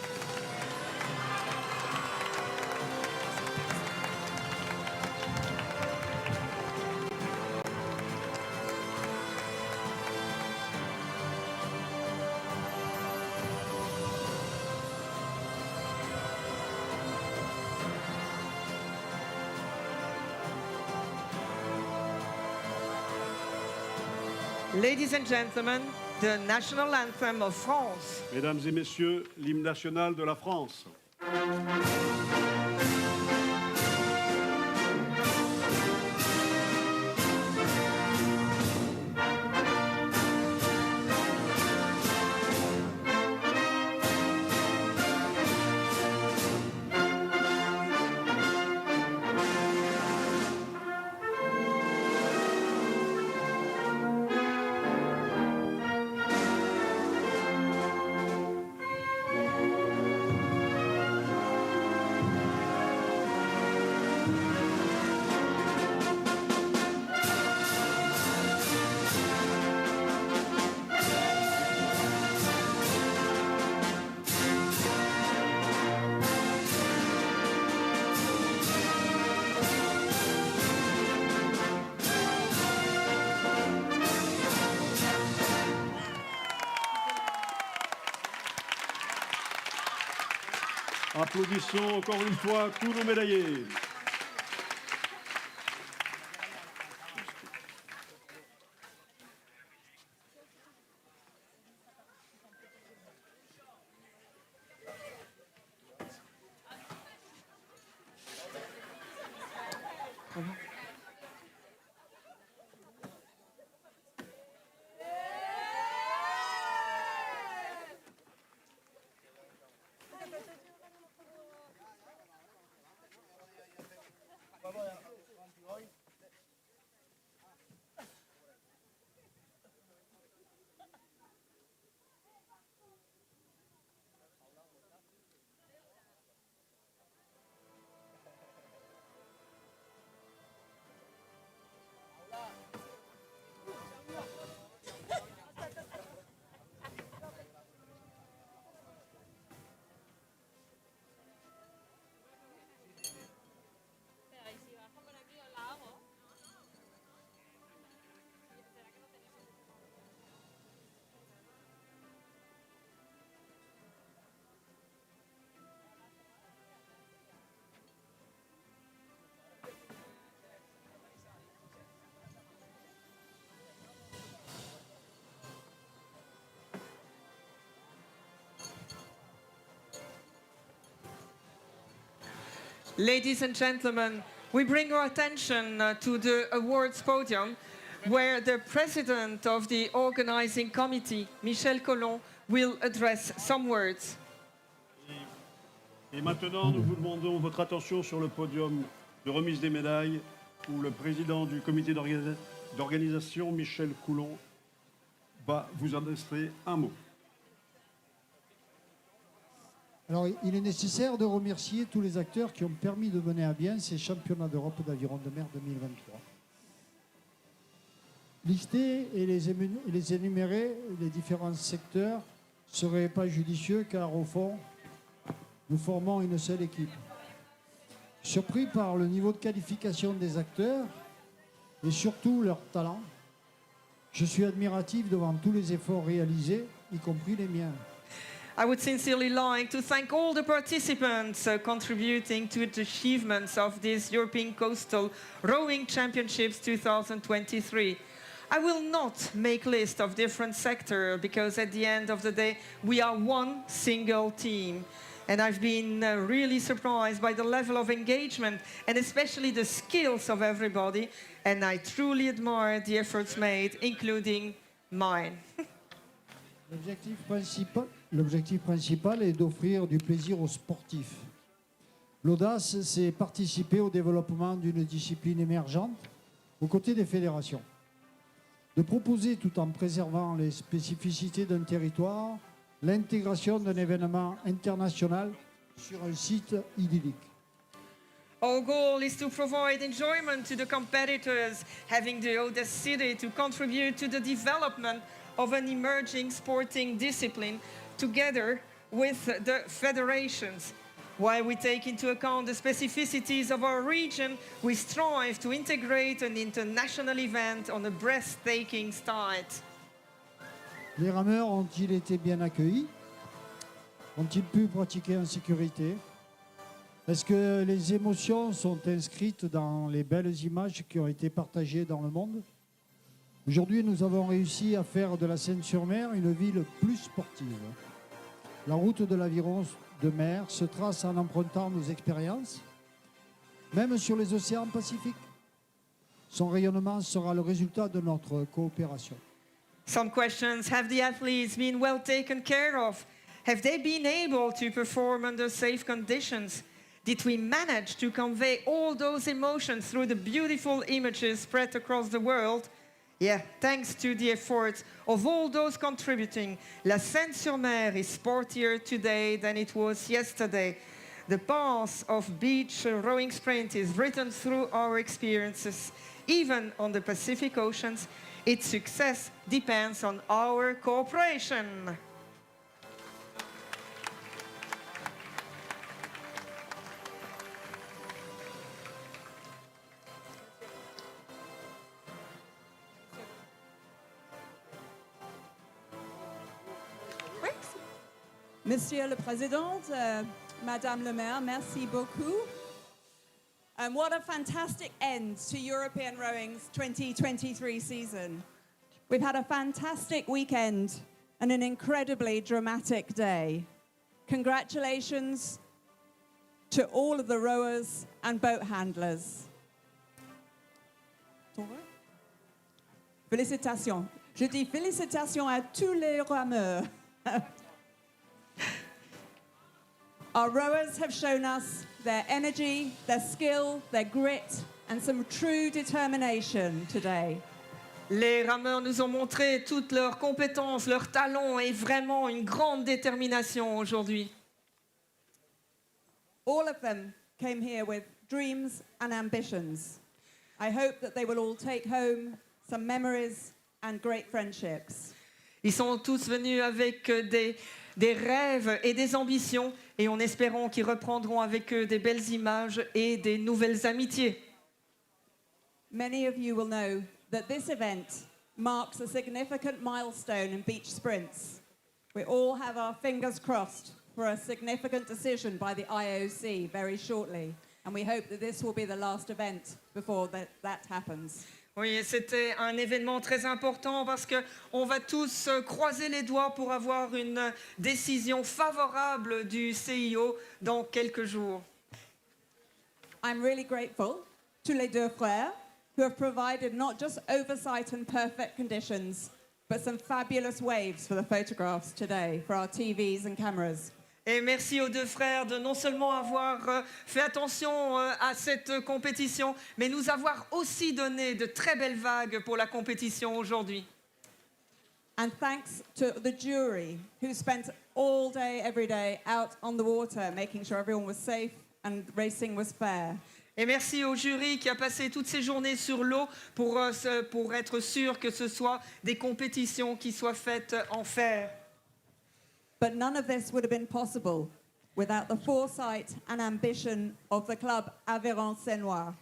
B: ladies and gentlemen, the national anthem of France.
A: Mesdames et messieurs, l'hymne national de la France. Applaudissons encore une fois tous nos médaillés.
B: Ladies and gentlemen, we bring our attention to the awards podium, where the president of the organizing committee, Michel Collomb, will address some words.
A: Et maintenant, nous vous demandons votre attention sur le podium de remise des médailles, où le président du comité d'organisation, Michel Collomb, va vous adresser un mot.
G: Alors, il est nécessaire de remercier tous les acteurs qui ont permis de mener à bien ces championnats d'Europe d'aviron de mer 2023. Lister et les énumérer, les différents secteurs, ne serait pas judicieux car au fond, nous formons une seule équipe. Surpris par le niveau de qualification des acteurs et surtout leur talent, je suis admiratif devant tous les efforts réalisés, y compris les miens.
B: I would sincerely like to thank all the participants contributing to the achievements of this European Coastal Rowing Championships 2023. I will not make list of different sectors because at the end of the day, we are one single team. And I've been really surprised by the level of engagement and especially the skills of everybody. And I truly admire the efforts made, including mine.
G: L'objectif principal est d'offrir du plaisir aux sportifs. L'audace, c'est participer au développement d'une discipline émergente aux côtés des fédérations. De proposer, tout en préservant les spécificités d'un territoire, l'intégration d'un événement international sur un site idyllique.
B: Our goal is to provide enjoyment to the competitors, having the audacity to contribute to the development of an emerging sporting discipline together with the federations. While we take into account the specificities of our region, we strive to integrate an international event on a breathtaking start.
G: Les rameurs ont-ils été bien accueillis? Ont-ils pu pratiquer en sécurité? Est-ce que les émotions sont inscrites dans les belles images qui ont été partagées dans le monde? Aujourd'hui, nous avons réussi à faire de la Seyne-sur-Mer une ville plus sportive. La route de l'aviron de mer se trace en empruntant nos expériences, même sur les océans Pacifiques. Son rayonnement sera le résultat de notre coopération.
B: Some questions: have the athletes been well taken care of? Have they been able to perform under safe conditions? Did we manage to convey all those emotions through the beautiful images spread across the world? Yeah, thanks to the efforts of all those contributing, la Seyne-sur-Mer is sportier today than it was yesterday. The path of beach rowing sprint is written through our experiences, even on the Pacific Oceans. Its success depends on our cooperation.
H: Monsieur le Président, Madame le Maire, merci beaucoup. What a fantastic end to European Rowing's 2023 season. We've had a fantastic weekend and an incredibly dramatic day. Congratulations to all of the rowers and boat handlers. Félicitations. Je dis félicitations à tous les rameurs. Our rowers have shown us their energy, their skill, their grit, and some true determination today.
B: Les rameurs nous ont montré toutes leurs compétences, leurs talents et vraiment une grande détermination aujourd'hui.
H: All of them came here with dreams and ambitions. I hope that they will all take home some memories and great friendships.
B: Ils sont tous venus avec des rêves et des ambitions et en espérant qu'ils reprendront avec eux des belles images et des nouvelles amitiés.
H: Many of you will know that this event marks a significant milestone in beach sprints. We all have our fingers crossed for a significant decision by the IOC very shortly, and we hope that this will be the last event before that happens.
B: Oui, c'était un événement très important parce qu'on va tous croiser les doigts pour avoir une décision favorable du CIO dans quelques jours.
H: I'm really grateful to les deux frères who have provided not just oversight and perfect conditions, but some fabulous waves for the photographs today for our TVs and cameras.
B: Et merci aux deux frères de non seulement avoir fait attention à cette compétition, mais nous avoir aussi donné de très belles vagues pour la compétition aujourd'hui.
H: And thanks to the jury who spent all day, every day out on the water, making sure everyone was safe and racing was fair.
B: Et merci au jury qui a passé toutes ces journées sur l'eau pour être sûr que ce soit des compétitions qui soient faites en fer.
H: But none of this would have been possible without the foresight and ambition of the club Vaires-sur-Marne.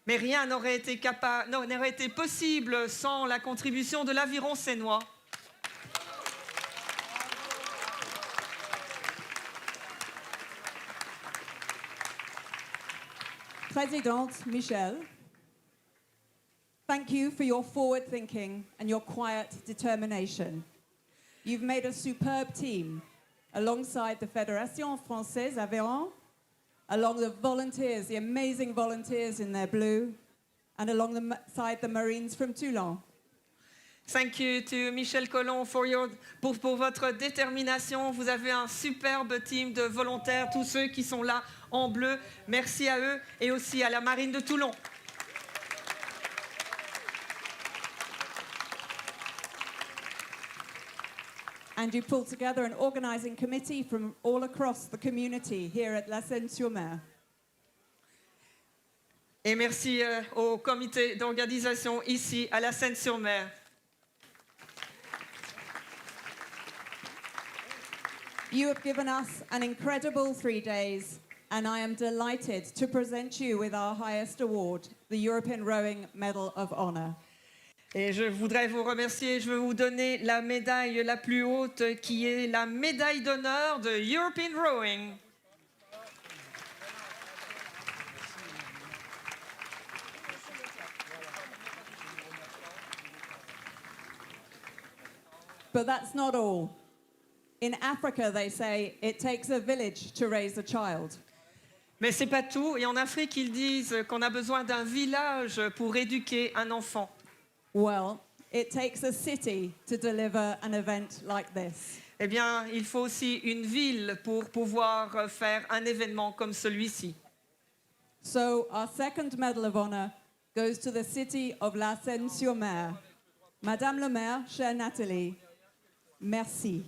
B: Mais rien n'aurait été possible sans la contribution de l'aviron sénois.
H: Présidente Michel, thank you for your forward thinking and your quiet determination. You've made a superb team alongside the Fédération Française Aviron, along the volunteers, the amazing volunteers in their blue, and alongside the Marines from Toulon.
B: Thank you to Michel Collomb pour votre détermination. Vous avez un superbe team de volontaires, tous ceux qui sont là en bleu. Merci à eux et aussi à la Marine de Toulon.
H: And you pulled together an organising committee from all across the community here at la Seyne-sur-Mer.
B: Et merci au comité d'organisation ici à la Seyne-sur-Mer.
H: You have given us an incredible 3 days, and I am delighted to present you with our highest award, the European Rowing Medal of Honor.
B: Et je voudrais vous remercier, je veux vous donner la médaille la plus haute qui est la médaille d'honneur de European Rowing.
H: But that's not all. In Africa, they say, it takes a village to raise a child.
B: Mais c'est pas tout. Et en Afrique, ils disent qu'on a besoin d'un village pour éduquer un enfant.
H: Well, it takes a city to deliver an event like this.
B: Eh bien, il faut aussi une ville pour pouvoir faire un événement comme celui-ci.
H: So our second Medal of Honor goes to the city of la Seyne-sur-Mer. Madame le maire, chère Nathalie, merci.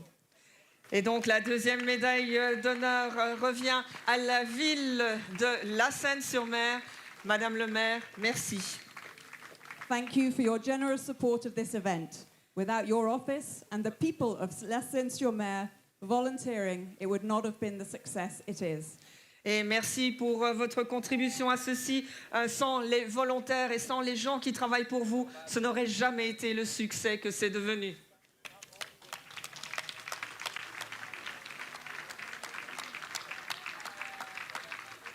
B: Et donc la deuxième médaille d'honneur revient à la ville de la Seyne-sur-Mer. Madame le maire, merci.
H: Thank you for your generous support of this event. Without your office and the people of la Seyne-sur-Mer volunteering, it would not have been the success it is.
B: Et merci pour votre contribution à ceci. Sans les volontaires et sans les gens qui travaillent pour vous, ce n'aurait jamais été le succès que c'est devenu.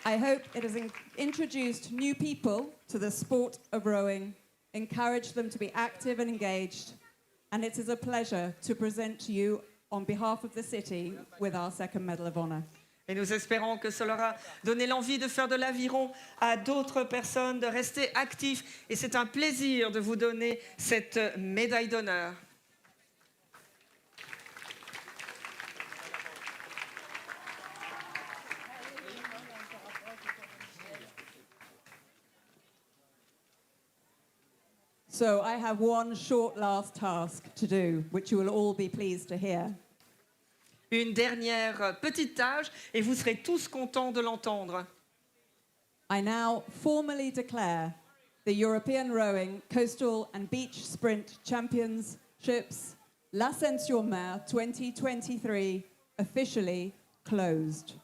H: I hope it has introduced new people to the sport of rowing, encouraged them to be active and engaged, and it is a pleasure to present to you on behalf of the city with our second Medal of Honor.
B: Et nous espérons que cela aura donné l'envie de faire de l'aviron à d'autres personnes, de rester actifs. Et c'est un plaisir de vous donner cette médaille d'honneur.
H: So I have one short last task to do, which you will all be pleased to hear.
B: Une dernière petite tâche, et vous serez tous contents de l'entendre.
H: I now formally declare the European Rowing Coastal and Beach Sprint Championships La Seyne-sur-Mer 2023 officially closed.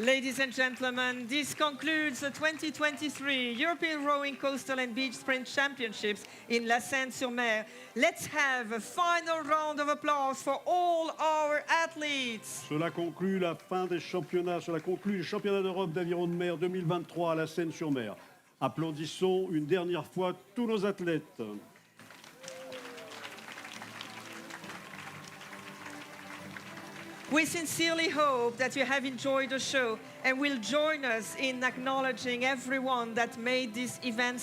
B: Ladies and gentlemen, this concludes the 2023 European Rowing Coastal and Beach Sprint Championships in la Seyne-sur-Mer. Let's have a final round of applause for all our athletes.
F: Cela conclut la fin des championnats, cela conclut le championnat d'Europe d'aviron de mer 2023 à la Seyne-sur-Mer. Applaudissons une dernière fois tous nos athlètes.
B: We sincerely hope that you have enjoyed the show and will join us in acknowledging everyone that made these events